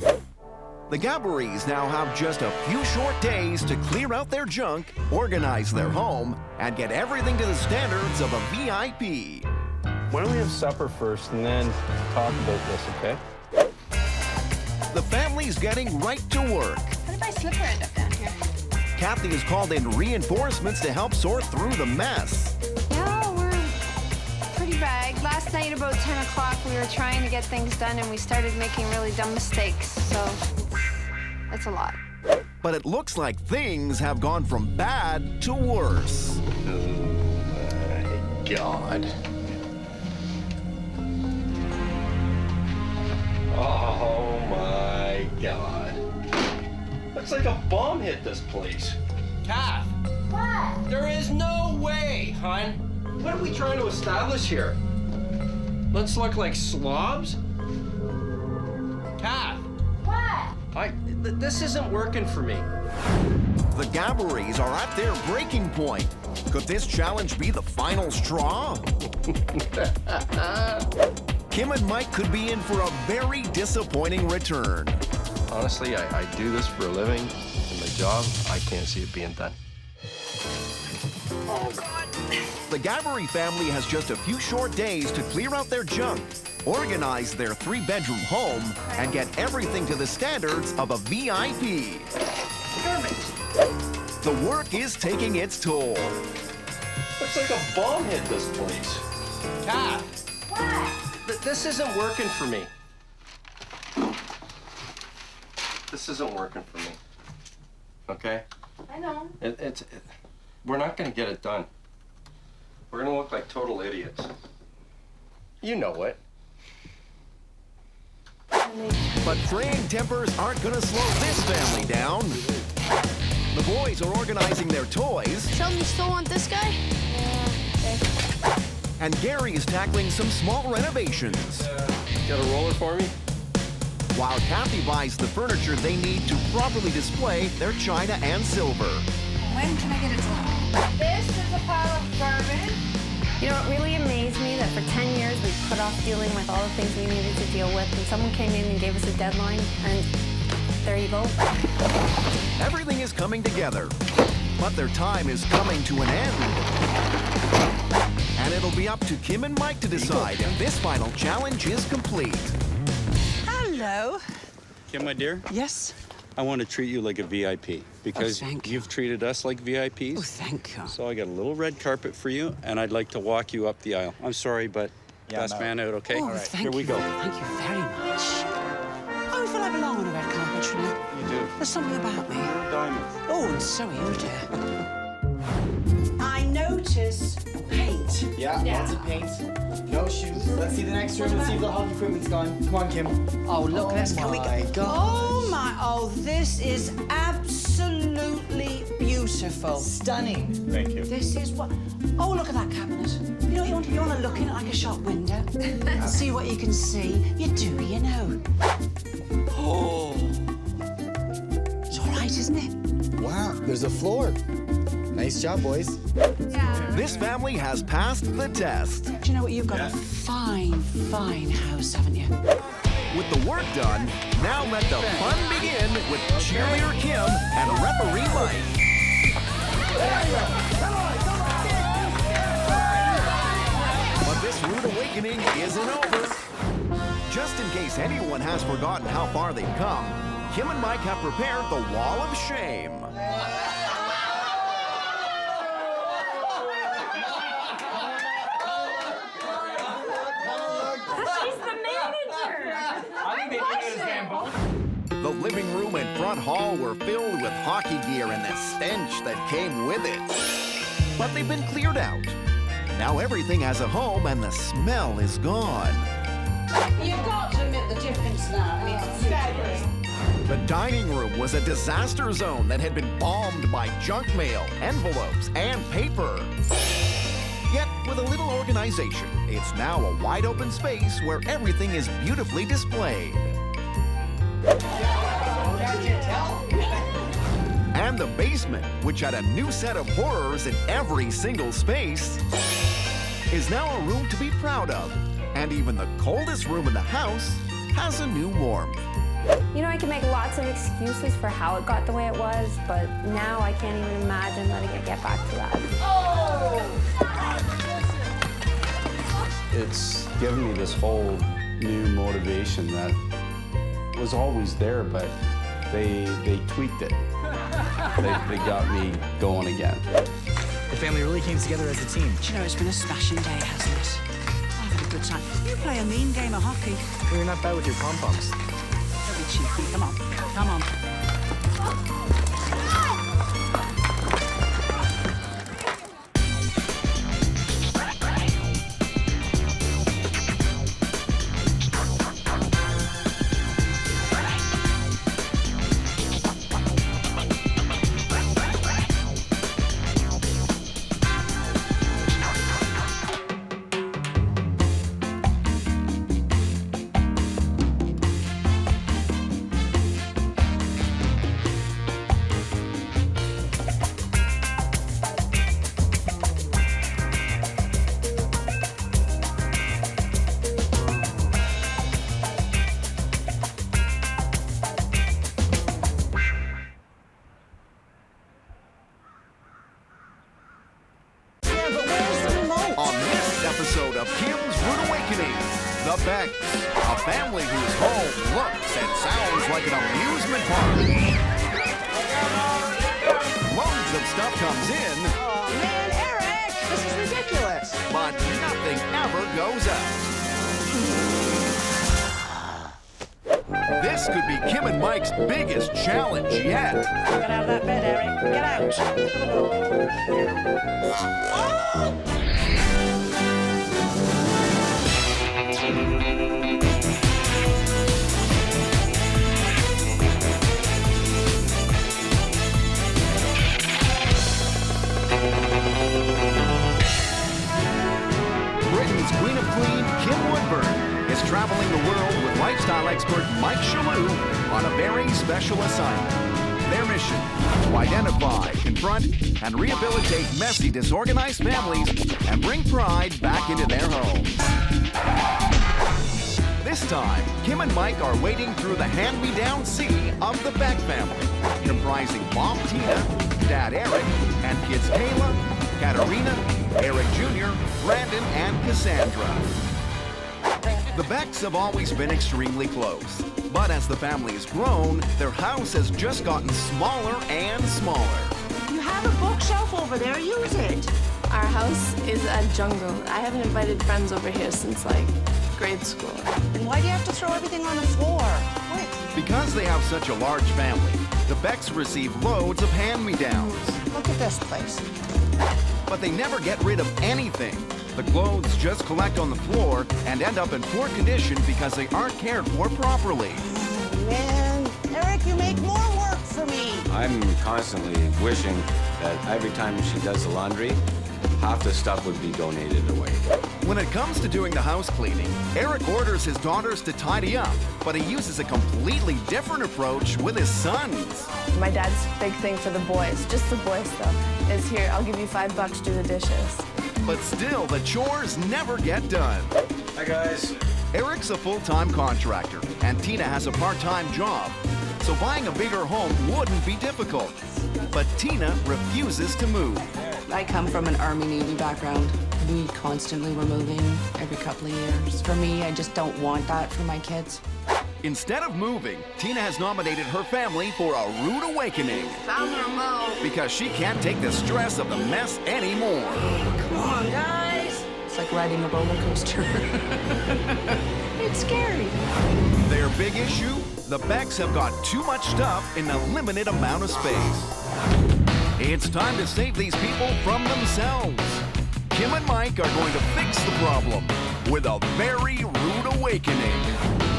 The Gabberies now have just a few short days to clear out their junk, organize their home, and get everything to the standards of a VIP. Why don't we have supper first and then talk about this, okay? The family's getting right to work. What if my slipper end up down here? Kathy has called in reinforcements to help sort through the mess. Yeah, we're pretty bad. Last night about 10 o'clock, we were trying to get things done and we started making really dumb mistakes, so that's a lot. But it looks like things have gone from bad to worse. Oh, my God. Oh, my God. Looks like a bomb hit this place. Kath! What? There is no way, hon. What are we trying to establish here? Let's look like slobs? Kath! What? This isn't working for me. The Gabberies are at their breaking point. Could this challenge be the final straw? Kim and Mike could be in for a very disappointing return. Honestly, I do this for a living. In my job, I can't see it being done. Oh, God. The Gabbery family has just a few short days to clear out their junk, organize their 3-bedroom home, and get everything to the standards of a VIP. Perfect. The work is taking its toll. Looks like a bomb hit this place. Kath! What? This isn't working for me. This isn't working for me. Okay? I know. We're not gonna get it done. We're gonna look like total idiots. You know it. But fraying tempers aren't gonna slow this family down. The boys are organizing their toys. Sheldon, you still want this guy? Yeah, okay. And Gary is tackling some small renovations. Got a roller for me? while Kathy buys the furniture they need to properly display their china and silver. When can I get it delivered? This is a pile of garbage. You know, it really amazed me that for 10 years we put off dealing with all the things we needed to deal with, and someone came in and gave us a deadline, and there you go. Everything is coming together, but their time is coming to an end. And it'll be up to Kim and Mike to decide if this final challenge is complete. Hello. Kim, my dear? Yes? I want to treat you like a VIP because you've treated us like VIPs. Oh, thank you. So I got a little red carpet for you, and I'd like to walk you up the aisle. I'm sorry, but best man out, okay? Oh, thank Here we you. go. Thank you very much. I feel I belong on a red carpet, you know. You do. There's something about me. You're a diamond. Oh, and so are you, dear. I notice paint. Yeah, lots of paint. No shoes. Let's see the next room. Let's see if the hockey equipment's gone. Come on, Kim. Oh, look, can we go? My God. Oh, my. Oh, this is absolutely beautiful. Stunning. Thank you. This is what... Oh, look at that cabinet. You know what you want to look in it like a shop window and see what you can see. You do, you know. Oh. It's all right, isn't it? Wow, there's a floor. Nice job, boys. This family has passed the test. Do you know what? You've got a fine, fine house, haven't you? With the work done, now let the fun begin with cheerleader Kim and referee Mike. But this rude awakening isn't over. Just in case anyone has forgotten how far they've come, Kim and Mike have prepared the wall of shame. The living room and front hall were filled with hockey gear and the stench that came with it. But they've been cleared out. Now everything has a home and the smell is gone. You've got to admit the difference now. I mean, it's fabulous. The dining room was a disaster zone that had been bombed by junk mail, envelopes, and paper. Yet, with a little organization, it's now a wide open space where everything is beautifully displayed. And the basement, which had a new set of horrors in every single space, is now a room to be proud of. And even the coldest room in the house has a new warmth. You know, I can make lots of excuses for how it got the way it was, but now I can't even imagine letting it get back to that. It's given me this whole new motivation that was always there, but they tweaked it. They got me going again. The family really came together as a team. Do you know, it's been a smashing day, hasn't it? I've had a good time. You play a mean game of hockey. Well, you're not bad with your pom-poms. Don't be cheeky. Come on. Come on. Episode of Kim's Rude Awakening, The Becks, a family whose home looks and sounds like an amusement park. Loads of stuff comes in. Oh, man, Eric, this is ridiculous. But nothing ever goes out. This could be Kim and Mike's biggest challenge yet. Get out of that bed, Eric. Get out. Britain's Queen of Clean, Kim Woodburn, is traveling the world with lifestyle expert Mike Chesur on a very special assignment. Their mission, to identify, confront, and rehabilitate messy, disorganized families and bring pride back into their homes. This time, Kim and Mike are wading through the hand-me-down sea of the Beck family, comprising Mom Tina, Dad Eric, and kids Kayla, Katerina, Eric Jr., Brandon, and Cassandra. The Becks have always been extremely close, but as the family has grown, their house has just gotten smaller and smaller. You have a bookshelf over there, use it. Our house is a jungle. I haven't invited friends over here since like grade school. And why do you have to throw everything on the floor? What? Because they have such a large family, the Becks receive loads of hand-me-downs. Look at this place. But they never get rid of anything. The clothes just collect on the floor and end up in poor condition because they aren't cared for properly. Oh, man. Eric, you make more work for me. I'm constantly wishing that every time she does the laundry, half the stuff would be donated away. When it comes to doing the house cleaning, Eric orders his daughters to tidy up, but he uses a completely different approach with his sons. My dad's big thing for the boys, just the boys though, is here, I'll give you $5 to do the dishes. But still, the chores never get done. Hi, guys. Eric's a full-time contractor, and Tina has a part-time job. So buying a bigger home wouldn't be difficult. But Tina refuses to move. I come from an Army-Navy background. We constantly were moving every couple of years. For me, I just don't want that for my kids. Instead of moving, Tina has nominated her family for a rude awakening. Found her mouth. Because she can't take the stress of the mess anymore. Come on, guys. It's like riding a roller coaster. It's scary. Their big issue? The Becks have got too much stuff in a limited amount of space. It's time to save these people from themselves. Kim and Mike are going to fix the problem with a very rude awakening.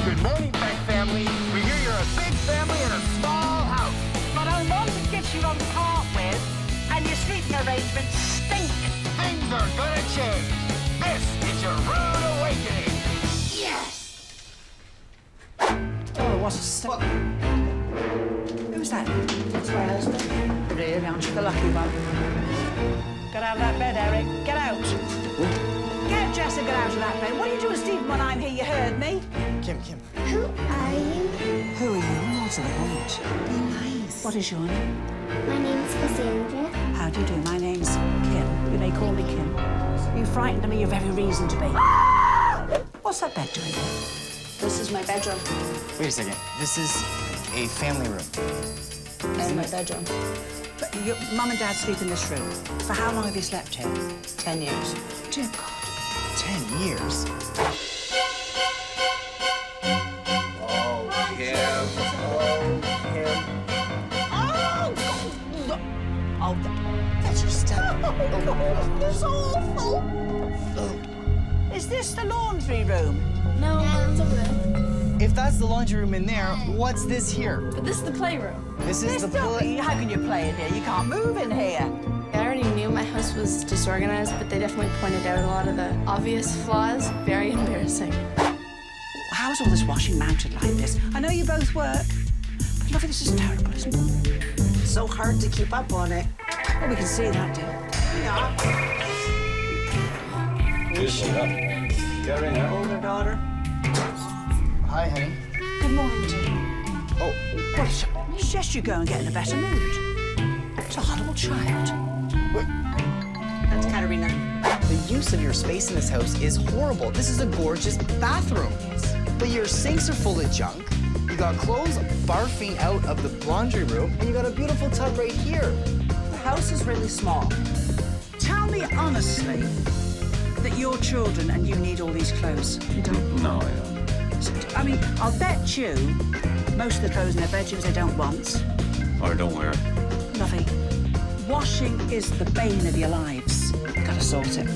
Good morning, Beck family. We hear you're a big family in a small house. But I want to get you on part with, and your sleeping arrangements stink. Things are gonna change. This is your rude awakening. Yes! Oh, what a step. Who's that? It's my husband. Really, aren't you the lucky one? Get out of that bed, Eric. Get out. Get Jess and get out of that bed. What are you doing, Stephen, when I'm here? You heard me. Kim. Who are you? Who are you? What's the point? Be nice. What is your name? My name's Cassandra. How do you do? My name's Kim. You may call me Kim. You frightened me, your very reason to be. What's that bed doing? This is my bedroom. Wait a second. This is a family room. And my bedroom. But your mum and dad sleep in this room. For how long have you slept here? 10 years. Dear God. 10 years. Oh, that's your step. Oh, it's awful. Is this the laundry room? No, it's over there. If that's the laundry room in there, what's this here? But this is the playroom. This is the How can you play in here? You can't move in here. I already knew my house was disorganized, but they definitely pointed out a lot of the obvious flaws. Very embarrassing. How's all this washing mounted like this? I know you both work, but lovely, this is terrible, isn't it? It's so hard to keep up on it. Well, we can see that, dear. Yeah. Who is she? Katerina. Older daughter. Hi, honey. Good morning, dear. Oh, Well, suggest you go and get in a better mood. It's a horrible child. That's Katerina. the use of your space in this house is horrible. This is a gorgeous bathroom, but your sinks are full of junk. You got clothes barfing out of the laundry room, and you got a beautiful tub right here. The house is really small. Tell me honestly that you're children and you need all these clothes. You don't? No, I don't. I mean, I'll bet you most of the clothes in their bedrooms they don't want. Or don't wear. Lovey, washing is the bane of your lives. Gotta sort it.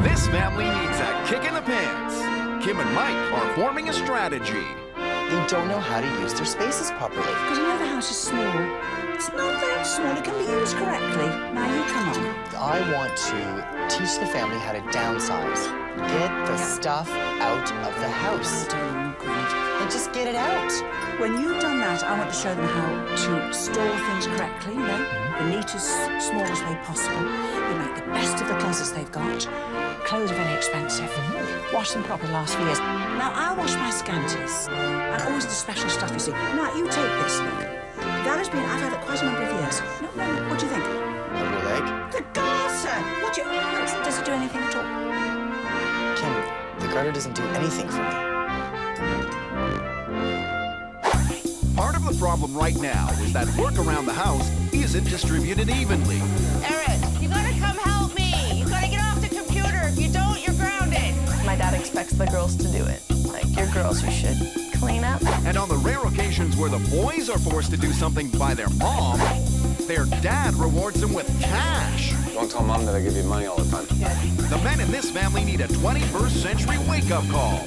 This family needs a kick in the pants. Kim and Mike are forming a strategy. They don't know how to use their spaces properly. Because you know the house is small. It's not that small. It can be used correctly. Now you come on. I want to teach the family how to downsize. Get the stuff out of the house. Then just get it out. When you've done that, I want to show them how to store things correctly, you know, the neatest, smallest way possible. You make the best of the closets they've got. Clothes are very expensive. Wash them properly, last few years. Now, I wash my scanties, and always the special stuff, you see. Now, you take this, look. That has been, I've had it quite a number of years. No, what do you think? Over leg? The garter! What do you, does it do anything at all? Kim, the garter doesn't do anything for me. Part of the problem right now is that work around the house isn't distributed evenly. Eric, you gotta come help me. You gotta get off the computer. If you don't, you're grounded. My dad expects the girls to do it. Like, you're girls, you should clean up. And on the rare occasions where the boys are forced to do something by their mom, their dad rewards them with cash. Don't tell Mom that I give you money all the time. The men in this family need a 21st century wake-up call.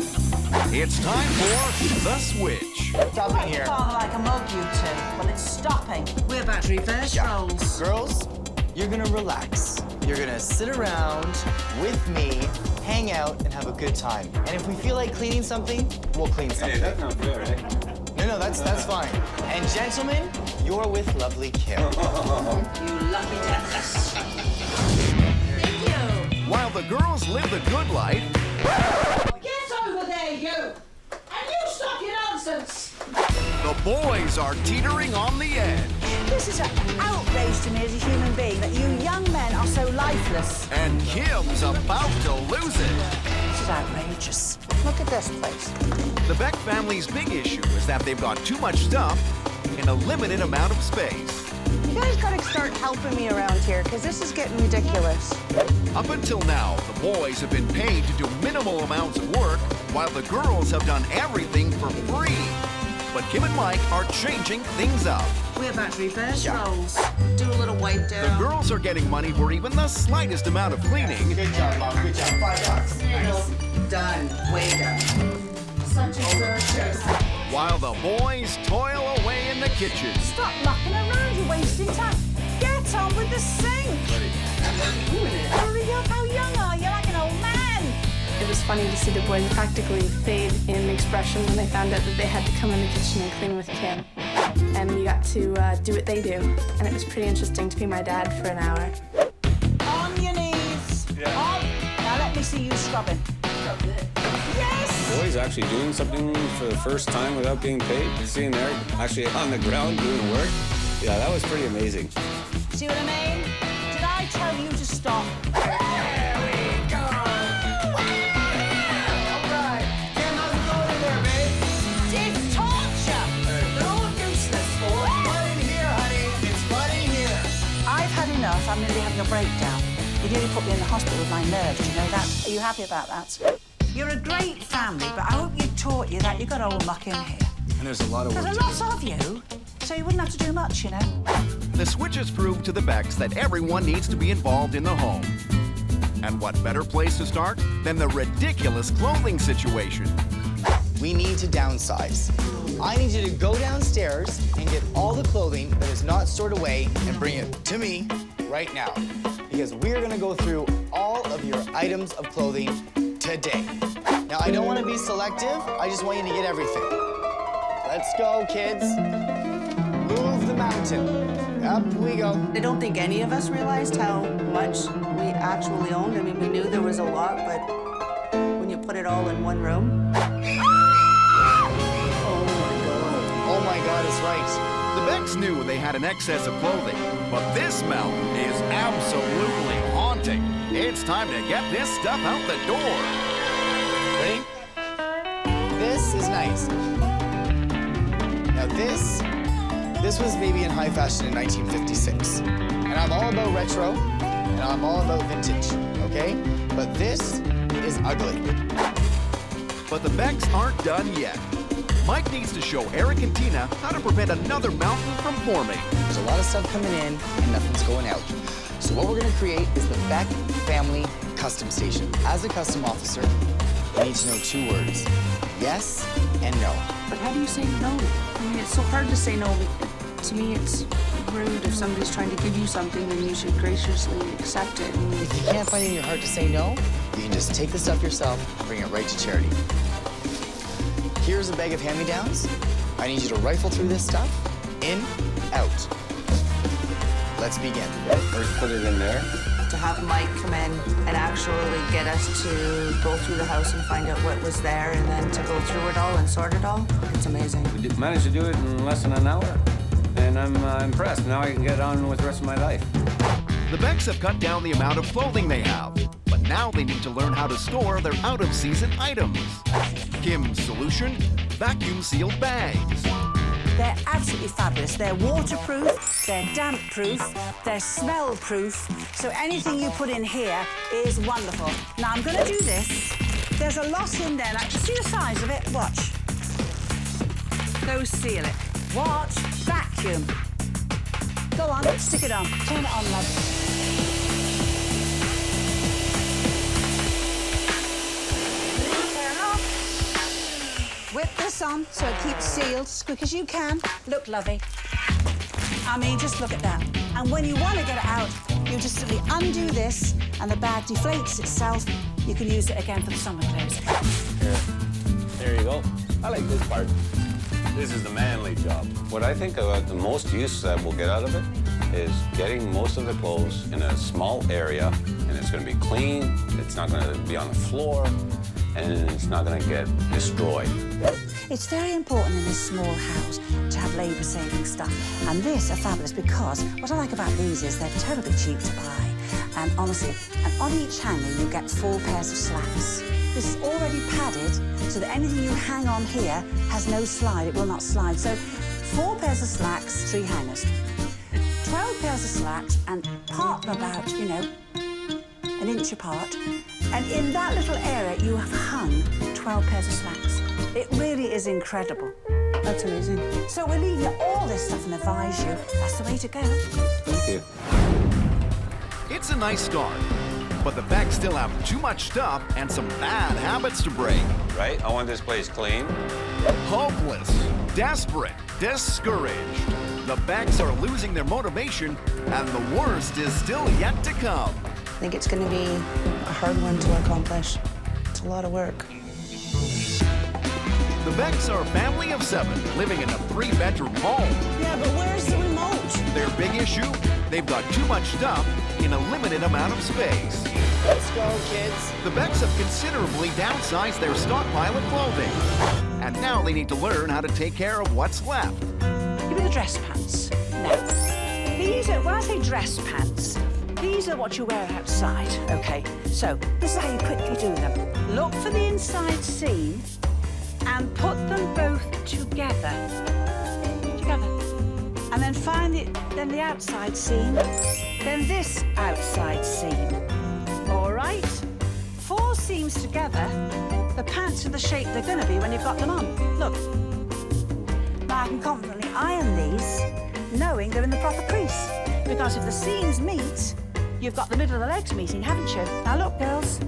It's time for The Switch. Stopping here. Father, like a mug, you two. Well, it's stopping. We're about to reverse roles. Girls, you're gonna relax. You're gonna sit around with me, hang out, and have a good time. And if we feel like cleaning something, we'll clean something. Hey, that's not fair, eh? No, that's fine. And gentlemen, you're with lovely Kim. You lucky devils. Thank you. While the girls live the good life, Get over there, you! And you stop your nonsense! the boys are teetering on the edge. This is an outrage to me as a human being that you young men are so lifeless. And Kim's about to lose it. This is outrageous. Look at this place. The Beck family's big issue is that they've got too much stuff in a limited amount of space. You guys gotta start helping me around here, because this is getting ridiculous. Up until now, the boys have been paid to do minimal amounts of work, while the girls have done everything for free. But Kim and Mike are changing things up. We're about to reverse roles. Do a little wipe The down. girls are getting money for even the slightest amount of cleaning. Good job, Mom. Good job. $5. Nice. Done. Way done. Such a virtuous. While the boys toil away in the kitchen. Stop mucking around, you're wasting time. Get on with the sink. Hurry up, how young are you? Like an old man. It was funny to see the boys practically fade in expression when they found out that they had to come in the kitchen and clean with Kim. And we got to do what they do. And it was pretty interesting to be my dad for an hour. On your knees. Yeah. On. Now let me see you scrubbing. Yes! Boys actually doing something for the first time without being paid. Seeing there actually on the ground doing work. Yeah, that was pretty amazing. See what I mean? Did I tell you to stop? There we go. All right. Kim, how's it going in there, babe? It's torture! They're all useless. It's fun in here, honey. It's fun in here. I've had enough. I'm nearly having a breakdown. You nearly put me in the hospital with my nerves, do you know that? Are you happy about that? You're a great family, but I hope you taught you that you got old muck in here. And there's a lot of work. There's a lot of you, so you wouldn't have to do much, you know. The switches prove to the Becks that everyone needs to be involved in the home. And what better place to start than the ridiculous clothing situation? We need to downsize. I need you to go downstairs and get all the clothing that is not stored away and bring it to me right now. Because we're gonna go through all of your items of clothing today. Now, I don't want to be selective. I just want you to get everything. Let's go, kids. Move the mountain. Up we go. I don't think any of us realized how much we actually owned. I mean, we knew there was a lot, but when you put it all in one room. Oh my God, it's right. The Becks knew they had an excess of clothing, but this mountain is absolutely haunting. It's time to get this stuff out the door. Ready? This is nice. Now this was maybe in high fashion in 1956. And I'm all about retro, and I'm all about vintage, okay? But this is ugly. But the Becks aren't done yet. Mike needs to show Eric and Tina how to prevent another mountain from forming. There's a lot of stuff coming in and nothing's going out. So what we're gonna create is the Beck Family Custom Station. As a custom officer, you need to know 2 words: yes and no. But how do you say no? I mean, it's so hard to say no. To me, it's rude. If somebody's trying to give you something, then you should graciously accept it. If you can't find it in your heart to say no, You can just take the stuff yourself and bring it right to charity. Here's a bag of hand-me-downs. I need you to rifle through this stuff. In, out. Let's begin. First, put it in there. To have Mike come in and actually get us to go through the house and find out what was there and then to go through it all and sort it all, it's amazing. We managed to do it in less than an hour, and I'm impressed. Now I can get on with the rest of my life. The Becks have cut down the amount of clothing they have, but now they need to learn how to store their out-of-season items. Kim's solution? Vacuum-sealed bags. They're absolutely fabulous. They're waterproof, they're damp-proof, they're smell-proof, so anything you put in here is wonderful. Now, I'm going to do this. There's a lot in there. Now, see the size of it? Watch. Those seal it. Watch. Vacuum. Go on, stick it on. Turn it on, love. Whip this on so it keeps sealed as quick as you can. Look, lovey. I mean, just look at that. And when you want to get it out, you just simply undo this and the bag deflates itself. You can use it again for the summer clothes. Here. There you go. I like this part. This is the manly job. What I think about the most use that we'll get out of it is getting most of the clothes in a small area, and it's going to be clean, it's not going to be on the floor, and it's not going to get destroyed. It's very important in this small house to have labour-saving stuff. And this are fabulous because what I like about these is they're terribly cheap to buy. And honestly, and on each hanger you get 4 pairs of slacks. This is already padded so that anything you hang on here has no slide, it will not slide. So 4 pairs of slacks, 3 hangers. 12 pairs of slacks and part them about, you know, an inch apart. And in that little area, you have hung 12 pairs of slacks. It really is incredible. That's amazing. So we'll leave you all this stuff and advise you. That's the way to go. Thank you. It's a nice start, but the Becks still have too much stuff and some bad habits to break. Right? I want this place clean. Hopeless, desperate, discouraged. The Becks are losing their motivation, and the worst is still yet to come. I think it's going to be a hard one to accomplish. It's a lot of work. The Becks are a family of 7 living in a 3-bedroom home. Yeah, but where's the remote? Their big issue? They've got too much stuff in a limited amount of space. Let's go, kids. The Becks have considerably downsized their stockpile of clothing. And now they need to learn how to take care of what's left. Give me the dress pants. Now, these are, when I say dress pants, these are what you wear outside, okay? So, this is how you quickly do them. Look for the inside seam and put them both together. And then find then the outside seam, then this outside seam. All right? 4 seams together, the pants are the shape they're going to be when you've got them on. Look. Now I can confidently iron these, knowing they're in the proper crease. Because if the seams meet, you've got the middle of the legs meeting, haven't you? Now look, girls,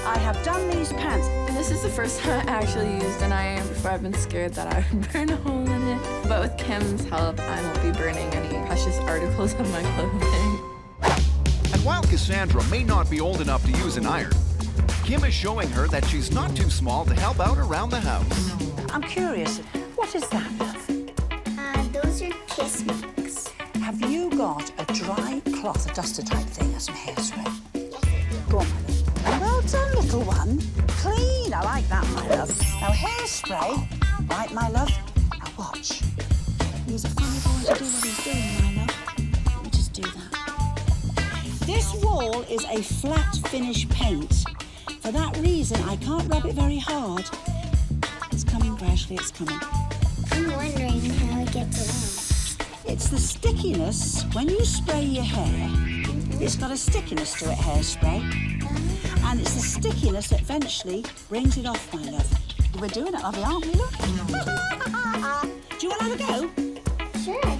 I have done these pants. And this is the first time I actually used an iron. Before I've been scared that I would burn a hole in it. But with Kim's help, I won't be burning any precious articles of my clothing. And while Cassandra may not be old enough to use an iron, Kim is showing her that she's not too small to help out around the house. I'm curious, what is that, love? Those are kiss marks. Have you got a dry cloth, a duster type thing, or some hairspray? Go on, my love. Well done, little one. Clean, I like that, my love. Now, hairspray, right, my love? Now, watch. He's a funny boy to do what he's doing, my love. Let me just do that. This wall is a flat finish paint. For that reason, I can't rub it very hard. It's coming gradually, it's coming. I'm wondering how it gets around. It's the stickiness. When you spray your hair, it's got a stickiness to it, hairspray. And it's the stickiness that eventually brings it off, my love. We're doing it, lovey, aren't we, look? Do you want to have a go? Sure.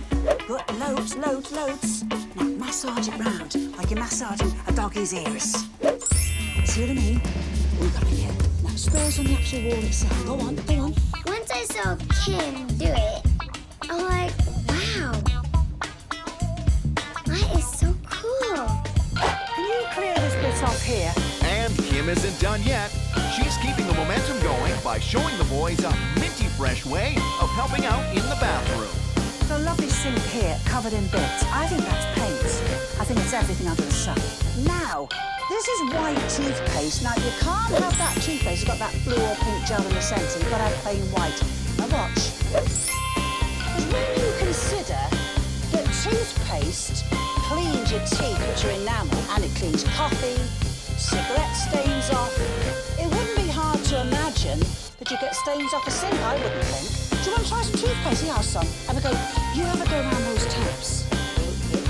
Good, loads. Now, massage it round, like you're massaging a doggy's ears. See what I mean? We've got it here. Now, sprays on the actual wall itself. Go on. Once I saw Kim do it, I'm like, wow. That is so cool. Can you clear this bit off here? And Kim Kim isn't done yet. She's keeping the momentum going by showing the boys a minty fresh way of helping out in the bathroom. Got a lovely sink here, covered in bits. I think that's paint. I think it's everything under the sun. Now, this is white toothpaste. Now, you can't have that toothpaste. It's got that blue or pink gel in the centre. You've got to have plain white. Now, watch. Because when you consider that toothpaste cleans your teeth, which are enamel, and it cleans coffee, cigarette stains off, it wouldn't be hard to imagine that you get stains off a sink, I wouldn't think. Do you want to try some toothpaste? Here, son. You ever go around those taps?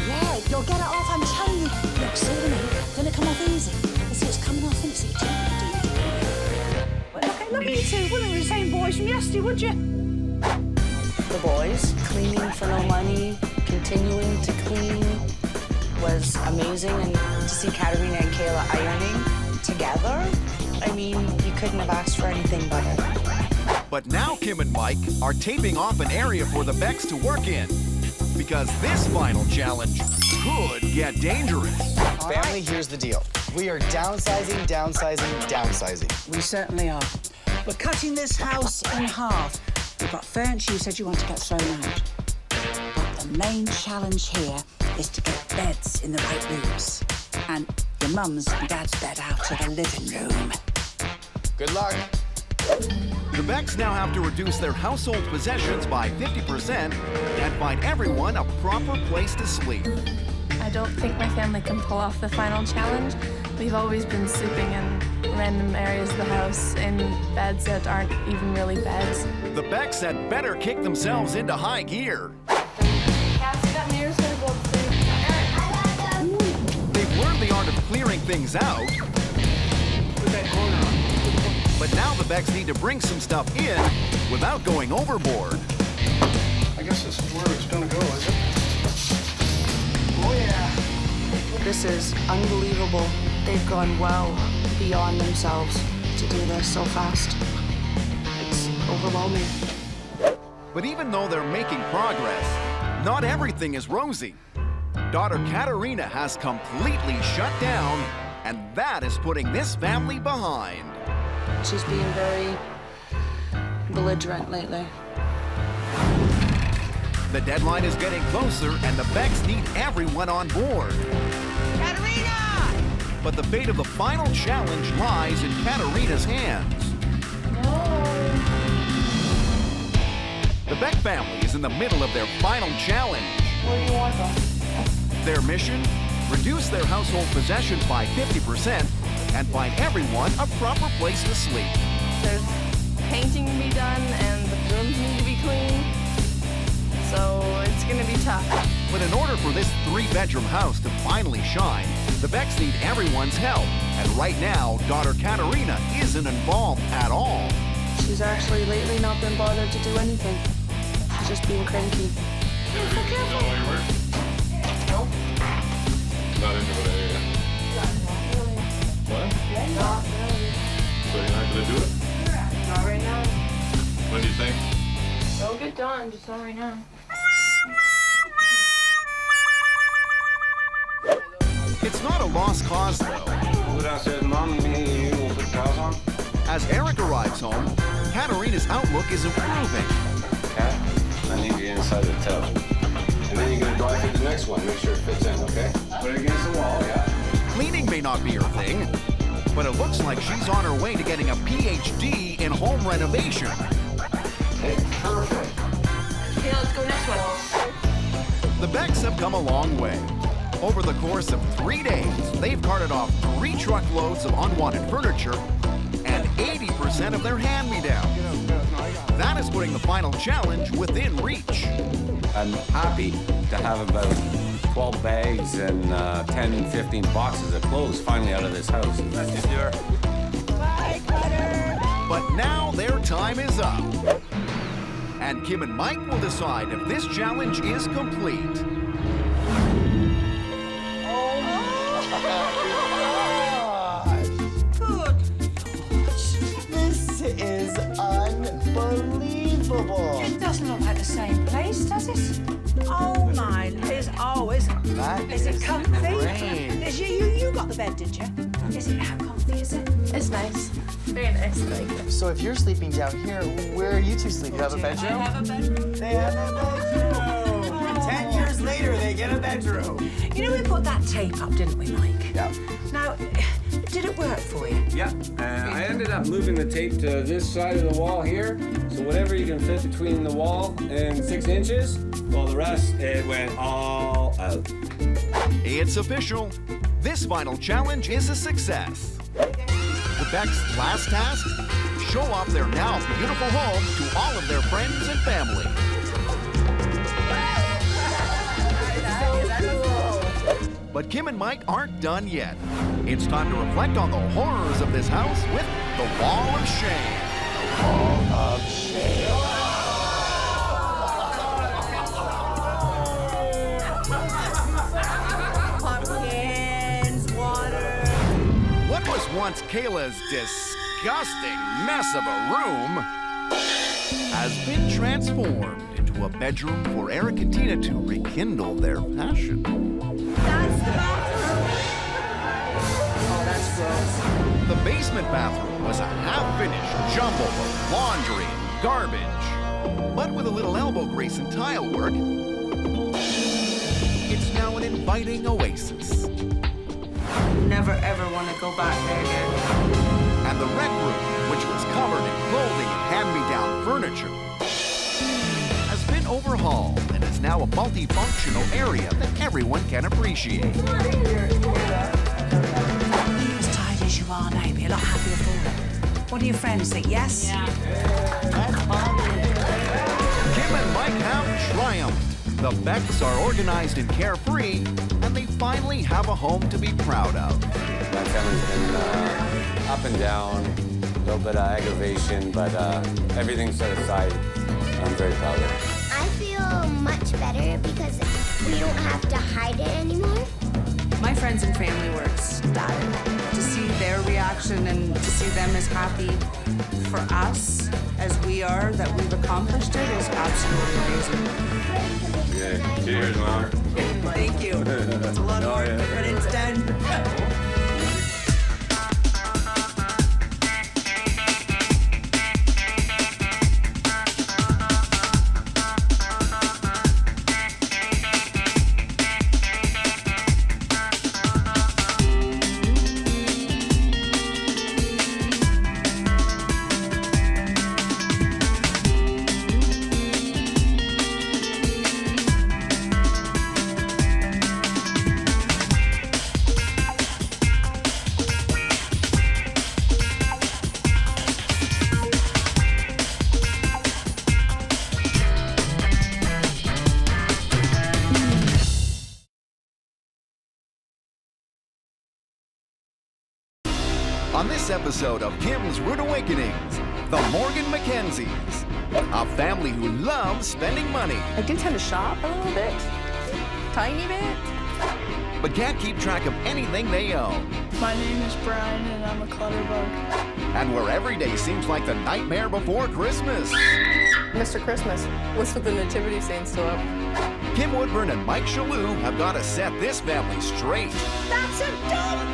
Yeah, you'll get it off, I'm telling you. Look, see what I mean? It's going to come off easy. You see, it's coming off, and it's easy. Look at you two. Wouldn't be the same boys from yesterday, would you? The boys, cleaning for no money, continuing to clean, was amazing. And to see Katerina and Kayla ironing together, I mean, you couldn't have asked for anything better. But now Kim and Mike are taping off an area for the Becks to work in, because this final challenge could get dangerous. Family, here's the deal. We are downsizing, downsizing, downsizing. We certainly are. We're cutting this house in half. We've got furniture you said you want to get thrown out. But the main challenge here is to get beds in the right rooms. And your mum's and dad's bed out of the living room. Good luck. The Becks now have to reduce their household possessions by 50% and find everyone a proper place to sleep. I don't think my family can pull off the final challenge. We've always been sleeping in random areas of the house in beds that aren't even really beds. The Becks had better kick themselves into high gear. Cassie, that mirror's gonna go upstairs. They've learned the art of clearing things out. Put that corner on. But now the Becks need to bring some stuff in without going overboard. I guess this is where it's gonna go, is it? Oh, yeah. This is unbelievable. They've gone well beyond themselves to do this so fast. It's overwhelming. But even though they're making progress, not everything is rosy. Daughter Katerina has completely shut down, and that is putting this family behind. She's being very belligerent lately. The deadline is getting closer, and the Becks need everyone on board. Katerina! But the fate of the final challenge lies in Katerina's hands. The Beck family is in the middle of their final challenge. Where do you want them? Their mission? Reduce their household possessions by 50% and find everyone a proper place to sleep. There's painting to be done and the rooms need to be clean. So it's gonna be tough. But in order for this 3-bedroom house to finally shine, the Becks need everyone's help. And right now, daughter Katerina isn't involved at all. She's actually lately not been bothered to do anything. She's just being cranky. Nope. Not into what area. What? Not really. So you're not gonna do it? Not right now. When do you think? Don't get done, just not right now. It's not a lost cause, though. Who downstairs, Mom? Me, you will put the towels on? As Eric arrives home, Katerina's outlook is improving. Cat, I need you inside the tub. And then you're gonna drive through the next one, make sure it fits in, okay? Put it against the wall, yeah. Cleaning may not be her thing, but it looks like she's on her way to getting a PhD in home renovation. Hey, perfect. Okay, let's go next one. The Becks have come a long way. Over the course of 3 days, they've carted off 3 truckloads of unwanted furniture and 80% of their hand-me-downs. That is putting the final challenge within reach. I'm happy to have about 12 bags and 10, 15 boxes of clothes finally out of this house. That's your Bye, Clutter! But now their time is up. And Kim and Mike will decide if this challenge is complete. Good. This is unbelievable. It doesn't look like the same place, does it? Oh my Liz, That is it comfy? great. You got the bed, did you? Is it how comfy is it? nice. Very nice. I like it. So if you're sleeping down here, where are you two sleeping? You have a bedroom? I have a bedroom. They have a bedroom. 10 years later, they get a bedroom. You know, we put that tape up, didn't we, Mike? Yeah. Now, did it work for you? Yeah, I ended up moving the tape to this side of the wall here, so whatever you can fit between the wall and 6 inches, well, the rest, it went all out. It's official. This final challenge is a success. The Beck's last task? Show off their now beautiful home to all of their friends and family. But Kim and Mike aren't done yet. It's time to reflect on the horrors of this house with the Wall of Shame. The Wall of Shame. Pumpkins, water. What was once Kayla's disgusting mess of a room has been transformed into a bedroom for Eric and Tina to rekindle their passion. That's the bathroom. Oh, that's gross. The basement bathroom was a half-finished jumble of laundry and garbage. But with a little elbow grease and tile work, it's now an inviting oasis. Never ever want to go back there again. And the rec room, which was covered in clothing and hand-me-down furniture, has been overhauled and is now a multifunctional area that everyone can appreciate. As tired as you are now, be a lot happier for it. What do your friends think, yes? Yeah. Kim and Mike have triumphed. The Becks are organized and carefree, and they finally have a home to be proud of. My family's been up and down, a little bit of aggravation, but everything set aside, I'm very proud of it. I feel much better because we don't have to hide it anymore. My friends and family were ecstatic to see their reaction and to see them as happy for us as we are that we've accomplished it is absolutely amazing. Yeah, cheers, Mark. Thank you. It's a lot of work, but it's done. On this episode of Kim's Rude Awakenings, the Morgan Mackenzies, a family who loves spending money. I do tend to shop a little bit, tiny bit. But can't keep track of anything they own. My name is Breen and I'm a clutter bug. And where every day seems like the nightmare before Christmas. Mr. Christmas, what's with the nativity scene still up? Kim Woodburn and Mike Chesur have got to set this family straight. That's a dump.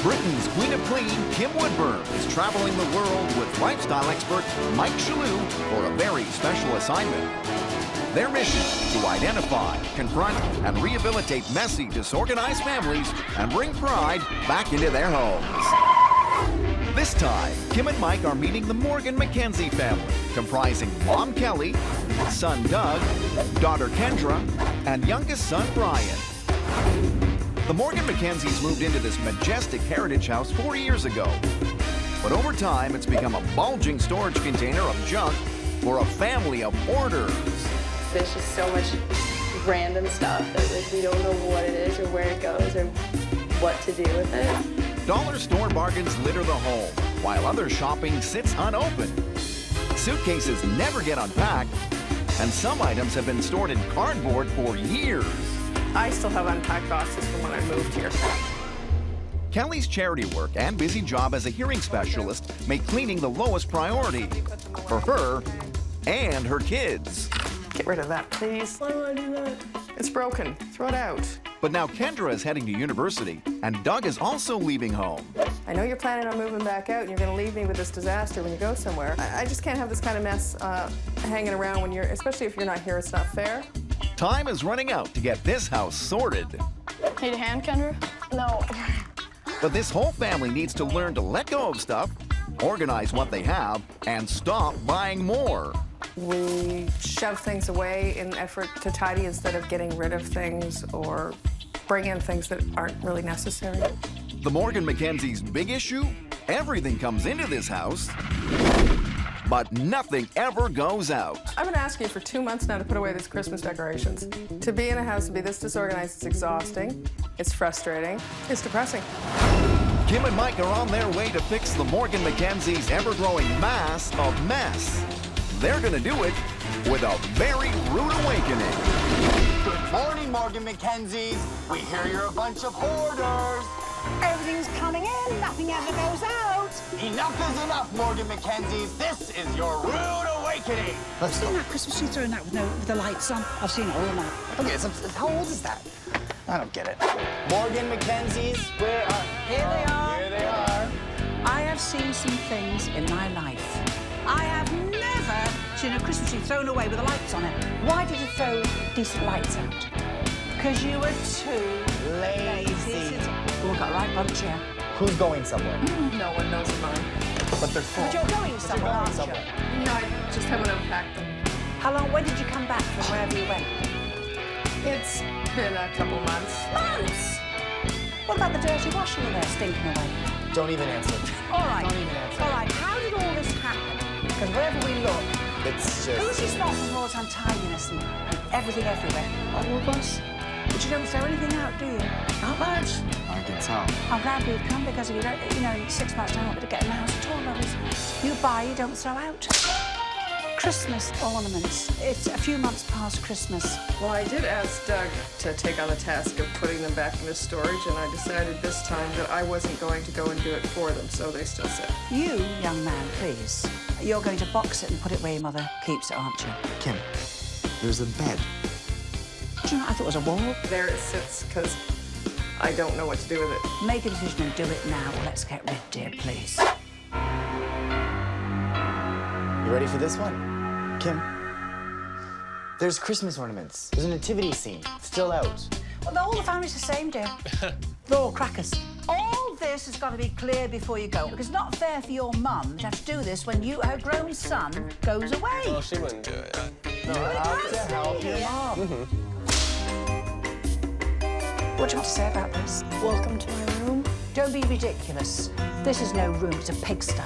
Britain's Queen of Clean, Kim Woodburn, is traveling the world with lifestyle expert Mike Chesur for a very special assignment. Their mission, to identify, confront, and rehabilitate messy, disorganized families and bring pride back into their homes. This time, Kim and Mike are meeting the Morgan Mackenzie family, comprising Mom Kelly, son Doug, daughter Kendra, and youngest son Brian. The Morgan Mackenzies moved into this majestic heritage house 4 years ago. But over time, it's become a bulging storage container of junk for a family of hoarders. There's just so much random stuff that like we don't know what it is or where it goes or what to do with it. Dollar store bargains litter the home, while other shopping sits unopened. Suitcases never get unpacked, and some items have been stored in cardboard for years. I still have unpacked boxes from when I moved here. Kelly's charity work and busy job as a hearing specialist make cleaning the lowest priority for her and her kids. Get rid of that, please. Why do I do that? It's broken. Throw it out. But now Kendra is heading to university, and Doug is also leaving home. I know you're planning on moving back out, and you're going to leave me with this disaster when you go somewhere. I just can't have this kind of mess hanging around when especially if you're not here. It's not fair. Time is running out to get this house sorted. Need a hand, Kendra? No. But this whole family needs to learn to let go of stuff, organize what they have, and stop buying more. We shove things away in an effort to tidy instead of getting rid of things or bring in things that aren't really necessary. The Morgan Mackenzie's big issue? Everything comes into this house, but nothing ever goes out. I've been asking you for 2 months now to put away these Christmas decorations. To be in a house and be this disorganized is exhausting, it's frustrating, it's depressing. Kim and Mike are on their way to fix the Morgan Mackenzie's ever-growing mass of mess. They're gonna do it with a very rude awakening. Good morning, Morgan Mackenzies. We hear you're a bunch of hoarders. Everything's coming in, nothing ever goes out. Enough is enough, Morgan Mackenzies. This is your rude awakening. I've seen that Christmas tree thrown out with the lights on. I've seen it all night. Okay, so how old is that? I don't get it. Morgan Mackenzies, where are... Here they are. Here they are. I have seen some things in my life. I have never seen a Christmas tree thrown away with the lights on it. Why did you throw decent lights out? Because you were too lazy. Oh, got a right bunch here. Who's going somewhere? No one knows mine. But they're full. But you're going somewhere, aren't you? No, I just haven't unpacked them. How long, when did you come back from wherever you went? It's been a couple months. Months? What about the dirty washing in there stinking away? Don't even answer. All right. Don't even answer. All right, how did all this happen? Because wherever we look, It's just... who's responsible for all this untidiness and everything everywhere? All of us. But you don't throw anything out, do you? Not much. I can tell. I'm glad we've come because if you don't, in 6 months' time, we'll be getting a house at all, lovers. You buy, you don't throw out. Christmas ornaments. It's a few months past Christmas. Well, I did ask Doug to take on the task of putting them back into storage, and I decided this time that I wasn't going to go and do it for them, so they still sit. You, young man, please. You're going to box it and put it where your mother keeps it, aren't you? Kim, there's a bed. Do you know, I thought it was a wall. There it sits, because I don't know what to do with it. Make a decision and do it now, or let's get rid, dear, please. You ready for this one? Kim, there's Christmas ornaments. There's a nativity scene. It's still out. Well, all the family's the same, dear. They're all crackers. All this has got to be clear before you go, because it's not fair for your mum to have to do this when her grown son goes away. Well, she wouldn't do it. You have to help your mom. What do you want to say about this? Welcome to my room. Don't be ridiculous. This is no room, it's a pigsty.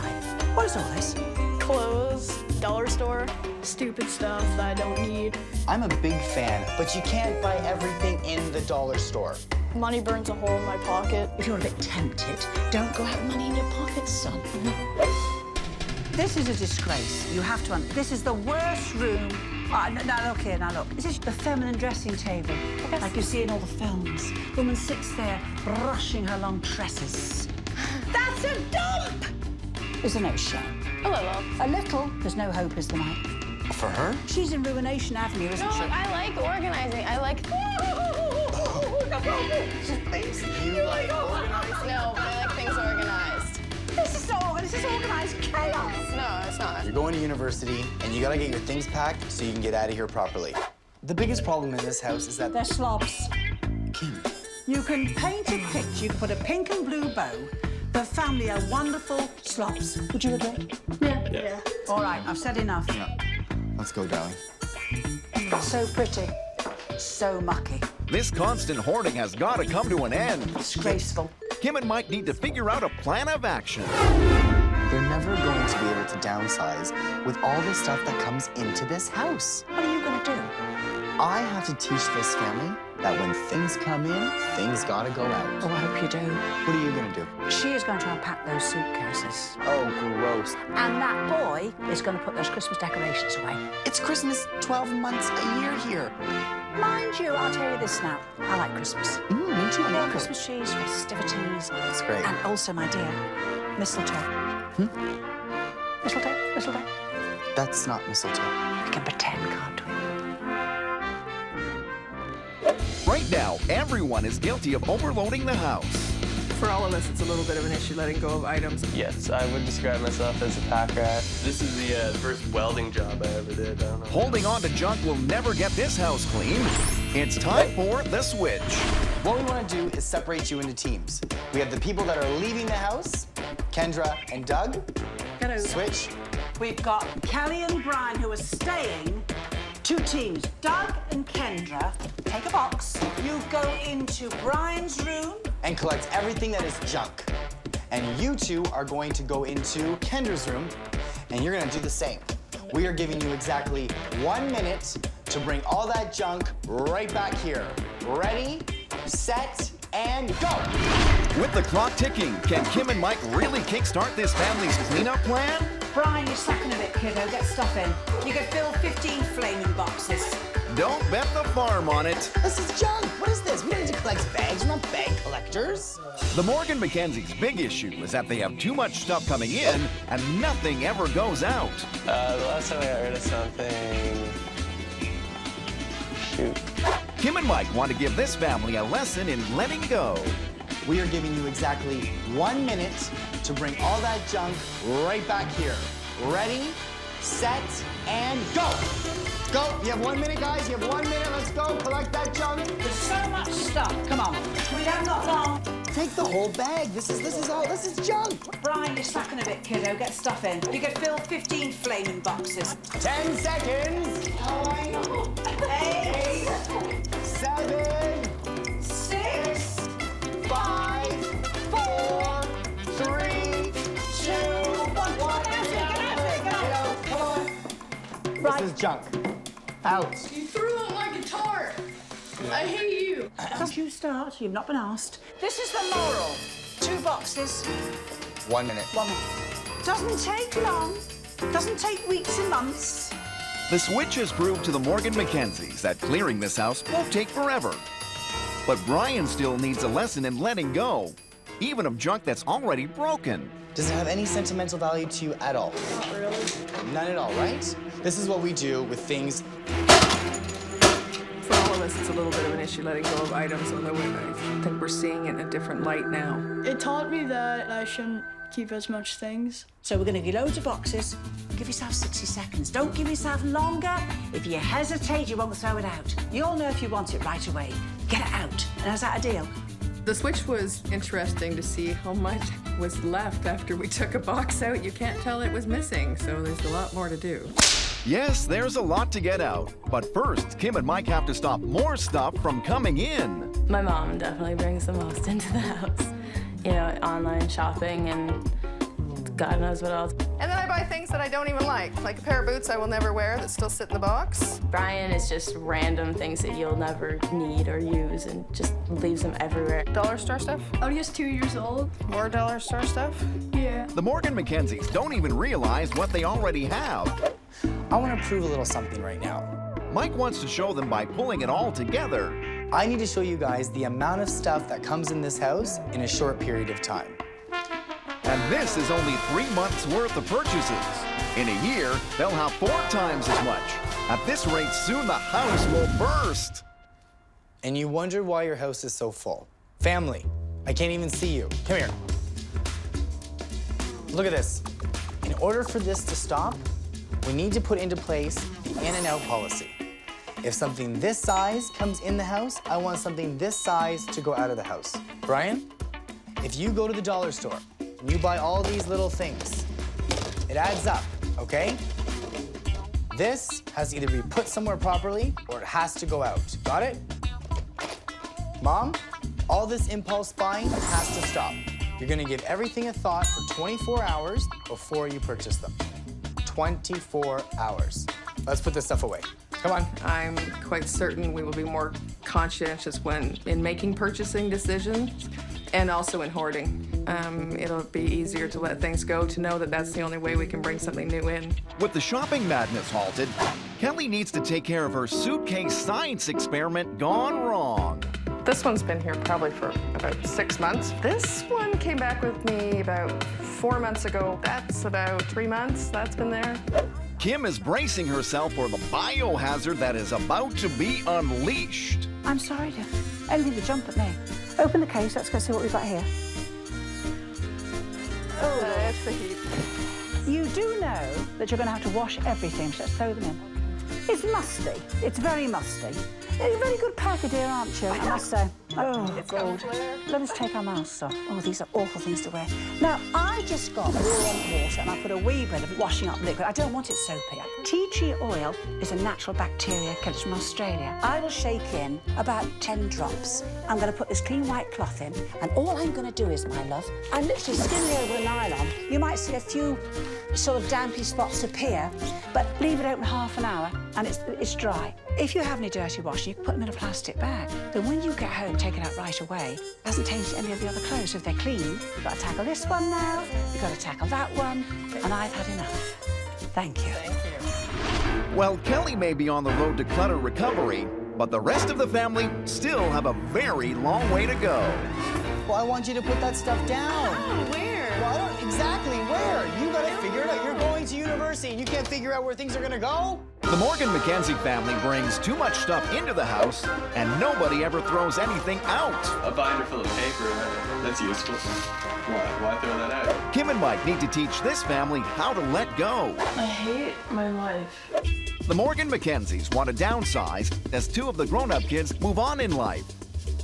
What is all this? Clothes, dollar store, stupid stuff that I don't need. I'm a big fan, but you can't buy everything in the dollar store. Money burns a hole in my pocket. If you're a bit tempted, don't go have money in your pockets, son. This is a disgrace. You have to. This is the worst room. Now look here. Now look. This is the feminine dressing table, like you see in all the films. The woman sits there brushing her long tresses. That's a dump. Is there no shame? A little. A little. There's no hope, is there, Mike? For her? She's in Ruination Avenue, isn't she? No, I like organizing. I like. You like organizing? No, but I like things organized. This is not organized. This is organized chaos. No, it's not. You're going to university, and you gotta get your things packed so you can get out of here properly. The biggest problem in this house is that... They're slobs. Kim. You can paint a picture, you can put a pink and blue bow. The family are wonderful slobs. Would you agree? Yeah. All right, I've said enough. Yeah. Let's go, darling. So pretty, so mucky. This constant hoarding has got to come to an end. Disgraceful. Kim and Mike need to figure out a plan of action. They're never going to be able to downsize with all the stuff that comes into this house. What are you going to do? I have to teach this family that when things come in, things gotta go out. Oh, I hope you do. What are you gonna do? She is going to unpack those suitcases. Oh, gross. And that boy is going to put those Christmas decorations away. It's Christmas 12 months a year here. Mind you, I'll tell you this now. I like Christmas. Me too. I love Christmas trees, festivities. That's great. And also, my dear, mistletoe. Mistletoe? Mistletoe? That's not mistletoe. We can pretend, can't we? Right now, everyone is guilty of overloading the house. For all of us, it's a little bit of an issue letting go of items. Yes, I would describe myself as a pack rat. This is the first welding job I ever did. I don't know. Holding on to junk will never get this house clean. It's time for the switch. What we want to do is separate you into teams. We have the people that are leaving the house, Kendra and Doug. Hello. Switch. We've got Callie and Brian who are staying. 2 teams. Doug and Kendra take a box. You go into Brian's room. And collect everything that is junk. And you two are going to go into Kendra's room, and you're gonna do the same. We are giving you exactly 1 minute to bring all that junk right back here. Ready, set, and go! With the clock ticking, can Kim and Mike really kickstart this family's cleanup plan? Brian, you're slacking a bit, kiddo. Get stuff in. You could fill 15 flaming boxes. Don't bet the farm on it. This is junk. What is this? We don't need to collect bags. We're not bag collectors. The Morgan McKenzie's big issue is that they have too much stuff coming in and nothing ever goes out. The last time I got rid of something... Shoot. Kim and Mike want to give this family a lesson in letting go. We are giving you exactly 1 minute to bring all that junk right back here. Ready, set, and go! Go. You have 1 minute, guys. You have 1 minute. Let's go. Collect that junk. There's so much stuff. Come on. We haven't got long. Take the whole bag. This is junk. Brian, you're slacking a bit, kiddo. Get stuff in. You could fill 15 flaming boxes. 10 seconds. 8, 7, 6, 5, 4, 3, 2, 1. Come on. Right. This is junk. Out. You threw out my guitar. I hate you. Don't you start. You've not been asked. This is the moral. 2 boxes. 1 minute. 1 minute. Doesn't take long. Doesn't take weeks and months. The switch has proved to the Morgan McKenzies that clearing this house won't take forever. But Brian still needs a lesson in letting go, even of junk that's already broken. Does it have any sentimental value to you at all? Not really. None at all, right? This is what we do with things. For all of us, it's a little bit of an issue letting go of items, although I think we're seeing it in a different light now. It taught me that I shouldn't keep as much things. So we're going to give loads of boxes. Give yourself 60 seconds. Don't give yourself longer. If you hesitate, you won't throw it out. You'll know if you want it right away. Get it out. And is that a deal? The switch was interesting to see how much was left after we took a box out. You can't tell it was missing, so there's a lot more to do. Yes, there's a lot to get out. But first, Kim and Mike have to stop more stuff from coming in. My mom definitely brings the most into the house. You know, online shopping and God knows what else. And then I buy things that I don't even like a pair of boots I will never wear that still sit in the box. Brian is just random things that you'll never need or use and just leaves them everywhere. Dollar store stuff? Olivia's 2 years old. More dollar store stuff? Yeah. The Morgan McKenzies don't even realize what they already have. I want to prove a little something right now. Mike wants to show them by pulling it all together. I need to show you guys the amount of stuff that comes in this house in a short period of time. And this is only 3 months worth of purchases. In a year, they'll have 4 times as much. At this rate, soon the house will burst. And you wonder why your house is so full. Family, I can't even see you. Come here. Look at this. In order for this to stop, we need to put into place the in and out policy. If something this size comes in the house, I want something this size to go out of the house. Brian, if you go to the dollar store and you buy all these little things, it adds up, okay? This has to either be put somewhere properly or it has to go out. Got it? Mom, all this impulse buying has to stop. You're gonna give everything a thought for 24 hours before you purchase them. 24 hours. Let's put this stuff away. Come on. I'm quite certain we will be more conscientious when in making purchasing decisions and also in hoarding. It'll be easier to let things go, to know that that's the only way we can bring something new in. With the shopping madness halted, Kelly needs to take care of her suitcase science experiment gone wrong. This one's been here probably for about 6 months. This one came back with me about 4 months ago. That's about 3 months. That's been there. Kim is bracing herself for the biohazard that is about to be unleashed. I'm sorry, dear. Anything to jump at me. Open the case, let's go see what we've got here. Oh, there's the heat. You do know that you're going to have to wash everything, so let's throw them in. It's musty. It's very musty. You're a very good packer, dear, aren't you? I must say. Oh, God. Let us take our masks off. Oh, these are awful things to wear. Now, I just got warm water and I put a wee bit of washing up liquid. I don't want it soapy. Tea tree oil is a natural bacteria, comes from Australia. I will shake in about 10 drops. I'm going to put this clean white cloth in, and all I'm going to do is, my love, I'm literally skimming over a nylon. You might see a few sort of dampy spots appear, but leave it open half an hour and it's dry. If you have any dirty washing, you can put them in a plastic bag. Then when you get home, take it out right away. It hasn't tainted any of the other clothes. So if they're clean, you've got to tackle this one now, you've got to tackle that one, and I've had enough. Thank you. Thank you. Well, Kelly may be on the road to clutter recovery, but the rest of the family still have a very long way to go. Well, I want you to put that stuff down. Oh, where? Well, I don't exactly where. You gotta figure it out. You're going to university and you can't figure out where things are gonna go. The Morgan McKenzie family brings too much stuff into the house, and nobody ever throws anything out. A binder full of paper, that's useful. Why throw that out? Kim and Mike need to teach this family how to let go. I hate my life. The Morgan McKenzies want to downsize as two of the grown-up kids move on in life.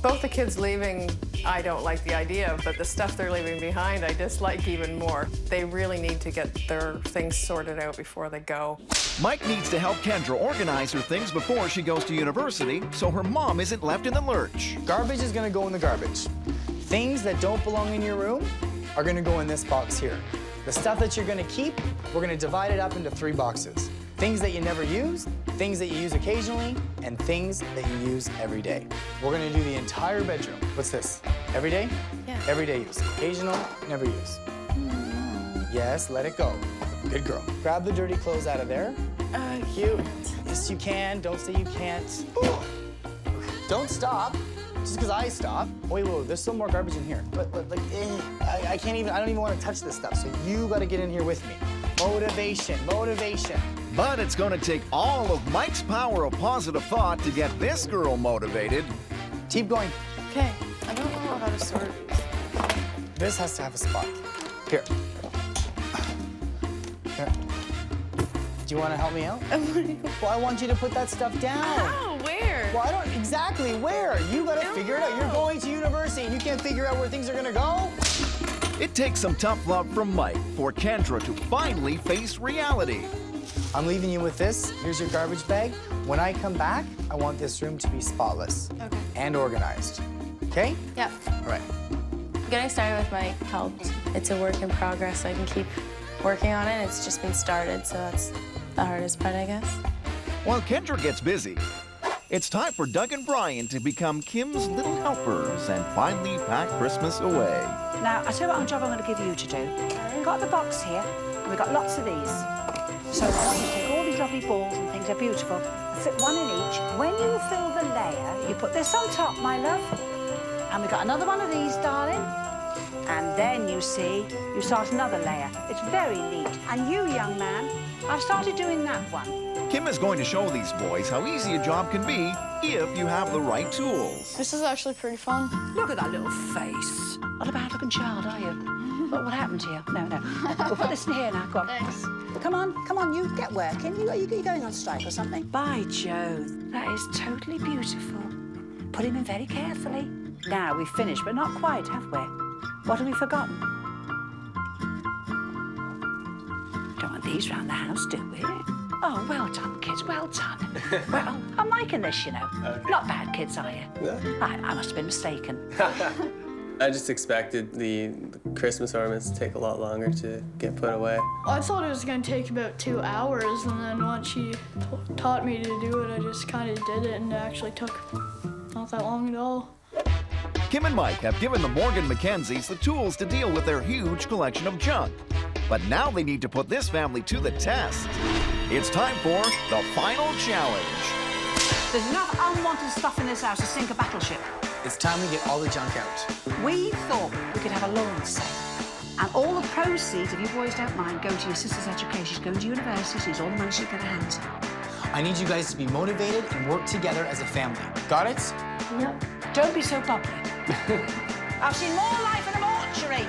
Both the kids leaving, I don't like the idea of, but the stuff they're leaving behind, I dislike even more. They really need to get their things sorted out before they go. Mike needs to help Kendra organize her things before she goes to university so her mom isn't left in the lurch. Garbage is gonna go in the garbage. Things that don't belong in your room are gonna go in this box here. The stuff that you're gonna keep, we're gonna divide it up into 3 boxes. Things that you never use, things that you use occasionally, and things that you use every day. We're gonna do the entire bedroom. What's this? Every day? Yeah. Everyday use. Occasional, never use. Yes, let it go. Good girl. Grab the dirty clothes out of there. Cute. Yes, you can. Don't say you can't. Don't stop. Just because I stop. Wait, there's still more garbage in here. But like, I can't even, I don't even want to touch this stuff. So you got to get in here with me. Motivation, motivation. But it's going to take all of Mike's power of positive thought to get this girl motivated. Keep going. Okay, I don't know how to sort these. This has to have a spot. Here. Here. Do you want to help me out? Well, I want you to put that stuff down. How? Where? Well, I don't exactly where. You got to figure it out. You're going to university and you can't figure out where things are going to go. It takes some tough love from Mike for Kendra to finally face reality. I'm leaving you with this. Here's your garbage bag. When I come back, I want this room to be spotless and organized. Okay? Yep. All right. Getting started with Mike helped. It's a work in progress, so I can keep working on it. It's just been started, so that's the hardest part, I guess. While Kendra gets busy, it's time for Doug and Brian to become Kim's little helpers and finally pack Christmas away. Now, I'll tell you what job I'm going to give you to do. We've got the box here, and we've got lots of these. So I want you to take all these lovely balls and things, they're beautiful, fit one in each. When you fill the layer, you put this on top, my love. And we've got another one of these, darling. And then you see, you start another layer. It's very neat. And you, young man, I've started doing that one. Kim is going to show these boys how easy a job can be if you have the right tools. This is actually pretty fun. Look at that little face. Not a bad-looking child, are you? What happened to you? No. We'll put this in here now. Go on. Thanks. Come on, you get working. You going on strike or something? By Jove, that is totally beautiful. Put him in very carefully. Now, we've finished, but not quite, have we? What have we forgotten? Don't want these round the house, do we? Oh, well done, kids, well done. Well, I'm liking this, you know. Okay. Not bad kids, are you? No. I must have been mistaken. I just expected the Christmas ornaments to take a lot longer to get put away. I thought it was going to take about 2 hours, and then once she taught me to do it, I just kind of did it, and it actually took not that long at all. Kim and Mike have given the Morgan McKenzies the tools to deal with their huge collection of junk. But now they need to put this family to the test. It's time for the final challenge. There's enough unwanted stuff in this house to sink a battleship. It's time we get all the junk out. We thought we could have a lawn sale. And all the proceeds, if you boys don't mind, go to your sister's education. She's going to university, so it's all the money she can get her hands on. I need you guys to be motivated and work together as a family. Got it? Yep. Don't be so bubbly. I've seen more life in a mortuary.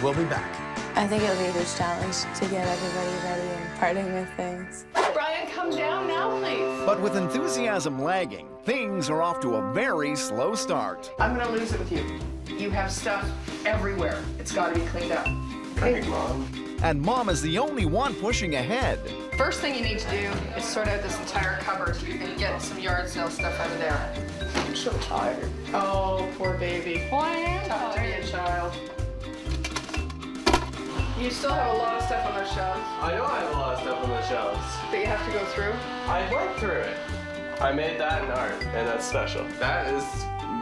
We'll be back. I think it'll be a huge challenge to get everybody ready and parting with things. Brian, come down now, please. But with enthusiasm lagging, things are off to a very slow start. I'm gonna lose it with you. You have stuff everywhere. It's gotta be cleaned up. Okay, Mom. And Mom is the only one pushing ahead. First thing you need to do is sort out this entire cupboard and get some yard sale stuff out of there. I'm so tired. Oh, poor baby. Well, I am tough to be a child. You still have a lot of stuff on those shelves. I know I have a lot of stuff on the shelves. That you have to go through? I worked through it. I made that in art, and that's special. That is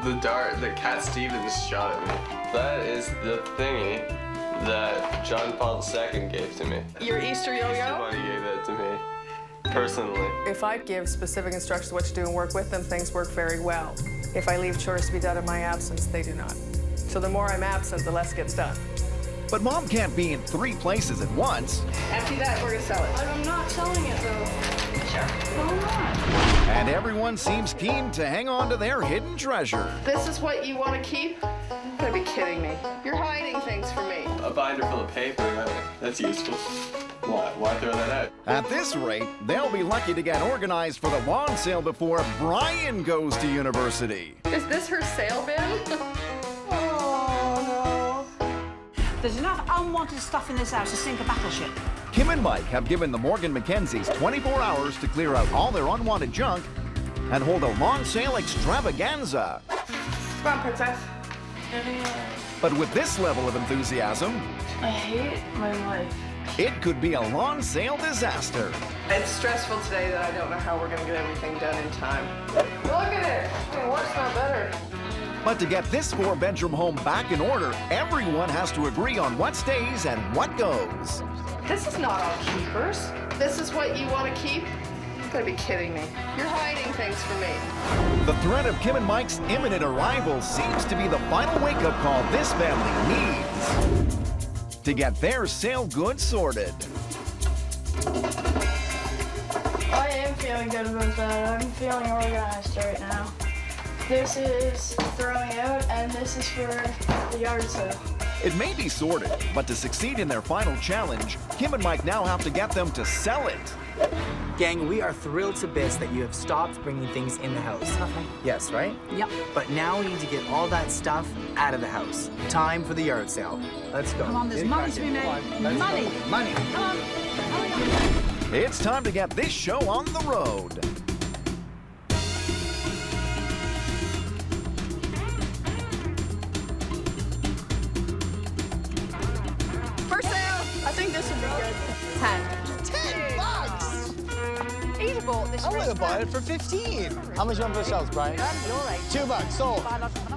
the dart that Cat Stevens shot at me. That is the thingy that John Paul II gave to me. Your Easter yo-yo? Easter Bunny gave that to me, personally. If I give specific instructions what to do and work with them, things work very well. If I leave chores to be done in my absence, they do not. So the more I'm absent, the less gets done. But Mom can't be in 3 places at once. Empty that, we're gonna sell it. I'm not selling it, though. Sure. No, I'm not. And everyone seems keen to hang on to their hidden treasure. This is what you want to keep? You gotta be kidding me. You're hiding things from me. A binder full of paper, that's useful. Why throw that out? At this rate, they'll be lucky to get organized for the lawn sale before Brian goes to university. Is this her sale bin? There's enough unwanted stuff in this house to sink a battleship. Kim and Mike have given the Morgan Mackenzies 24 hours to clear out all their unwanted junk and hold a lawn sale extravaganza. Come on, princess. But with this level of enthusiasm, I hate my life. it could be a lawn sale disaster. It's stressful today that I don't know how we're gonna get everything done in time. Look at it. It works not better. But to get this 4-bedroom home back in order, everyone has to agree on what stays and what goes. This is not all keepers. This is what you want to keep? You gotta be kidding me. You're hiding things from me. The threat of Kim and Mike's imminent arrival seems to be the final wake-up call this family needs to get their sale goods sorted. I am feeling good about that. I'm feeling organized right now. This is throwing out, and this is for the yard sale. It may be sorted, but to succeed in their final challenge, Kim and Mike now have to get them to sell it. Gang, we are thrilled to bits that you have stopped bringing things in the house. Okay. Yes, right? Yep. But now we need to get all that stuff out of the house. Time for the yard sale. Let's go. Come on, there's money to be made. Money. Money. Come on. Hurry up. It's time to get this show on the road. For sale. I think this would be good. 10 bucks! Eatable. This I would have bought it for 15. How much you want for the shelves, Brian? $2, sold.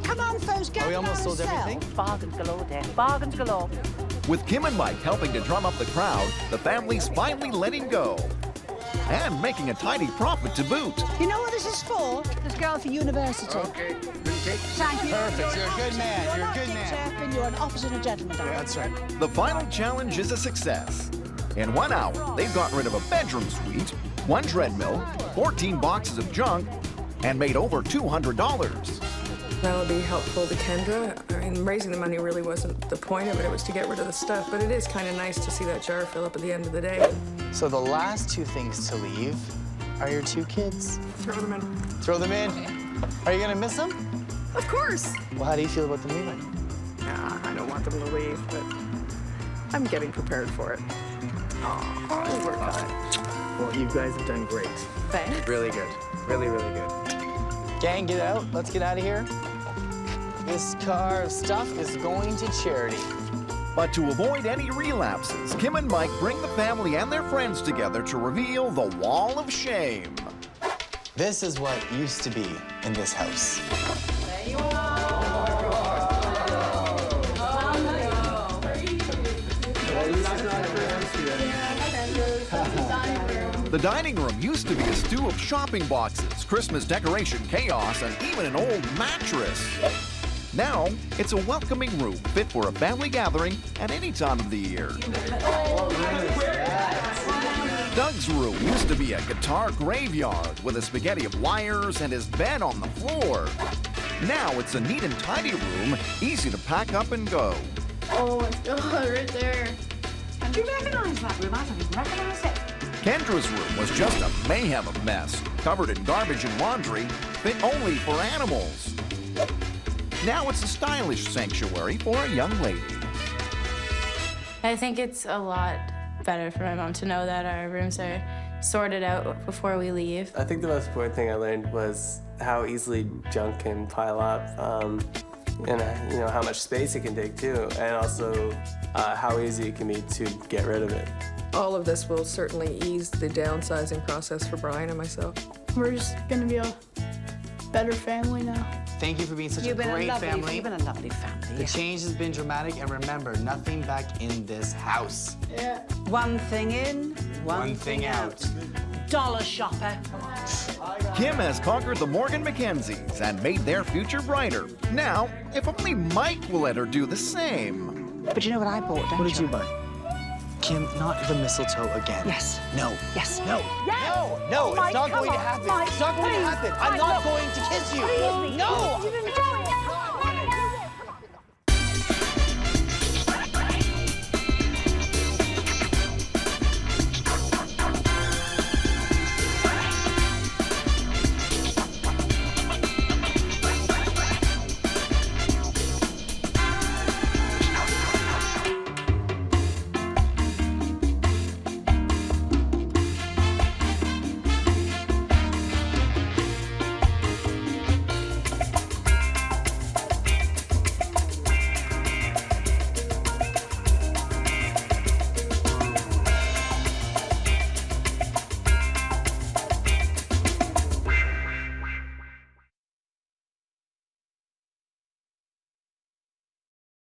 Come on, folks, get Are we almost sold everything? Bargains galore, dear. Bargains galore. With Kim and Mike helping to drum up the crowd, the family's finally letting go. And making a tidy profit to boot. You know what this is for? This girl for university. Okay. Thank you. Perfect. You're a good man. You're a good man. Chap, you're an officer and a gentleman, darling. That's right. The final challenge is a success. In 1 hour, they've gotten rid of a bedroom suite, 1 treadmill, 14 boxes of junk, and made over $200. That'll be helpful to Kendra. I mean, raising the money really wasn't the point of it. It was to get rid of the stuff. But it is kind of nice to see that jar fill up at the end of the day. So the last 2 things to leave are your 2 kids. Throw them in. Throw them in. Are you gonna miss them? Of course. Well, how do you feel about them leaving? Nah, I don't want them to leave, but I'm getting prepared for it. Oh, we worked on it. Well, you guys have done great. Thanks. Really good. Really, really good. Gang, get out. Let's get out of here. This car of stuff is going to charity. But to avoid any relapses, Kim and Mike bring the family and their friends together to reveal the wall of shame. This is what used to be in this house. There you are. Well, The dining room used to be a stew of shopping boxes, Christmas decoration chaos, and even an old mattress. Now, it's a welcoming room fit for a family gathering at any time of the year. Doug's room used to be a guitar graveyard with a spaghetti of wires and his bed on the floor. Now it's a neat and tidy room, easy to pack up and go. Oh my God, right there. Do you recognise that room? I don't even recognise it. Kendra's room was just a mayhem of mess, covered in garbage and laundry, fit only for animals. Now it's a stylish sanctuary for a young lady. I think it's a lot better for my mom to know that our rooms are sorted out before we leave. I think the most important thing I learned was how easily junk can pile up, and how much space it can take too, and also how easy it can be to get rid of it. All of this will certainly ease the downsizing process for Brian and myself. We're just gonna be a better family now. Thank you for being such a great family. You've been a lovely family. The change has been dramatic, and remember, nothing back in this house. Yeah. One thing in, one thing out. Dollar shopper. Kim has conquered the Morgan Mackenzies and made their future brighter. Now, if only Mike will let her do the same. But you know what I bought, don't What did you buy? Kim, not the mistletoe again. Yes. No. Yes. No. Yes. No, Mike, it's not come going to on. happen. Mike, It's not going to please. happen. I'm Mike, not look. going to kiss you. Please. No. You didn't